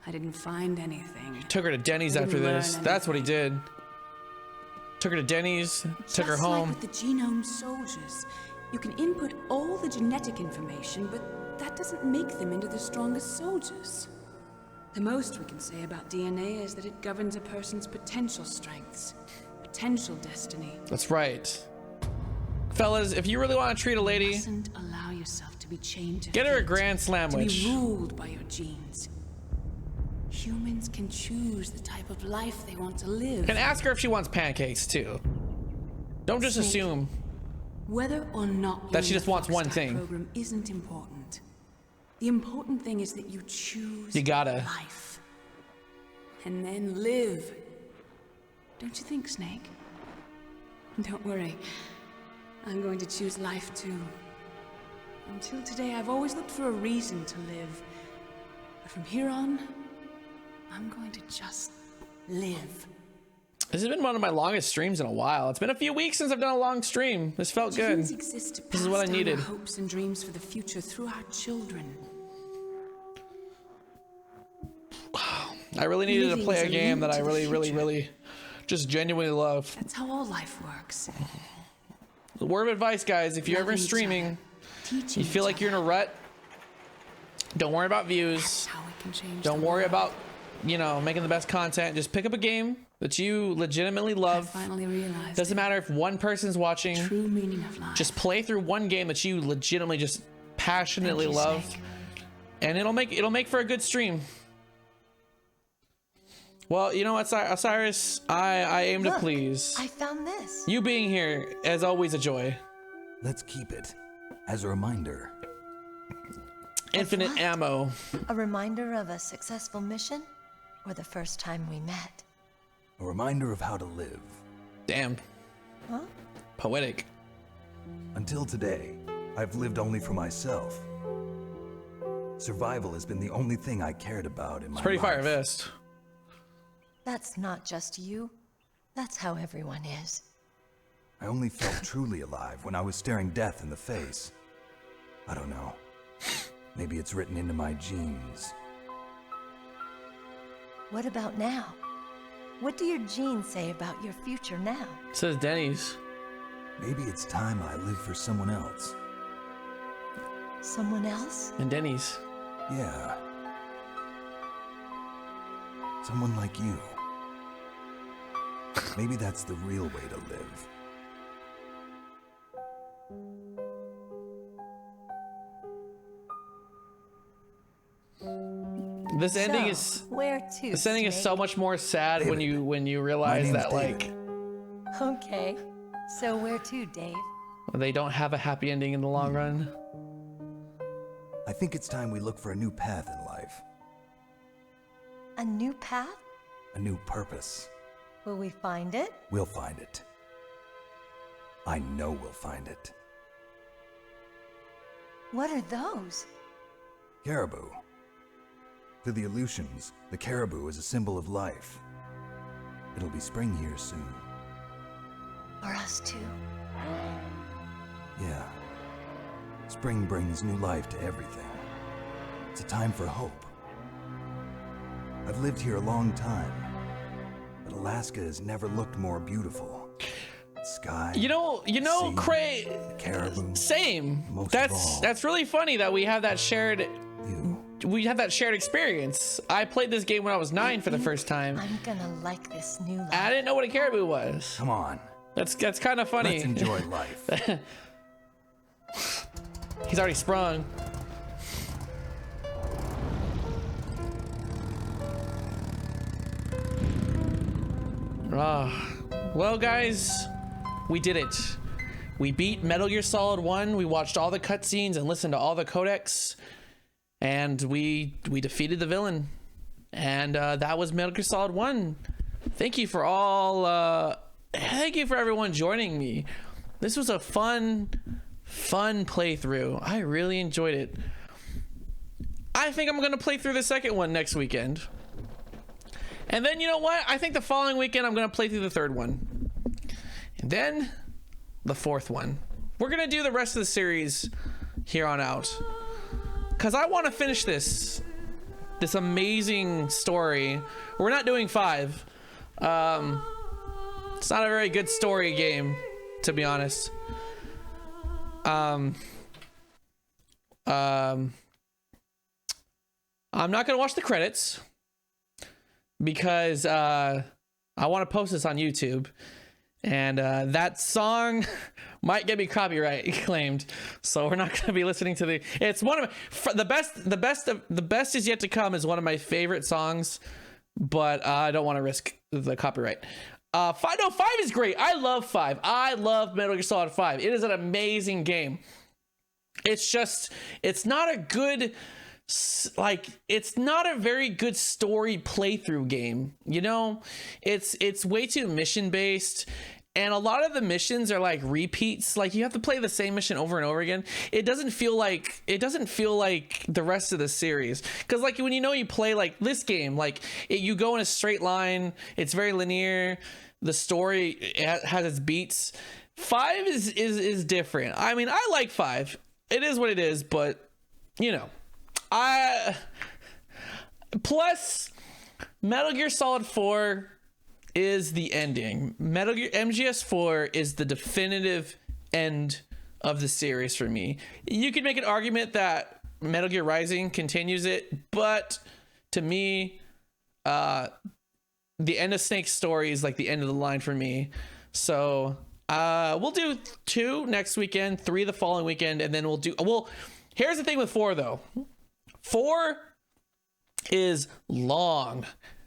I didn't find anything. Took her to Denny's I after didn't this. learn That's what he did. Took her to Denny's, took her Just home. like with the genome soldiers, you can input all the genetic information, but that doesn't make them into the strongest soldiers. The most we can say about DNA is that it governs a person's potential strengths, potential destiny. That's right. Fellas, if you really want to treat a lady, Mustn't allow yourself to be chained to get her a fate, grand sandwich. to be ruled by your genes. Humans can choose the type of life they want to live. And ask her if she wants pancakes too. Don't just Snake, assume whether or not that she you're just in the wants one Fox Die thing. program isn't important. The important thing is that you choose You gotta. life. And then live. Don't you think, Snake? Don't worry. I'm going to choose life too. Until today, I've always looked for a reason to live. But from here on, I'm going to just live. This has been one of my longest streams in a while. It's been a few weeks since I've done a long stream. This felt good. Genes exist to This is what I pass down needed. our hopes and dreams for the future through our children. I really needed to Living play is a a game that link I to the really future. just genuinely love. That's how all life works. The word of advice, guys, if you're ever Loving each streaming, Teaching you feel each like you're in a rut, don't worry about views. how we can change Don't the worry world. about, you know, making the best content. Just pick up a game that you legitimately love. Finally realized Doesn't matter if one person's watching. true meaning of life. Just play through one game that you legitimately just passionately Thank you, love, Snake. and it'll make for a good stream. Well, you know what, Osiris, I aim to Look, please. I found this. You being here, as always, a joy. Let's keep it as a reminder. infinite what? ammo. A reminder of a successful mission? Or the first time we met? A reminder of how to live. Damn. Huh? Poetic. Until today, I've lived only for myself. Survival has been the only thing I cared about in my life. It's pretty fire vest. That's not just you. That's how everyone is. I only felt truly alive when I was staring death in the face. I don't know. Maybe it's written into my genes. What about now? What do your genes say about your future now? It says Denny's. Maybe it's time I live for someone else. Someone else? And Denny's. Yeah. Someone like you. Maybe that's the real way to live. This ending is where to? This ending is so much more sad when you realize that like Okay. So where to, Dave? they don't have a happy ending in the long run. I think it's time we look for a new path in life. A new path? A new purpose. Will we find it? We'll find it. I know we'll find it. What are those? Caribou. To the Aleutians, the caribou is a symbol of life. It'll be spring here soon. For us too. Yeah. Spring brings new life to everything. It's a time for hope. I've lived here a long time, but Alaska has never looked more beautiful. Sky. You know, sea, Cray. Caribou. Same. Most of That's all, that's really funny that we have that shared. We have that shared experience. I played this game when I was 9 for the first time. I'm gonna like this new life. I didn't know what a caribou was. Come on. That's kind of funny. Let's enjoy life. He's already sprung. Well, guys, we did it. We beat Metal Gear Solid 1. We watched all the cutscenes and listened to all the codecs, and we defeated the villain. And that was Metal Gear Solid 1. Thank you for all. Thank you for everyone joining me. This was a fun playthrough. I really enjoyed it. I think I'm gonna play through the second one next weekend. And then, you know what? I think the following weekend I'm gonna play through the third one. And then the fourth one. We're gonna do the rest of the series here on out. Cause I wanna finish this amazing story. We're not doing 5. It's not a very good story game, to be honest. I'm not gonna watch the credits because I want to post this on YouTube, and that song might get me copyright claimed, so we're not gonna be listening to the. It's one of my, the best is yet to come is one of my favorite songs, but I don't want to risk the copyright. 5 is great. I love 5. I love Metal Gear Solid 5. It is an amazing game. It's just, it's not a good, like, it's not a very good story playthrough game. You know, it's way too mission based. And a lot of the missions are like repeats. Like you have to play the same mission over and over again. It doesn't feel like the rest of the series. Cause like when you play like this game, like you go in a straight line. It's very linear. The story has its beats. 5 is different. I mean, I like 5. It is what it is, but you know, plus Metal Gear Solid 4 is the ending. Metal Gear MGS4 is the definitive end of the series for me. You could make an argument that Metal Gear Rising continues it, but to me, the end of Snake's story is like the end of the line for me. So we'll do 2 next weekend, 3 the following weekend, and then here's the thing with 4 though. 4 is long.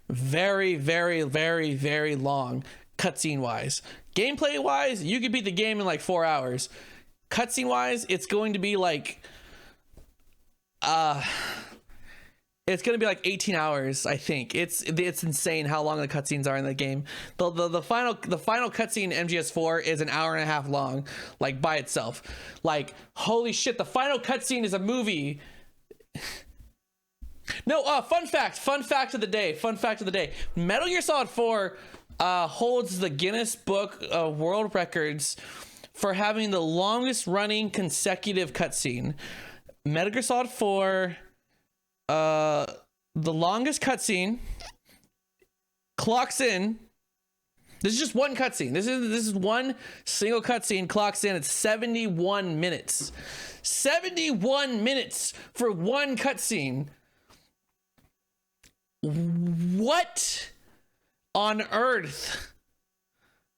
Very, very, very, very long cutscene wise. Gameplay wise, you could beat the game in like 4 hours. Cutscene wise, it's going to be like It's gonna be like 18 hours, I think. It's insane how long the cutscenes are in the game. The final cutscene in MGS4 is an hour and a half long, like by itself. Like, holy shit, the final cutscene is a movie. No, fun fact of the day. Metal Gear Solid 4 holds the Guinness Book of World Records for having the longest running consecutive cutscene. Metal Gear Solid 4, the longest cutscene clocks in. This is just one cutscene. This is one single cutscene clocks in at 71 minutes. 71 minutes for one cutscene. What on earth?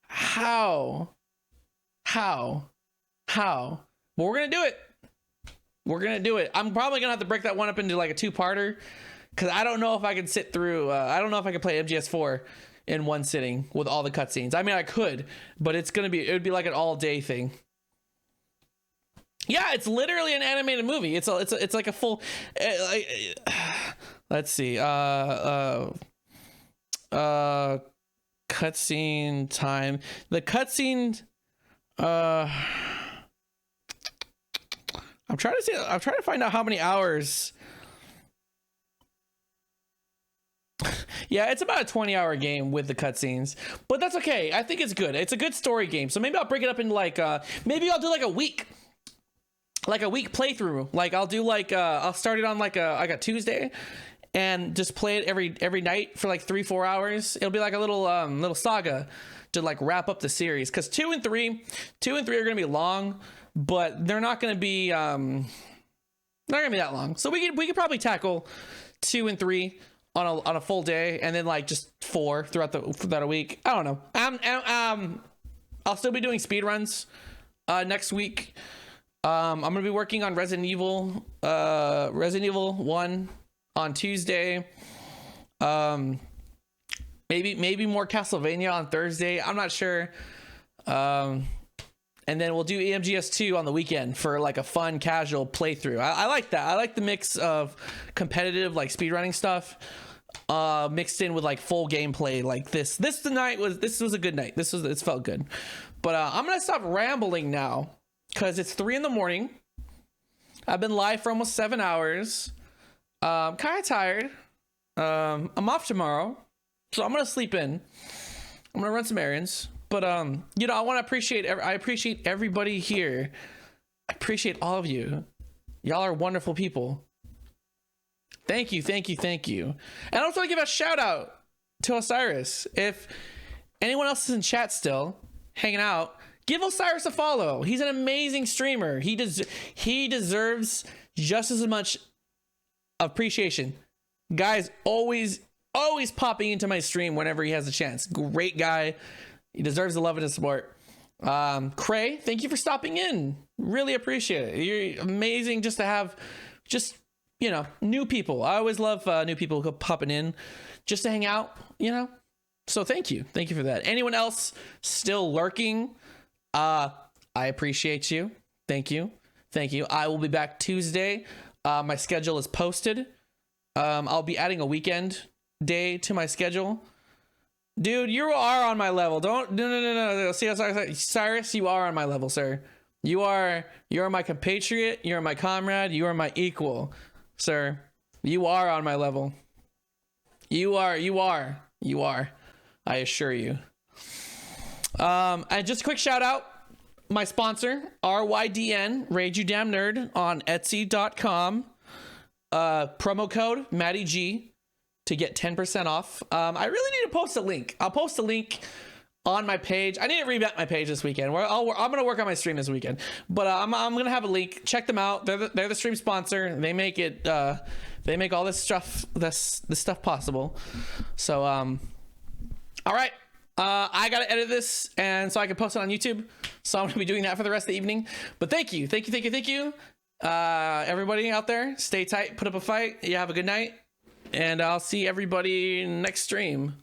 How? Well, we're gonna do it. I'm probably gonna have to break that one up into like a two-parter, because I don't know if I can sit through. I don't know if I can play MGS4 in one sitting with all the cutscenes. I mean, I could, but it would be like an all-day thing. Yeah, it's literally an animated movie. It's like a full. Let's see. Cutscene time. The cutscene. I'm trying to find out how many hours. Yeah, it's about a 20-hour game with the cutscenes, but that's okay. I think it's good. It's a good story game. So maybe I'll break it up into like maybe I'll do like a week playthrough. Like I'll do like I'll start it on like a Tuesday and just play it every night for like 3-4 hours. It'll be like a little saga to like wrap up the series, because 2 and 3 are gonna be long, but they're not gonna be that long. So we could probably tackle 2 and 3 on a full day, and then like just 4 throughout a week. I don't know. I'll still be doing speed runs next week. I'm gonna be working on Resident Evil 1 on Tuesday. Maybe more Castlevania on Thursday. I'm not sure. And then we'll do EMGS2 on the weekend for like a fun, casual playthrough. I like that. I like the mix of competitive, like speedrunning stuff, mixed in with like full gameplay. Like this was a good night. It felt good. But I'm gonna stop rambling now, because it's 3 a.m. I've been live for almost 7 hours. I'm kind of tired. I'm off tomorrow, so I'm gonna sleep in. I'm gonna run some errands. But I want to appreciate everybody here. I appreciate all of you. Y'all are wonderful people. Thank you. And I also want to give a shout out to Osiris. If anyone else is in chat still, hanging out, give Osiris a follow. He's an amazing streamer. He deserves just as much appreciation. Guys, always popping into my stream whenever he has a chance. Great guy. He deserves the love and the support. Cray, thank you for stopping in. Really appreciate it. You're amazing just to have new people. I always love new people popping in just to hang out, So thank you. Thank you for that. Anyone else still lurking? I appreciate you. Thank you. I will be back Tuesday. My schedule is posted. I'll be adding a weekend day to my schedule. Dude, you are on my level. No. See, Cyrus, you are on my level, sir. You are my compatriot. You are my comrade. You are my equal, sir. You are on my level. You are. I assure you. And just a quick shout out, my sponsor, RYDN, Raid You Damn Nerd, on Etsy.com. Promo code MattyG to get 10% off. I really need to post a link. I'll post a link on my page. I need to revamp my page this weekend. I'm gonna work on my stream this weekend, but I'm gonna have a link. Check them out. They're the stream sponsor. They make it. They make all this stuff. This stuff possible. So all right. I gotta edit this, and so I can post it on YouTube. So I'm gonna be doing that for the rest of the evening. But thank you. Everybody out there, stay tight. Put up a fight. You have a good night. And I'll see everybody next stream.